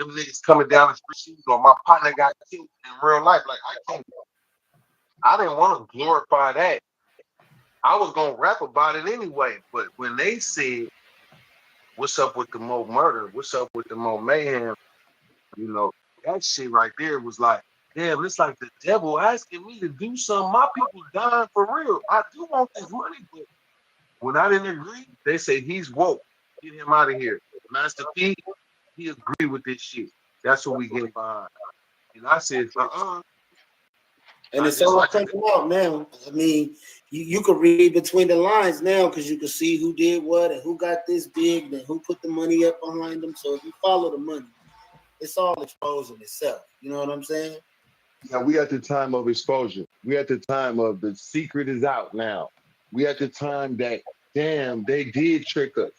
them niggas coming down the street, or my partner got killed in real life. Like I didn't want to glorify that. I was gonna rap about it anyway. But when they said, "What's up with the Mo murder? What's up with the Mo mayhem?" You know, that shit right there was like, damn, it's like the devil asking me to do something. My people dying for real. I do want this money, but when I didn't agree, they say he's woke. Get him out of here. Master P, he agreed with this shit. That's what we get behind. And I said, And I it's just all like it. coming out now. I mean, you can read between the lines now because you can see who did what and who got this big and who put the money up behind them. So if you follow the money, it's all exposing itself. You know what I'm saying? Yeah, we at the time of exposure. We at the time of the secret is out now. We at the time that damn they did trick us.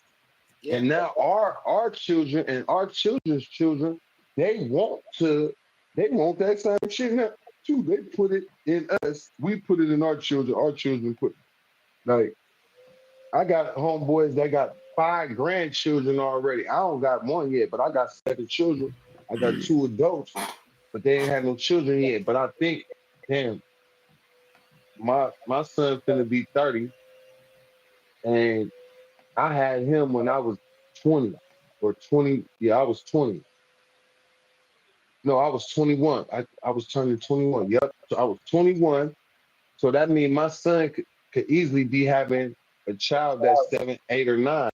Yeah. And now our children and our children's children, they want that same shit now too. They put it in us. We put it in our children put like I got homeboys that got 5 grandchildren already. I don't got one yet, but I got 7 children. I got 2 adults, but they ain't had no children yet. But I think, damn, my son finna be 30, and I had him when I was 20 or 20. Yeah, I was 20. No, I was 21. I was turning 21. Yep. So I was 21. So that means my son could easily be having a child that's 7, 8, or 9.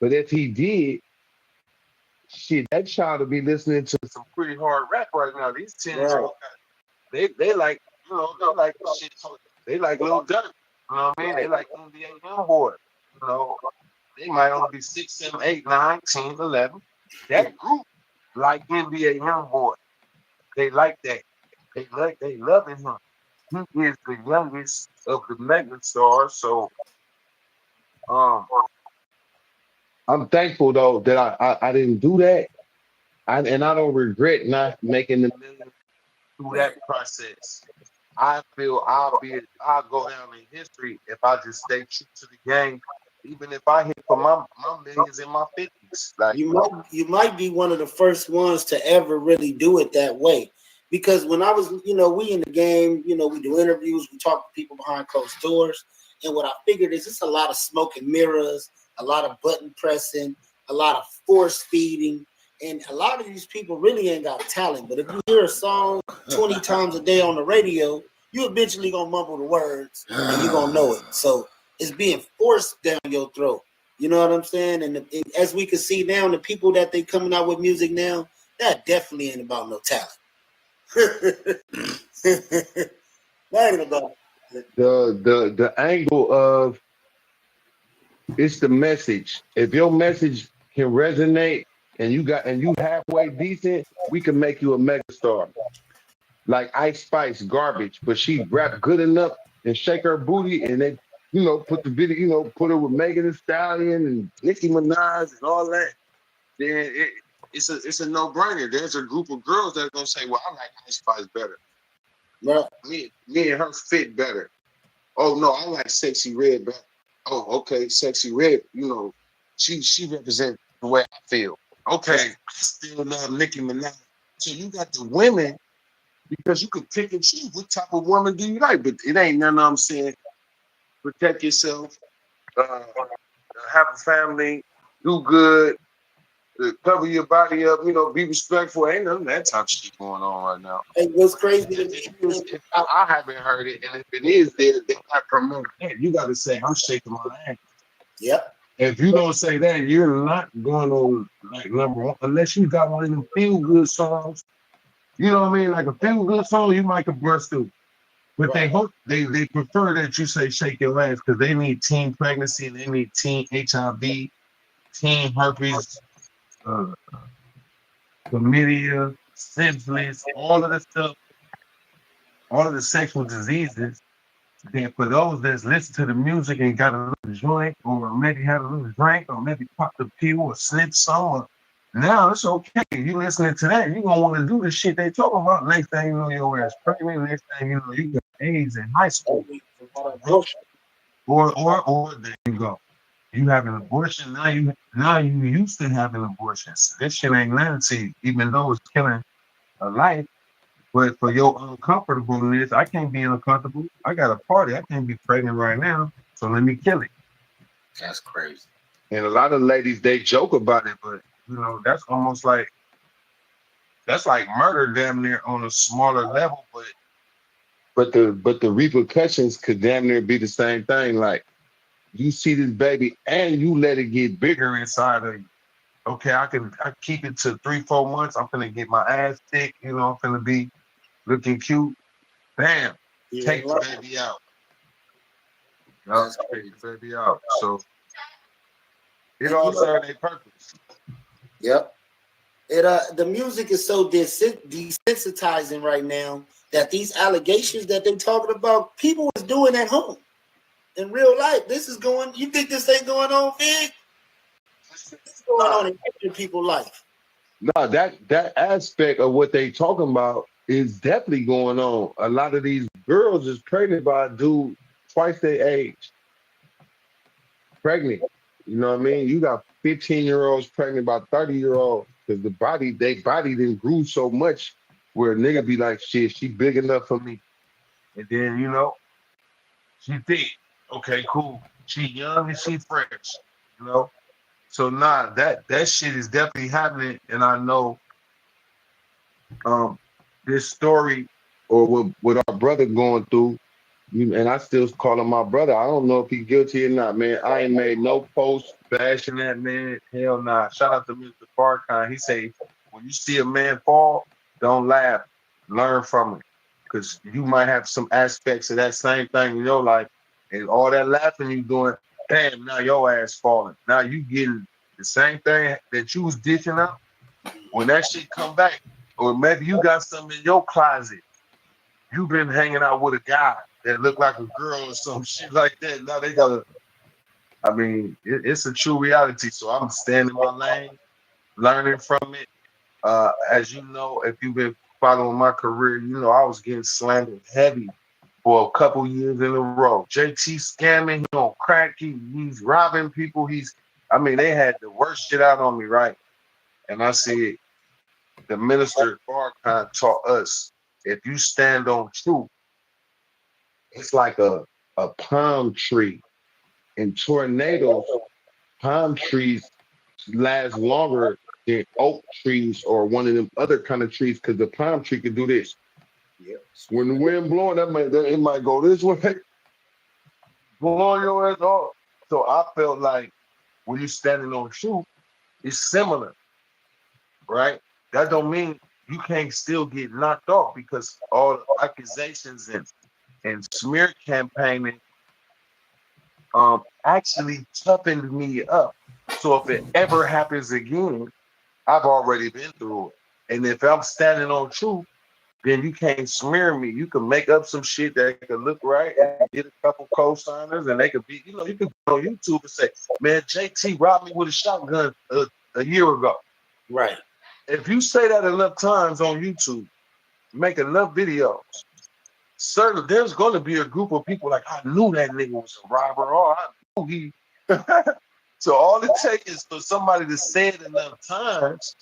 But if he did, shit, that child will be listening to Some pretty hard rap right now. These 10 year Right. olds, they like, they like shit. They like Lil Durk. You know what I mean? They like NBA YoungBoy. You know, they might only be 6, 7, 8, 9, 10, 11. That group like NBA YoungBoy. They like that. They loving him. He is the youngest of the mega stars. So um I'm thankful though that I didn't do that. And I don't regret not making the million through that process, I feel I'll go down in history if I just stay true to the game. Even if I hit for my millions in my 50s. Like You might be one of the first ones to ever really do it that way. Because when I was, we in the game, we do interviews, we talk to people behind closed doors. And what I figured is it's a lot of smoke and mirrors, a lot of button pressing, a lot of force feeding. And a lot of these people really ain't got talent. But if you hear a song 20 times a day on the radio, you eventually gonna mumble the words and you gonna know it. So it's being forced down your throat. You know what I'm saying? And as we can see now, the people that they coming out with music now, that definitely ain't about no talent. That ain't about it. the angle of it's the message. If your message can resonate and you halfway decent, we can make you a megastar. Like Ice Spice, garbage, but she rap good enough and shake her booty and they, put the video, put her with Megan Thee Stallion and Nicki Minaj and all that. then it's a no brainer. There's a group of girls that are gonna say, "Well, I like Ice Spice better. Right. Me and her fit better." Oh no, I like Sexy Red better. Oh, okay, Sexy Red. She represents the way I feel. Okay, I still love Nicki Minaj. So you got the women because you can pick and choose what type of woman do you like, but it ain't none of them saying protect yourself, have a family, do good, cover your body up, be respectful. Ain't none of that type of shit going on right now. And what's crazy to If me, it is, if I haven't heard it, and if it is there, they're not promoting it. You got to say, I'm shaking my ass. yep. If you don't say that, you're not going on like number one, unless you got one of them feel good songs. You know what I mean? Like a feel good song, you might could burst through. But they Right. hope they prefer that you say shake your ass because they need teen pregnancy, they need teen HIV, teen herpes, uh, chlamydia, syphilis, all of the stuff, all of the sexual diseases. Then for those that's listen to the music and got a little joint, or maybe had a little drink, or maybe popped a pill or slipped some, now it's okay. You listening to that, you gonna want to do the shit they talking about. Next thing you know, your ass pregnant. Next thing you know, you got AIDS in high school. Or there you go. You have an abortion now you used to having abortions. This shit ain't nothing to you, even though it's killing a life. But for your uncomfortableness, I can't be uncomfortable. I got a party. I can't be pregnant right now. So let me kill it. That's crazy. And a lot of ladies they joke about it, but that's almost like that's like murder damn near on a smaller level, but the repercussions could damn near be the same thing. Like you see this baby and you let it get bigger inside of you. Okay, I keep it to 3-4 months. I'm gonna get my ass thick, I'm gonna be looking cute. Bam, Yeah, take the baby out. Yup, take the baby out. So it all serves a purpose. Yep. The music is so desensitizing right now that these allegations that they're talking about, people is doing at home. In real life, this is going. You think this ain't going on, Fig? This is going on in people's life. No, that aspect of what they talking about is definitely going on. A lot of these girls is pregnant by a dude twice their age. Pregnant. You know what I mean? You got 15-year-olds pregnant by 30-year-olds because their body didn't grew so much where a nigga be like, shit, she big enough for me. And then she thick. Okay, cool. She young and she fresh. You know. So that shit is definitely happening, and I know this story Or what our brother going through, and I still call him my brother. I don't know if he guilty or not, man. I ain't made no post bashing that man. Hell nah. Shout out to Mr. Farrakhan. He say when you see a man fall, don't laugh. Learn from it. Because you might have some aspects of that same thing in your life. And all that laughing you doing, damn, now your ass falling. Now you getting the same thing that you was dishing out. When that shit come back, or maybe you got something in your closet. You've been hanging out with a guy that looked like a girl or some shit like that. Now they gotta, it's a true reality. So I'm staying in my lane, learning from it. As you know, if you've been following my career, I was getting slandered heavy for a couple years in a row. JT scamming, he on crack, he's robbing people. They had the worst shit out on me, right? And I said, the minister Farrakhan taught us, if you stand on truth, it's like a palm tree. In tornadoes, palm trees last longer than oak trees or one of them other kind of trees because the palm tree can do this. Yep. When the wind blowing, it might go this way, blowing your ass off. So I felt like when you're standing on truth, it's similar, right? That don't mean you can't still get knocked off because all the accusations and smear campaigning actually toughened me up. So if it ever happens again, I've already been through it. And if I'm standing on truth, then you can't smear me. You can make up some shit that could look right and get a couple co-signers, and they could be, you could go on YouTube and say, man, JT robbed me with a shotgun a year ago. Right. If you say that enough times on YouTube, make enough videos, certainly there's going to be a group of people like, I knew that nigga was a robber, or I knew he. So all it takes is for somebody to say it enough times,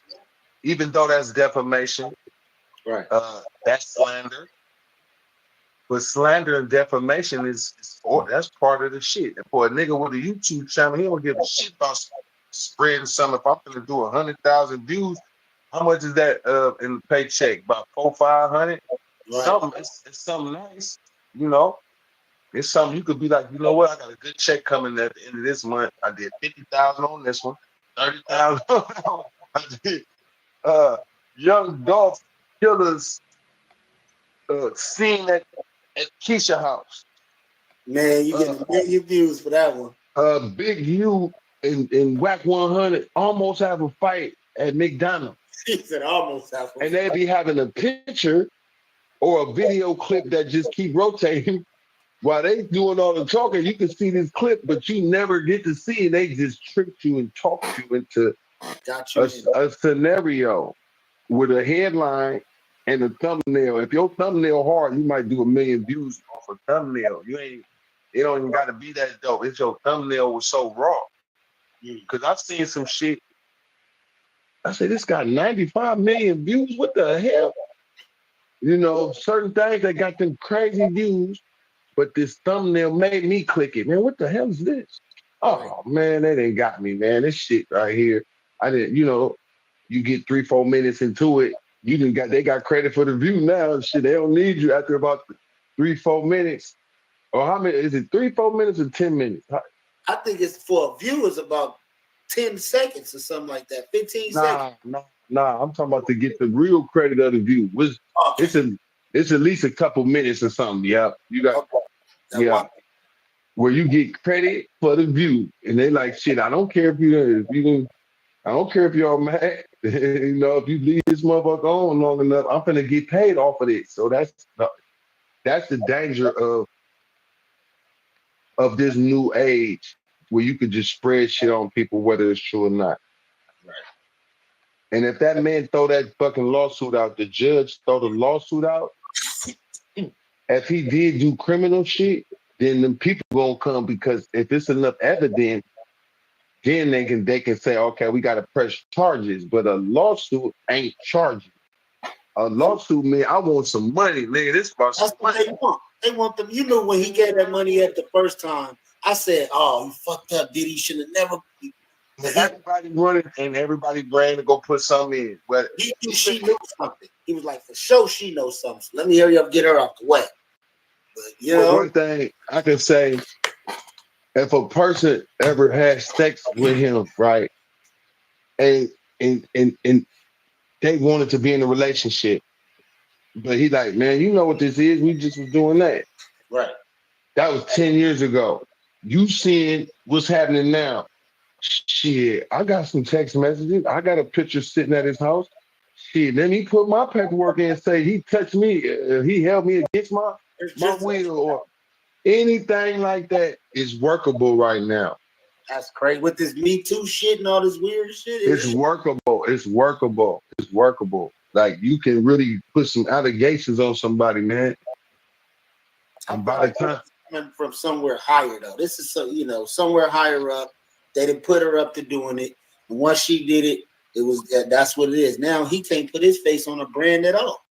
even though that's defamation, right? That's slander. But slander and defamation that's part of the shit. And for a nigga with a YouTube channel, he don't give a shit about spreading something. If I'm gonna do 100,000 views, how much is that in the paycheck? About 400-500. Right. Something. It's something nice, It's something you could be like, you know what? I got a good check coming at the end of this month. I did 50,000 on this one, 30,000. I did. Young Dolph Killers scene at Keisha House. Man, you getting a million views for that one. Big U in Whack 100 almost have a fight at McDonald's. He said almost have a and they be having a picture or a video clip that just keep rotating while they doing all the talking. You can see this clip, but you never get to see it. They just trick you and talk you into a scenario with a headline and a thumbnail. If your thumbnail hard, you might do 1 million views off a thumbnail. It don't even got to be that dope. It's your thumbnail was so raw. Because I seen some shit. I said, this got 95 million views. What the hell? You know, certain things that got them crazy views, but this thumbnail made me click it. Man, what the hell is this? Oh man, that ain't got me, man. This shit right here. I didn't, you get 3-4 minutes into it. They got credit for the view now. Shit, they don't need you after about 3-4 minutes. Or how many is it? 3-4 minutes or 10 minutes? I think it's for a view is about 10 seconds or something like that. 15 seconds. Nah. I'm talking about to get the real credit of the view. Okay. It's at least a couple minutes or something. Yeah. You got where you get credit for the view. And they like, shit, I don't care I don't care if you're mad. If you leave this motherfucker on long enough, I'm gonna get paid off of it. So that's the danger of this new age where you could just spread shit on people whether it's true or not. Right. And if that man throw that fucking lawsuit out, the judge throw the lawsuit out, if he did do criminal shit, then the people gonna come, because if it's enough evidence, then they can say, okay, we gotta press charges. But a lawsuit ain't charging. A lawsuit, man, I want some money, nigga. This about some money. They want. They want them. You know, when he gave that money at the first time, I said, "Oh, you fucked up, Diddy. You should have never." Everybody running and everybody brain to go put something in. But he knew she knew something. He was like, for sure, she knows something. So let me hurry up, get her out the way. But one thing I can say, if a person ever has sex with him, right, and they wanted to be in a relationship, but he like, man, you know what this is? We just was doing that. Right. That was 10 years ago. You seeing what's happening now. Shit, I got some text messages. I got a picture sitting at his house. Shit, let me put my paperwork in and say he touched me. He held me against my will, or anything like that is workable right now. That's crazy. With this Me Too shit and all this weird shit. It's workable. It's workable. It's workable. Like, you can really put some allegations on somebody, man. And by the time coming from somewhere higher though. This is somewhere higher up. They didn't put her up to doing it. And once she did it, that's what it is. Now he can't put his face on a brand at all.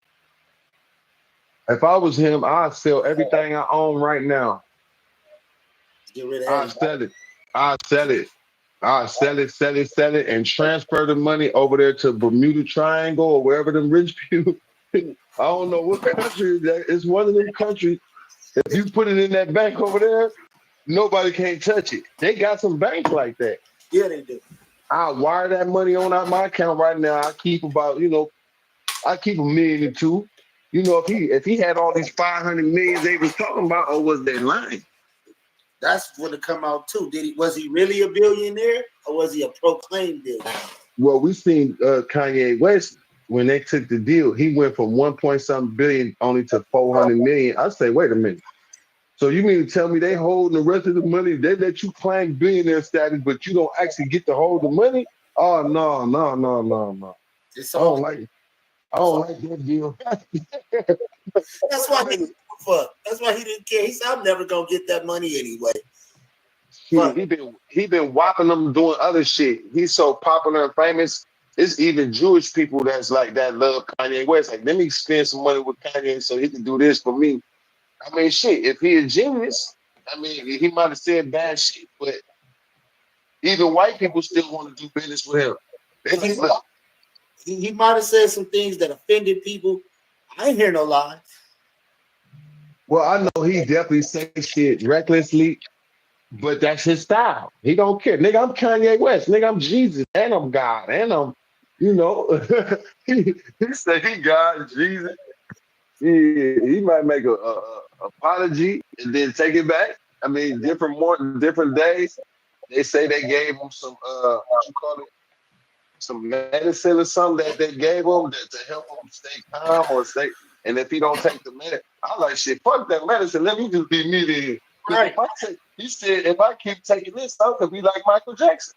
If I was him, I'd sell everything I own right now. Get rid of I'd sell it, and transfer the money over there to Bermuda Triangle or wherever them rich people. I don't know what country that is. One of them countries. If you put it in that bank over there, nobody can't touch it. They got some banks like that. Yeah, they do. I wire that money on out my account right now. I keep about, I keep $1 million or $2 million. If he had all these 500 million they was talking about, or was they lying? That's when it come out too. Was he really a billionaire, or was he a proclaimed billionaire? Well, we seen Kanye West when they took the deal. He went from 1.something billion only to 400 million. I say, wait a minute. So you mean to tell me they holding the rest of the money? They let you claim billionaire status, but you don't actually get to hold the money? Oh no. I don't like that deal. That's why he didn't fuck. That's why he didn't care. He said, "I'm never gonna get that money anyway." He been whopping them doing other shit. He's so popular and famous. It's even Jewish people that's like that love Kanye West. Like, let me spend some money with Kanye so he can do this for me. I mean, shit, if he a genius, I mean, he might have said bad shit, but even white people still want to do business with him. He might have said some things that offended people. I ain't hear no lies. Well, I know he definitely says shit recklessly, but that's his style. He don't care. Nigga, I'm Kanye West. Nigga, I'm Jesus, and I'm God, and I'm, he said he God, Jesus. He might make a apology and then take it back. I mean, different days. They say they gave him some some medicine or something that they gave him to help him stay calm or stay. And if he don't take the medicine, I'm like, shit, fuck that medicine. Let me just be me then. Right. He said, if I keep taking this, I could be like Michael Jackson.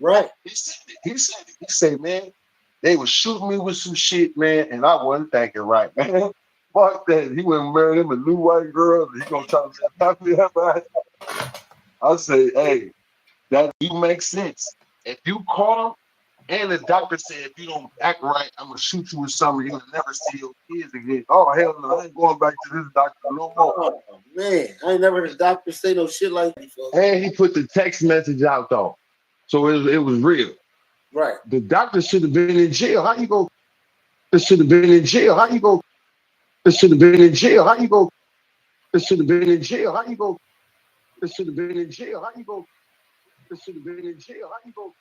Right. He said, man, they was shooting me with some shit, man, and I wasn't thinking right, man. Fuck that. He went and married him a new white girl, and he gonna try to talk to me about it. I say, hey, That do make sense. If you caught him and the doctor said if you don't act right, I'm gonna shoot you with something, you'll never see your kids again. Oh hell no, I ain't going back to this doctor no more. Oh man, I ain't never heard a doctor say no shit like that before. And he put the text message out though. So it was real. Right. The doctor should have been in jail. How you go? It should have been in jail. How you go? It should have been in jail. How you go? It should have been in jail. How you go? It should have been in jail. How you go? It should have been in jail. How you go?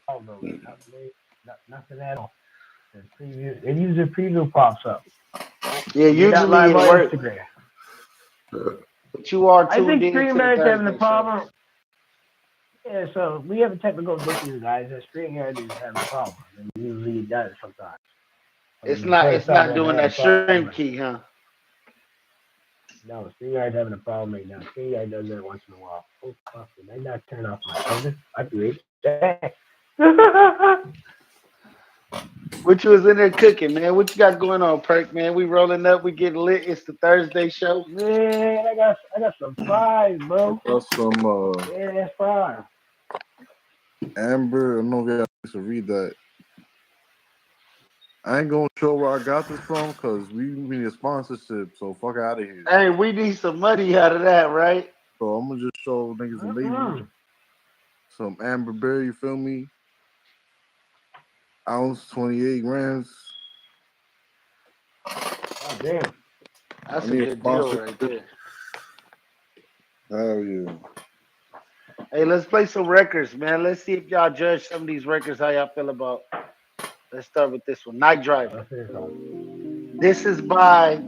Oh no, nothing at all. The preview, it usually preview pops up. Yeah, You're not usually live it on works. Instagram. But you are I tuned think in to the StreamYard's having a Thursday problem. Yeah, so we have a technical issues, guys. And StreamYard is having a problem, and usually it does sometimes. It's not doing that stream key, huh? No, StreamYard's having a problem right now. StreamYard does that once in a while. Oh fuck! Did I not turn off my phone? I do it. What you was in there cooking, man? What you got going on, Perk, man? We rolling up, we getting lit. It's the Thursday show. Man, I got some fries, bro. That's some Yeah, that's fries. Amber. I know we have to read that. I ain't gonna show where I got this from because we need a sponsorship. So fuck out of here. Hey, we need some money out of that, right? So I'm gonna just show niggas and ladies some Amber Berry. You feel me? Ounce 28 grams. Oh damn. That's I a need a good deal sponsor. right there. Hell yeah. Hey, let's play some records, man. Let's see if y'all judge some of these records. How y'all feel about? Let's start with this one, Night Driver. This is by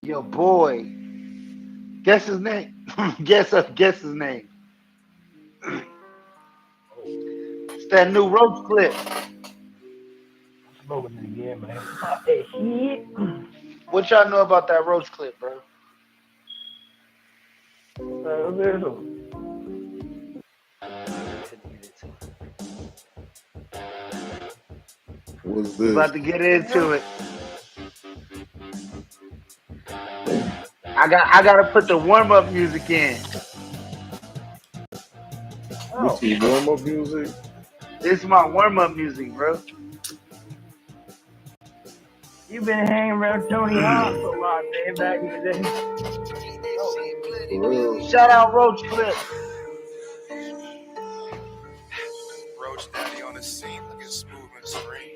your boy. Guess his name. guess his name. It's that new Roach clip. Smoking it again, man. Hey, shit. What y'all know about that Roach clip, bro? There's a What's We're about this? to get into it. I gotta put the warm up music in. What's the warm up music? This is my warm up music, bro. You've been hanging around Tony Hawk a lot, man, back in the day. For real. Shout out Roach clip. Roach daddy on the scene, looking smooth and serene.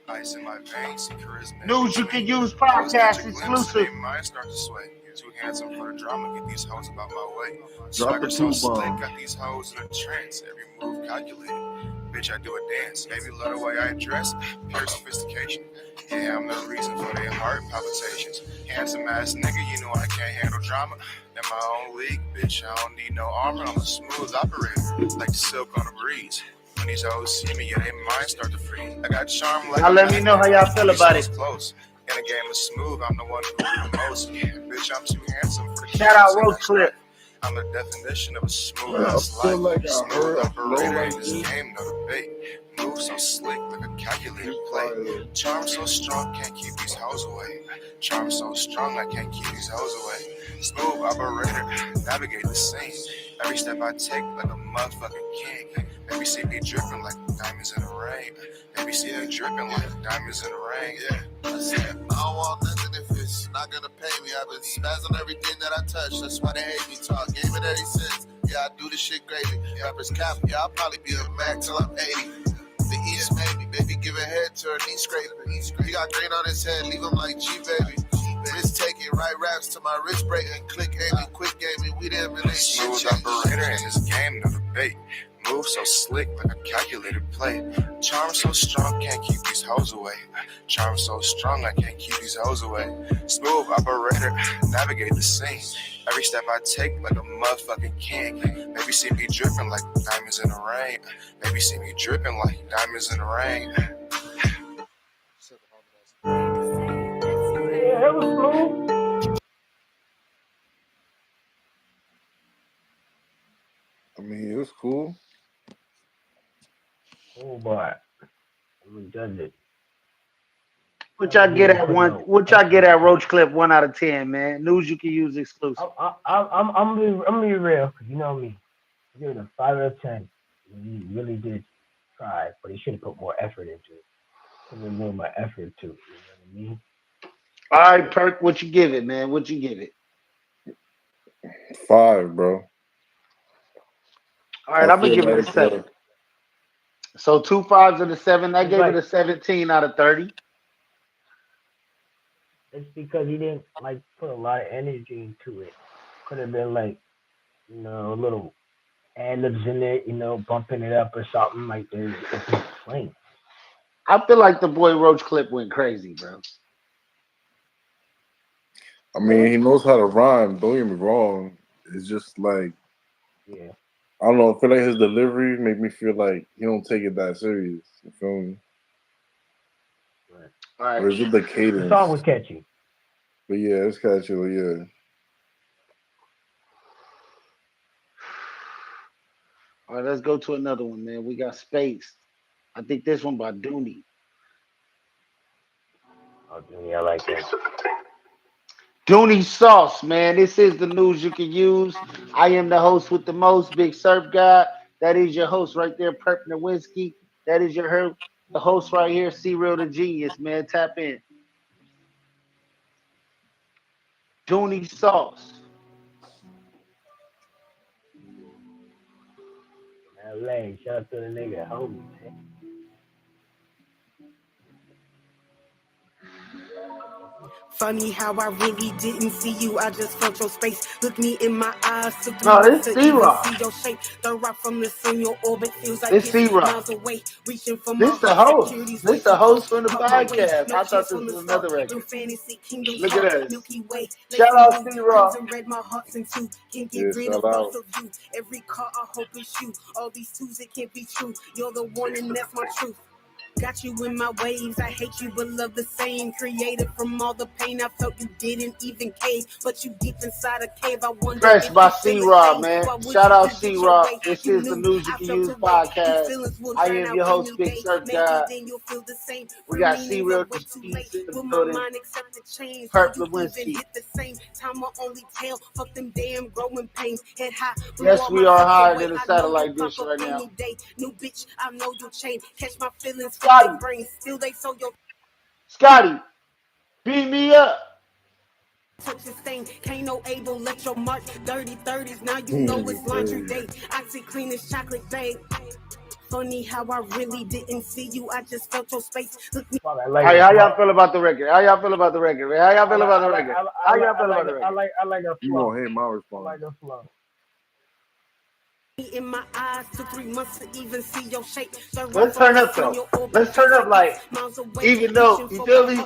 Ice in my veins, see charisma. News you can use podcast exclusive. Mine start to sway. Too handsome for the drama, get these hoes about my way. Drop the Swagger so two slick, bomb. got these hoes in a trance. Every move calculated. Bitch, I do a dance. Baby, love the way I dress. Pure sophistication. Yeah, I'm the reason for their heart palpitations. Handsome ass nigga, you know I can't handle drama. In my own league, bitch, I don't need no armor. I'm a smooth operator, like the silk on a breeze. When these hoes see me, yeah, they mind start to freeze. I got charm like Now let me know how y'all feel about it. Close. And the game is smooth, I'm the one who do the most. Yeah, bitch, I'm too handsome for the Shout out kids. Roach clip. I'm the definition of a smooth I ass feel life. like I Smooth heard a operator flow in like this this. game, no debate. Move so slick like a calculated play. Charm so strong, can't keep these hoes away. Charm so strong, I can't keep these hoes away. Smooth operator, navigate the scene. Every step I take like a motherfucking king. Baby see me dripping like diamonds in the rain. Baby see me dripping like diamonds in the rain. Yeah. I said, I don't want nothing if it's not gonna pay me. I've been spazzing on everything that I touch. That's why they hate me. Talk, gave it 80 cents. Yeah, I do this shit gravy. Rappers cap, yeah, I'll probably be a Mac till I'm 80. The East made me, baby, give a head to her knee scraping. He got green on his head, leave him like G, baby. Risk taking, write raps to my my wrist break and click aiming, quick gaming. We didn't really shit. Smooth operator in this game, no debate. Move so slick like a calculated play. Charm so strong, can't keep these hoes away. Charm so strong, I can't keep these hoes away. Smooth operator, navigate the scene. Every step I take like a motherfucking king. Maybe see me dripping like diamonds in the rain. Maybe see me dripping like diamonds in the rain. Yeah, that was smooth. I mean, it was cool. Oh boy, we does it. What y'all get at one? What y'all get at Roach Clip 1 out of 10, man? News you can use exclusive. I'm gonna be real, 'cause you know me. I give it a 5 out of 10. He really did try, but he should have put more effort into it. Put a little more effort to it. You know what I mean? All right, Perk, what you give it, man? What you give it? 5, bro. All right, I'm gonna give it a 7. So 2 5s and a 7. I gave it a 17 out of 30. It's because he didn't like put a lot of energy into it. Could have been like, you know, a little ad-libs in there, you know, bumping it up or something like this. It's just plain. I feel like the boy Roach Clip went crazy, bro. I mean, he knows how to rhyme. Don't get me wrong. It's just like, Yeah. I don't know. I feel like his delivery made me feel like he don't take it that serious. You feel me? Right. All right. Or is it the cadence? The song was catchy. But yeah, it's catchy. Yeah. All right, let's go to another one, man. We got Space. I think this one by Dooney. Oh, Dooney, I like that. Dooney Sauce, man. This is the news you can use. I am the host with the most, Big Surf God. That is your host right there, Perp Nowinski. That is the host right here, C-Real the Genius, man. Tap in. Dooney Sauce. LA, shout out to the nigga, homie, man. Funny how I really didn't see you. I just felt your space. Look me in my eyes. Took me No, months this to even C-Rock. see your shape. The rock from the sun, your orbit feels like This it's C-Rock. miles away. Reaching for my This the heart. host. Security's This way the too host close. from the Cut my waist. podcast. No I chance thought this from was the another start. record. Them fantasy kingdoms. Look at this. Milky Way. Shout out C-Rock. And red my heart's in two. Can't get Yeah, rid shout of out. both of you. Every car I hope is you. All these twos, it can't be true. You're the one and that's my truth. Got you in my waves, I hate you but love the same. Created from all the pain I felt, you didn't even cave. But you deep inside a cave, I wonder Fresh if by you feel C-Rock, again. man. Why would Shout you out do it your C-Rock. way? This You is the knew News You I Can felt Use a way. These podcast. feelings will I turn am out your a host, new Big day. Surf Maybe God. then you'll feel the same. We For got meanings C-Real of way too late. in the Will my building. mind accept the change? Perp Will you even Lewinsky. hit the same? Time will only tell. Fuck them damn growing pains. Head high. Yes, we are higher than a satellite dish right now. Any day. New bitch, I know you'll change. Catch my feelings for Scotty. their brains. Still they so your Scotty, beat me up. touch your stain. Can't no able let your mark. Dirty 30s. Now you know it's laundry day. I see clean as chocolate, babe. Funny how I really didn't see you. I just felt your space. Look me. Fuck, I like Hey, the how y'all flow. feel about the record? How y'all feel about the record, man? How y'all feel about the record? How y'all feel about the record? I like the You flow. gonna hate my I response? like the flow. In my eyes, took 3 months to even see your shape. Let's turn up though. Let's turn up like, even though, you feel me?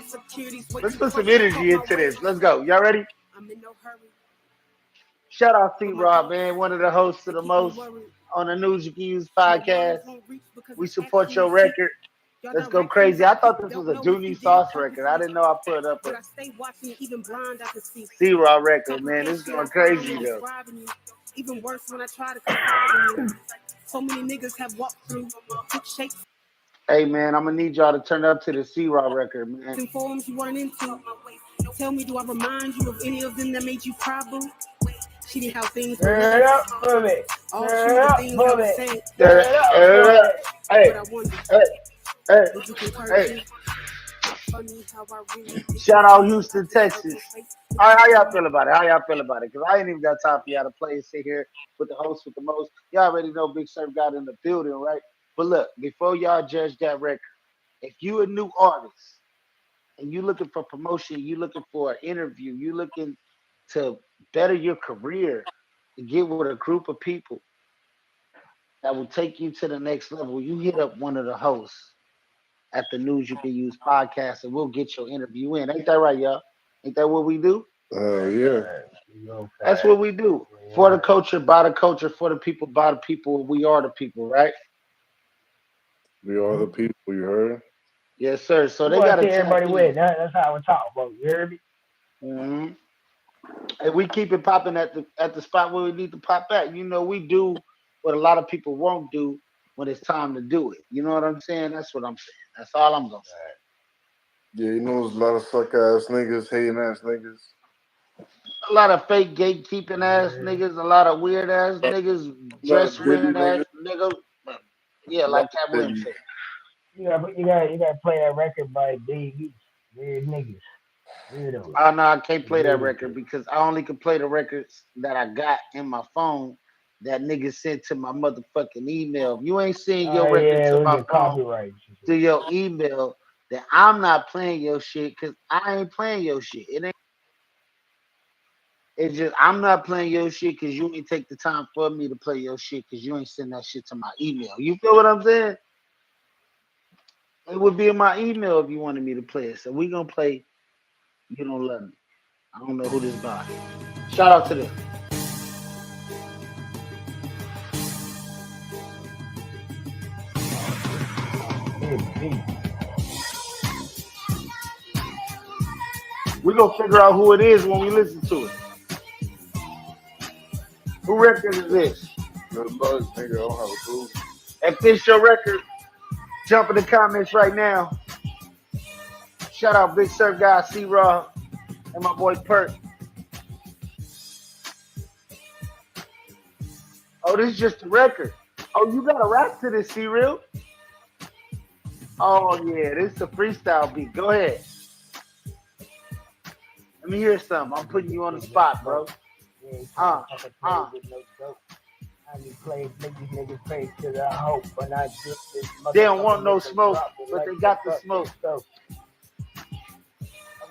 Let's put some energy into this. Let's go. Y'all ready? I'm in no hurry. Shout out C-Rob, man, one of the hosts of the most on the News You Can Use podcast. We support your record. Let's go crazy. I thought this was a Dooney Sauce record. I didn't know I put up a C-Rob record, man. This is going crazy though. Even worse when I try to confide in you. So many niggas have walked through, took shapes Hey, man, I'm going to need y'all to turn up to the C-Rob record, man. and forms you weren't into. Tell me, do I remind you of any of them that made you cry, boo? She did how things were. Turn it up for me. All Turn true it up things I for was me. saying. Turn it up for me. Hey, But I wonder, hey, would you concur hey. with me? Funny how I really Shout out Houston, Texas. All right, how y'all feel about it? How y'all feel about it? Because I ain't even got time for y'all to play and sit here with the host with the most. Y'all already know Big Surf got in the building, right? But look, before y'all judge that record, if you a new artist and you looking for promotion, you looking for an interview, you looking to better your career, to get with a group of people that will take you to the next level, you hit up one of the hosts at the News You Can Use podcast, and we'll get your interview in. Ain't that right, y'all? Ain't that what we do? Yeah. That's what we do. For the culture, by the culture, for the people, by the people. We are the people, right? We are the people, you heard? Yes, sir. So they Well, got to see everybody with. That's how we talk, bro. You heard me? Mm-hmm. And we keep it popping at the spot where we need to pop at. You know, we do what a lot of people won't do when it's time to do it. You know what I'm saying? That's what I'm saying. That's all I'm gonna say. Yeah, you know, there's a lot of suck ass niggas, hating ass niggas. A lot of fake gatekeeping ass niggas, a lot of weird ass niggas, dress wearing ass niggas. Yeah, like Cat Williams said. You gotta play that record by Big East. Weird niggas. Weirdos. Oh no, I can't play that record because I only can play the records that I got in my phone that niggas sent to my motherfucking email. If you ain't seeing your record to my phone to your email, then I'm not playing your shit because I ain't playing your shit. It's just I'm not playing your shit because you ain't take the time for me to play your shit because you ain't send that shit to my email. You feel what I'm saying? It would be in my email if you wanted me to play it. So we gonna play You Don't Love Me. I don't know who this by. Shout out to them. We're gonna figure out who it is when we listen to it. Who record is this? Good luck, nigga. I don't have a clue. If this your record, jump in the comments right now. Shout out Big Surf Guy, C-Raw, and my boy Perk. Oh, this is just the record. Oh, you got to rap to this, C-Real? Oh, yeah, this is a freestyle beat. Go ahead. Let me hear something. I'm putting you on the spot, bro. They don't want no smoke, but they got the smoke. I'm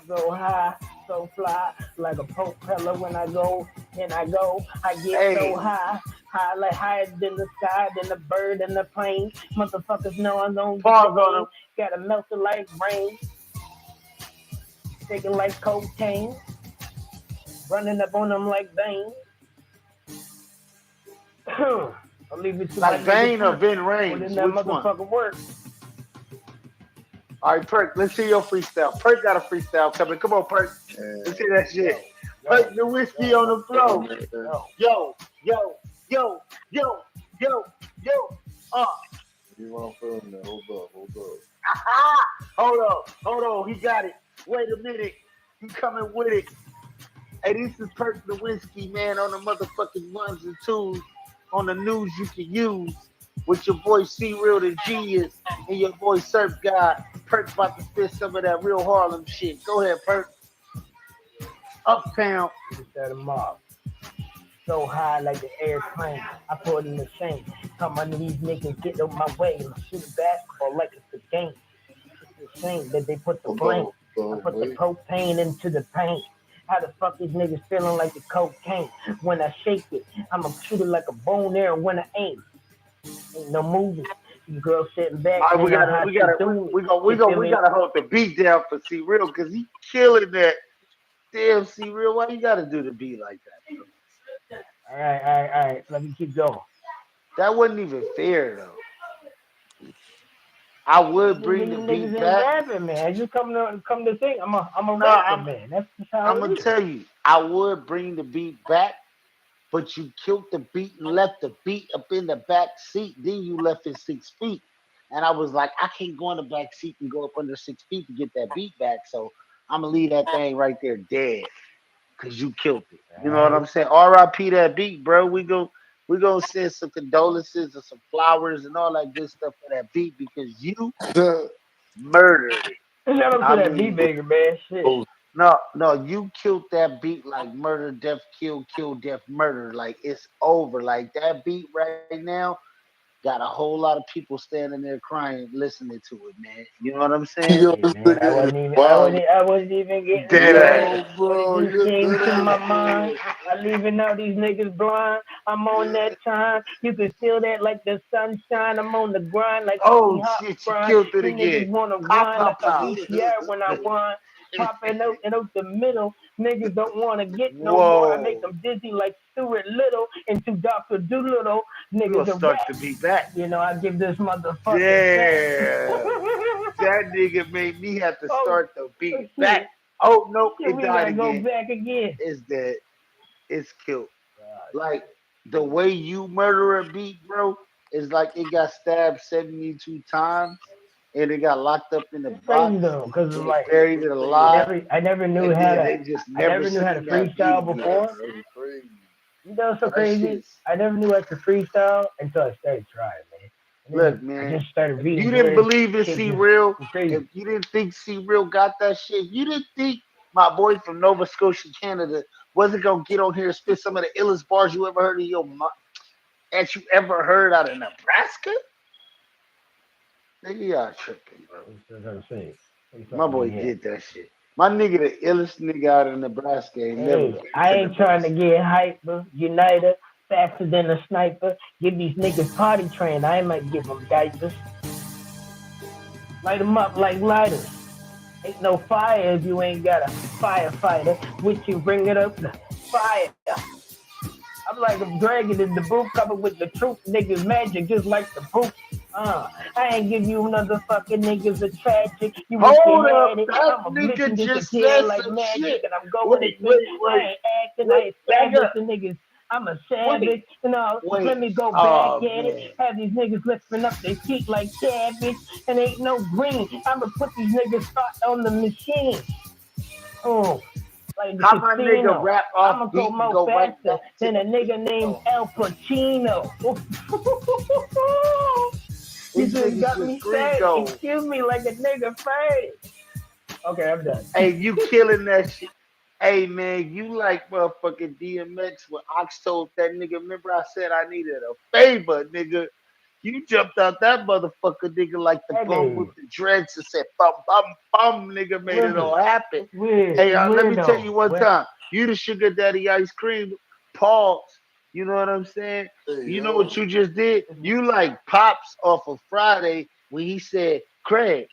so high, so fly, like a propeller when I go, I get so high, like higher than the sky, than the bird and the plane. Motherfuckers know I don't pause on them. Gotta melt it like rain, taking like cocaine, running up on them like Bane. I'll leave it to like Bane or Ben Reigns. Which one? Work. All right, Perk, let's see your freestyle. Perk got a freestyle coming. Come on, Perk. Let's see that shit. Perk the whiskey on the floor. Yo. You want to film that? Hold up. Hold on. He got it. Wait a minute. He coming with it. Hey, this is Perk the whiskey, man, on the motherfucking ones and twos on the News You Can Use with your boy C-Real the Genius and your boy Surf Guy. Perk's about to spit some of that real Harlem shit. Go ahead, Perk. Uptown. So high like the airplane. I put in the same. Come under these niggas, get on my way. And shoot basketball like it's a game. It's a shame that they put the blame. I put the propane into the paint. How the fuck these niggas feeling like the cocaine? When I shake it, I'ma shoot it like a bone there when I aim. Ain't no moving. You girls sitting back. All right, we gotta hold the beat down for C-Real because he killing that. Damn, C-Real, why you gotta do the beat like that? All right. Let me keep going. That wasn't even fair though. I would bring the beat back. Rapping, man. You come to sing. I'm a rapper, man. That's how I'm gonna tell you. I would bring the beat back, but you killed the beat and left the beat up in the back seat. Then you left it 6 feet, and I was like, I can't go in the back seat and go up under 6 feet to get that beat back. So I'm gonna leave that thing right there dead, cause you killed it. You know what I'm saying? R.I.P. that beat, bro. We gonna send some condolences and some flowers and all that good stuff for that beat because you murdered it. Shout out to that beat maker, man. Shit. No, you killed that beat like murder, death, kill, death, murder. Like it's over. Like that beat right now got a whole lot of people standing there crying, listening to it, man. You know what I'm saying? Man, I wasn't even getting dead ass. Bro, you came to on my mind. I leaving out these niggas blind. I'm on that time. You can feel that like the sunshine. I'm on the grind like Oh hot shit, you grind. killed it You again. niggas wanna Pop, whine like pop, a pop. VCR when I whine. Popping out the middle. Niggas don't wanna get no more. I make Whoa. them dizzy like Stuart Little into Dr. Doolittle. We Niggas gonna a start rap. to be back. You know, I give this motherfucker Damn. That nigga made me have to oh, start the beat back. shit. Oh no, Shit, it we died gotta go again. back again. It's dead. It's killed. Like the way you murder a beat, bro, is like it got stabbed 72 times and it got locked up in the It's box crazy though, cause and like buried it alive. I never knew And how then to, they just I never never knew how to seen that beat freestyle again, before. bro. Crazy. You know, what's so That crazy. shit's I never knew I could freestyle until I started trying, man. And look, then I man. just started If reading you didn't lyrics. believe in Shit C just Real, was crazy. if you didn't think C Real got that shit, if you didn't think my boy from Nova Scotia, Canada, wasn't gonna get on here and spit some of the illest bars you ever heard in your that you ever heard out of Nebraska, nigga, y'all tripping, bro. That's what I'm saying. My boy did that shit. My nigga, the illest nigga out of Nebraska, ain't never Hey, been I to ain't trying to Nebraska. get hyper, uniter, faster than a sniper. Give these niggas potty train. I might give them diapers. Light them up like lighters. Ain't no fire if you ain't got a firefighter. With you, bring it up the fire. I'm like a dragon in the booth, covered with the truth. Niggas magic just like the proof. I ain't give you motherfucking niggas a tragic. You wish you Hold up, had it. that I'm a nigga blitz just disappear said like some magic, shit. and I'm going to Wait, spit. wait, I wait, ain't acting. wait, I back established up. the niggas. I'm a Wait, savage. You know, let wait. me go back Oh at it. man. Have these niggas lifting up their feet like cabbage, and ain't no green. I'ma put these niggas spot on the machine. Oh, like the How my nigga casino. rap off I'ma go beat and more go right faster back to than the a beat nigga named though? El Pacino. You These just niggas got just me free sad. go. Excuse me, like a nigga face. Okay, I'm done. Hey, you killing that shit. Hey man, you like motherfucking DMX when Ox told that nigga, remember I said I needed a favor, nigga. You jumped out that motherfucker, nigga, like the bum with Hey, the dreads and said, bum, bum, bum, nigga, made it listen, all happen. it's weird. Hey, It's let weird me tell though. you one Well, time, you the sugar daddy ice cream, pause. You know what I'm saying? Hey, You know what yo. you just did? it's, You like Pops off of Friday when he said, Craig,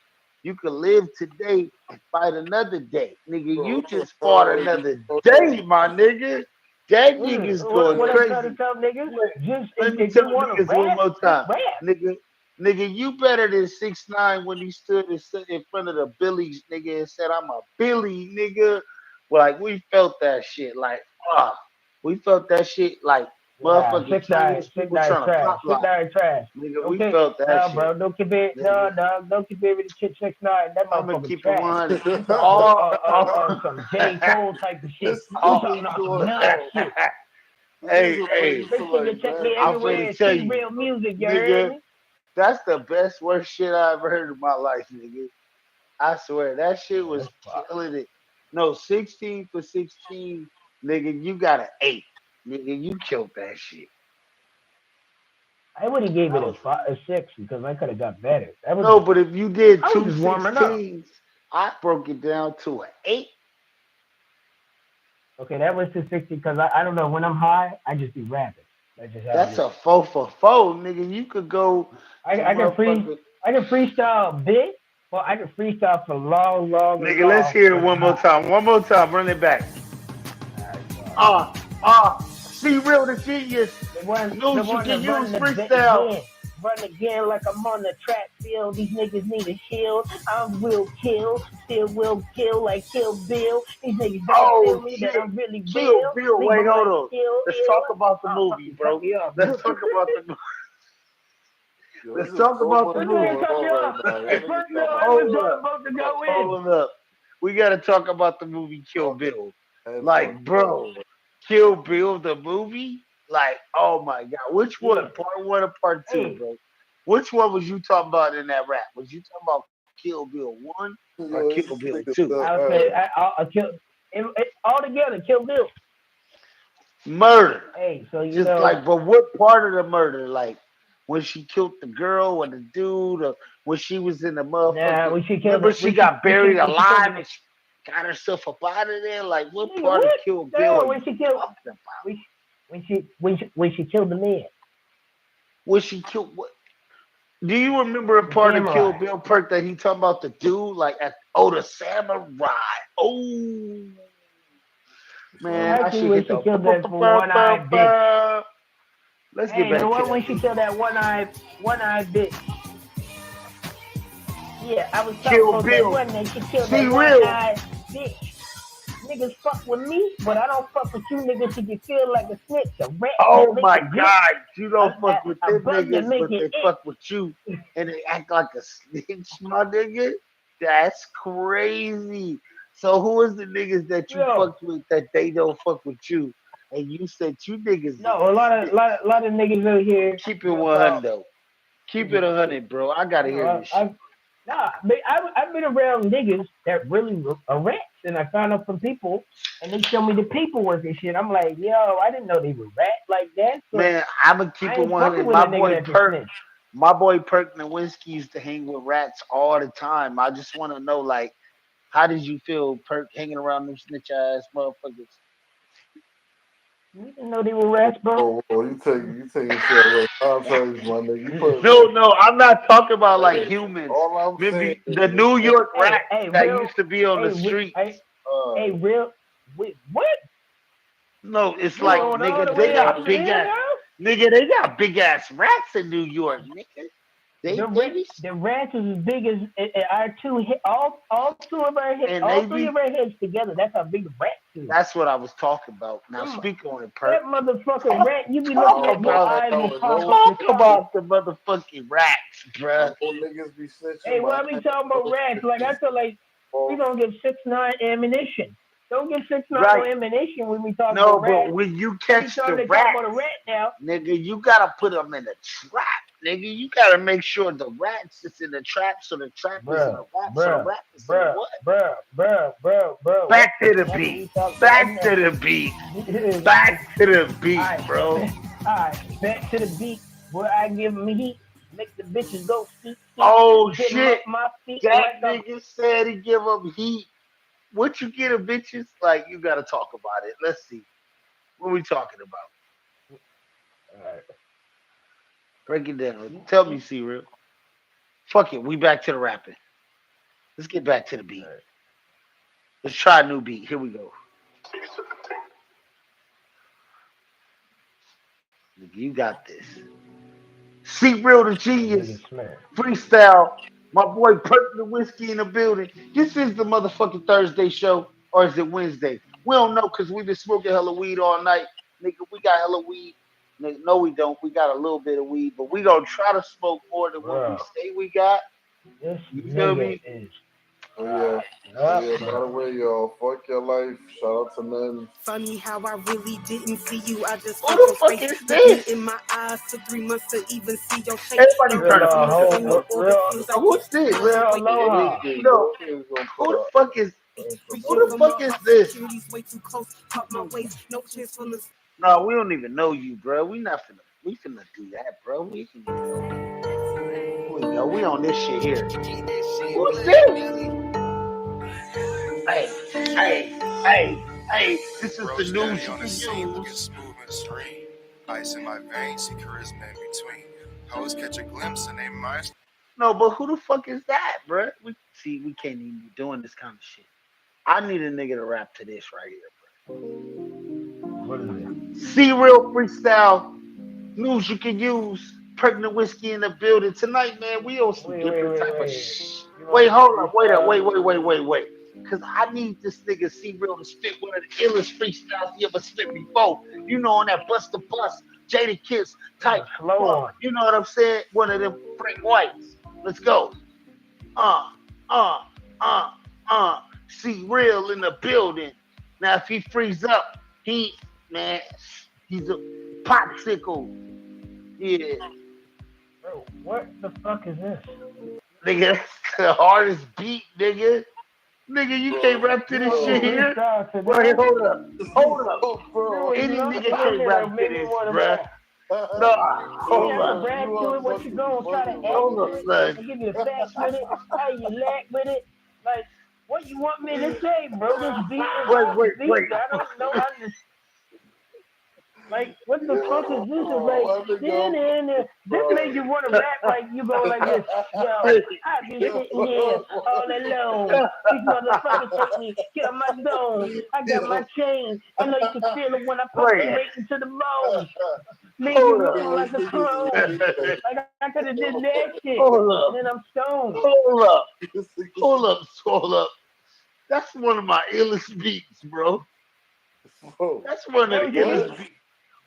you can live today and fight another day. Nigga, you just fought another day, my nigga. That listen, nigga's going what I'm trying to crazy. tell niggas, Wait, just let me if you tell want to niggas one rap, more just time. rap. Nigga, you better than 6ix9ine when he stood in front of the Billies, nigga, and said, I'm a Billy, nigga. Like, we felt that shit. Like, we felt that shit like Yeah, motherfucking teenage six people nine trying to trash, pop lock. trash. Nigga, we Okay, felt that no, shit. bro, don't compare, no, Nigga, dog, don't compare me to Kid 6ix9ine. That I'm gonna motherfucker keep it trash. 100. You talking All, some J Cole type of shit. This You all, nigga talking on some going Nas off. shit. hey, Nigga hey, plays Make to sure you like check me bad I'm everywhere finna and shit. tell see you, real music. You heard nigga, me? that's the best worst shit I ever heard in my life, nigga. I swear that shit Yeah, was that's fire. killing it. No, 16 for 16, nigga, you got an 8. Nigga, you killed that shit. I would have gave That it was a 6 because I could have got better. That was no, but if you did I was two just warming up. 16s, I broke it down to an 8. Okay, that was to 60 because I don't know when I'm high, I just be rapping. That's just how it That's is. a 4 for 4, nigga. You could go to I can motherfucker. freestyle a bit, but I can freestyle for long, long, and Nigga, let's long hear it when I'm one more high. time. One more time. Run it back. Alright, so See real the genius. the News you one that can use run freestyle. again. Run again like I'm on the track field. These niggas need a shield. I will kill, still will kill like Kill Bill. These niggas don't feel Oh me that shit. I'm really Kill real. Bill. Leave Wait, them hold like on. Kill Let's talk Ill. about the Oh, movie, fucking cut bro. me off. Let's talk about the Yo, let's there's just talk so about the much This nigga movie. going cut me on right off. now. Y'all niggas First, no, got my I was Hold up. about to go in. Hold up. We gotta talk about the movie Kill y'all Bill. had fun. Like, bro, Kill Bill the movie? Like, oh my god. Which Yeah. one? Part 1 or part 2, Hey, bro? Which one was you talking about in that rap? Was you talking about Kill Bill 1 or Yo, Kill this Bill nigga 2? so I would say ass. I kill all together. Kill Bill. Murder. Hey, so you Just know, like, but what part of the murder? Like when she killed the girl or the dude, or when she was in the nah, motherfucking. we should kill Remember, the she got buried we should kill alive the and got herself up out of there? Like, what Nigga, part of what? Kill No, Bill are when you she killed, talking about? when she killed the man, Was she killed? What? Do you remember a the part of Kill samurai. Bill Perk that he talking about the dude? Like, the samurai. Oh, man, I Actually, should when hit she the. killed that one-eyed bitch. Let's get Hey, the back to one when that. she killed that one-eyed bitch. Yeah, I was talking Kill about that Bill. one that she killed See, that real. one-eyed bitch. Niggas fuck with me, but I don't fuck with you niggas if you feel like a snitch, a rat that Oh make my you glitch, God, you don't fuck with a them bug that niggas, make but you they itch. fuck with you and they act like a snitch, my nigga. That's crazy. So who is the niggas that you Yo, fucked with that they don't fuck with you? And you said you niggas is no, a lot of niggas out here keep it real 100 talk. though. Keep it 100, bro. I gotta hear No, this shit. I've been around niggas that really are rats, and I found out from people, and they show me the paperwork and shit. I'm like, yo, I didn't know they were rat like that. So Man, I'ma keep I it ain't fucking 100. with a nigga that's a snitch. My boy Perk Nowinski used to hang with rats all the time. I just wanna know, like, how did you feel, Perk, hanging around them snitch ass motherfuckers? You didn't know they were rats, bro. Oh, you taking shit away. I'm telling you, my nigga. You put No, I'm not talking about like humans. all I'm saying Maybe is the New York rats that real, used to be on the street. real. Wait, what? No, it's You like going all the nigga, they way out got big here ass now? nigga, they got big ass rats in New York, nigga. They be The rats is as big as our two hit. All two of our hit. and All they three be of our heads together. That's how big the rat is. that's what I was talking about. Now Them- speak on it, Perk. That motherfucking rat. You be Talk looking at your about eyes will pop up talk to something. about the motherfucking rats, bruh. niggas be snitching. Hey, what I be talking about rats? Like I feel like we gonna give 6ix9ine ammunition. Don't give 6ix9ine Right. no ammunition when we talk No, about rats. but when you Every catch time the they talk about a rats, rat now, nigga, you gotta put them in a trap, nigga. You gotta make sure the rats is in the trap, so the trap is in the rat, so the rat is in the what? bro. Back to the That's what we beat. talking Back about to the beat. Back to the beat, bro. Alright, back to the beat where I give them heat, make the bitches go skeet. Oh hit 'em shit! up my feet That like nigga said he give them heat. What you get of bitches? Like, you gotta talk about it. Let's see. What we talking about? Alright. Break it down. Tell me, C-Real. Fuck it. We back to the rapping. Let's get back to the beat. Right. Let's try a new beat. Here we go. Nigga, you got this. C-Real the genius. Freestyle. My boy Perk the Whiskey in the building. This is the motherfucking Thursday show, or is it Wednesday? We don't know because we've been smoking hella weed all night. Nigga, we got hella weed. Nigga, no, we don't. We got a little bit of weed, but we gonna try to smoke more than what we say we got. This You feel me? is by the way, y'all, fuck your life. Shout out to men. Funny how I really didn't see you. I just Who the fuck is this? in my eyes took 3 months to even see your shape. Everybody turn up. Who's this? Real Aloha. No. Who the fuck is this? Way too close. Caught my waist. No chance from the. No, we don't even know you, bro. We finna do that, bro. We know we on this shit here. Who's this? Hey, this is the news you on the can scene, use. looking smooth and serene. Ice in my veins, see charisma in between. Hoes catch a glimpse and they minds. No, but who the fuck is that, bro? We can't even be doing this kind of shit. I need a nigga to rap to this right here, bro. What is it? C-Real freestyle news you can use. Pregnant Whiskey in the building tonight, man. We on some different type of shit. Wait, hold up. Wait. Cause I need this nigga C-Real to spit one of the illest freestyles he ever spit before. You know, on that Bust the Bus, Jada Kiss type. You know what I'm saying? One of them Frank Whites. Let's go. C-Real in the building. Now if he frees up, he's a popsicle. Yeah. Bro, what the fuck is this? Nigga, that's the hardest beat, nigga. Nigga, you can't rap to this shit here. Wait, hold up. Bro, Any nigga can't rap to this, bruh. No, hold up. Rap to it, what you gonna try to add Hold to up, it? son. I give you the facts with it, how you lack with it. Like, What you want me to say, bro? This beat is Wait, off wait, beat. wait. I don't know. Like, what the fuck is this? It's like, this made you want to rap like you go like this. Yo, I be sitting here all alone. These motherfuckers hate me. Get on my zone. I got my chain. I know you can feel it when I pump it right into the bone. Leave you Hold up. looking like a clone. Like I could have did that shit. Hold up. And then I'm stoned. Hold up. That's one of my illest beats, bro. That's one of the illest beats.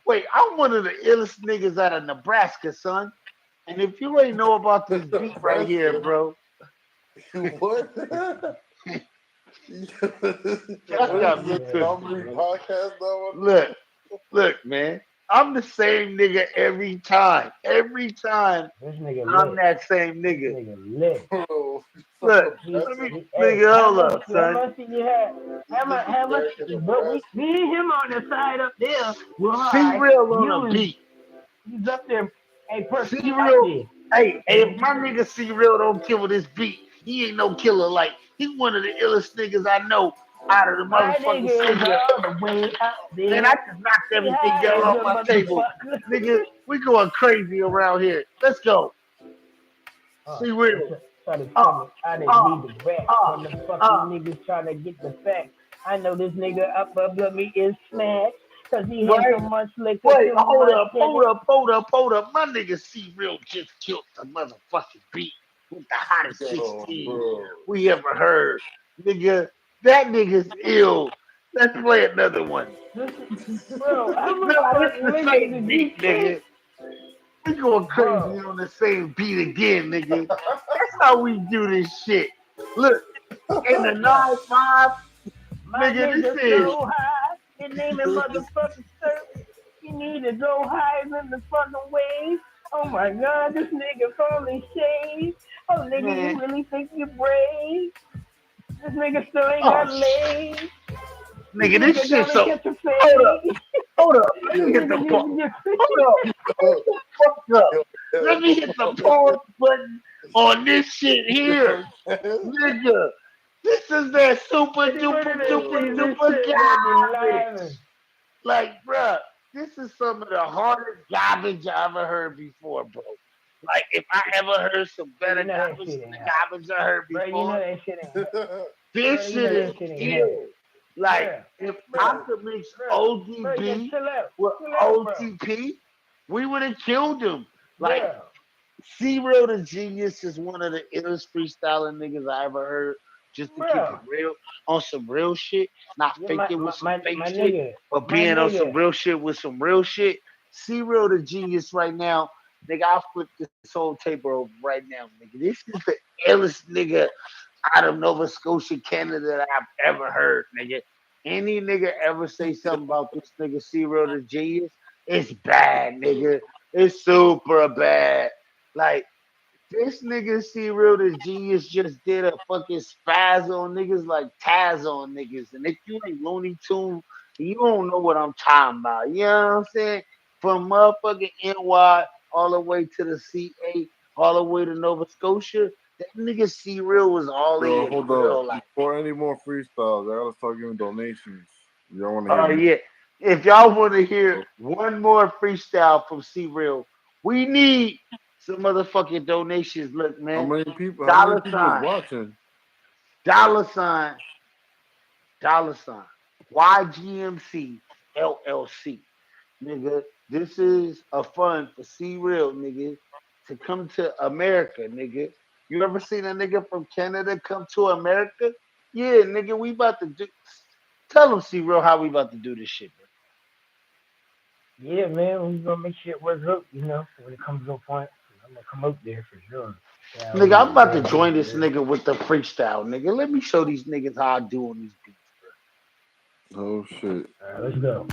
Wait, I'm one of the illest niggas out of Nebraska, son. And if you ain't know about this beat right here, bro. What? Look, man. I'm the same nigga every time. Every time This nigga I'm lit. that same This nigga. nigga lit. Look, nigga, hold up, How son. much did you have? How much? But me and him on the side up there. Well, C-Real on a beat. He's up there. Hey, person, C-Real. Hey, if my nigga C-Real don't kill this beat, he ain't no killer. Like, he one of the illest niggas I know out of the my motherfucking nigga is city. all the way up there. Man, I just knocked everything down off my table. Nigga, we going crazy around here. Let's go. C-Real. I didn't need the rap. Motherfucking niggas trying to get the facts. I know this nigga up above me is smashed. Cause he had so much liquor. Wait, hold up. My nigga C-Real just killed the motherfucking beat with the hottest 16 we ever heard. Nigga, that nigga's ill. Let's play another one. Bro, This is the same beat, nigga. We going crazy on the same beat again, nigga. That's how we do this shit. Look, in the 9-5, nigga, this is. So high, your name is motherfucking sir. You need to go higher than the fucking wave. Oh my god, this nigga only shade. Oh nigga, you really think you're brave? This nigga still ain't got legs. Nigga, this shit so. Hold up. Let me hit the Let me hit the pause button on this shit here. Nigga, this is that super duper garbage. Like, bruh, this is some of the hardest garbage I ever heard before, bro. Like, if I ever heard some better garbage than the garbage I heard before, bro, you know that shit ain't this shit is ill. Like, if I could mix ODB with OTP, we would have killed him. Like, C-Real the Genius is one of the illest freestyling niggas I ever heard. Just to keep it real, on some real shit, not faking with some fake shit, but being on some real shit with some real shit. C-Real the Genius right now, nigga, I'll flip this whole tape over right now, nigga. This is the illest nigga out of Nova Scotia, Canada that I've ever heard, nigga. Any nigga ever say something about this nigga C-Real the Genius, it's bad, nigga. It's super bad. Like, this nigga C-Real the Genius just did a fucking spaz on niggas like Taz on niggas. And if you ain't Looney Tunes, you don't know what I'm talking about. You know what I'm saying? From motherfucking NY all the way to the CA, all the way to Nova Scotia, that nigga C-Real was all in. Hold up. Like, before any more freestyles, I gotta start giving donations. Y'all wanna hear yeah. If y'all want to hear one more freestyle from C-Real, we need some motherfucking donations. Look, man. How many people is watching? $. YGMC LLC. Nigga, this is a fund for C-Real, nigga, to come to America, nigga. You ever seen a nigga from Canada come to America? Yeah, nigga, we about to do. Tell them, C-Real, how we about to do this shit, man. Yeah, man, we gonna make shit work out, you know, when it comes to a point. I'm gonna come out there for sure. Yeah, nigga, I'm about to join this nigga with the freestyle, nigga. Let me show these niggas how I do on these beats, bro. Oh, shit. All right, let's go.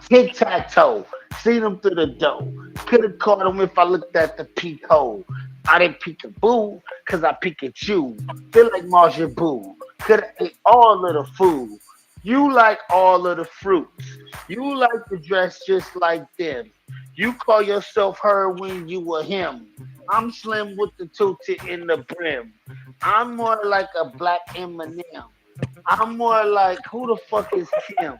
Tic-tac-toe. Seen him through the door. Could have caught him if I looked at the peek hole. I didn't peek a boo, cause I peek at you. Feel like Marja Boo. Could have ate all of the food. You like all of the fruits. You like to dress just like them. You call yourself her when you were him. I'm slim with the tutu in the brim. I'm more like a black Eminem. I'm more like, who the fuck is Kim?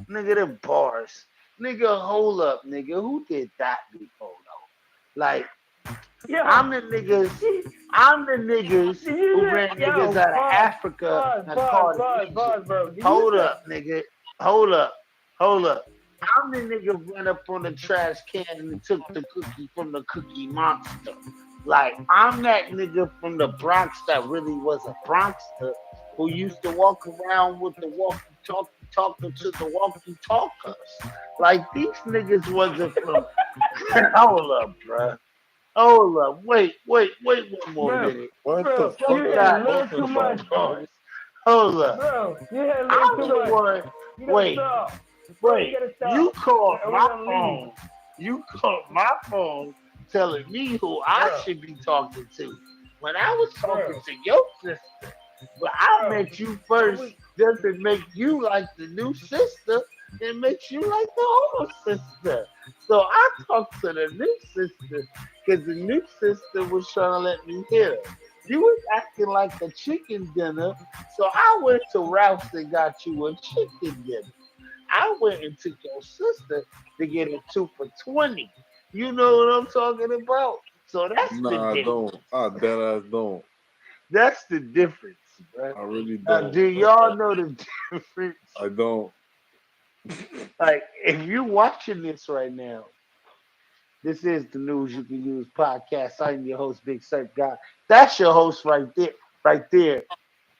Nigga, them bars. Nigga, hold up, nigga. Who did that before, though? Like, Yo, I'm the niggas who ran niggas out of Africa and called Egypt. bro. Hold up, nigga. Hold up. I'm the nigga who ran up on the trash can and took the cookie from the Cookie Monster. Like, I'm that nigga from the Bronx that really was a Bronxster who used to walk around with the walkie-talkie talking to the walkie-talkers. Like, these niggas wasn't from... Hold up, bruh. Hold up. Wait one more minute. What Bro, the fuck? you had a little too much. Hold up. Bro, you had a I'm little the too one. much. Wait. You called We're my gonna phone. leave. You called my phone telling me who I should be talking to. When I was talking to your sister. But I met you first doesn't make you like the new sister. It makes you like the older sister. So I talked to the new sister because the new sister was trying to let me hear. You was acting like a chicken dinner, so I went to Ralph's and got you a chicken dinner. I went and took your sister to get a 2 for $20. You know what I'm talking about? So that's Nah, the I difference. don't. I dead ass don't. That's the difference, bro. I really Now, don't. do y'all know the difference? I don't. Like, if you're watching this right now, this is the News You Can Use podcast. I'm your host, Big Surf Guy. That's your host right there,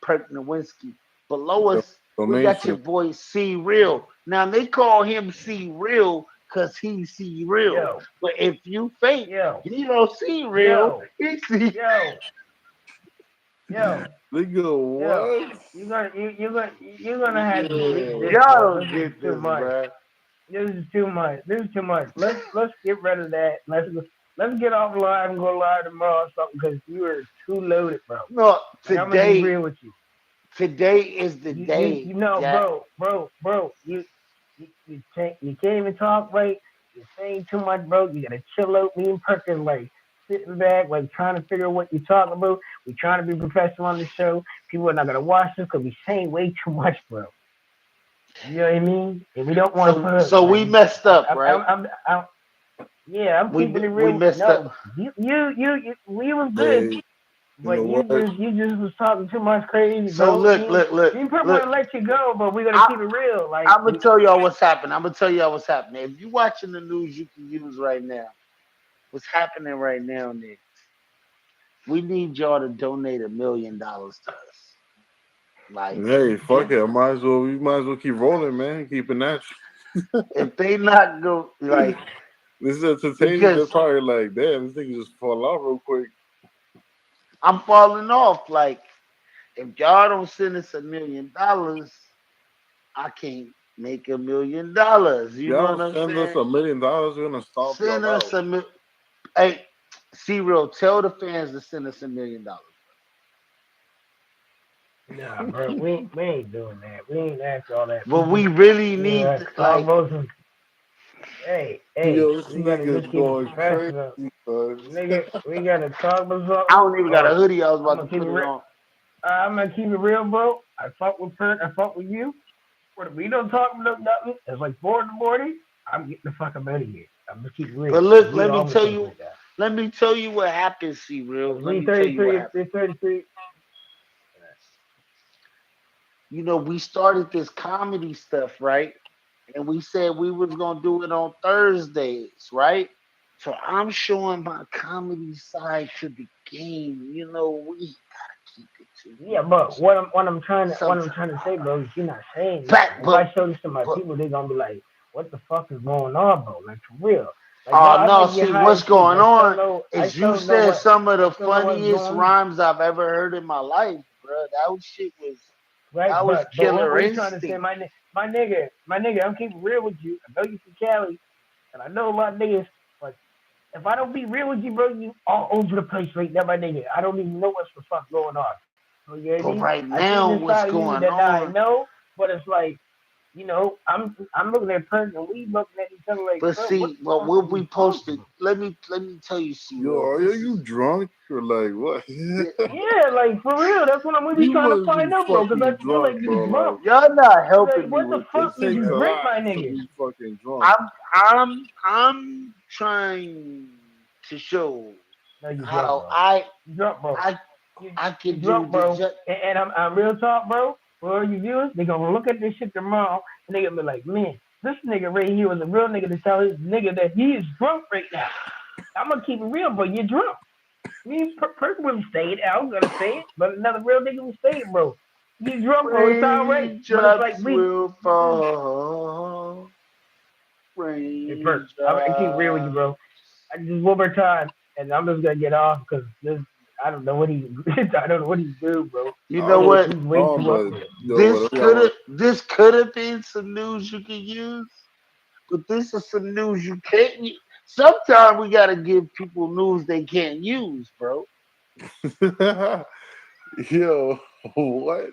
Perk Nowinski. Below us, we got your boy C Real. Now they call him C Real because he's C Real. Yo. But if you fake, Yo. he don't see real. He see. Yo. Nigga, what? You're gonna have to delete this. Y'all This don't is get too this, much. bro. This is too much. Let's get rid of that. Let's get off live and go live tomorrow or something because you are too loaded, bro. No, Like, I'm gonna be real with you. Today is the day. You know, bro. You can't even talk right. You're saying too much, bro. You gotta chill out. Me and Perkins like sitting back, like trying to figure out what you're talking about. We're trying to be professional on the show. People are not gonna watch this because we're saying way too much, bro. You know what I mean? And we don't want to. So we messed up, right? I'm keeping it real. We messed up. We was good, Hey, but you know you just was talking too much crazy, So bro. look. We probably want to let you go, but we're gonna keep it real. Like, I'm gonna tell y'all what's happening. If you're watching the News You Can Use right now, what's happening right now, Nick? We need y'all to donate $1 million to us. Like, hey, fuck it. We might as well keep rolling, man. Keep it natural. if they not go like this is entertaining. They're probably like, damn, this thing just fall off real quick. I'm falling off. Like, if y'all don't send us $1 million, I can't make $1 million. You know what I'm saying? Send us $1 million, we're gonna stop. Send us $1 million. Hey, C-Real, tell the fans to send us $1 million. nah, bro, we ain't doing that. We ain't after all that. But we really need to, like. Hey, yo, we gotta just keep it professional. Nigga, we gotta talk about something. I don't even got a hoodie. I was about to put it on. I'm gonna keep it real, bro. I fuck with Perk. I fuck with you. We don't talk about nothing. It's like 4 in the morning. I'm getting the fuck out of here. I'm gonna keep it real. But look, let me tell you what happened, C-Real. Let me tell you what happened. 33. You know, we started this comedy stuff, right? And we said we was gonna do it on Thursdays, right? So I'm showing my comedy side to the game. You know, we gotta keep it to. Yeah, but what I'm trying to say, bro, is you're not saying. If I show this to my people, they're gonna be like, "What the fuck is going on, bro? Like, for real." Like, no, see what's going on is you said some of the funniest rhymes I've ever heard in my life, bro. That shit was. Right, that was killer what instinct. Trying to say, my nigga, I'm keeping real with you. I know you from Cali, and I know a lot of niggas. But if I don't be real with you, bro, you all over the place right now, my nigga. I don't even know what's the fuck going on. So, you know what I mean? Right now, what's going on? I know, but it's like I'm looking at person, and we looking at each other like, But bro, what see, the well, fuck are what we we talking posted. about? Let me tell you, see, Yo, Will. are This you is drunk or like what? Yeah, like for real. That's what we You trying to must find be out, bro. Because fucking I feel like drunk, you bro. drunk. Like y'all not Like, helping me what the with it fuck this, did takes you a man. drink, lot my to nigga? be fucking drunk. I'm trying to show No, you drunk, how bro. You drunk, bro. I You I you can do drunk, the bro. And I'm real talk, bro. For all you viewers, they gonna look at this shit tomorrow and they gonna be like, man, this nigga right here was a real nigga to tell his nigga that he is drunk right now. I'm gonna keep it real, but you're drunk. Me person wouldn't say it. I was gonna say it, but another real nigga would say it, bro. You drunk, bro. It's all right, but it's like raindrops will fall. Hey, Perk, I keep real with you, Raindrops. bro. I just one more time, and I'm just gonna get off because this. I don't know what he. I don't know what he's doing, bro. You I know don't know what? what's He's way wrong, too up but with it. yo, whatever y'all want. This could have been some news you could use, but this is some news you can't use. Sometimes we gotta give people news they can't use, bro. Yo, what?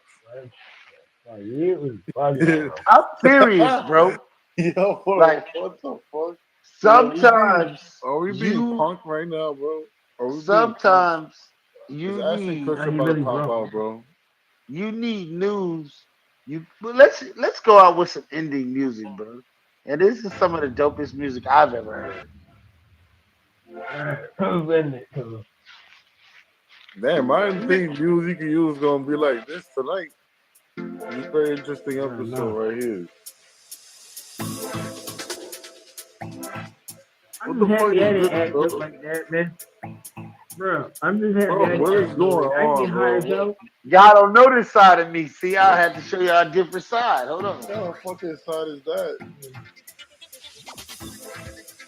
Like, you was bugging out, bro. I'm serious, bro. Yo, Like what the fuck? Yo, sometimes are we being you punked right now, bro? Are we being punked? sometimes Is you Ashton need Kutcher He about to really pop drunk. out, bro? news. But let's go out with some indie music, bro. And this is some of the dopest music I've ever Who's in it? Damn, I didn't think music you use gonna be like this tonight. This is a very interesting I don't episode know. right here. I'm What just the fuck happy I is didn't this, act up bro? like that, man. Bro, I'm just happy I Bro, didn't what is act up going like that. I can get on, higher, bro? Joe. Y'all don't know this side of me. See, I had to show y'all a different side. Hold on. What kind of fucking side is that?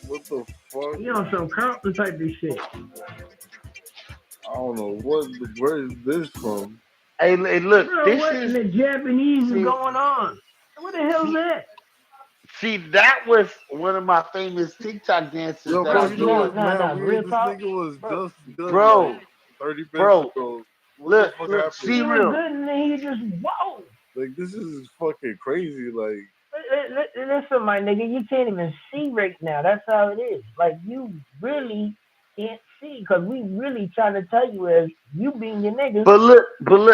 What the fuck? You on some Compton type of shit. I don't know. Where is this from? Hey, look, Bro, this what in is the Japanese is see, going on? What the hell's see, that? that was one of my famous TikTok dances Yo, that bro, I you know No, did, what's no, mad no. weird? Real This talk, nigga was bro. just good like bro, 30 minutes bro. ago. What the Look, fuck see happened? He was real. good, and then he just whoa. Like, this is fucking crazy. Like, Listen, my nigga, you can't even see right now. That's how it is. Like you really can't see because we really trying to tell you is you being your nigga. But look,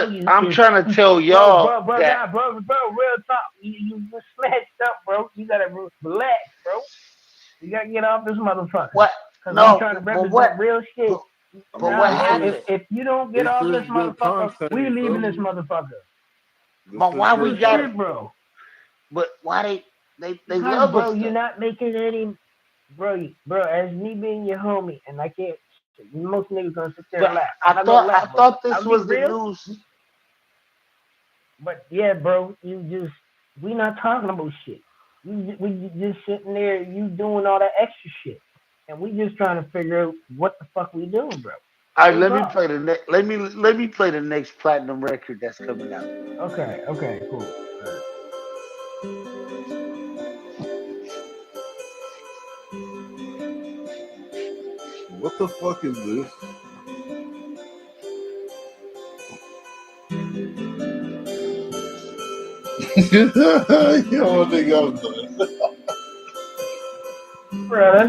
You I'm is trying to tell bro, y'all bro, bro, that nah, bro, real talk. You just smashed up, bro. You gotta relax, bro. You gotta get off this motherfucker. what? Cause we No, trying to but what? represent real shit. But, I but mean, what Nah, this is happened? if you don't get this off is this good motherfucker, content. we You feel leaving this me? motherfucker. This But is why we good Real got? shit, bro. But why they Because, love bro, us you're though? not making any, bro. As me being your homie, and I can't. Most niggas gonna sit there and But laugh. I'm not gonna I laugh, bro. thought this I'll be was the real, news. but yeah, bro. We not talking about shit. We just sitting there, you doing all that extra shit, and we just trying to figure out what the fuck we doing, bro. All right, Real let me talk. play the next. Let me play the next platinum record that's coming out. Okay, cool. What the fuck is this? Yo, nigga, I'm done. Bro, I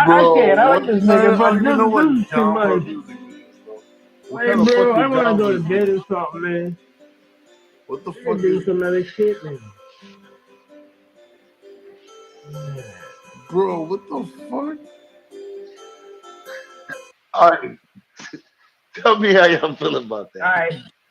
Bro, can't. I like what this kind nigga, of, I but don't even know what this is too genre much. of music this is, bro. What Hey, kind of bro, I fucking want to go genre to is bed this? or something, man. What the We can fuck do is, some other shit, man. Yeah. bro, what the fuck? All right, tell me how y'all feel about All that.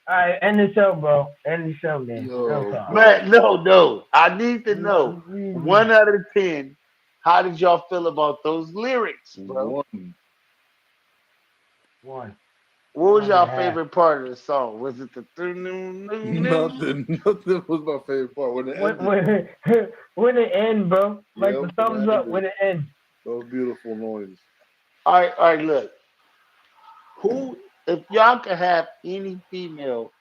right, end the show, bro. End the show, man. Real Yo, talk. bro. Man, no. I need to know Mm-hmm. 1 out of 10. How did y'all feel about those lyrics, bro? One. One, What was one and a y'all half. favorite part of the song? Was it the new? Nothing was my favorite part. When it When, ended, when, when it end, bro. Like yeah, the when thumbs it up ended, when it ends. that was beautiful noise. All right, look. Who, if y'all could have any female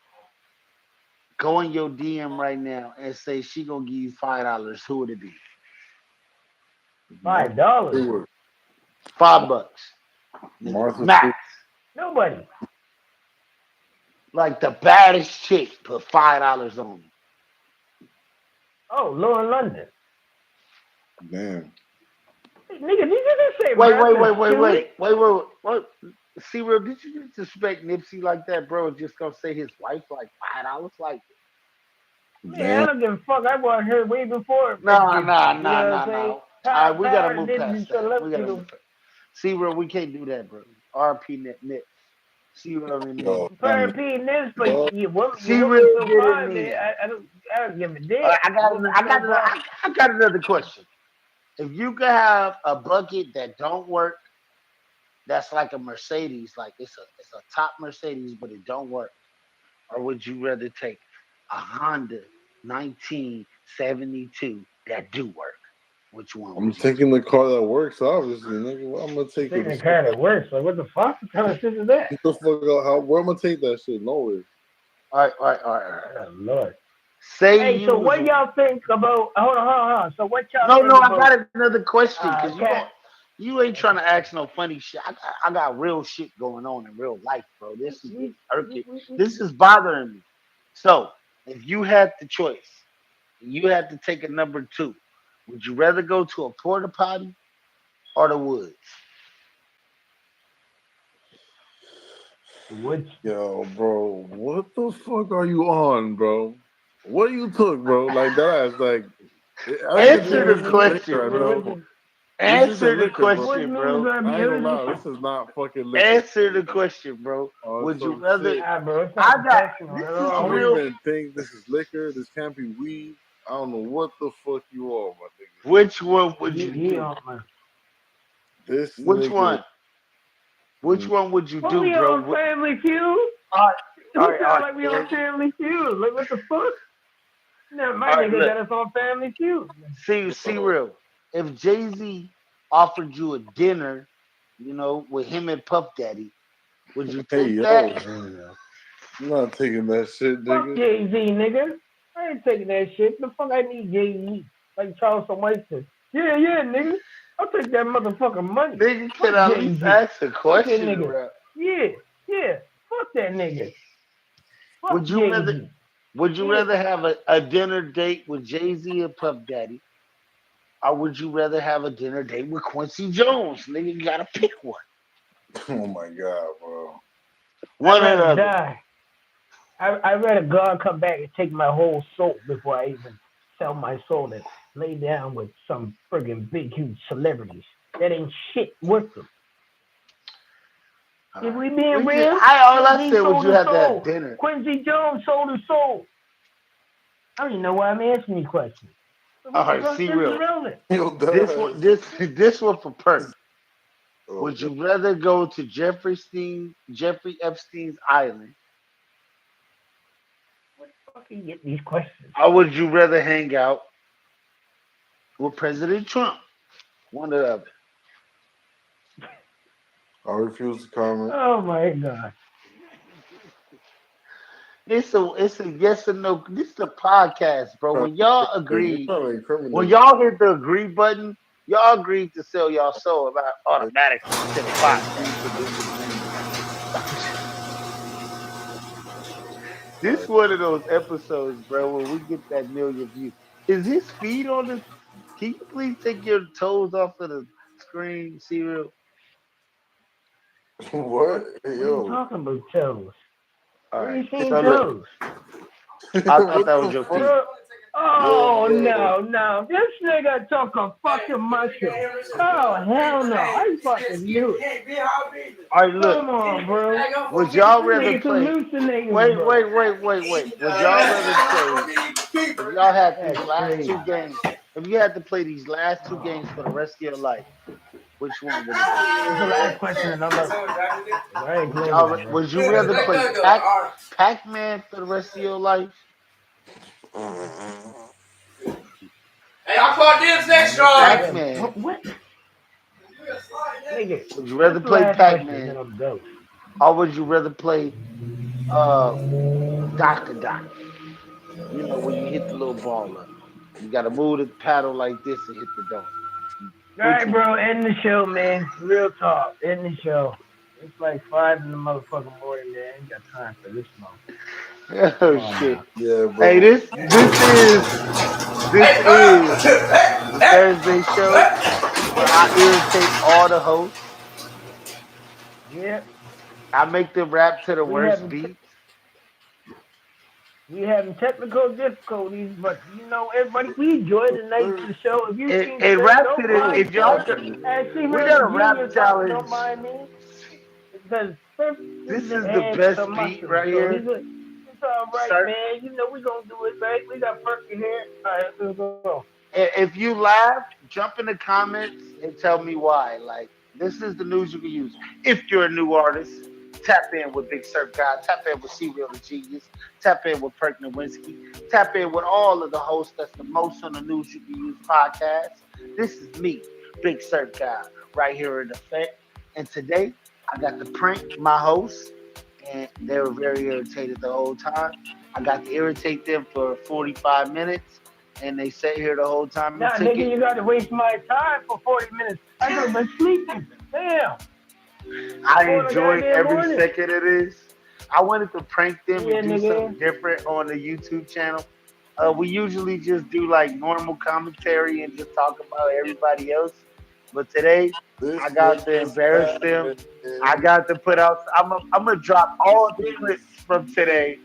go in your DM right now and say she gonna give you $5, who would it be? Martha $5. Stewart. $5, nigga, Martha max. Stewart. Nobody. Like the baddest chick put $5 on me. Oh, Law in London. Damn. Hey, nigga, did you just say Wait, Ratatouille? What? C-Real, did you disrespect Nipsey like that, bro? Just gonna say his wife like $5? Like, Man, I Damn. don't give a fuck. I want her way before nah, Nipsey. nah, You nah, know what nah, I'm saying? nah. All right, we gotta Power move Disney past that. We gotta celebrity. move past. C-Real, we can't do that, bro. RP Nip. C-Real and me. Yo, Fair family. P this, but Dog. your woman C-Real so didn't fine, man. mean. I don't give a damn. All right, Your woman so fine. I got another question. If you could have a bucket that don't work, that's like a Mercedes, like it's a top Mercedes, but it don't work, or would you rather take a Honda 1972 that do work? Which one I'm would you taking the car that works, obviously, nigga. Well, I'm gonna take Taking it. the car that works. Like, what the fuck? What kind of shit is that? Get the fuck out. How? Where am I take that shit? Nowhere. All right. Oh, Lord. Say Hey, you so was what y'all think about? Hold on. So what y'all no, think I about? got another question because Cat. you ain't trying to ask no funny shit. I got real shit going on in real life, bro. This is irking. This is bothering me. So if you had the choice, you had to take a number 2. Would you rather go to a porta potty or the woods? Which? Yo, bro, what the fuck are you on, bro? What you took, bro? Like that ass, like. Answer the question, Right bro. now. Answer the liquor, bro. question, bro. I ain't gonna lie, this is not fucking liquor. Answer the question, bro. Would you rather? Shit. Bro, it's I not got professional this at is I all. don't real. even think this is liquor. This can't be weed. I don't know what the fuck you are, my nigga. Which one would you do? This Which nigga. one? Which one would you do, We bro? on Family Feud? All We sound right. like we on Family Feud. Like, what the fuck? No, my All right, nigga look. got us on Family Feud. See real. If Jay-Z offered you a dinner, with him and Puff Daddy, would you take that? I'm not taking that shit, Fuck nigga. Jay-Z, nigga. I ain't taking that shit. The fuck I need Jay-Z? Like Charleston White said. Yeah, nigga. I'll take that motherfucking money. Nigga, Fuck can I at Jay-Z. least ask a Fuck that question? nigga. Yeah. Fuck that nigga. Fuck Would you Jay-Z. rather have a dinner date with Jay-Z and Puff Daddy? Or would you rather have a dinner date with Quincy Jones? Nigga, you gotta pick one. Oh my god, bro. One I'd or the rather other. die. I'd rather God come back and take my whole soul before I even sell my soul to lay down with some friggin' big, huge celebrities. That ain't shit worth them. If we being real, all I Jay-Z said was sold you his had to soul. have dinner. Quincy Jones sold his soul. I don't even know why I'm answering these questions. All right, see real. Yo, This one for Perk. Oh, Would you rather go to Jeffrey Epstein's island? What the fuck you get these questions? Or would you rather hang out with President Trump? One or the other. I refuse to comment. Oh my god. It's a yes or no. This is a podcast, bro. When y'all agree, when when y'all hit the agree button, y'all agreed to sell y'all soul automatically to the podcast. This one of those episodes, bro, where we get that million views. Is his feet on the? Can you please take your toes off of the screen, Serial? What? What are you talking about, toes? All Where you right. seen So toes? I thought that was your feet. Oh no! This nigga took a fucking mushroom. Oh hell no! I fucking knew it. All right, look. Come on, bro. Would y'all This rather nigga play? hallucinating, Wait. bro. Would y'all rather play? If y'all had these last two games, if you had to play these last two games for the rest of your life, which one would it What's the last question and I'm up? I ain't be? playing it, Would you rather play Pac-Man for the rest of your life? Hey, I caught this next try. Pac-Man. What? Nigga, Would you rather what's the play last question? Pac-Man, Then I'm done. or would you rather play Doctor? When you hit the little ball up, you gotta move the paddle like this and hit the dome. All right, bro. End the show, man. Real talk. End the show. It's like 5 in the motherfucking morning, man. I ain't got time for this, motherfucker. Oh shit! Yeah, bro. Hey, this is This is the Thursday show where I irritate all the hosts. Yeah, I make them rap to the we worst having beats. we having technical difficulties, but you know, everybody, we enjoy the night of the show. If you seem And stressed, rap to don't this, mind. if y'all could, Actually, we real got the a rap genius, challenge. don't mind me because Chris This is is the the head best to beat muscle, right so here. it's all right, Sir, man. You know we gonna do it, right? We got Perky here. All right, let's go. if you laugh, jump in the comments and tell me why. Like, this is the news you can use. If you're a new artist, tap in with Big Surf Guy, tap in with C Real the Genius, tap in with Perk Nowinski, tap in with all of the hosts that's the most on the news you can use podcast. This is me, Big Surf Guy, right here in effect. And today I got to prank my hosts, and they were very irritated the whole time. I got to irritate them for 45 minutes, and they sat here the whole time and Nah, took nigga, it. you got to waste my time for 40 minutes. I could have been sleeping. Damn. I For the enjoyed goddamn every morning. second of this. I wanted to prank them Yeah, and do something nigga. different on the YouTube channel. We usually just do like normal commentary and just talk about everybody else. But today, This I got to nigga's embarrass them. I got to put out. I'm gonna drop all the clips from today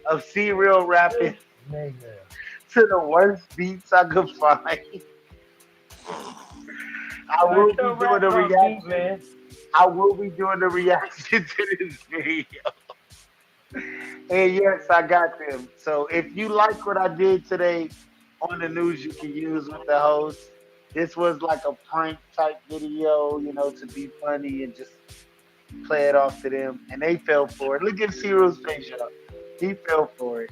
of C Real rapping Nigga. to the worst beats I could find. I will be Still doing rap a about reaction. beat, man. I will be doing the reaction to this video. And yes, I got them. So if you like what I did today on the news, you can use with the host. This was like a prank type video, you know, to be funny and just play it off to them. And they fell for it. Look at Ciro's face, y'all. He fell for it.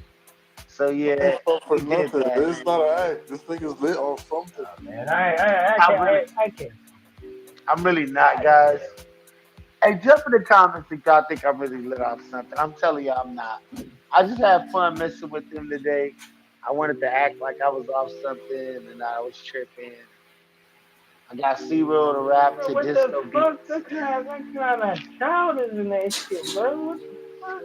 So yeah, for we did nothing. that. This is not an act. This nigga's lit on something. Man, I can't. I'm really not, guys. Hey, jump in the comments if y'all think I'm really lit off something. I'm telling y'all I'm not. I just had fun messing with them today. I wanted to act like I was off something and I was tripping. I got C-Real to rap to What disco the fuck? beats. That kind of childish in that shit, bro. What the fuck?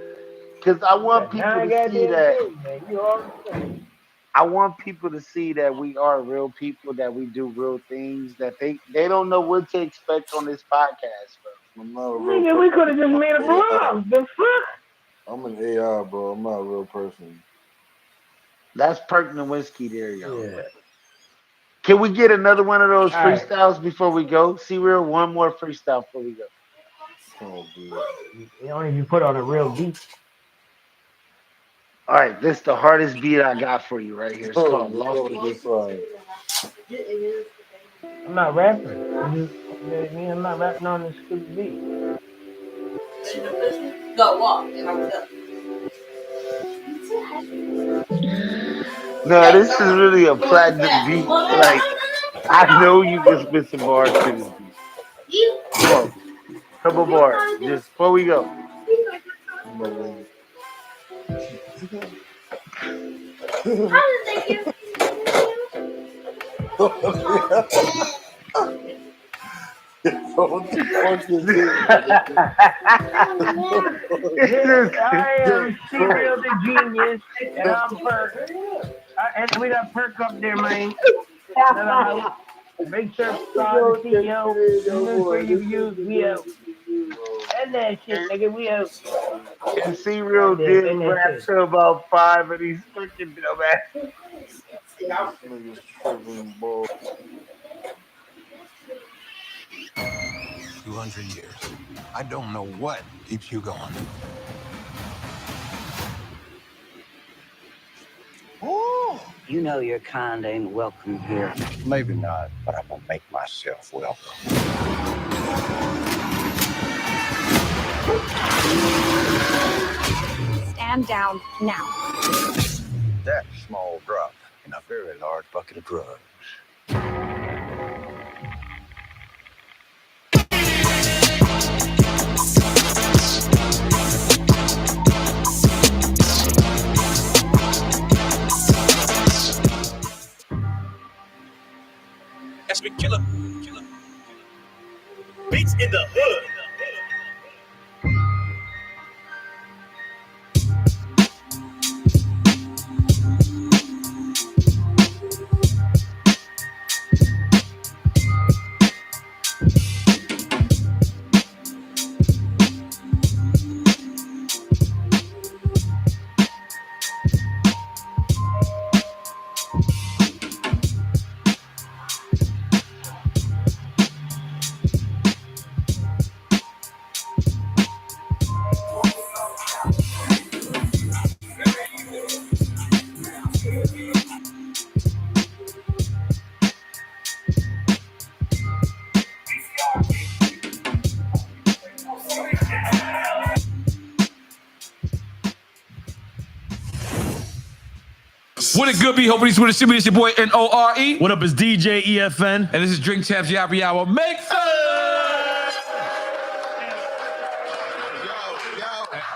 Because I want people Nine to see goddamn that. days, man. You all the same. I want people to see that we are real people, that we do real things, that they don't know what to expect on this podcast, bro. I'm not a real Nigga, we could have just made a vlog. The fuck? I'm an AI, bro. I'm not a real person. That's Perk Nowinski there, yo. Yeah. Can we get another one of those All right. freestyles before we go? See, real one more freestyle before we go. Oh, dude. You only if you put on a real beat. All right, this is the hardest beat I got for you right here. It's called Lost Again. I'm not rapping. I'm not rapping on this stupid beat. Go walk, and I'm done. No, this is really a platinum beat. Like, I know you can spit some bars to this beat. Come on. Couple bars. Just before we go. What the fuck is Yes, I am C-Real the Genius, and I'm Perk. And we got Perk up there, man. Make sure to CEO, for you use, we out. And that shit, nigga, we out. And C-Real did rap to about 5 of these fucking dumbasses. Niggas tripping, bro. 200 years. I don't know what keeps you going. Oh, you know your kind ain't welcome here. Maybe not, but I'm gonna make myself welcome. Stand down now. That small drop in a very large bucket of drugs. That's been killer. Beats in the hood. What it good be? Hopefully it's with it. It's your boy N-O-R-E. What up? It's DJ EFN. And this is Drink Champs Yappy Hour. Make fun!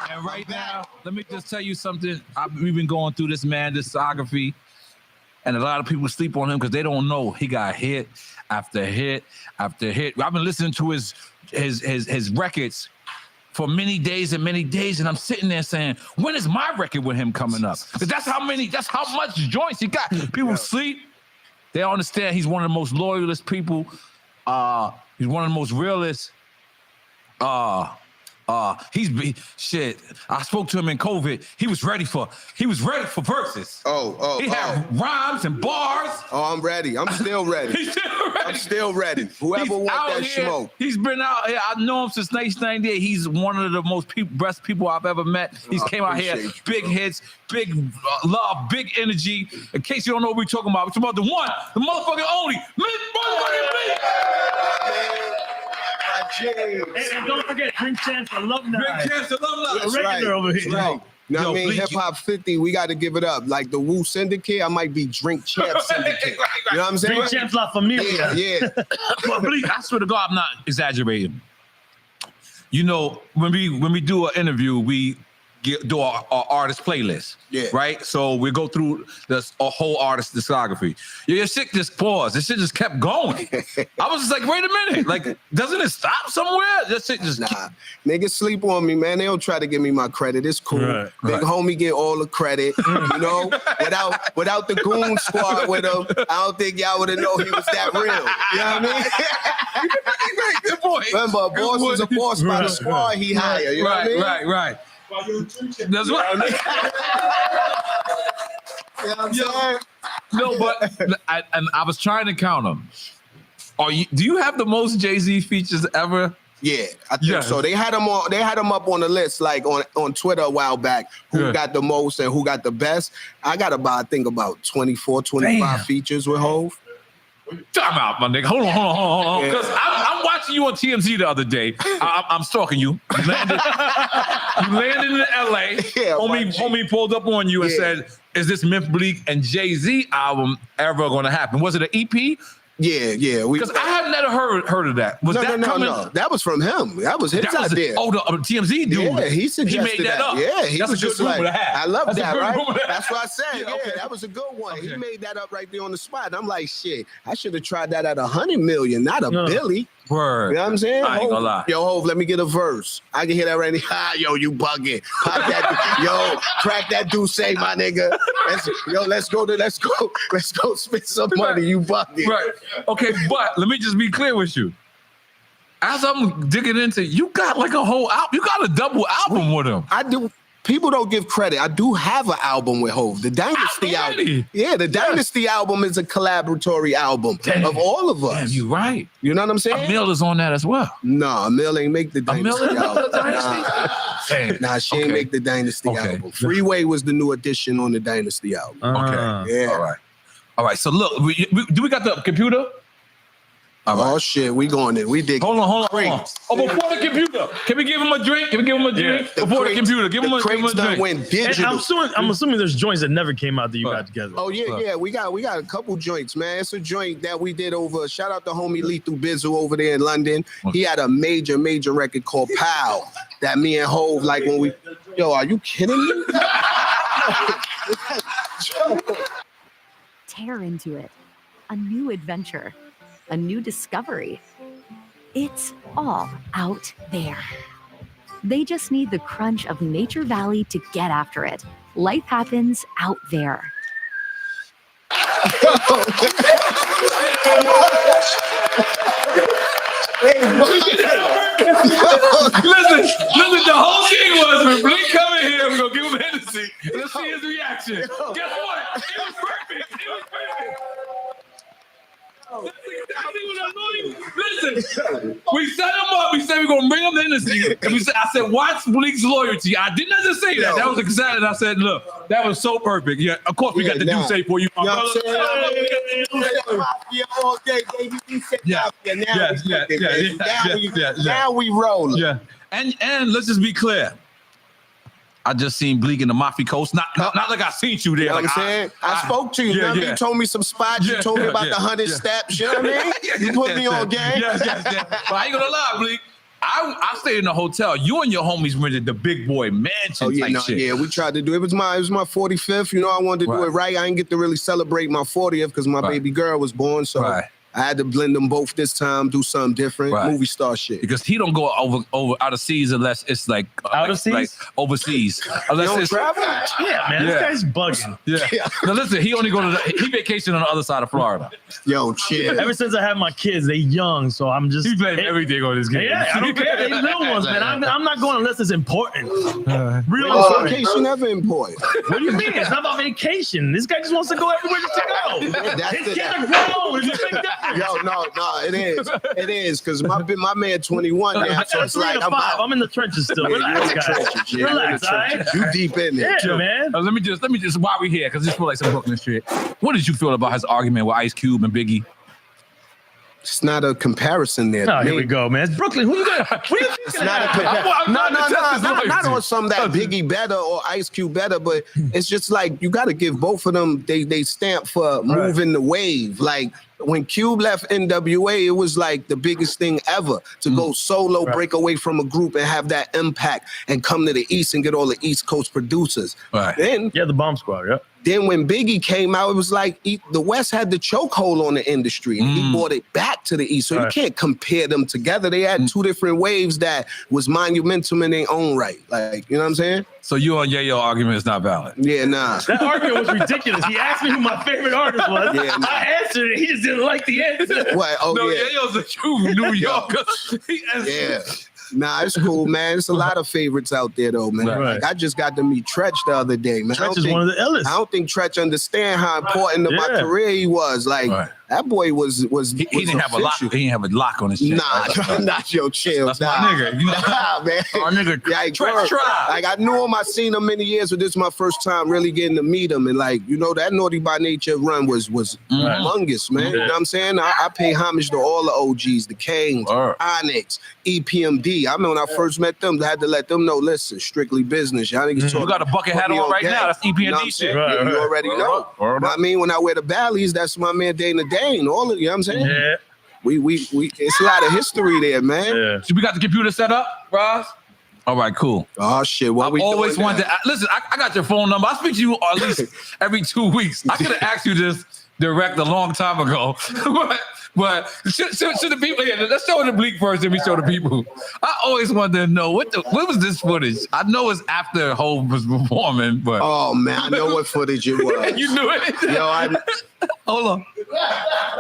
And right now, let me just tell you something. We've been going through this man discography, and a lot of people sleep on him because they don't know he got hit after hit after hit. I've been listening to his records for many days, and I'm sitting there saying, when is my record with him coming up? Because that's how much joints he got. People sleep. They don't understand he's one of the most loyalist people. He's one of the most realist. Shit. I spoke to him in COVID. He was ready for verses. He had rhymes and bars. Oh, I'm ready. I'm still ready. He's still ready. I'm still ready. Whoever wants that smoke. He's been out here. I know him since 1998. He's one of the most best people I've ever met. He's came out here, big hits, big love, big energy. In case you don't know what we're talking about the one, the motherfucking only, motherfucking me. And don't forget, Drink Champs Alumni. Drink Champs Alumni. That's Regular right. over here. Right. You know what I mean? Hip Hop 50, we got to give it up. Like the Wu Syndicate, I might be Drink Champs Syndicate. You know what I'm saying? Drink Champs La Familia. Yeah. But I swear to God, I'm not exaggerating. You know, when we do an interview, we do our artist playlist, right? So we go through a whole artist discography. Your shit just paused. This shit just kept going. I was just like, wait a minute. Like, doesn't it stop somewhere? This shit just Niggas sleep on me, man. They don't try to give me my credit. It's cool. Right. Big homie get all the credit. You know, without the goon squad with him, I don't think y'all would have known he was that real. You know what I mean? Good boy. Remember, a boss was a boss by the squad he hired. You know what I mean? Right. That's right. You know what I'm saying? No, but I was trying to count them. Do you have the most Jay-Z features ever? Yeah, I think so. They had him up on the list, like on Twitter a while back. Who got the most and who got the best? I got about 24, 25 features with Hov. Time out, my nigga. Hold on. Because I'm watching you on TMZ the other day. I'm stalking you. You landed in LA. Yeah, homie pulled up on you and said, is this Myth Bleak and Jay-Z album ever going to happen? Was it an EP? Yeah. Because I have never heard of that. Was that coming? No. That was from him. That was his idea. The TMZ dude. Yeah, he suggested made that up. Yeah, he That's was a good just like, rumor to have. I love That's that, a good right? rumor to have. That's what I said. Yeah, okay. That was a good one. Okay. He made that up right there on the spot. And I'm like, shit, I should have tried that at 100 million, not a Billy. Word. You know what I'm saying? I ain't gonna lie. Yo, Hov, let me get a verse. I can hear that right now. Yo, you bugging. Pop that. Yo, crack that Douce, my nigga. Let's go spend some money. You bugging. Right. Okay, but let me just be clear with you. As I'm digging into, you got like a whole album. You got a double album with him. I do. People don't give credit. I do have an album with Hov, the Dynasty album. Yeah, the Dynasty album is a collaboratory album of all of us. Damn, you right. You know what I'm saying? Emil is on that as well. No, Emil ain't make the Dynasty album. Nah, she ain't make the Dynasty album. Freeway was the new addition on the Dynasty album. Okay. Yeah. All right. So look, do we got the computer? Oh shit, we going in. We dig. Hold on. Oh, before the computer, can we give him a drink? Before the computer, give him a drink. Went digital. And I'm assuming there's joints that never came out that you got together. Oh yeah. We got a couple joints, man. It's a joint that we did over. Shout out to homie Lethal Bizzle over there in London. He had a major record called Pow that me and Hov like when we. Yo, are you kidding me? Tear into it. A new adventure. A new discovery. It's all out there. They just need the crunch of Nature Valley to get after it. Life happens out there. Listen, the whole thing was when Blink coming here, we're gonna give him Hennessy. Let's see his reaction. Guess what? It was perfect. Listen, we set him up. We said we're gonna bring him the Hennessy. And I said, watch Bleak's loyalty. I didn't just say that. That was excited. I said, look, that was so perfect. Yeah, of course we got the Douce for you, my brother. All day, baby. Yeah. Now we roll. Yeah. And let's just be clear. I just seen Bleak in the Mafia Coast. Not like I seen you there. You know like what I'm saying? I spoke to you. Yeah, Remember, you told me some spots. You told me about the 100 steps. You know what I mean? You put me on game. Yes. But I ain't gonna lie, Bleak. I stayed in a hotel. You and your homies rented the big boy mansion type shit. Yeah, we tried to do it. It was my 45th. You know, I wanted to do it right. I didn't get to really celebrate my 40th because my baby girl was born. So I had to blend them both this time, do something different, movie star shit. Because he don't go over out of seas unless it's like out of seas, like overseas. Unless it's travel. Yeah, man, this guy's bugging. Yeah. Now listen, he only he vacation on the other side of Florida. Yo, chill. Ever since I had my kids, they young, so I'm just. He blamed everything on his kids. Yeah, I don't care. They little ones, man. I'm not going unless it's important. Real important. Vacation never important. What do you mean? It's not about vacation. This guy just wants to go everywhere to go. His kids are grown. It's a big difference. Yo, no, it is, because my man 21 now, so it's like I'm in the trenches still. Relax, guys. Relax, all right? You deep in there. Yeah, man. Let me just while we here, because this feels like some Brooklyn shit. What did you feel about his argument with Ice Cube and Biggie? It's not a comparison there. Oh, here we go, man. It's Brooklyn. Who you got? What are you It's not a comparison. Not on some that Biggie better or Ice Cube better, but it's just like you got to give both of them. They stamp for moving the wave. Like when Cube left NWA, it was like the biggest thing ever to go solo, break away from a group, and have that impact, and come to the East and get all the East Coast producers. Then the Bomb Squad. Yeah. Then when Biggie came out, it was like the West had the chokehold on the industry, and he brought it back to the East. So you can't compare them together. They had two different waves that was monumental in their own right. Like, you know what I'm saying? So you and Yayo argument is not valid. Yeah, nah. That argument was ridiculous. He asked me who my favorite artist was. Yeah, nah. I answered it. He just didn't like the answer. What? Oh, no, yeah. Yayo's a true New Yorker. Yeah. Nah, it's cool, man. There's a lot of favorites out there, though, man. Like, I just got to meet Tretch the other day, man. Tretch is one of the illest. I don't think Tretch understand how important to my career he was. Like, that boy was he didn't have a lock. He didn't have a lock on his chest. Nah, not your chill. That's my nigga. Nah, man. Our nigga. Tretch tried. Like, I knew him. I seen him many years, but this is my first time really getting to meet him. And like, you know, that Naughty by Nature run was humongous, man. You know what I'm saying? I pay homage to all the OGs, the Canes, Onyx, EPMD. I remember when I first met them, I had to let them know, listen, strictly business. Y'all niggas You got a bucket hat on right now. That's EPMD you know shit. You already know. I mean, when I wear the Bally's, that's my man Dana Dane. All of you know what I'm saying? Yeah. We it's a lot of history there, man. Yeah. So we got the computer set up, Roz? All right, cool. Oh shit! What I always wanted to listen. I got your phone number. I speak to you at least every 2 weeks. I could have asked you this direct a long time ago, but should the people? Yeah, let's show the Bleak first, then we show the people. I always wanted to know what was this footage. I know it's after Hov was performing, but oh man, I know what footage it was. You knew it. Yo, hold on.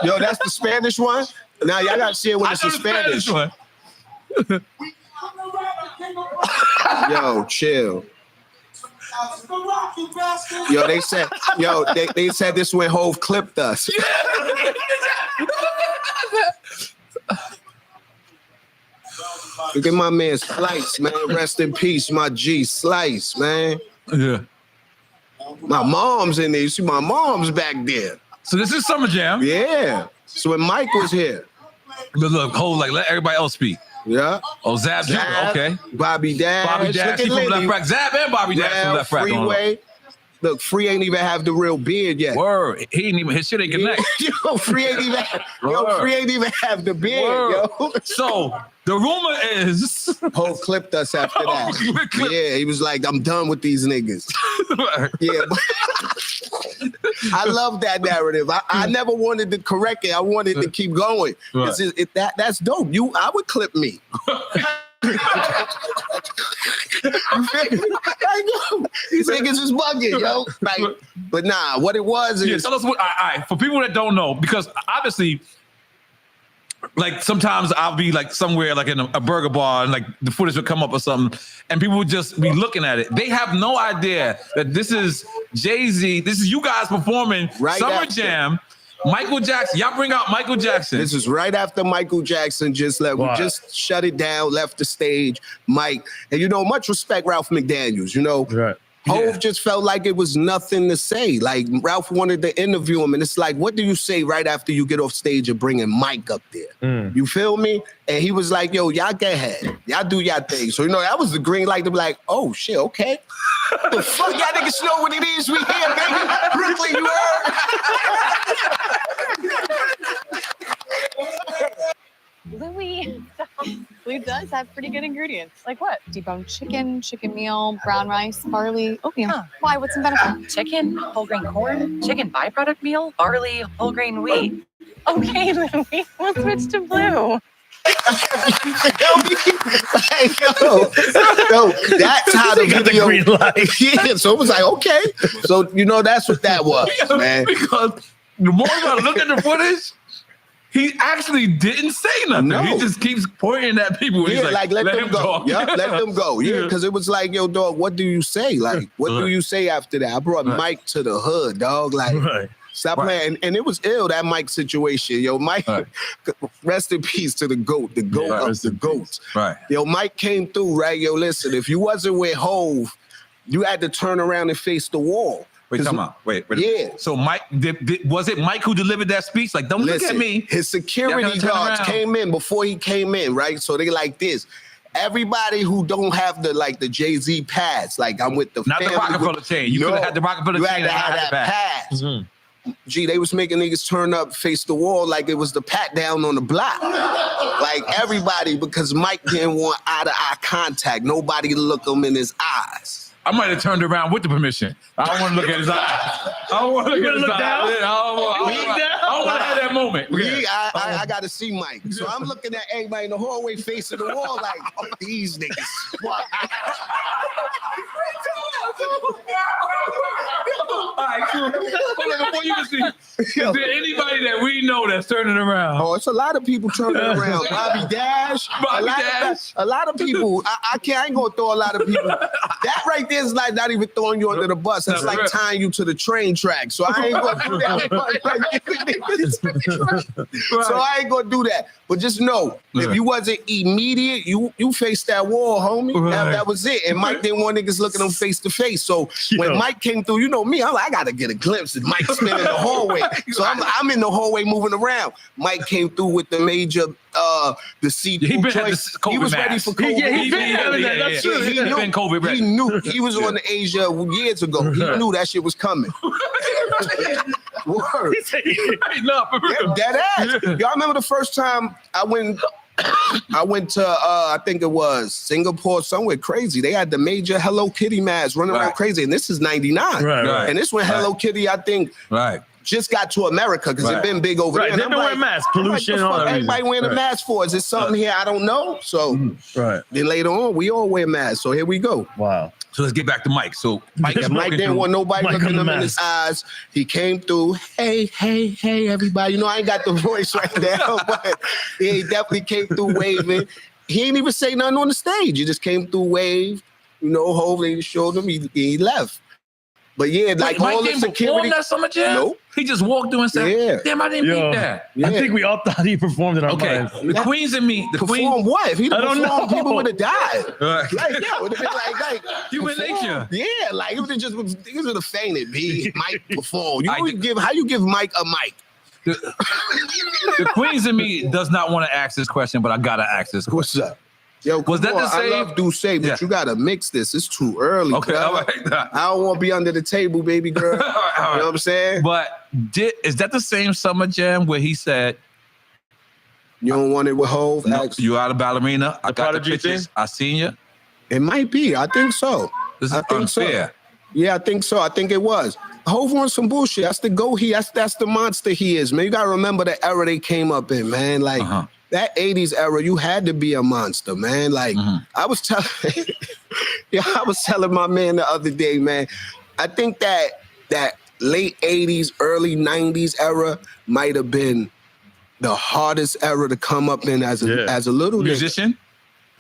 Yo, that's the Spanish one. Now y'all gotta see it when it's the Spanish one. Yo, chill. Yo, they said this when Hov clipped us. Look at my man Slice, man. Rest in peace, my G Slice, man. Yeah. My mom's in there. You see, my mom's back there. So this is Summer Jam. Yeah. So when Mike was here. Look, hold, like, let everybody else speak. Yeah. Oh, Zab, okay. Bobby Dash. Bobby Dash, he from Left Rack. Zab and Bobby Dash from Left Rack. Freeway. Look, Free ain't even have the real beard yet. Word. He ain't even, his shit ain't connect. Free ain't even have the beard, yo. So the rumor is Hov clipped us after that. Yeah, he was like, I'm done with these niggas. Yeah, but I love that narrative. I never wanted to correct it. I wanted to keep going. That's dope. I would clip me. These niggas is bugging, yo. Like, but nah, what it was is tell us what. All right, for people that don't know, because obviously, like sometimes I'll be like somewhere like in a burger bar and like the footage will come up or something, and people would just be looking at it. They have no idea that this is Jay-Z. This is you guys performing Summer Jam. Michael Jackson, y'all bring out Michael Jackson. This is right after Michael Jackson just left. We just shut it down, left the stage. Mike, and you know, much respect Ralph McDaniels. You know, Hove just felt like it was nothing to say. Like Ralph wanted to interview him, and it's like, what do you say right after you get off stage and bringing Mike up there? You feel me? And he was like, yo, y'all get ahead. Y'all do y'all thing. So, that was the green light to be like, oh, shit, okay. The fuck y'all niggas know what it is we here, baby. Brooklyn, you heard? Louis does have pretty good ingredients. Like what? Deboned chicken, chicken meal, brown rice, barley, oatmeal. Huh. Why? What's in benefit? Chicken, whole grain corn, chicken byproduct meal, barley, whole grain wheat. Okay, Louis, we'll switch to blue. That's how the video. Green light. Yeah, so it was like, okay. So that's what that was, man. Because the more I look at the footage, he actually didn't say nothing. No. He just keeps pointing at people. He's like let them go. Yeah, let them go. Yeah, because it was like, yo, dog, what do you say? Like, what do you say after that? I brought Mike to the hood, dog. Like, stop playing. And it was ill, that Mike situation. Yo, Mike, rest in peace to the GOAT, of the GOATs. Right. Yo, Mike came through, right? Yo, listen, if you wasn't with Hove, you had to turn around and face the wall. Wait, come on. Wait. Yeah. So Mike, was it Mike who delivered that speech? Like, don't look at me. His security guards came in before he came in, right? So they like this. Everybody who don't have the Jay-Z pass, like I'm with the not family, the Rockefeller chain. You could have had the Rockefeller chain. You had to have that pass. Gee, they was making niggas turn up, face the wall like it was the pat down on the block. Like everybody, because Mike didn't want eye-to-eye contact. Nobody to look him in his eyes. I might have turned around with the permission. I don't want to look at his eyes. I don't want to look at his eyes. I don't want to have that moment. I got to see Mike. So I'm looking at everybody in the hallway facing the wall like, oh, these niggas. What? All right, cool. Before you can see, is there anybody that we know that's turning around? Oh, it's a lot of people turning around. Bobby Dash. A lot of people. I ain't gonna throw a lot of people. That right there is like not even throwing you under the bus. That's like tying you to the train track. So I ain't gonna do that. So I ain't gonna do that. But just know, if you wasn't immediate, you faced that wall, homie. That was it. And Mike didn't want niggas looking them face to face. So when Mike came through, you know me, I'm like, I gotta get a glimpse of Mike spinning the hallway. So I'm in the hallway moving around. Mike came through with the major the see-through choice. He was ready for COVID. He knew he was on the Asia years ago. He knew that shit was coming. Word. Dead ass. Y'all remember the first time I went to I think it was Singapore, somewhere crazy. They had the major Hello Kitty mask running around crazy, and this is 99. Right. And this when Hello Kitty, I think, just got to America because it's been big over there. They've been wearing masks, pollution, all that. Everybody wearing a mask for? Is it something here I don't know? So then later on, we all wear masks. So here we go. Wow. So let's get back to Mike. So Mike didn't want nobody looking him in his eyes. He came through. Hey, everybody. I ain't got the voice right now, but he definitely came through waving. He ain't even say nothing on the stage. He just came through, waved. Hove, they showed him. He left. But yeah, like Mike all the security. That Summer Jam? Nope. He just walked through and said, "Damn, I didn't meet that." Yeah. I think we all thought he performed in our minds. The Queens and me. The Perform what? If he I don't know. People would have died. Like, yeah, it would have been like human nature. Yeah, like it would have just niggas would have fainted. Mike perform. How you give Mike a mic? The Queens and me does not want to ask this question, but I gotta ask this question. What's up? Yo, was that the same? I love Duce, but you gotta mix this. It's too early. Okay, all right. I don't want to be under the table, baby girl. You know what I'm saying? But is that the same Summer Jam where he said, "You don't want it with Hove"? No, you out of ballerina. I got the pictures. I seen you. It might be. I think so. This is unfair. So. Yeah, I think so. I think it was. Hove on some bullshit. That's the go. That's the monster he is, man. You gotta remember the era they came up in, man. Like. That 80s era, you had to be a monster, man. Like I was telling my man the other day, man. I think that late 80s, early 90s era might have been the hardest era to come up in as a little musician.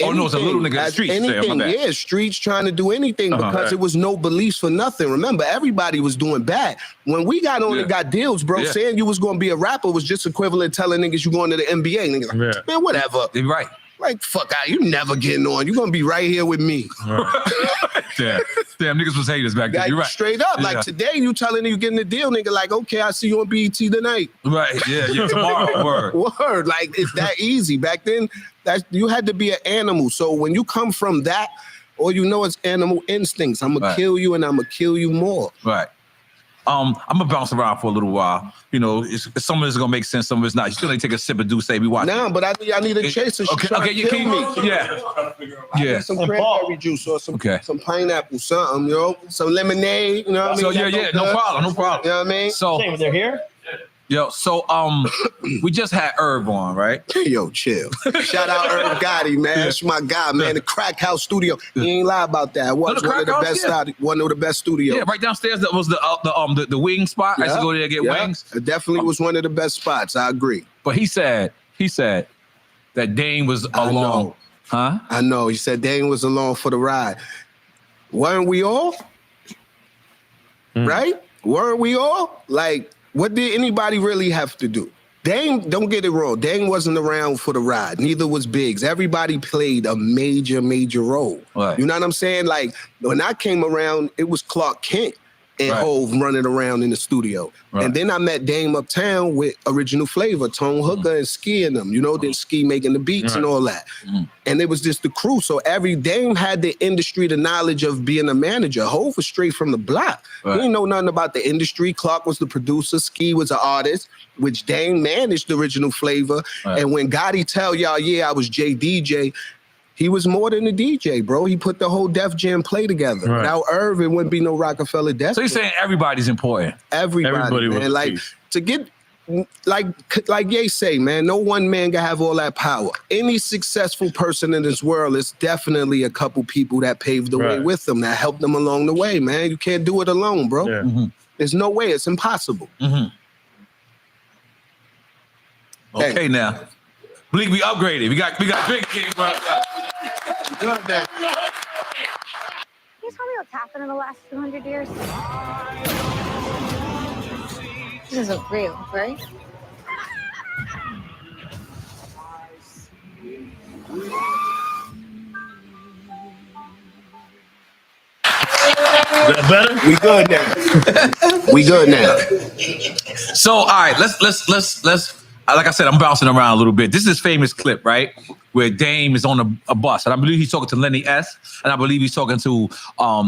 Oh no, it's a little nigga streets. Anything, streets trying to do anything because it was no beliefs for nothing. Remember, everybody was doing bad. When we got on and got deals, bro, saying you was going to be a rapper was just equivalent to telling niggas you going to the NBA. Niggas like, man, whatever. Right. Like, fuck out, you never getting on. You're gonna be right here with me. Damn, niggas was haters back then. Like, You're right. straight up. Yeah. Like today, you telling you getting the deal, nigga. Like, okay, I see you on BET tonight. Right. Yeah. Tomorrow. Word. Word. Like, it's that easy. Back then, that you had to be an animal. So when you come from that, all you know is animal instincts. I'm gonna kill you, and I'm gonna kill you more. Right. I'm gonna bounce around for a little while. You know, some of it's gonna make sense, some of it's not. You still need to take a sip of Douce. We watch. Nah, but I need a chaser. Okay, you can. Yeah. I need some cranberry juice or some pineapple, something, you know, some lemonade. You know what I mean? So no problem. You know what I mean? So they're here. Yo, so we just had Irv on, right? Yo, chill. Shout out Irv Gotti, man. That's my guy, man. The Crack House Studio. He ain't lie about that. One of the best studios. Yeah, right downstairs. That was the wing spot. I used to go there to get wings. It definitely was one of the best spots. I agree. But he said that Dame was alone. Huh? I know. He said Dame was along for the ride. Weren't we all? Right? Weren't we all? Like, what did anybody really have to do? Dame, don't get it wrong. Dame wasn't around for the ride. Neither was Biggs. Everybody played a major role. Right. You know what I'm saying? Like, when I came around, it was Clark Kent and Hove running around in the studio. Right. And then I met Dame uptown with Original Flavor, Tone Hooker, and Ski and them. You know, then Ski making the beats and all that. And it was just the crew. So every Dame had the industry, the knowledge of being a manager. Hove was straight from the block. He didn't know nothing about the industry. Clark was the producer. Ski was an artist, which Dame managed the Original Flavor. And when Gotti tell y'all, yeah, I was JDJ, he was more than a DJ, bro. He put the whole Def Jam play together. Right. Without Irv, it wouldn't be no Rockefeller Def. So you're saying everybody's important. Everybody man. Like, to get, like Ye say, man, no one man can have all that power. Any successful person in this world is definitely a couple people that paved the way with them, that helped them along the way, man. You can't do it alone, bro. Yeah. There's no way. It's impossible. Okay, now. Bleak, we upgraded. We got big king, bro. Can you tell me what's happened in the last 200 years? This isn't real, right? Better? We good now. We good now. So, all right, let's like I said, I'm bouncing around a little bit. This is famous clip, right? Where Dame is on a bus, and I believe he's talking to Lenny S, and I believe he's talking to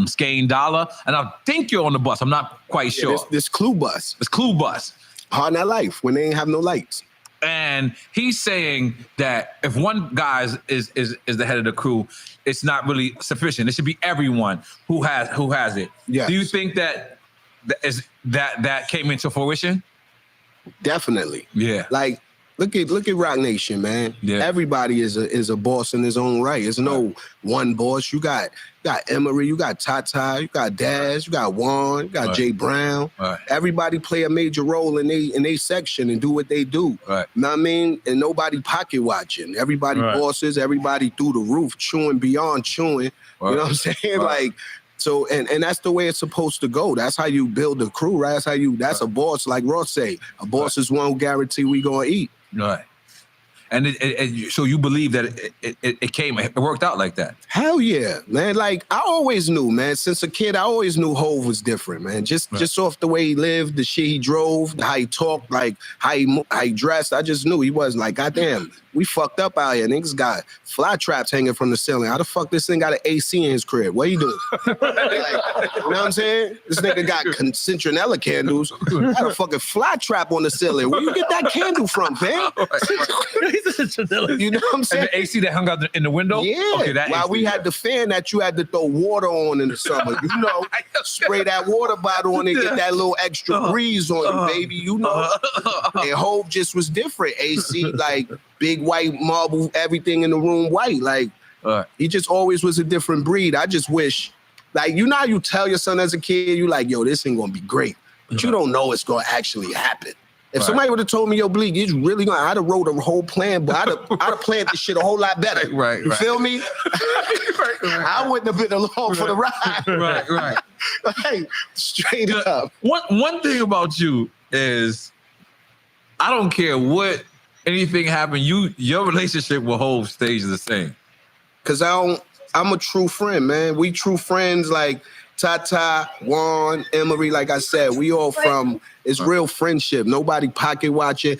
Skane Dollar, and I think you're on the bus. I'm not quite sure. This Clue bus. This Clue bus. Hard Not Life, when they ain't have no lights. And he's saying that if one guy is the head of the crew, it's not really sufficient. It should be everyone who has it. Yes. Do you think that came into fruition? Definitely. Yeah. Like, look at Rock Nation, man. Yeah. Everybody is a boss in his own right. There's no one boss. You got Emery, you got Tata, you got Daz, you got Juan, you got Jay Brown. Right. Everybody play a major role in they section and do what they do. Right. You know what I mean? And nobody pocket watching. Everybody bosses, everybody through the roof, chewing beyond chewing. Right. You know what I'm saying? Right. Like, so and that's the way it's supposed to go. That's how you build a crew, right? That's a boss, like Ross say. A boss is one who guarantee we gonna eat. Right. And so you believe that it worked out like that? Hell yeah, man. Like, I always knew, man. Since a kid, I always knew Hove was different, man. Just off the way he lived, the shit he drove, how he talked, like how he dressed. I just knew he was like, goddamn, we fucked up out here. Niggas got fly traps hanging from the ceiling. How the fuck this thing got an AC in his crib? What you doing? Like, you know what I'm saying? This nigga got citronella candles. Got a fucking fly trap on the ceiling. Where you get that candle from, fam? You know what I'm saying? And the AC that hung out in the window? Yeah. Okay, that While AC, we had the fan that you had to throw water on in the summer. You know, spray that water bottle on and get that little extra breeze on you, baby. You know. And Hove just was different. AC, like, big white marble, everything in the room white. Like, he just always was a different breed. I just wish, like, you know how you tell your son as a kid, you like, yo, this ain't gonna be great. But you don't know it's gonna actually happen. If somebody would have told me, yo, Bleak, it's really gonna, I'd have wrote a whole plan, but I'd have planned this shit a whole lot better. Right. You feel me? I wouldn't have been along for the ride. Right. Like, straight up. One thing about you is, I don't care what anything happen, your relationship with Hov stays the same. Cause I'm a true friend, man. We true friends like Tata, Juan, Emery, like I said, we all from, it's real friendship. Nobody pocket watching.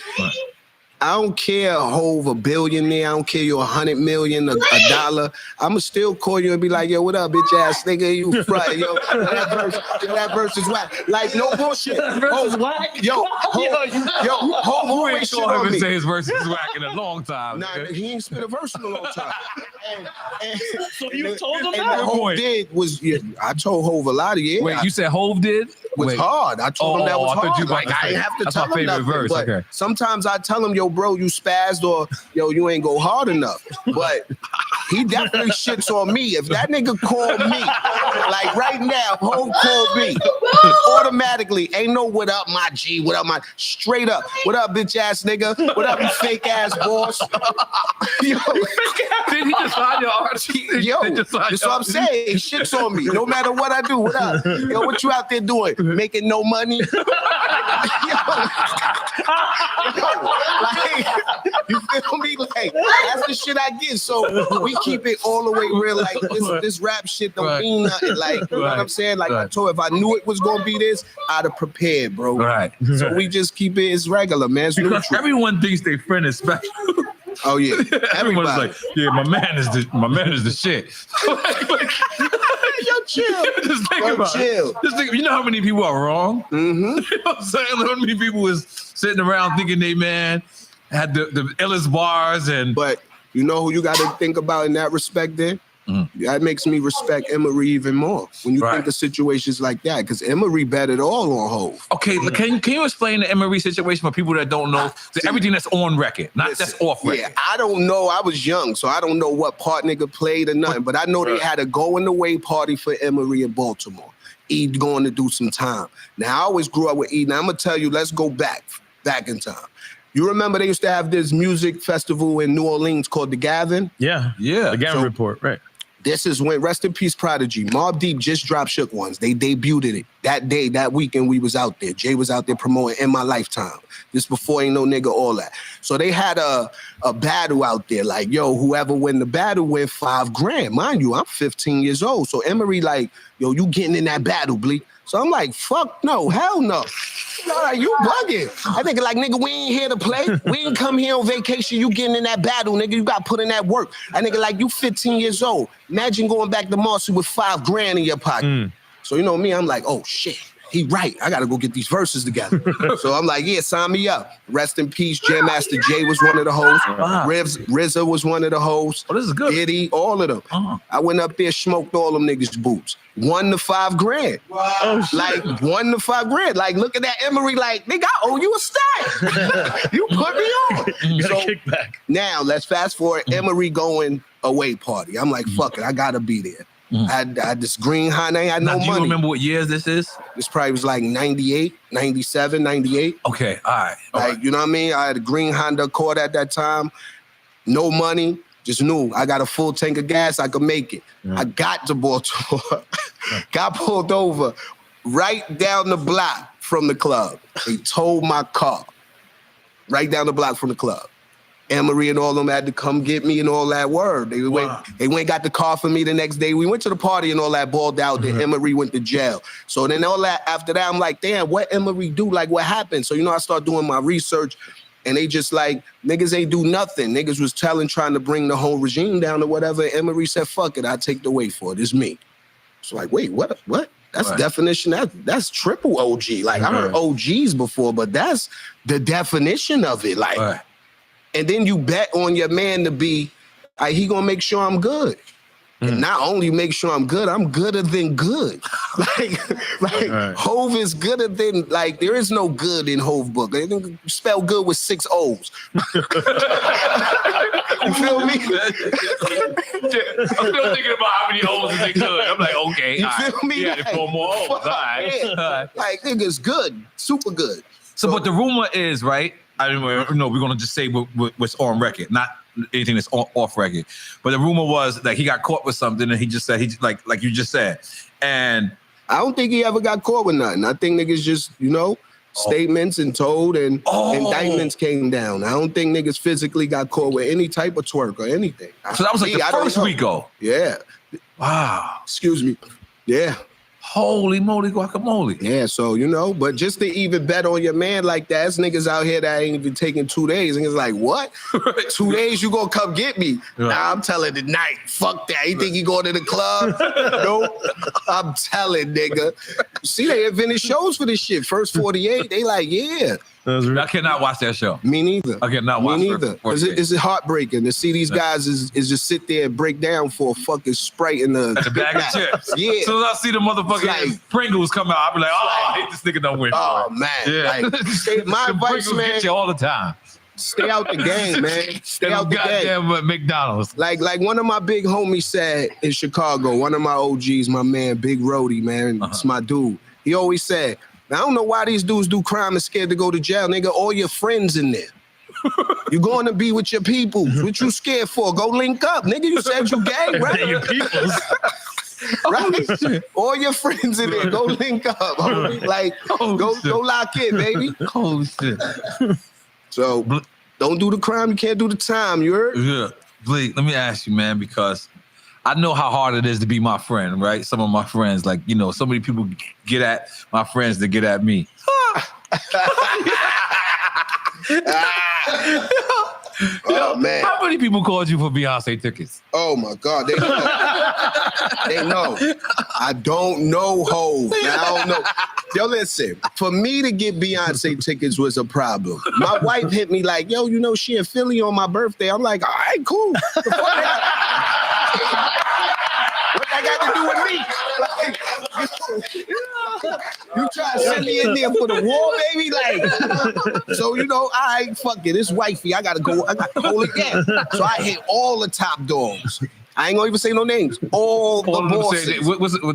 I don't care, Hov, a billionaire. I don't care you're 100 million, a dollar. I'ma still call you and be like, yo, what up, bitch ass nigga? You front, yo. That verse is whack. Like, no bullshit. That verse is whack? Yo, Hov always shit on me. Say his verse is whack in a long time. Nah, he ain't spit a verse in a long time. So you told him and that? what Hov did was, I told Hov a lot of years. Wait, you said Hov did? Was hard. I told him that was hard. Like, I ain't have to that's tell my him favorite nothing. verse. But Okay. sometimes I tell him, yo, bro, you spazzed, or yo, you ain't go hard enough. But he definitely shits on me. If that nigga called me, like right now, if Hov called me, automatically, ain't no what up, my G, what up, my straight up, what up, bitch ass nigga, what up, you fake ass boss. Yo, did he just sign your artist? Yo, that's what I'm saying. He shits on me. No matter what I do, what up? Yo, what you out there doing? Making no money? Like, you feel me? Like, that's the shit I get. So we keep it all the way real. Like, this rap shit don't mean nothing. Like, you know what I'm saying? Like, I told, if I knew it was gonna be this, I'd have prepared, bro. Right. So we just keep it as regular, man. It's Because neutral. everyone thinks their friend is special. Oh yeah. Everyone's Everybody. like, yeah, my man is the shit. Yo, chill. Just think Yo, about chill. it. Just think, you know how many people are wrong? Mm-hmm. You know what I'm saying? How many people was sitting around thinking they man had the illest bars and. But you know who you got to think about in that respect then? That makes me respect Emery even more when you think of situations like that, because Emery bet it all on Hov. Okay, can you explain the Emery situation for people that don't know everything that's on record, not that's off record? Yeah, I don't know. I was young, so I don't know what part nigga played or nothing, but I know they had a going away party for Emery in Baltimore. E going to do some time. Now, I always grew up with E. Now, I'm going to tell you, let's go back in time. You remember they used to have this music festival in New Orleans called the Gavin? Yeah. The Gavin Report, right. This is when, rest in peace, Prodigy. Mobb Deep just dropped Shook Ones. They debuted it. That day, that weekend, we was out there. Jay was out there promoting In My Lifetime. This before Ain't No Nigga, all that. So they had a battle out there. Like, yo, whoever win the battle win $5,000. Mind you, I'm 15 years old. So Emery like, yo, you getting in that battle, Bleak. So I'm like, fuck no, hell no. Like, you bugging. I think like, nigga, we ain't here to play. We ain't come here on vacation. You getting in that battle, nigga. You got to put in that work. I nigga like, you 15 years old. Imagine going back to Marcy with $5,000 in your pocket. So you know me, I'm like, oh shit. He right. I gotta go get these verses together. So I'm like, yeah, sign me up. Rest in peace. Jam Master Jay was one of the hosts. RZA was one of the hosts. Oh, this is good. Diddy, all of them. I went up there, smoked all them niggas' boots. Won the $5,000. Wow. Oh, like, won the $5,000. Like, look at that Emery, like, nigga, I owe you a stack. You put me on. You gotta kick back. Now, let's fast forward. Emery going away party. I'm like, fuck it, I gotta be there. I had this green Honda. I had no money. Do you remember what years this is? This probably was like 98, 97, 98. Okay, all right. Like, you know what I mean? I had a green Honda Accord at that time. No money. Just knew I got a full tank of gas. I could make it. I got to Baltimore. Got pulled over right down the block from the club. They towed my car right down the block from the club. Emery and all of them had to come get me and all that word. They went and got the car for me the next day. We went to the party and all that, balled out. Then Emery went to jail. So then all that, after that, I'm like, damn, what Emery do? Like, what happened? So, you know, I start doing my research and they just like, niggas ain't do nothing. Niggas was trying to bring the whole regime down or whatever. Emery said, fuck it, I take the weight for it. It's me. So like, wait, what? That's definition. That's triple OG. Like, I heard OGs before, but that's the definition of it. Like, and then you bet on your man to be, he gonna make sure I'm good. And not only make sure I'm good, I'm gooder than good. like Hov is gooder than, like, there is no good in Hov book. They spell good with 6 O's. You feel me? I'm still thinking about how many O's is they good. I'm like, okay, You feel me? Yeah, like, 4 more O's. All right. Yeah. Like, nigga's good, super good. So, but the rumor is, right? I don't know. We're gonna just say what's on record, not anything that's off record. But the rumor was that he got caught with something, and he just said like you just said. And I don't think he ever got caught with nothing. I think niggas just, you know, statements and told, and indictments came down. I don't think niggas physically got caught with any type of twerk or anything. So that was like the first Rico. Yeah. Wow. Excuse me. Yeah. Holy moly guacamole. Yeah, so, you know, but just to even bet on your man like that, there's niggas out here that ain't even taking 2 days. And it's like, what? 2 days, you gonna come get me? Yeah. Nah, I'm telling tonight. Fuck that. You think he going to the club? Nope. I'm telling, nigga. See, they invented shows for this shit. First 48, they like, yeah. I cannot watch that show. Me neither. I cannot watch Me neither. It's heartbreaking to see these guys is just sit there and break down for a fucking Sprite and a bag of chips. Yeah. As soon as I see the motherfucking Pringles come out, I'll be like, oh, I hate this nigga don't win. Oh, man. Yeah. Like, my advice, Pringles man. get you all the time. Stay out the game, man. Stay out the game. Goddamn McDonald's. Like one of my big homies said in Chicago, one of my OGs, my man, Big Rody, man. It's my dude. He always said, I don't know why these dudes do crime and scared to go to jail. Nigga, all your friends in there. You're going to be with your people. What you scared for? Go link up. Nigga, you said you gay, right? Your peoples. Right? All your friends in there. Go link up. Like, go lock in, baby. Holy shit. So, don't do the crime. You can't do the time. You heard? Yeah. Blake, let me ask you, man, because I know how hard it is to be my friend, right? Some of my friends, like, you know, so many people get at my friends to get at me. Oh, man. How many people called you for Beyonce tickets? Oh, my God. They know. They know. I don't know, Hov. I don't know. Yo, listen. For me to get Beyonce tickets was a problem. My wife hit me like, yo, you know, she in Philly on my birthday. I'm like, all right, cool. What that got to do with me? Like, you try to send me in there for the war, baby? Like, so, you know, all right, fuck it. It's wifey. I got to go. I got to hold again. So I hit all the top dogs. I ain't gonna even say no names. All the bosses.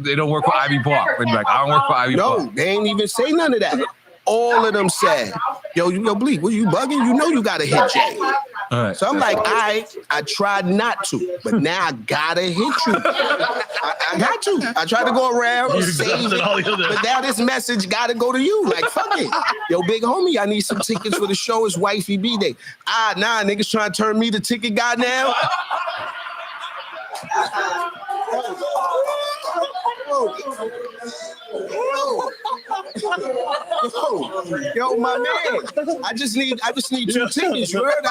They don't work for Ivy Park. Like, I don't work for Ivy Park. No, they ain't even say none of that. All of them said, yo, Bleak, what you bugging? You know you gotta hit Jay. All right. So I'm like, I tried not to, but now I gotta hit you. I got to. I tried to go around, save it, but now this message gotta go to you. Like, fuck it. Yo, big homie, I need some tickets for the show. It's wifey B-Day. Nah, niggas trying to turn me the ticket guy now. Yo, my man, I just need 2 tickets. You heard?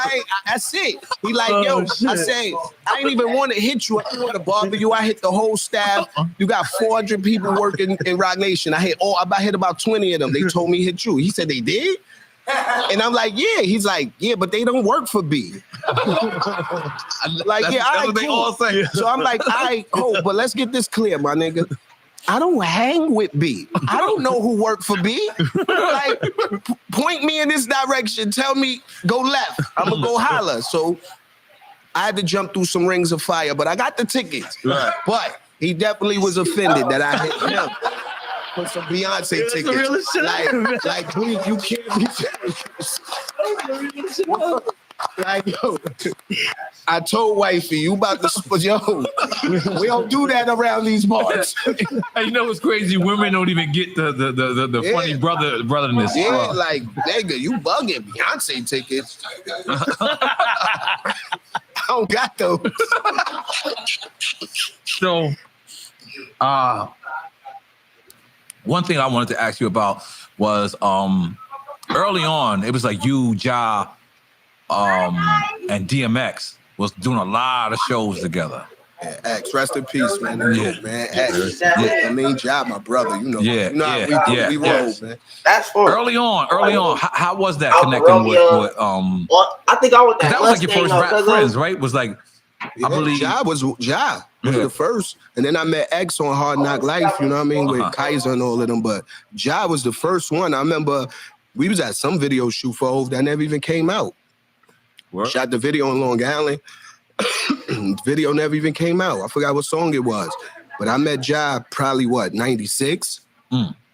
That's it. He like, yo, I say, I ain't even want to hit you. I didn't want to bother you. I hit the whole staff. You got 400 people working in Rock Nation. I hit about 20 of them. They told me hit you. He said they did. And I'm like, yeah. He's like, yeah, but they don't work for B. Like, yeah, all right, they all say. So I'm like, all right, cool, but let's get this clear, my nigga. I don't hang with B. I don't know who worked for B. Like, point me in this direction. Tell me, go left. I'm going to go holler. So I had to jump through some rings of fire, but I got the tickets. Right. But he definitely was offended that I hit him. For some Beyonce tickets. Like, please, you can't be like, yo, I told wifey, you about to, yo, we don't do that around these bars. And you know what's crazy? Women don't even get the funny brotherness. Yeah, like, nigga, you bugging Beyonce tickets. I don't got those. So, one thing I wanted to ask you about was early on, it was like you, Ja, and DMX was doing a lot of shows together. Yeah, X, rest in peace, man. Yeah. Man, X. Yeah. I mean, Ja, my brother, you know. Yeah, you know how we roll, man. That's for early on. How was that connecting with Well, I think I was that was like your first rap friends, right? Was like, I believe Ja was the first, and then I met X on Hard Knock Life. You know what I mean, with Kaiser and all of them. But Ja was the first one. I remember we was at some video shoot for Hov that never even came out. What? Shot the video in Long Island. Video never even came out. I forgot what song it was. But I met Ja probably, 96,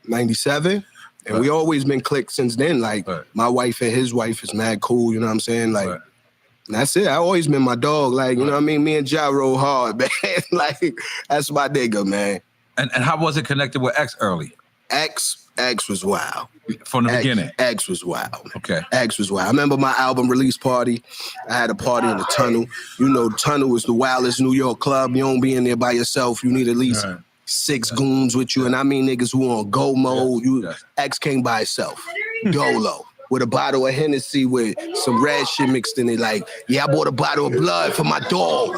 97? And we always been clicked since then. Like, my wife and his wife is mad cool, you know what I'm saying? Like, and that's it. I always been my dog. Like, you know what I mean? Me and Ja roll hard, man. Like, that's my nigga, man. And how was it connected with X early? X was wild. From the beginning. X was wild. Okay. X was wild. I remember my album release party. I had a party in the Tunnel. You know, the Tunnel is the wildest New York club. You don't be in there by yourself. You need at least 6 goons with you. And I mean niggas who on go mode. X came by himself. Dolo. With a bottle of Hennessy with some red shit mixed in it. Like, yeah, I bought a bottle of blood for my dog.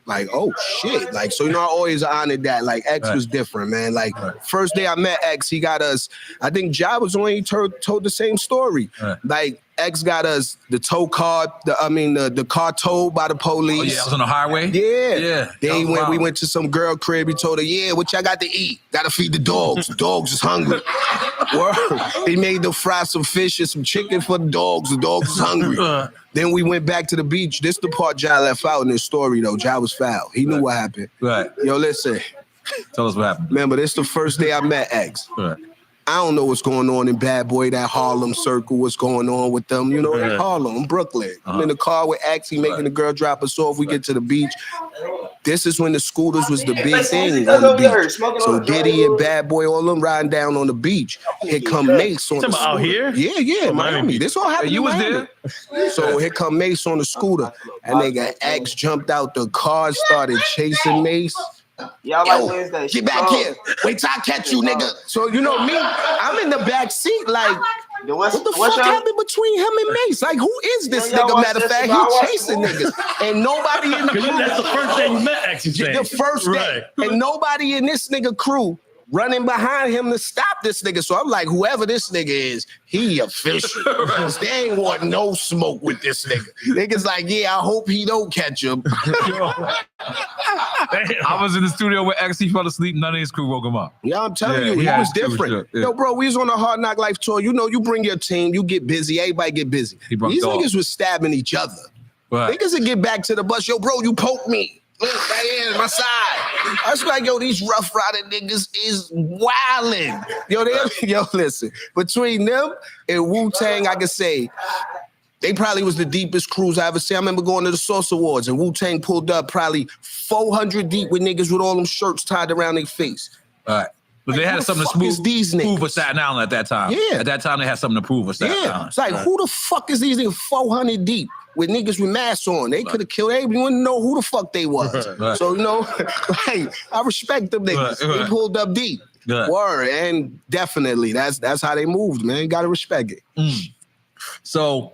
Like, oh shit. Like, so, you know, I always honored that. Like, X was different, man. Like, first day I met X, he got us, I think Ja was only told the same story. Like, X got us the tow car, the car towed by the police. Oh, yeah, it was on the highway? Yeah. Then we went to some girl crib. He told her, yeah, what y'all got to eat? Got to feed the dogs. The dogs is hungry. Word. He made them fry some fish and some chicken for the dogs. The dogs is hungry. Then we went back to the beach. This the part Ja left out in his story, though. Ja was foul. He knew what happened. Right. Yo, listen. Tell us what happened. Remember, this the first day I met X. Right. I don't know what's going on in Bad Boy, that Harlem circle, what's going on with them. You know, Harlem, Brooklyn. I'm in the car with X. He making the girl drop us off. We get to the beach. This is when the scooters was the big thing on the beach. So Diddy and Bad Boy, all them riding down on the beach. Here come Mace on the scooter. Out here? Yeah, Miami. This all happened You in was Miami. there? So here come Mace on the scooter. And nigga X jumped out the car, started chasing Mace. Y'all like Wednesday. Get back here. Wait till I catch you, nigga. So, you know me, I'm in the back seat like, what the fuck happened between him and Mace? Like, who is this nigga? Matter of fact, he chasing niggas. And nobody in the crew. That's the first day you met X, you saying. The first day. And nobody in this nigga crew running behind him to stop this nigga. So I'm like, whoever this nigga is, he official. They ain't want no smoke with this nigga. Niggas like, yeah, I hope he don't catch him. I was in the studio with X. He fell asleep. None of his crew woke him up. Yeah, I'm telling you, he was different. Yo, bro, we was on a Hard Knock Life tour. You know, you bring your team, you get busy. Everybody get busy. These niggas was stabbing each other. Right. Niggas would get back to the bus. Yo, bro, you poked me. Look, right here, my side. I was like, yo, these Rough Rider niggas is wildin'. Yo, listen. Between them and Wu-Tang, I can say, they probably was the deepest crews I ever seen. I remember going to the Source Awards and Wu-Tang pulled up probably 400 deep with niggas with all them shirts tied around their face. All right. But they had something to prove for Staten Island at that time. Yeah. At that time, they had something to prove for Staten Island. It's like, who the fuck is these niggas 400 deep with niggas with masks on? They could have killed everybody. You wouldn't know who the fuck they was. Right. So, you know, like, I respect them niggas. They pulled up deep. Word. And definitely, that's how they moved, man. You got to respect it. So,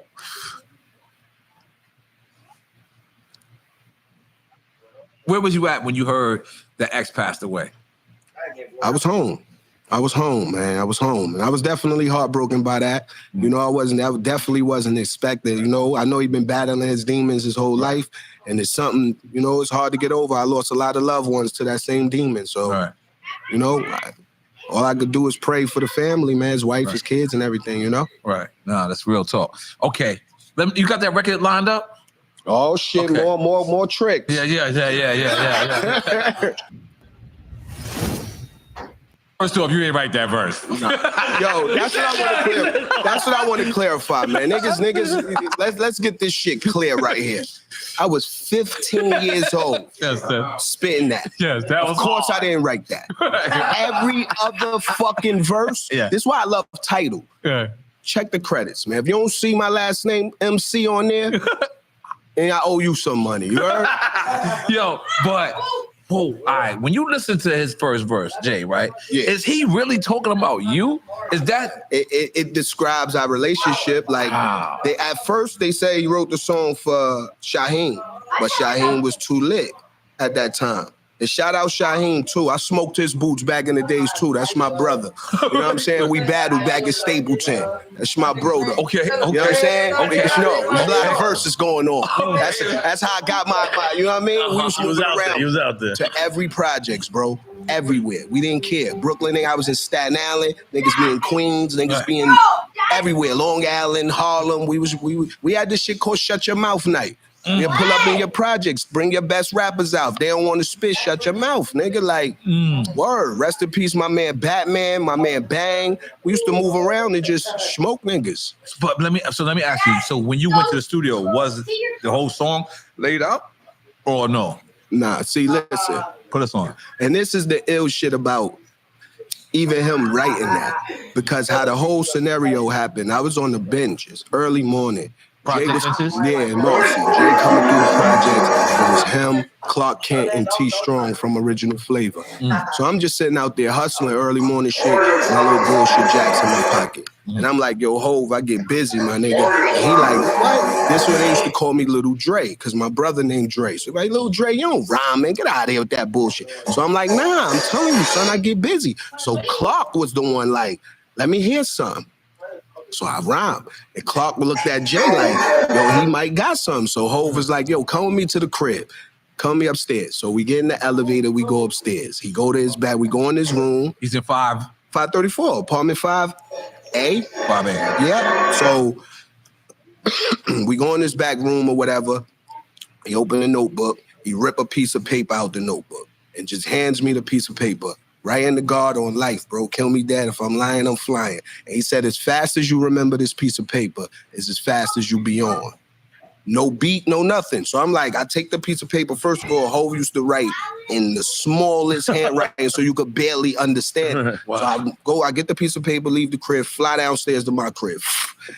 where was you at when you heard that X passed away? I was home. Man. I was home. And I was definitely heartbroken by that. You know, I definitely wasn't expecting. You know, I know he'd been battling his demons his whole life. And it's something, you know, it's hard to get over. I lost a lot of loved ones to that same demon. So, you know, all I could do is pray for the family, man, his wife, his kids, and everything, you know? Right. No, that's real talk. Okay. You got that record lined up? Oh, shit. Okay. More tricks. Yeah. First off, you ain't write that verse. No. Yo, that's what I want to clarify, man. Niggas, let's get this shit clear right here. I was 15 years old. Yes, sir. Spitting that. Yes, that was Of course I didn't write that. Every other fucking verse. Yeah. This is why I love Tidal. Yeah. Check the credits, man. If you don't see my last name, MC, on there, and I owe you some money. You heard? Yo, but all right. When you listen to his first verse, Jay, right? Yeah. Is he really talking about you? Is that it describes our relationship? Like at first they say he wrote the song for Shaheem, but Shaheem was too lit at that time. And shout out Shaheem too. I smoked his boots back in the days too. That's my brother. You know what I'm saying? We battled back in Stapleton. That's my bro though. Okay. You know what I'm saying? Okay. There's a lot of verses going on. That's how I got my you know what I mean? We was moving around. He was out there. To every projects, bro. Everywhere. We didn't care. Brooklyn, I was in Staten Island. Niggas be in Queens. Niggas be in everywhere. Long Island, Harlem. We had this shit called Shut Your Mouth Night. You pull up in your projects, bring your best rappers out. If they don't want to spit, shut your mouth, nigga. Like, word. Rest in peace, my man Batman, my man Bang. We used to move around and just smoke niggas. But let me ask you. So when you went to the studio, was the whole song laid out or no? Nah, see, listen. Put us on. And this is the ill shit about even him writing that, because how the whole scenario happened. I was on the benches early morning. Jay was, yeah, in Marcy. Jay coming through the projects. It was him, Clark Kent, and T Strong from Original Flavor. So I'm just sitting out there hustling early morning shit, my little bullshit jacks in my pocket. And I'm like, yo, Hove, I get busy, my nigga. And he like, what? This one they used to call me Little Dre, because my brother named Dre. So like, Little Dre, you don't rhyme, man. Get out of here with that bullshit. So I'm like, nah, I'm telling you, son, I get busy. So Clark was the one like, let me hear something. So I rhymed. And Clark looked at Jay like, yo, he might got something. So Hove was like, yo, come with me to the crib. Come with me upstairs. So we get in the elevator, we go upstairs. He go to his bed, we go in his room. He's in 534, apartment 5A. 5A. Yeah. So we go in his back room or whatever. He open a notebook. He rip a piece of paper out the notebook and just hands me the piece of paper. Right in the guard on life, bro. Kill me dead. If I'm lying, I'm flying. And he said, as fast as you remember this piece of paper is as fast as you be on. No beat, no nothing. So I'm like, I take the piece of paper. First of all, Hove used to write in the smallest handwriting so you could barely understand it. Wow. So I get the piece of paper, leave the crib, fly downstairs to my crib.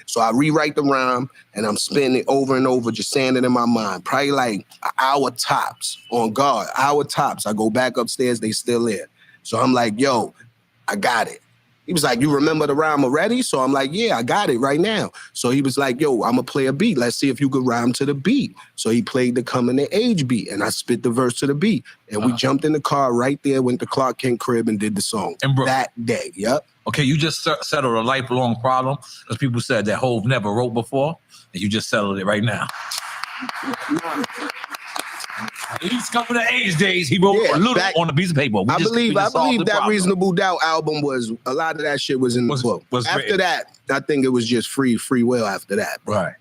So I rewrite the rhyme and I'm spinning it over and over, just saying it in my mind. Probably like an hour tops on guard. Hour tops. I go back upstairs, they still there. So I'm like, yo, I got it. He was like, you remember the rhyme already? So I'm like, yeah, I got it right now. So he was like, yo, I'm going to play a beat. Let's see if you could rhyme to the beat. So he played the Coming to Age beat, and I spit the verse to the beat. And we jumped in the car right there, went to Clark Kent crib and did the song. And bro, that day, yep. Okay, you just settled a lifelong problem, because people said that Hove never wrote before, and you just settled it right now. He's Coming to Age days. He wrote a little on a piece of paper. I believe that Reasonable Doubt album was, a lot of that shit was in the book. After that, I think it was just free will after that. Right.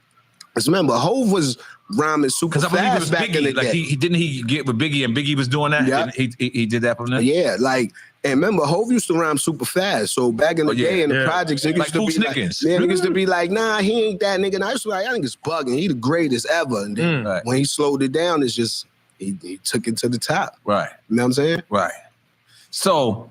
Because remember, Hove was rhyming super fast I believe it was back Biggie. in the Like day. he didn't he get with Biggie, and Biggie was doing that? Yeah. He did that from there? Yeah, like, and remember, Hove used to rhyme super fast. So back in the day in the projects, niggas Like used to be like, Snickers. niggas used to be like, nah, he ain't that nigga. And I used to be like, I think it's bugging. He the greatest ever. And then when he slowed it down, it's just, he took it to the top. Right. You know what I'm saying? Right. So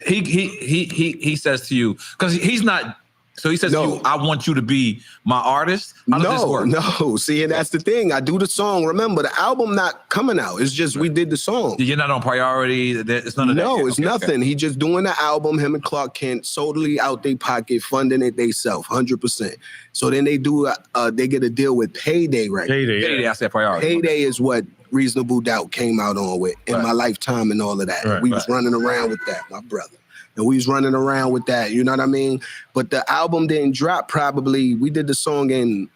he says to you, because he's not. So he says to you, I want you to be my artist. How does this work? No. See, and that's the thing. I do the song. Remember, the album not coming out. It's just we did the song. You're not on priority. It's none of that. No, it's Okay, nothing. He just doing the album. Him and Clark Kent totally out their pocket, funding it themselves, 100%. So then they do. They get a deal with Payday, right? Payday, I said priority. Payday is what Reasonable Doubt came out on with in my lifetime and all of that. Right, We was running around with that, my brother. And we was running around with that, you know what I mean? But the album didn't drop probably, we did the song in,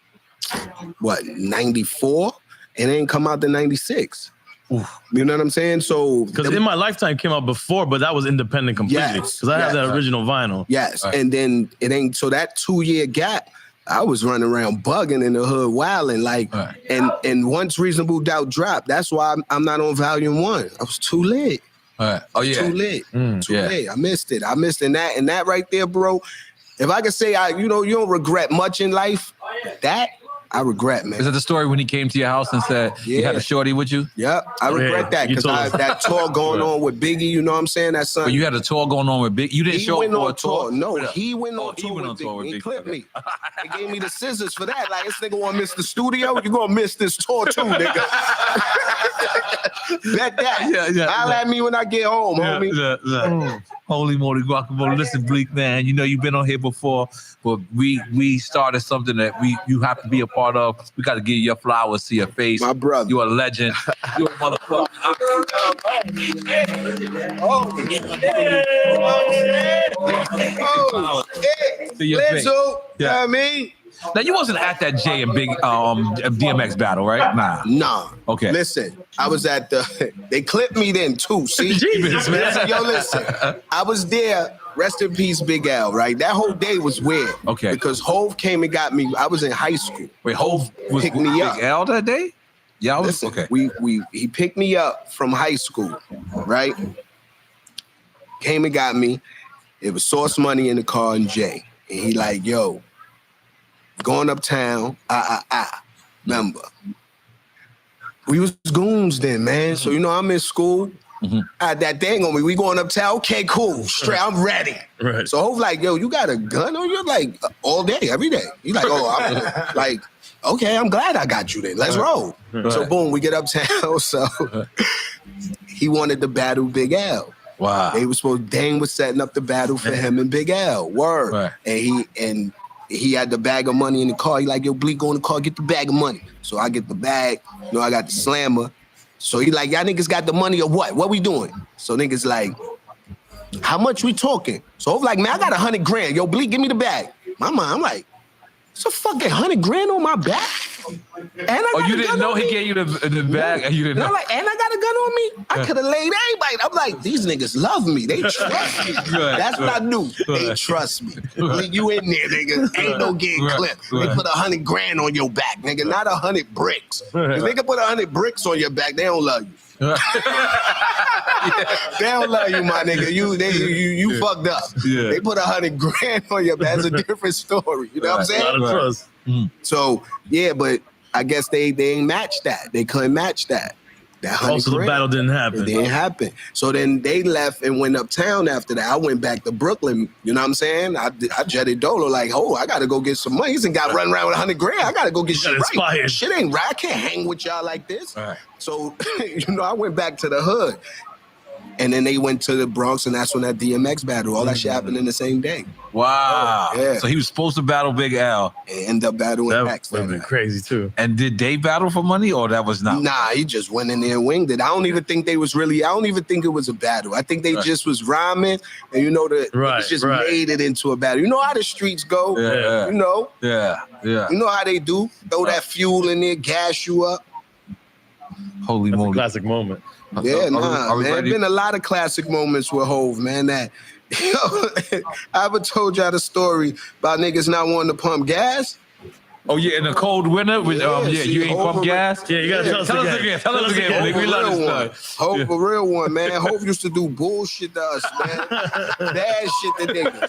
94? It didn't come out in 96. Oof. You know what I'm saying? So because In My Lifetime came out before, but that was independent completely. Because I have that original vinyl. Yes, and then it ain't, so that 2-year gap, I was running around bugging in the hood, wilding like, and once Reasonable Doubt dropped, that's why I'm not on volume 1. I was too late. Oh yeah, too late. Too late. I missed it. And that right there, bro. If I could say you don't regret much in life, that I regret, man. Is that the story when he came to your house and said you had a shorty with you? Yep, I regret that because that tour going on with Biggie. You know what I'm saying? That son. But you had a tour going on with Biggie. You didn't show up for a tour. No, he went on tour with Biggie. He clipped me. They gave me the scissors for that. Like, this nigga want to miss the studio. You gonna miss this tour too, nigga. Bet that. Holla at me when I get home, homie. Holy moly guacamole. Listen, Bleak, man, you know you've been on here before, but we started something that you have to be a part of. We got to give you your flowers to your face. My brother. You're a legend. You're a motherfucker. To your face. You know what I mean? Now, you wasn't at that Jay and Big DMX battle, right? Nah. Okay. Listen, I was at they clipped me then too. See? Jesus, man. Yo, listen. I was there. Rest in peace, Big L, right? That whole day was weird. Okay. Because Hove came and got me. I was in high school. Wait, Hove was picked me up. Big L that day? Yeah, Listen, okay. He picked me up from high school, right? Came and got me. It was Source Money in the car and Jay. And he like, yo, going uptown, remember. We was goons then, man. So, I'm in school. I had that thing on me. We going uptown? Okay, cool. Straight, I'm ready. Right. So Hov like, yo, you got a gun on you? Like, all day, every day. You like, oh, I'm like, okay, I'm glad I got you then. Let's roll. Right. So boom, we get uptown. So he wanted to battle Big L. Wow. They was supposed, Dame was setting up the battle for him and Big L. Word. Right. And he had the bag of money in the car. He like, yo, Bleak, go in the car, get the bag of money. So I get the bag. You know, I got the slammer. So he like, y'all niggas got the money or what? What we doing? So niggas like, how much we talking? So I'm like, man, I got 100 grand. Yo, Bleak, give me the bag. My mind, I'm like, it's a fucking 100 grand on my back? And I got you a didn't gun know on he me? gave you the bag and you didn't And know. I'm like, and I got a gun on me? I could have laid everybody. I'm like, these niggas love me. They trust me. Good, That's what I good, knew. They good. trust me. Bleak, you in there, nigga. Ain't no getting Right, clipped. right. They put 100 grand on your back, nigga, not 100 bricks. If they can put 100 bricks on your back, they don't love you. They don't love you, my nigga. You fucked up. Yeah. They put 100 grand on your back. That's a different story. You know what I'm saying? A lot of trust. So yeah, but I guess they ain't matched that. They couldn't match that. That 100 Also, the grand. battle didn't happen. It didn't happen. So then they left and went uptown after that. I went back to Brooklyn. You know what I'm saying? I jetted Dolo like, oh, I got to go get some money. He's got running around with 100 grand. I got to go get shit right. inspired. Shit ain't right. I can't hang with y'all like this. Right. So, I went back to the hood. And then they went to the Bronx, and that's when that DMX battle, all that shit happened in the same day. Wow. Yeah. So he was supposed to battle Big Al. And end up battling That Max. would have been crazy, too. And did they battle for money or that was not? Nah, he just went in there and winged it. I don't even think it was a battle. I think they just was rhyming, and Right, it just right. made it into a battle. You know how the streets go. Yeah. You know. Yeah. You know how they do. Throw that fuel in there, gas you up. Holy That's a moly. classic moment. Yeah, are we man. ready? Been a lot of classic moments with Hov, man. That I ever told y'all the story about niggas not wanting to pump gas. Oh yeah, in the cold winter with see, you ain't Hov pump gas. Yeah, you gotta tell us again. Tell us again. Nigga, we love this stuff. Hov a real one, man. Hov used to do bullshit to us, man. Bad shit to niggas.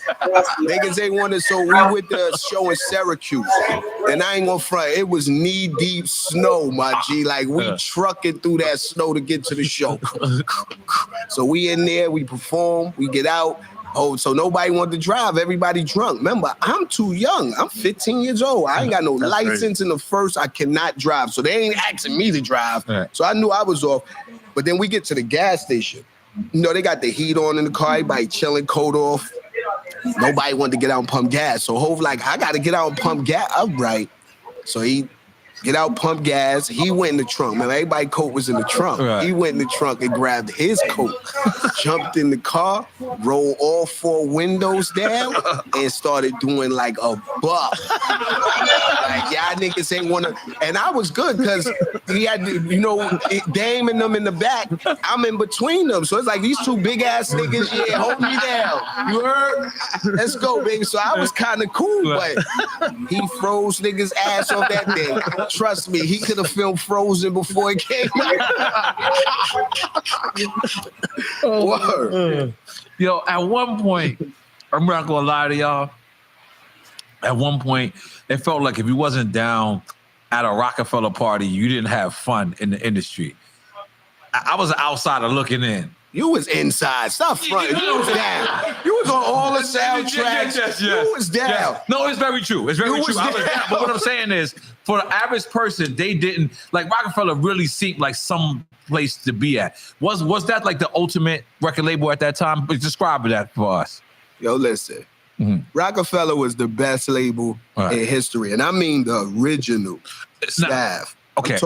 Niggas ain't wanted, so we went to a show in Syracuse. And I ain't gonna front, it was knee-deep snow, my G. Like, we trucking through that snow to get to the show. So we in there, we perform, we get out. Oh, so nobody wanted to drive. Everybody drunk. Remember, I'm too young. I'm 15 years old. I ain't got no license in the first. I cannot drive. So they ain't asking me to drive. Right. So I knew I was off. But then we get to the gas station. They got the heat on in the car. Everybody chilling, coat off. Nobody wanted to get out and pump gas. So Hov like, I got to get out and pump gas. I'm right. So he get out, pump gas. He went in the trunk. Man, everybody's coat was in the trunk. Right. He went in the trunk and grabbed his coat, jumped in the car, rolled all 4 windows down, and started doing like a buck. Like, y'all niggas ain't wanna. And I was good because he had, Dame and them in the back. I'm in between them. So it's like these 2 big ass niggas, yeah, hold me down. You heard? Let's go, baby. So I was kind of cool, but he froze niggas' ass off that thing. Trust me, he could have filmed Frozen before it came out. Word. Yo, at one point, I'm not gonna lie to y'all. At one point, it felt like if you wasn't down at a Rockefeller party, you didn't have fun in the industry. I was an outsider looking in. You was inside. Stop fronting. You was down. You was on all the soundtracks. Yes. You was down. Yes. No, it's very true. It's very You true. was I was down. But what I'm saying is, for the average person, they didn't like Rockefeller really seemed like some place to be at. Was that like the ultimate record label at that time? Describe that for us. Yo, listen. Rockefeller was the best label in history. And I mean the original staff. Okay.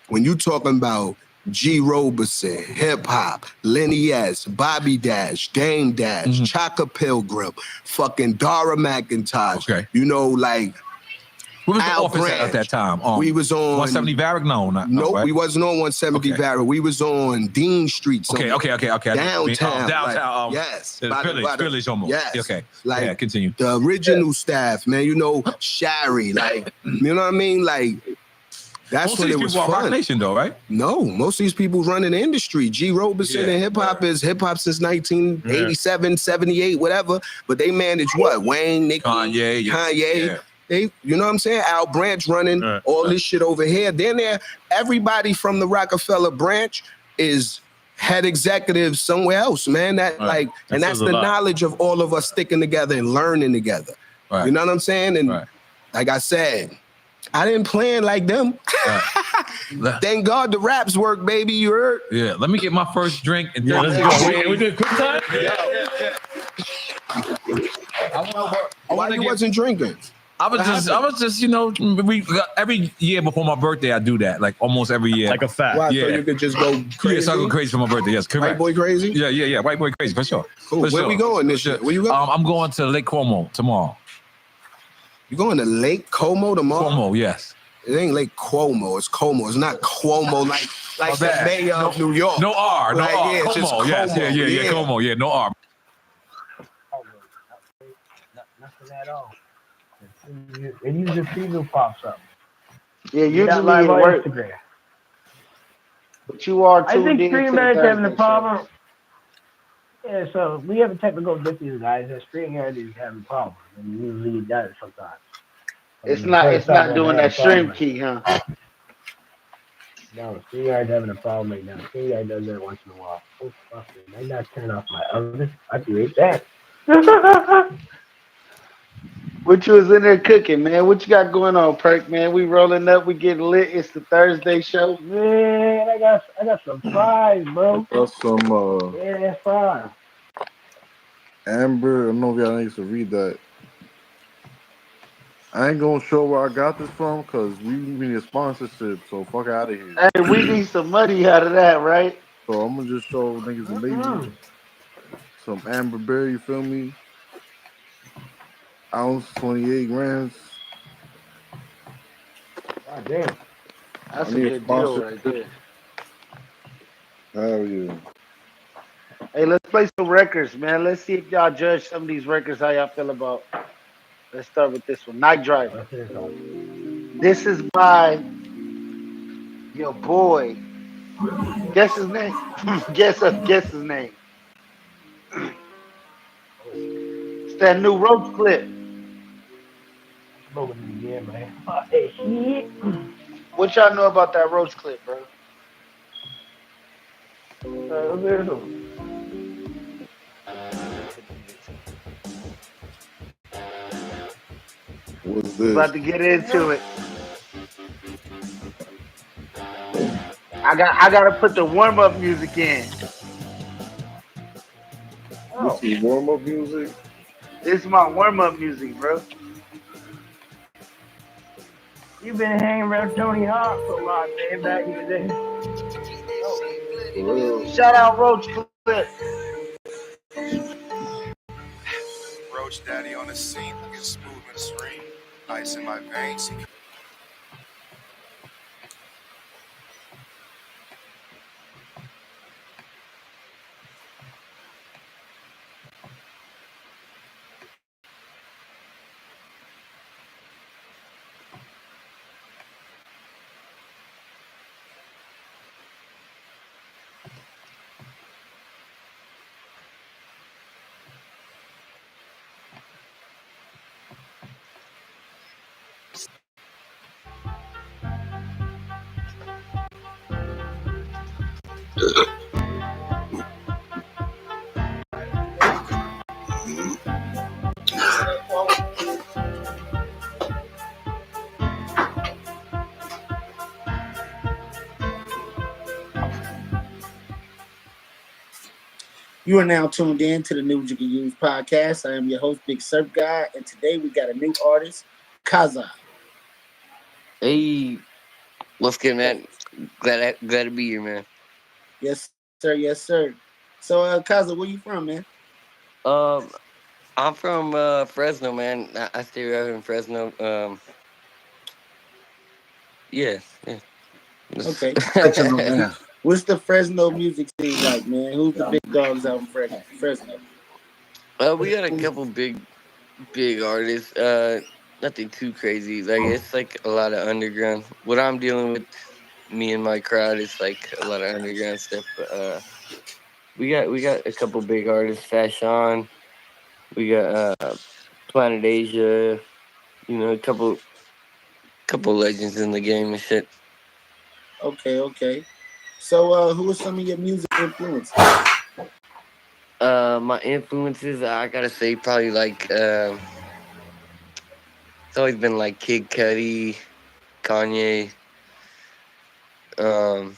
When you talking about G. Robeson, Hip Hop, Lenny S, Bobby Dash, Dame Dash, Chaka Pilgrim, fucking Dara McIntosh. Okay. What was the office at that time? We was on 170 Varick? No, right? We wasn't on 170 Varick. We was on Dean Street. Okay. Downtown. Downtown. Yes. Village almost. Yes. Okay. Continue. The original staff, man. Shari. You know what I mean? That's most when of it these was people are fun. Roc Nation, though, right? No, most of these people running the industry. G. Robeson and hip hop is hip hop since 1987, 78, whatever. But they manage what? Wayne, Nicki, Kanye. Yeah. They, you know what I'm saying? Al Branch running all this shit over here. Then everybody from the Rockefeller branch is head executives somewhere else, man. That Right. That and that's says a the lot. knowledge of all of us sticking together and learning together. Right. You know what I'm saying? And like I said, I didn't plan like them. Thank God the raps work, baby. You heard? Yeah, let me get my first drink and Yeah, let's go. We doing quick time? Why you wasn't drinking? I was just, you know, every year before my birthday, I do that, like almost every year. Like a fact. Why, Yeah. so you could just go crazy? Yeah, so I go crazy for my birthday. Yes, correct. White boy crazy? Yeah. White boy crazy for sure. Cool. For Where sure. we going this year? Where you going? I'm going to Lake Como tomorrow. You going to Lake Como tomorrow? Como, yes. It ain't Lake Cuomo. It's Como. It's not Cuomo like the mayor of New York. No R. No Like, R. yeah, it's just Como. Yes. Como. Yeah. Como. Yeah. No R. Nothing at all. It usually preview pops up. Yeah, You're not usually live it on works. Instagram. But you are I tuned think in to Stream the Ed's having a Thursday problem. Yeah, so we have a technical difficulties, guys. And Stream Ed is having problems, and usually it does sometimes. It's not doing that stream key, huh? No, Stream Ed's having a problem right now. Stream Ed does that once in a while. Oh fuck it! I not turn off my oven. I create that. What you was in there cooking, man? What you got going on, Perk, man? We rolling up, we getting lit. It's the Thursday show. Man, I got some fries, bro. Got some Yeah, that's fries. Amber. I don't know if y'all need to read that. I ain't gonna show where I got this from because we need a sponsorship. So fuck out of here. Hey, we need some money out of that, right? So I'm gonna just show niggas the lady some Amber Berry. You feel me? Ounce 28 grams. God damn. That's I a need good deal right there. Hell yeah. Hey, let's play some records, man. Let's see if y'all judge some of these records. How y'all feel about? Let's start with this one. Night Driver. This is by your boy. Guess his name. Guess his name. It's that new Roach clip. Smoking it again, man. Fuck that shit. What y'all know about that Roach clip, bro? What's this? About to get into it. I gotta put the warm up music in. This is warm up music. This is my warm up music, bro. You've been hanging around Tony Hawk for a lot, man, back in the day. Shout out Roach clip. Roach Daddy on the scene, looking smooth and serene. Ice in my veins. You are now tuned in to the New You Can Use podcast. I am your host, Big Surf Guy, and today we got a new artist, Kaza. Hey, what's good, man? Glad to be here, man. Yes, sir. Yes, sir. So, Kaza, where you from, man? I'm from Fresno, man. I stay right here in Fresno. Yeah. Okay. What's the Fresno music scene like, man? Who's the big dogs out in Fresno? We got a couple big artists. Nothing too crazy. Like it's like a lot of underground. What I'm dealing with, me and my crowd, is like a lot of underground stuff. But we got a couple big artists. Fashion. We got Planet Asia. You know, a couple legends in the game and shit. Okay. So, who are some of your music influences? My influences, I gotta say, probably like it's always been like Kid Cudi, Kanye. Um,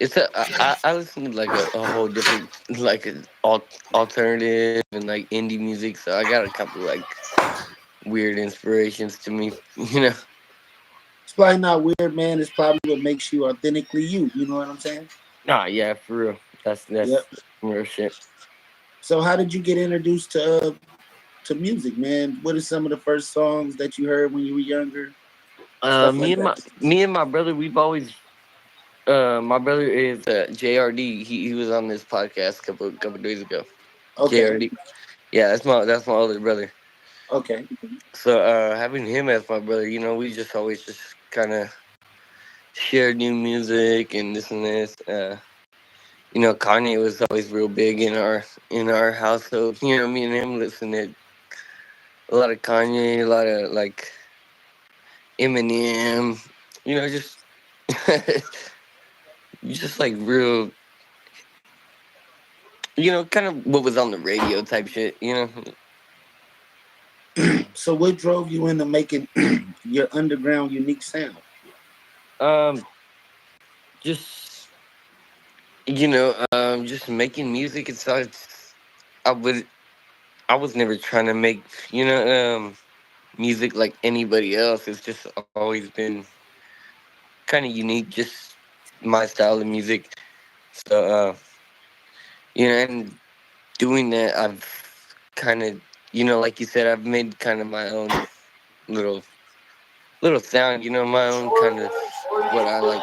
I listen to like a whole different like alternative and like indie music, so I got a couple like weird inspirations to me, you know. It's probably not weird, man. It's probably what makes you authentically you. You know what I'm saying? Nah, yeah, for real. That's Yep. real shit. So, how did you get introduced to music, man? What are some of the first songs that you heard when you were younger? Stuff Me like and that. my brother, we've always. My brother is JRD. He was on this podcast a couple days ago. Okay. JRD. Yeah, that's my older brother. Okay. So having him as my brother, you know, we just always just kind of share new music and this and this. You know, Kanye was always real big in our household. You know, me and him listened to a lot of Kanye, a lot of like Eminem. You know, just just like real. You know, kind of what was on the radio type shit. You know. So, what drove you into making your underground unique sound? Just just making music. I was never trying to make music like anybody else. It's just always been kind of unique, just my style of music. So and doing that, I've kind of like you said, I've made kind of my own little sound. You know, my own kind of what I like.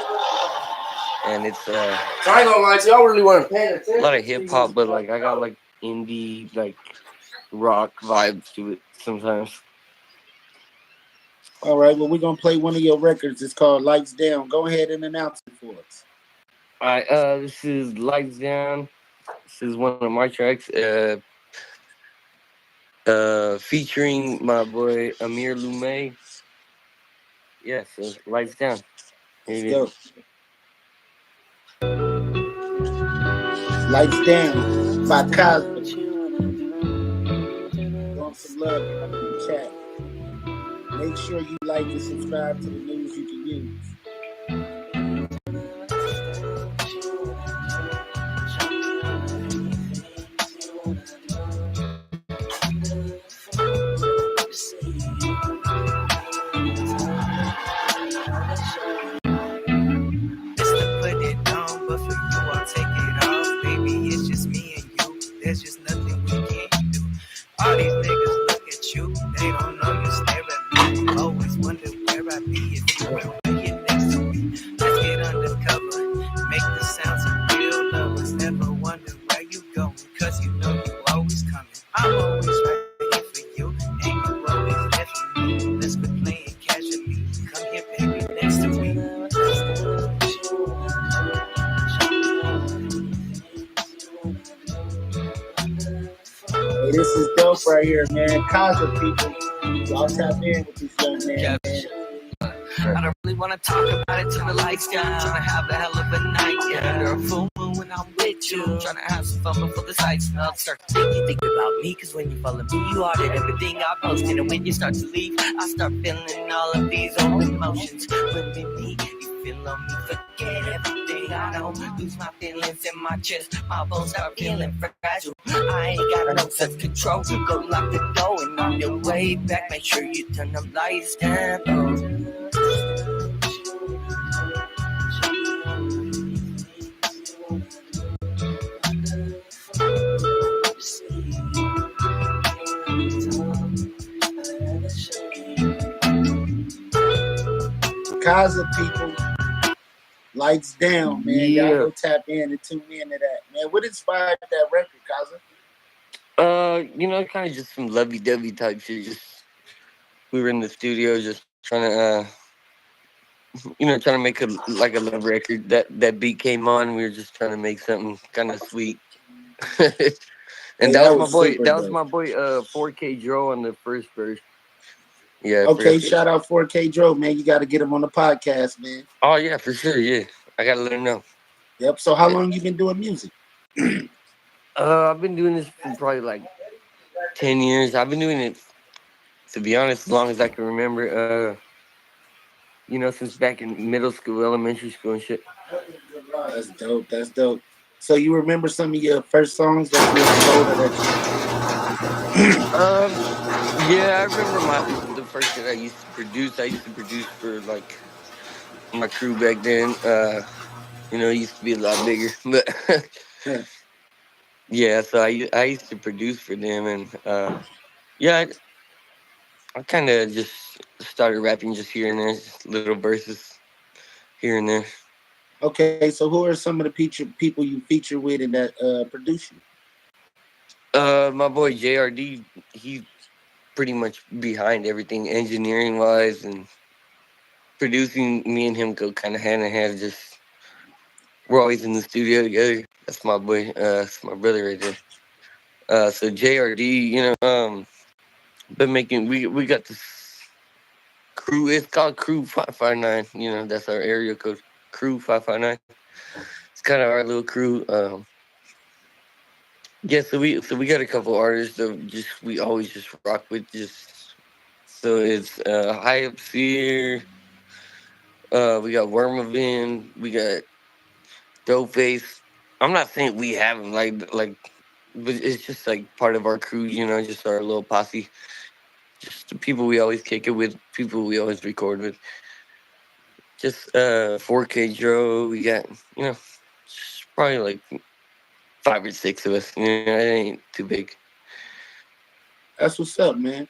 And it's So I ain't gonna lie to you, I really want to pay attention. a lot of hip hop, but like I got like indie like rock vibes to it sometimes. All right. Well, we're gonna play one of your records. It's called Lights Down. Go ahead and announce it for us. All right. This is Lights Down. This is one of my tracks. Featuring my boy Amir Lume. Yeah, so Lights Down. Let's go. Lights Down by Cosmo. Want some love in the chat. Make sure you like and subscribe to the news you can use. There's just nothing we can't do. All these niggas look at you, they don't know you stare at me. Always wonder where I be if you were right here next to me. Let's get undercover, make the sounds of real lovers. Never wonder where you going, cause you know you always coming. I'm always right here for you, and you always there for me. Let's quit playing casually, come here baby next to me. Hey, this is dope right here, man. Kaza people, y'all tap in with this young man. I don't really wanna talk about it till the lights down. Tryna have a hell of a night, yeah. Under a full moon when I'm with you. Tryna have some fun before the sights melt. Start to think about me, cause when you follow me, you audit everything I posted. And when you start to leave, I start feeling all of these old emotions. When we meet, you feel on me, forget everything I know. Lose my feelings in my chest, my bones start feeling fragile. I ain't got no self-control. Go lock the door and on your way back, make sure you turn the lights down. Kaza people, Lights Down, man. Yeah. Y'all go tap in and tune in to that, man. What inspired that record, Kaza? Kind of just some lovey-dovey type shit. Just we were in the studio, just trying to, trying to make a love record. That beat came on. We were just trying to make something kind of sweet. And Hey, that was my boy. super That was dope. my boy. 4K Dro on the first verse. Yeah. Okay, shout out 4K Dro, man. You got to get him on the podcast, man. Oh yeah, for sure. Yeah, I gotta let him know. Yep. So how long you been doing music? I've been doing this for probably like 10 years. I've been doing it, to be honest, as long as I can remember. Since back in middle school, elementary school, and shit. That's dope. That's dope. So you remember some of your first songs that you Yeah, I remember the first that I used to produce. I used to produce for like my crew back then. It used to be a lot bigger, but yeah. So I used to produce for them, and yeah, I kind of just started rapping just here and there, just little verses here and there. Okay, so who are some of the people you feature with in that production? My boy JRD, he's pretty much behind everything, engineering wise, and producing. Me and him go kind of hand in hand. Just we're always in the studio together. That's my boy. That's my brother right there. So JRD, been making. We got this crew. It's called Crew 559. That's our area code. Crew 559. It's kind of our little crew. Yeah, so we got a couple artists that we always just rock with. So it's High Up Seer. We got Wormavin. We got Dopeface. I'm not saying we have them but it's just like part of our crew. Just our little posse. Just the people we always kick it with. People we always record with. Just 4K Dro. We got just probably like 5 or 6 of us. It ain't too big. That's what's up, man.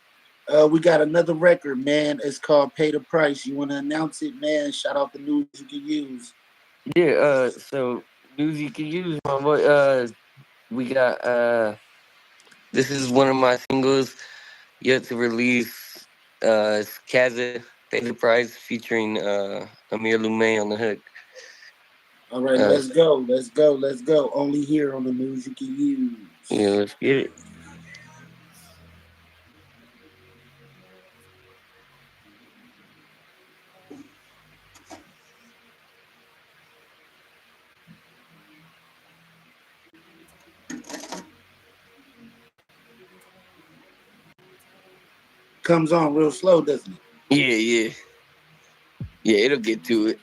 We got another record, man. It's called Pay the Price. You want to announce it, man? Shout out the news you can use. Yeah, so news you can use, my boy. We got this is one of my singles yet to release. It's Kaza, Pay the Price, featuring Amir Lume on the hook. All right, let's go. Let's go. Let's go. Only here on the news you can use. Yeah, let's get it. Comes on real slow, doesn't it? Yeah. Yeah, it'll get to it.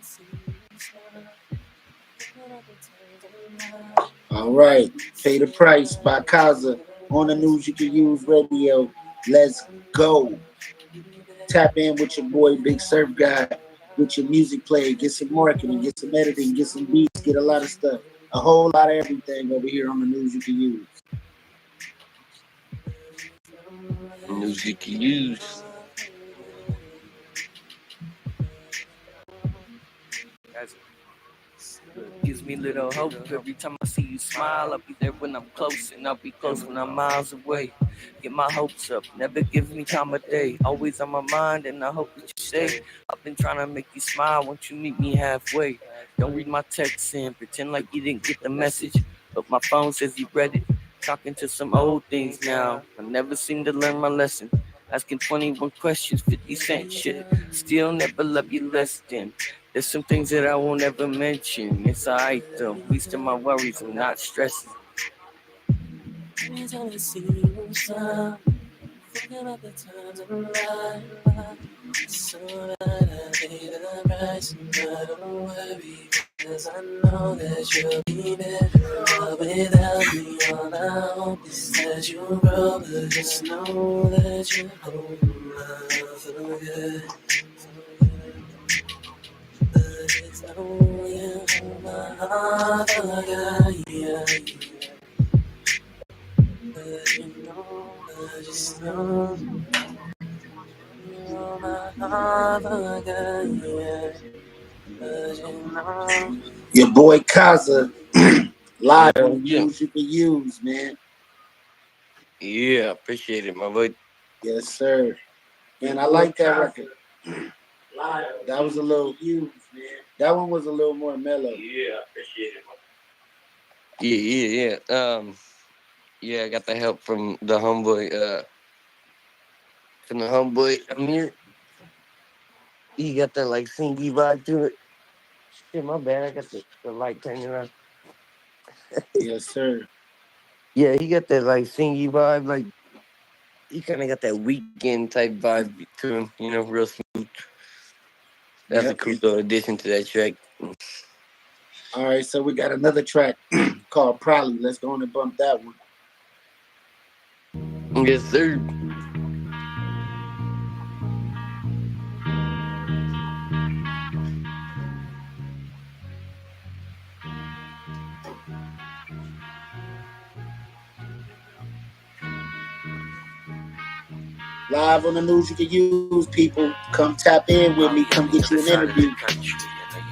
All right. Pay the Price by Kaza on the news you can use radio. Let's go. Tap in with your boy Big Surf Guy, with your music player. Get some marketing, get some editing, get some beats, get a lot of stuff. A whole lot of everything over here on the news you can use. News you can use. Gives me little hope every time I see you smile. I'll be there when I'm close, and I'll be close when I'm miles away. Get my hopes up, never give me time of day. Always on my mind, and I hope that you say I've been trying to make you smile. Won't you meet me halfway? Don't read my text and pretend like you didn't get the message, but my phone says you read it. Talking to some old things now. I never seem to learn my lesson. Asking 21 questions, 50 cent shit. Still never love you less than. There's some things that I won't ever mention. It's alright though. Least of my worries, I'm not stressing. Anytime I see you smile, think about the times of life. So that I pay the price, but don't worry, cause I know that you'll be there. But without me, all I hope is that you grow. But just know that you're home, love for good. But it's no use in my heart for God, yeah. But you know, I just know. Your boy Kaza live on the news you can use, man. Yeah, appreciate it, my boy. Yes, sir. Man, I like that record. That was a little huge, man. That one was a little more mellow. Yeah, appreciate it. Yeah. Yeah, I got the help from the homeboy from the homeboy Amir. He got that like singy vibe to it. Shit, my bad. I got the light turning on. Yes, sir. Yeah, he got that like singy vibe. Like he kind of got that weekend type vibe to him. You know, real smooth. That's a Yep. cool little addition to that track. All right, so we got another track called Probably. Let's go on and bump that one. Yes, sir. Live on the news you can use, people. Come tap in with me. Come get you an interview.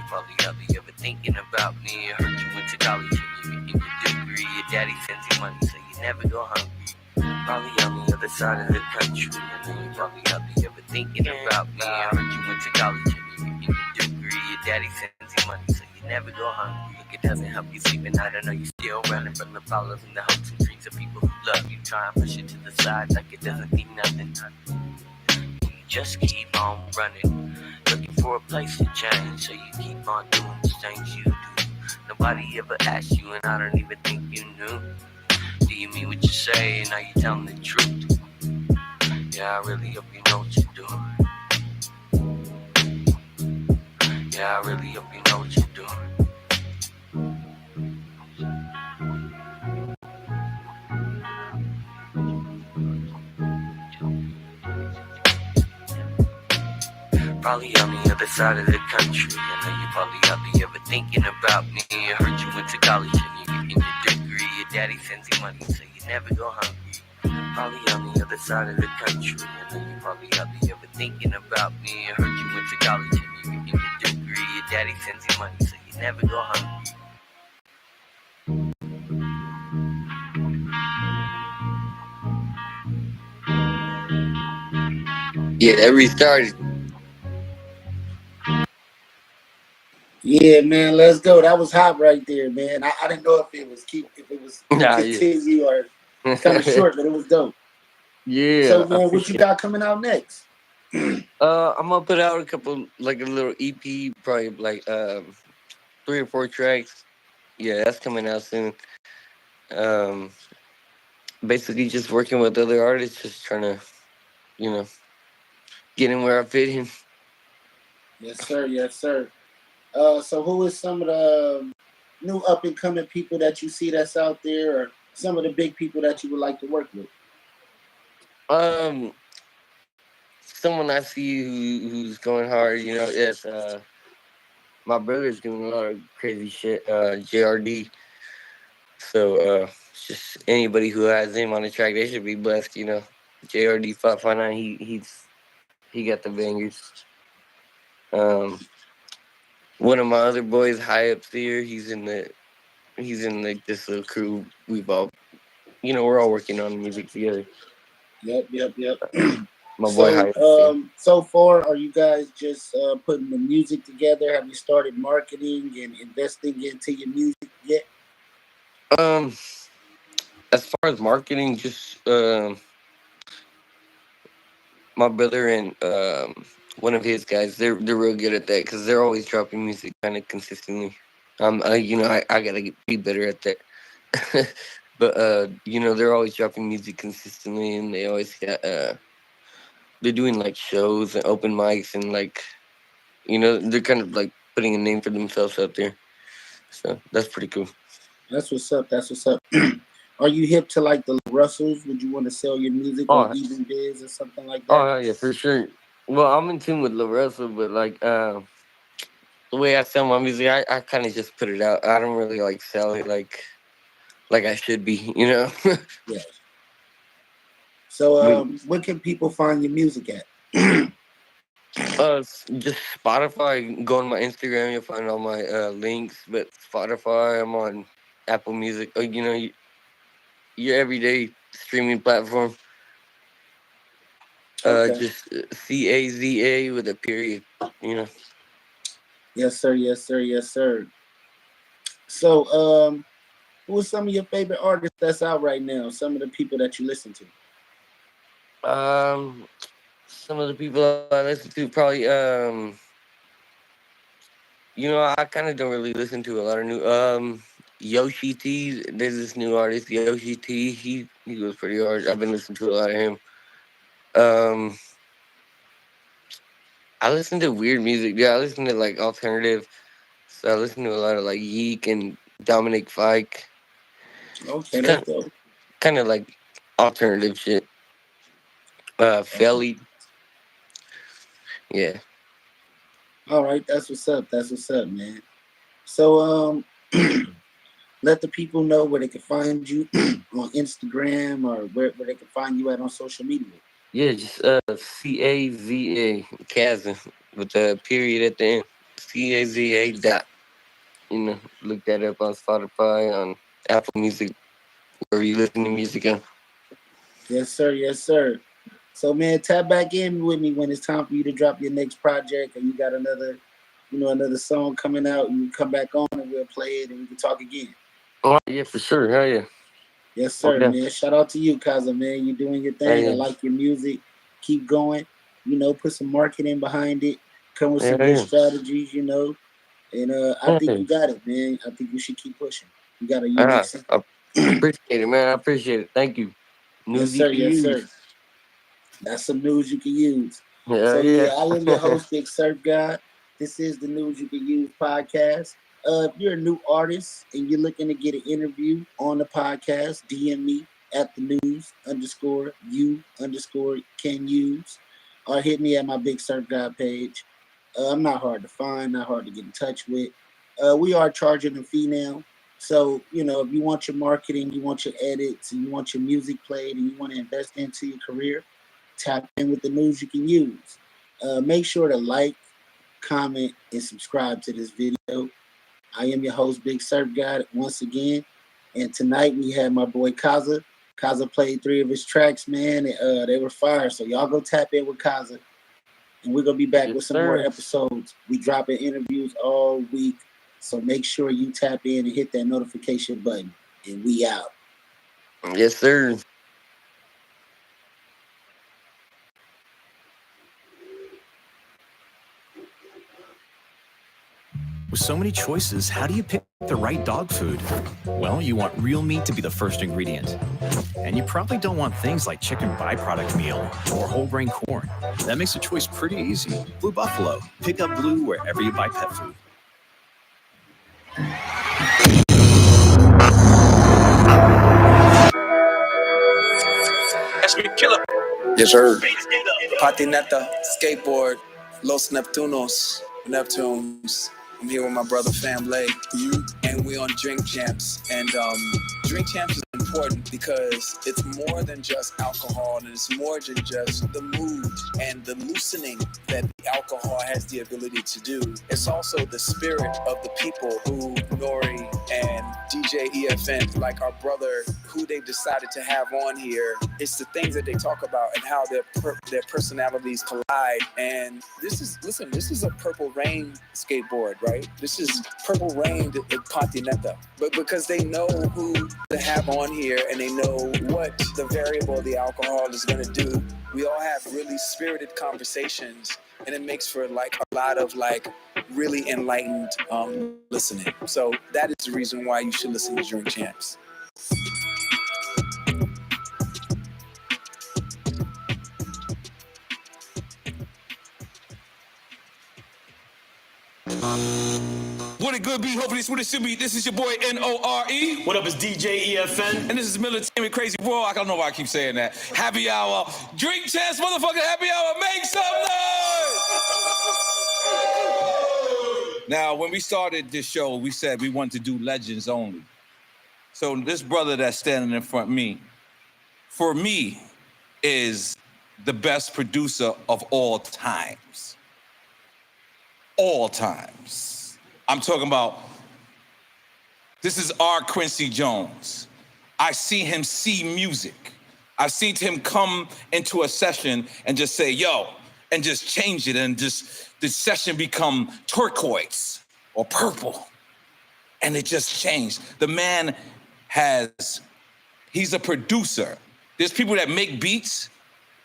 Probably out there ever thinking about me. I heard you went to college and you get your degree. Your daddy sends you money so you never go hungry. Probably on the other side of the country. I know you probably out there ever thinking about me. I heard you went to college and you get your degree. Your daddy sends you money so you never go hungry. Look, it doesn't help you sleep at night. I know you still running from the problems and the hopes and dreams of people who love you. Try and push it to the side like it doesn't mean nothing. You just keep on running, looking for a place to change, so you keep on doing the things you do. Nobody ever asked you, and I don't even think you knew. Do you mean what you say, and are you telling the truth? Yeah, I really hope you know what you're doing. Yeah, I really hope you know what you're doing. Probably on the other side of the country. I know you probably out there ever thinking about me. I heard you went to college and you getting your degree. Your daddy sends you money so you never go hungry. Probably on the other side of the country. I know you probably out there ever thinking about me. I heard you went to college and you getting your degree. Your daddy sends you money so you never go hungry. Yeah, that restarted. Yeah, man, let's go. That was hot right there, man. I didn't know if it was Nah, continue or kind of short, but it was dope. Yeah. So, man, what you got coming out next? I'm gonna put out a couple, like a little EP, probably like 3 or 4 tracks. Yeah, that's coming out soon. Basically just working with other artists, just trying to, you know, get in where I fit in. Yes, sir. Yes, sir. So who is some of the new up and coming people that you see that's out there, or some of the big people that you would like to work with? Someone I see who's going hard, you know, is my brother's doing a lot of crazy shit, JRD. So just anybody who has him on the track, they should be blessed, you know. JRD 559, he got the bangers. One of my other boys, high up there, he's in like this little crew. We've all, you know, we're all working on music together. Yep. My boy high up there. So far, are you guys just putting the music together? Have you started marketing and investing into your music yet? As far as marketing, just my brother and one of his guys, they're real good at that because they're always dropping music kind of consistently. You know, I gotta be better at that. But you know, they're always dropping music consistently, and they always got they're doing like shows and open mics, and like, you know, they're kind of like putting a name for themselves out there. So that's pretty cool. That's what's up. Are you hip to like the Russells? Would you want to sell your music on Even Biz or something like that? Oh yeah, for sure. Well, I'm in tune with La Russell, but like the way I sell my music, I kind of just put it out. I don't really like sell it like I should be, you know. Yeah. So where can people find your music at? Just Spotify. Go on my Instagram, you'll find all my links. But Spotify, I'm on Apple Music. You know, your everyday streaming platform. Okay. Just CAZA with a period. You know. Yes, sir. So, who are some of your favorite artists that's out right now? Some of the people that you listen to. Some of the people I listen to probably, you know, I kind of don't really listen to a lot of new, Yoshi T. There's this new artist, Yoshi T. He goes pretty hard. I've been listening to a lot of him. I listen to weird music. Yeah, I listen to like alternative. So I listen to a lot of like Yeek and Dominic Fike. Okay, that's dope. Kind of like alternative shit. Felly. Yeah. All right, that's what's up. That's what's up, man. So let the people know where they can find you on Instagram or where they can find you at on social media. Yeah, just CAZA Kaza with the period at the end. CAZA dot. You know, look that up on Spotify, on Apple Music, wherever you listen to music on. Yes, sir. Yes, sir. So, man, tap back in with me when it's time for you to drop your next project, and you got another, another song coming out. You can come back on and we'll play it, and we can talk again. Oh yeah, for sure. Hell yeah. Yes, sir, Okay. man. Shout out to you, Kaza, man. You're doing your thing. Hey. I like your music. Keep going. Put some marketing behind it. Come with some Yeah, good yeah. strategies, And I think you got it, man. I think you should keep pushing. You got a unique sound. I appreciate it, man. I appreciate it. Thank you. Yes, News sir. you can Yes, use. sir. That's some news you can use. Yeah, So yeah. I am your host, Big Surf God. This is the News You Can Use podcast. If you're a new artist and you're looking to get an interview on the podcast, DM me at the news_you_can_use, or hit me at my Big Surf God page. I'm not hard to find, not hard to get in touch with. We are charging a fee now. So, if you want your marketing, you want your edits, and you want your music played, and you want to invest into your career, tap in with the News You Can Use. Make sure to like, comment, and subscribe to this video. I am your host, Big Surf God, once again. And tonight we had my boy Kaza. Kaza played 3 of his tracks, man. And, they were fire. So y'all go tap in with Kaza. And we're going to be back with some more episodes. We dropping interviews all week. So make sure you tap in and hit that notification button. And we out. Yes, sir. With so many choices, how do you pick the right dog food? Well, you want real meat to be the first ingredient. And you probably don't want things like chicken byproduct meal or whole grain corn. That makes the choice pretty easy. Blue Buffalo. Pick up Blue wherever you buy pet food. That's me, killer. Yes, sir. Patineta, skateboard, Los Neptunos, Neptunes. I'm here with my brother Famblay, and we on Drink Champs. And Drink Champs is important because it's more than just alcohol, and it's more than just the mood and the loosening that the alcohol has the ability to do. It's also the spirit of the people who Nori and DJ EFN, like our brother, who they decided to have on here. It's the things that they talk about and how their personalities collide. And this is a Purple Rain skateboard, right? This is Purple Rain at Patineta. But because they know who to have on here and they know what the variable of the alcohol is going to do, we all have really spirited conversations, and it makes for like a lot of like really enlightened listening. So that is the reason why you should listen to Drink Champs. What it good be? Hopefully it's what it should be. This is your boy N-O-R-E. What up, it's DJ EFN. And this is Military Crazy Raw. I don't know why I keep saying that. Happy hour. Drink Champs, motherfucking happy hour. Make some noise! Now, when we started this show, we said we wanted to do legends only. So this brother that's standing in front of me, for me, is the best producer of all times. All times. I'm talking about, this is R. Quincy Jones. I see him see music. I've seen him come into a session and just say, yo, and just change it, and just the session become turquoise or purple. And it just changed. The man he's a producer. There's people that make beats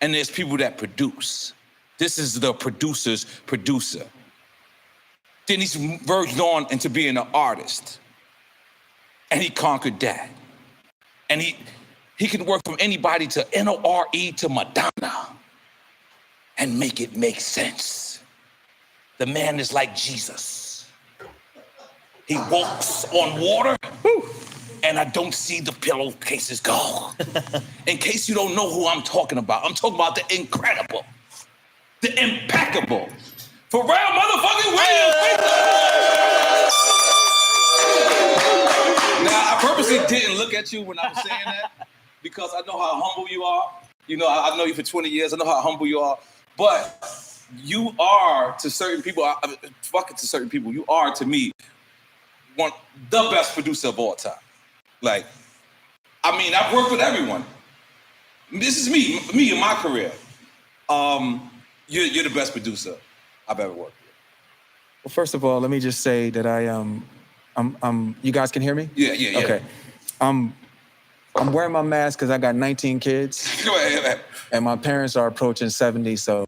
and there's people that produce. This is the producer's producer. Then he's verged on into being an artist. And he conquered that. And he can work from anybody to N-O-R-E to Madonna and make it make sense. The man is like Jesus. He walks on water, and I don't see the pillowcases go. In case you don't know who I'm talking about the incredible, the impeccable, Pharrell motherfucking Williams. Now, I purposely didn't look at you when I was saying that because I know how humble you are. You know, I know you for 20 years. I know how humble you are. But you are to certain people, to certain people, you are to me the best producer of all time. Like, I mean, I've worked with everyone. This is me in my career. You're the best producer I've ever worked with. Well, first of all, let me just say that you guys can hear me? Yeah. Okay. I'm wearing my mask because I got 19 kids. Go ahead. And my parents are approaching 70, so,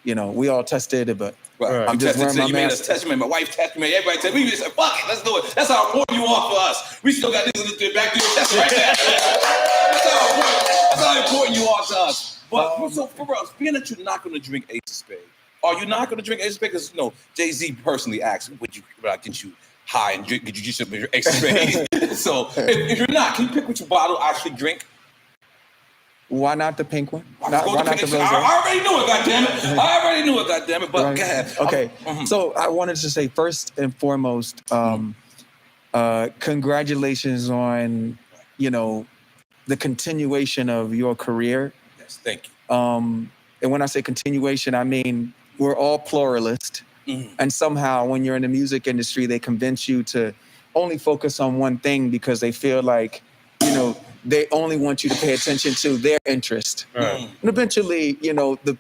you know, we all tested, but I'm just wearing my you made mask. us test me, my wife tested me, everybody tested me. We said, fuck it, let's do it. That's how important you are for us. We still got this back to your test right there. That's how important you are to us. But so for us, being that you're not going to drink Ace of Spades, are you not going to drink Ace of Spades? Because, you know, Jay-Z personally asked, would I get you high and drink, get you just your Ace of Spades? So if you're not, can you pick which bottle I should drink? Why not the pink one? Why not the rosé? I already knew it, goddammit. But go ahead. Okay. So I wanted to say first and foremost, congratulations on, you know, the continuation of your career. Yes, thank you. And when I say continuation, I mean we're all pluralist. And somehow when you're in the music industry, they convince you to only focus on one thing because they feel like, you know, they only want you to pay attention to their interest. And eventually, you know, the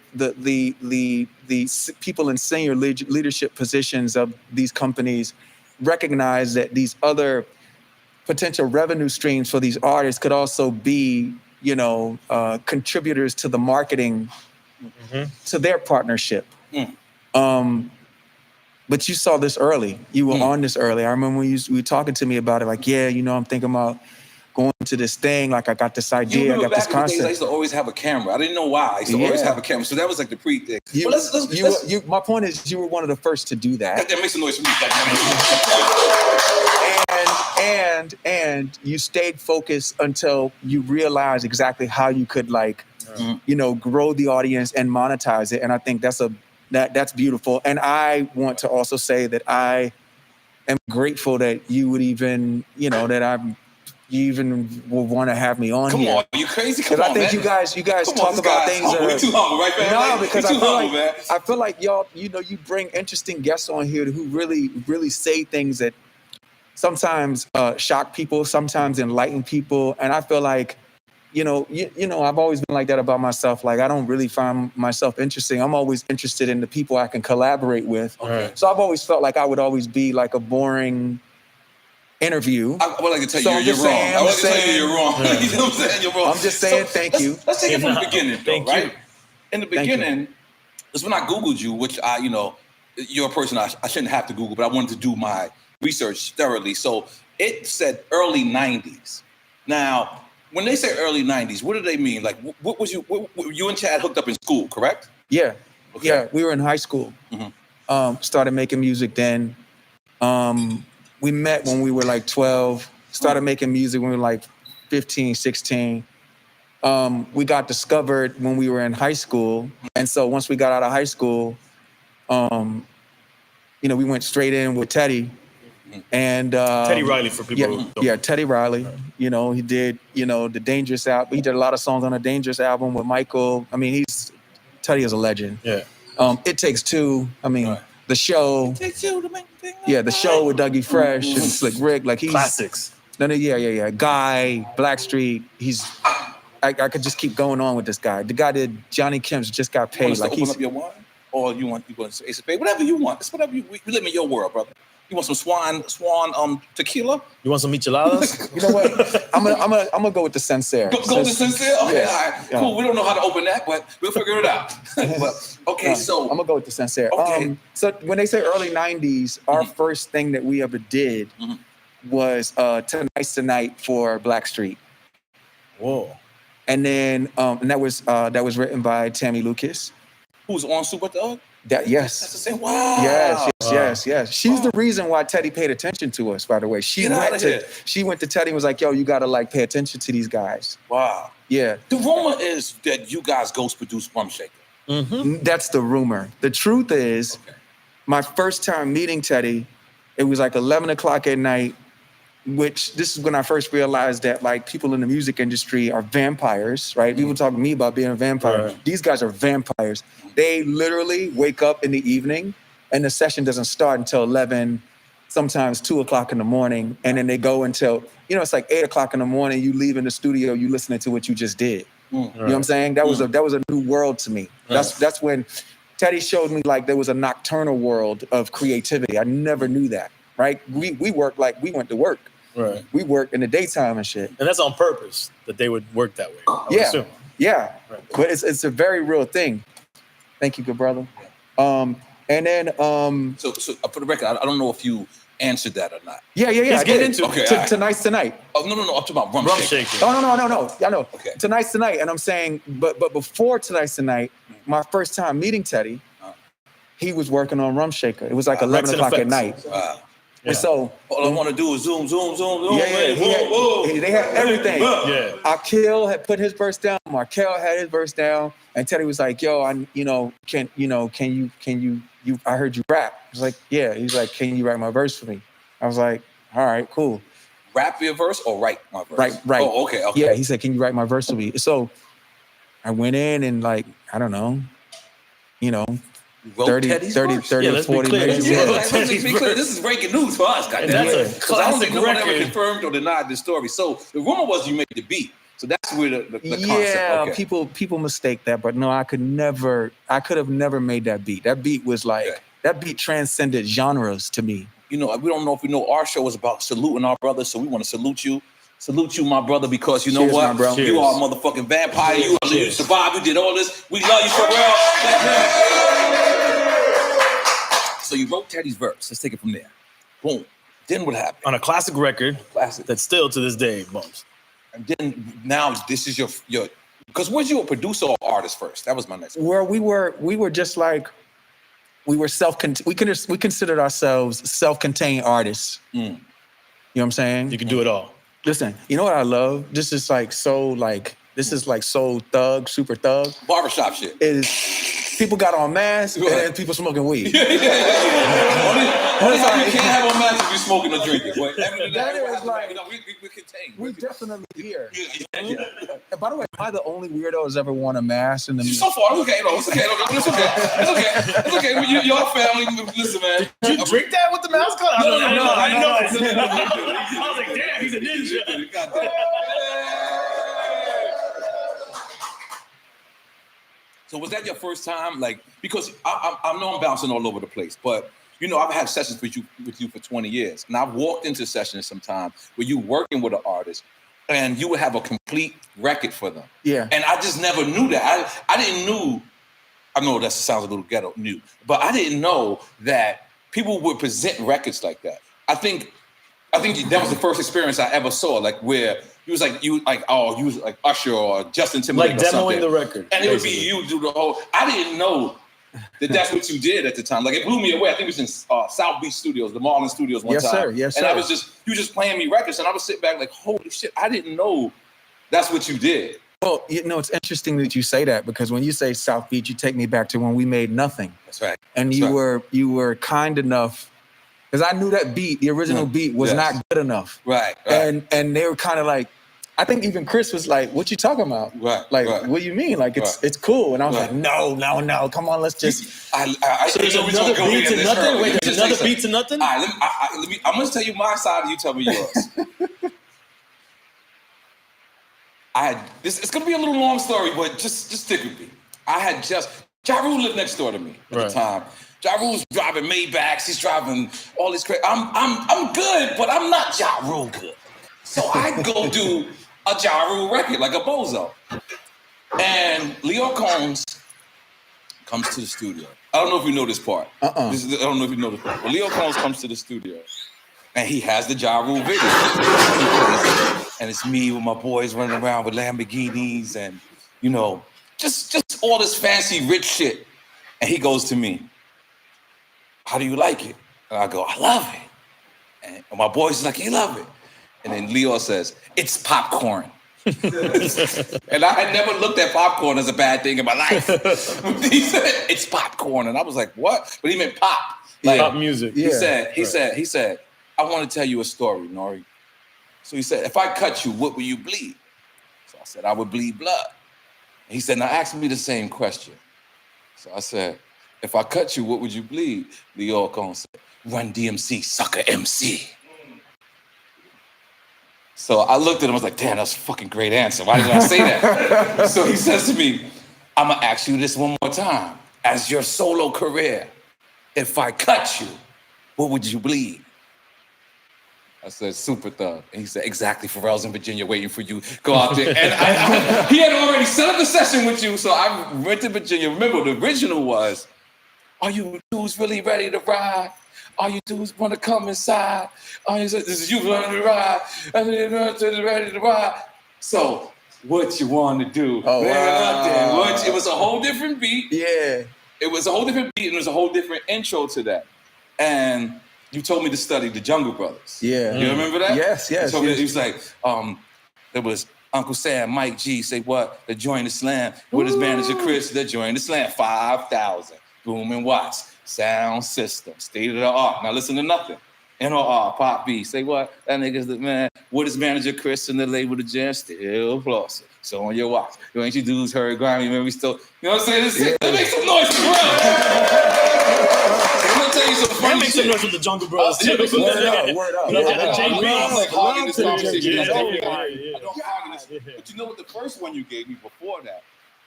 people in senior leadership positions of these companies recognize that these other potential revenue streams for these artists could also be, you know, contributors to the marketing to their partnership. But you saw this early. You were on this early. I remember when you were talking to me about it, like, yeah, you know, I'm thinking about going to this thing, like I got this idea, I got this concept. I used to always have a camera. I didn't know why. I used to always have a camera. So that was like the pre-thing. My point is you were one of the first to do that. That makes a noise for me. And you stayed focused until you realized exactly how you could you know, grow the audience and monetize it. And I think that's beautiful. And I want to also say that I am grateful that you would even, you know, you even will want to have me on here. Come on, are you crazy? Come on, I think man. you guys talk about things that we're too humble, right, man? No, because I feel like y'all, you know, you bring interesting guests on here who really say things that sometimes shock people, sometimes enlighten people, and I feel like, you know, I've always been like that about myself. Like I don't really find myself interesting. I'm always interested in the people I can collaborate with. So I've always felt like I would always be like a boring interview. I would like to tell you you're wrong. I would like to tell you you're wrong. You know what I'm saying? You're wrong. I'm just saying thank you. Let's take it from the beginning, though, right? In the beginning, is when I Googled you, which you know, you're a person I shouldn't have to Google, but I wanted to do my research thoroughly. So it said early 90s. Now, when they say early 90s, what do they mean? Like, what was you and Chad hooked up in school, correct? Yeah. Okay. Yeah, we were in high school. Started making music then. We met when we were like 12, started making music when we were like 15, 16. We got discovered when we were in high school. And so once we got out of high school, you know, we went straight in with Teddy. And Teddy Riley for people who don't. Yeah, Teddy Riley. You know, he did, you know, the Dangerous album. He did a lot of songs on the Dangerous album with Michael. I mean, Teddy is a legend. Yeah. It Takes Two. I mean, The Show. Yeah, The Show with Dougie Fresh and Slick Rick. Like he's classics. Yeah. Guy, Blackstreet. I could just keep going on with this guy. The guy that Johnny Kemp's just got paid. Like open up your wine, or you want to say Ace of Spades, whatever you want. It's whatever we live in your world, brother. You want some swan tequila? You want some micheladas? You know what? I'm gonna go with the Sincere. Go with the Sincere? Okay, Yeah. all right. Yeah. Cool. We don't know how to open that, but we'll figure it out. But, okay, so I'm gonna go with the Sincere. Okay. So when they say early '90s, our first thing that we ever did was Tonight's the Night for Blackstreet. Whoa. And then and that was written by Tammy Lucas. Who's on Super Thug? Yes. That's the same. Wow. Yes. She's the reason why Teddy paid attention to us, by the way. She Get went outta to here. she went to Teddy and was like, yo, you gotta like pay attention to these guys. Wow. Yeah. The rumor is that you guys ghost produced Rum Shaker. That's the rumor. The truth is, my first time meeting Teddy, it was like 11 o'clock at night, which this is when I first realized that like people in the music industry are vampires, right? People talking to me about being a vampire. Right. These guys are vampires. They literally wake up in the evening and the session doesn't start until 11, sometimes 2 o'clock in the morning. And then they go until, it's like 8 o'clock in the morning, you leave in the studio, you listening to what you just did. You know what I'm saying? That was a new world to me. That's when Teddy showed me like there was a nocturnal world of creativity. I never knew that, right? We work like we went to work. Right. We work in the daytime and shit. And that's on purpose that they would work that way. I would assume. Yeah. But it's a very real thing. Thank you, good brother. And then So for the record, I don't know if you answered that or not. Yeah. Let's I get did. into it. Okay, all right. Tonight's tonight. Oh no, I'm talking about Rum Shaker. Shaker. Oh no. I know. Okay. Tonight's tonight, and I'm saying, but before Tonight's tonight, my first time meeting Teddy, he was working on Rum Shaker. It was like 11 Rex and o'clock at Effects. night. Wow. And so All I want to do is zoom. they had everything. Yeah. Akil had put his verse down. Markel had his verse down, and Teddy was like, "Yo, can you? I heard you rap." I was like, "Yeah." He's like, "Can you write my verse for me?" I was like, "All right, cool." Rap your verse or write my verse? Right. Oh, okay. Yeah, he said, "Can you write my verse for me?" So I went in and like, I don't know, Wrote 30 Teddy's or verse? 40 minutes. Yeah, let's be clear. This is breaking news for us, goddamn. That's a Because I don't think no one ever classic confirmed or denied this story. So the rumor was you made the beat. So that's where the concept. Yeah, Okay. people mistake that, but no, I could have never made that beat. That beat was like, that beat transcended genres to me. We don't know if we know our show is about saluting our brothers, so we want to salute you. Salute you, my brother, because you know Cheers, what? my bro. You are a motherfucking vampire. You survived. You did all this. We love you for real. So you wrote Teddy's verse. Let's take it from there. Boom. Then what happened? On a classic record that still to this day bumps. And then now this is your because was you a producer or artist first? That was my next question. Well, we were just like, we considered ourselves self-contained artists. You know what I'm saying? You can do it all. Listen, you know what I love? This is like so thug, super thug. Barbershop shit. Is people got on masks and people smoking weed. Only you can't have on masks if you're smoking or drinking. But That is like, we contain. We definitely here. And by the way, am I the only weirdo who's ever worn a mask in the So far, it's okay. No, it's okay. It's okay. You're family. Listen, man. Did you drink that with the mask on? No, I didn't know that. I was like, damn, he's a ninja. Goddamn. So was that your first time? Like, because I know I'm bouncing all over the place, but I've had sessions with you for 20 years, and I've walked into sessions sometime where you working with an artist, and you would have a complete record for them. Yeah. And I just never knew that. I didn't know. I know that sounds a little ghetto new, but I didn't know that people would present records like that. I think that was the first experience I ever saw, like where you was like Usher or Justin Timberlake, Like or demoing something. the record, and it would be you do the whole. I didn't know that that's what you did at the time. Like it blew me away. I think it was in South Beach Studios, the Marlin Studios one Yes, time. sir. Yes, and sir. I was you just playing me records, and I was sitting back like, holy shit, I didn't know that's what you did. Well, it's interesting that you say that, because when you say South Beach, you take me back to when we made nothing. That's right. And you were kind enough, because I knew that beat, the original beat, was not good enough. Right. And they were kind of like, I think even Chris was like, "What you talking about? Right. Like, what do you mean? Like, it's cool." And I was like, "No, come on, let's just." So there's another beat to nothing. Wait, there's another beat to nothing. All right, let me. I'm gonna tell you my side, and you tell me yours. It's gonna be a little long story, but just stick with me. I had Ja Rule lived next door to me at the time, Ja Rule's driving Maybachs. He's driving all these crazy. I'm good, but I'm not Ja Rule good. So I go do a Ja Rule record like a bozo. And Leo Combs comes to the studio. I don't know if you know this part. I don't know if you know this part. But Leo Combs comes to the studio, and he has the Ja Rule video. And it's me with my boys running around with Lamborghinis and, you know, just all this fancy rich shit. And he goes to me, how do you like it? And I go, I love it. And my boys is like, you love it. And then Leo says, it's popcorn. And I had never looked at popcorn as a bad thing in my life. He said, it's popcorn. And I was like, what? But he meant pop. Like, pop music. He said, I want to tell you a story, Nori. So he said, if I cut you, what will you bleed? So I said, I would bleed blood. And he said, now ask me the same question. So I said, if I cut you, what would you bleed? Leo Combs said, Run DMC, sucker MC. So I looked at him, I was like, damn, that's a fucking great answer. Why did I say that? So he says to me, I'm gonna ask you this one more time. As your solo career, if I cut you, what would you bleed? I said, Super Thug. And he said, exactly, Pharrell's in Virginia waiting for you. Go out there. And he had already set up the session with you, so I went to Virginia. Remember, the original was, are you dudes really ready to ride? All you dudes want to come inside. This is you ready to ride. Ready to ride. So, what you want to do? Oh, wow. It was a whole different beat. Yeah. It was a whole different beat, and there was a whole different intro to that. And you told me to study the Jungle Brothers. Yeah. You remember that? Yes. You told me, he was like, there was Uncle Sam, Mike G, say what? The joint the slam. With his manager Chris, the joint the slam. 5,000. Boom and Watts. Sound system. State of the art. Now listen to nothing. NOR, Pop B. Say what? That nigga's the man. With his manager Chris and the label the jam. Still flossing. So on your watch. You ain't you dudes heard grimy, man. We still, you know what I'm saying? Let's make some noise for real. I'm gonna tell you some funny make shit. some noise with the Jungle Bros. Word up. Word up. I'm like hogging this conversation. Yeah. I don't hog this. But you know what the first one you gave me before that?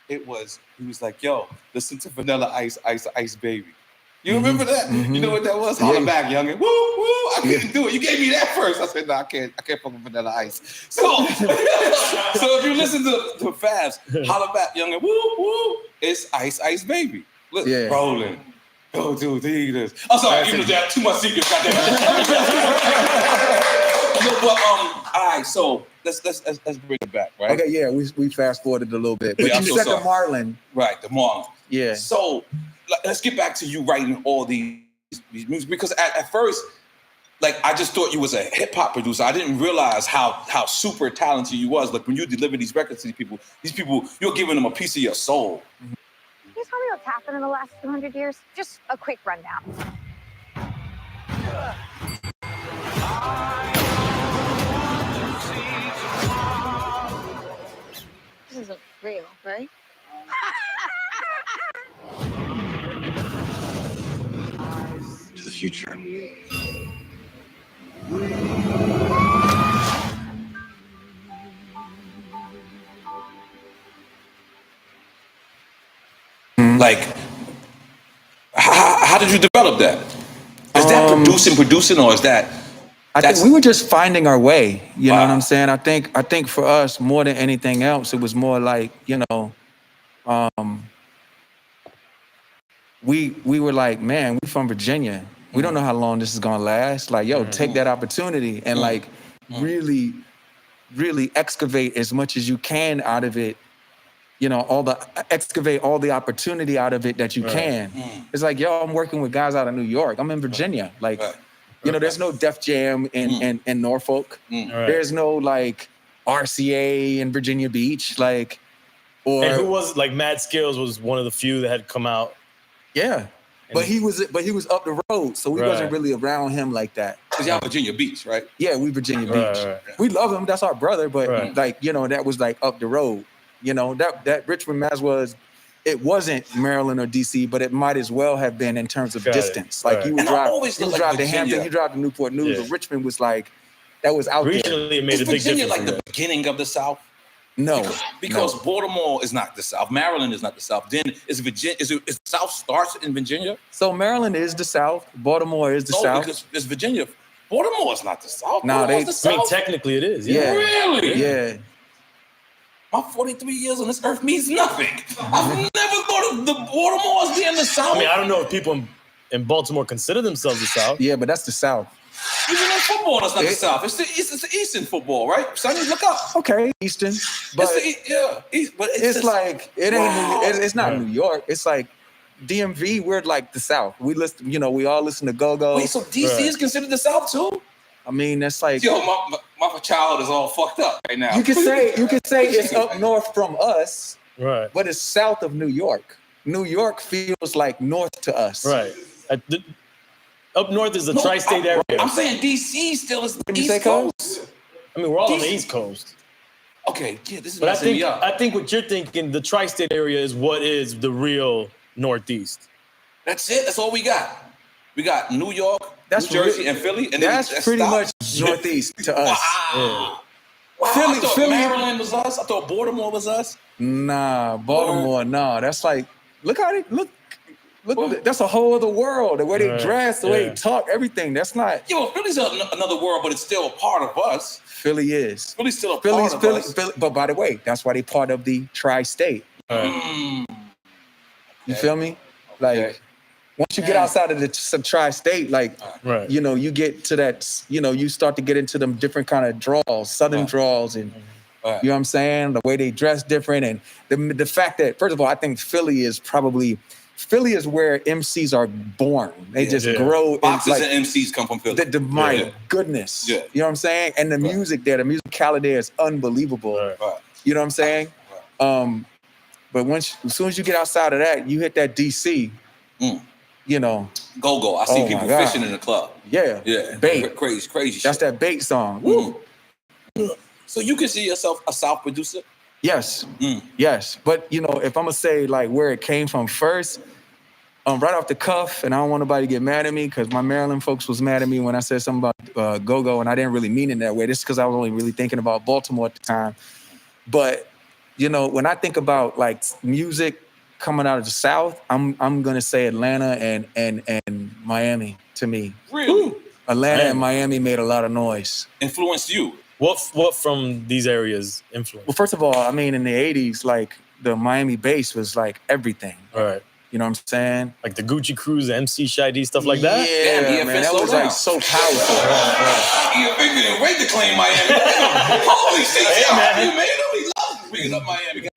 He was like, yo, listen to Vanilla Ice, Ice, Ice Baby. You remember that? You know what that was? Holla back, youngin'. Woo, woo. I couldn't do it. You gave me that first. I said, no, I can't fuck with Vanilla Ice. So if you listen to Fabs, holla back, youngin'. Woo, woo. It's Ice, Ice Baby. Look, rolling. Go do this. I'm sorry, you know that too much secrets. Goddamn. But all right. So let's bring it back, right? Okay, yeah, we fast forwarded a little bit, but Yeah, you said the Marlon. Right, the Marlon. Yeah. So let's get back to you writing all these music, because at first, like, I just thought you was a hip hop producer. I didn't realize how super talented you was. Like, when you deliver these records to these people, you're giving them a piece of your soul. Can you tell me what's happened in the last 200 years? Just a quick rundown. This isn't real, right? To the future. Like, how did you develop that? Is that producing, or is that? I think we were just finding our way. You know what I'm saying? I think for us, more than anything else, it was more like, you know, we were like, man, we from Virginia. We don't know how long this is gonna last. Like, yo, take that opportunity and like really, really excavate as much as you can out of it. You know, excavate all the opportunity out of it that you can. It's like, yo, I'm working with guys out of New York. I'm in Virginia. Like, you know, there's no Def Jam in Norfolk. There's no like RCA in Virginia Beach. Like, or and who was like Mad Skills was one of the few that had come out. Yeah. But he was up the road, so we wasn't really around him like that. Cause y'all Virginia Beach, right? Yeah, we Virginia Beach. We love him. That's our brother. But like, you know, that was like up the road. You know, that Richmond, Mass it wasn't Maryland or DC, but it might as well have been in terms of distance. Like you would drive to Hampton, you drive to Newport News, but Richmond was like, that was out there. Regionally, it made Is a big Virginia difference. like the beginning of the South? No, because Baltimore is not the South. Maryland is not the South. Then is Virginia? Is the South starts in Virginia? So Maryland is the South. Baltimore is the No, South. because it's Virginia. Baltimore is not the South. No, Baltimore's the I mean, South. technically it is. Yeah. Really? Yeah. My 43 years on this earth means nothing. I've never thought of the Baltimore as being the South. I mean, I don't know if people in Baltimore consider themselves the South. Yeah, but that's the South. Even in football, that's not the South. It's the Eastern football, right? Sonny, look up. Okay, Eastern. But But it's like it ain't. It's not New York. It's like DMV. We're like the South. We listen. You know, we all listen to Go-Go. Wait, so DC is considered the South too? I mean, that's like. Yo, my child is all fucked up right now. You can say it's up north from us, right? But it's south of New York. New York feels like north to us, right? Up north is the tri-state area. I'm saying DC still is the you East say, Coast. I mean, we're all on the DC East Coast. Okay, yeah, this is. But messing me up. I think what you're thinking, the tri-state area is what is the real Northeast. That's it. That's all we got. We got New York, That's New Jersey, really- and Philly, and that's then pretty stops. much Northeast to us. Wow. Philly- I thought Philly- Maryland was us. I thought Baltimore was us. Nah, Baltimore. Nah, that's like look how they look. Look, that's a whole other world. The way they Right, dress, the way yeah. they talk, everything. That's not. Yo, Philly's another world, but it's still a part of us. Philly is. Philly's still a part of us. Philly. But by the way, that's why they part of the tri-state. Mm. You feel me? Like once you get outside of the tri-state, like you know, you get to that. You know, you start to get into them different kind of draws, southern draws, and you know what I'm saying. The way they dress different, and the fact that first of all, I think Philly is where MCs are born. They just grow. Boxers and MCs come from Philly. My goodness. Yeah. You know what I'm saying? And the music there, the musicality there is unbelievable. You know what I'm saying? But as soon as you get outside of that, you hit that DC. You know, Go-Go. I see Oh, people my God. fishing in the club. Yeah. Yeah. Bait. Crazy That's shit. that bait song. Woo. So you consider yourself a South producer? Yes. Yes. But you know, if I'm gonna say like where it came from first, right off the cuff, and I don't want nobody to get mad at me because my Maryland folks was mad at me when I said something about Go-Go, and I didn't really mean it that way. This is because I was only really thinking about Baltimore at the time. But you know, when I think about like music coming out of the South, I'm gonna say Atlanta and Miami to me. Really? Atlanta and Miami made a lot of noise. Influenced you? What from these areas influenced? Well, first of all, I mean, in the 80s, like the Miami bass was like everything. All right. You know what I'm saying? Like the Gucci Cruise, the MC Shy-D, stuff like that? Yeah, man, that was like so powerful. You didn't wait to claim Miami. Holy shit. Hey, man. You made him. He loves bringing up Miami.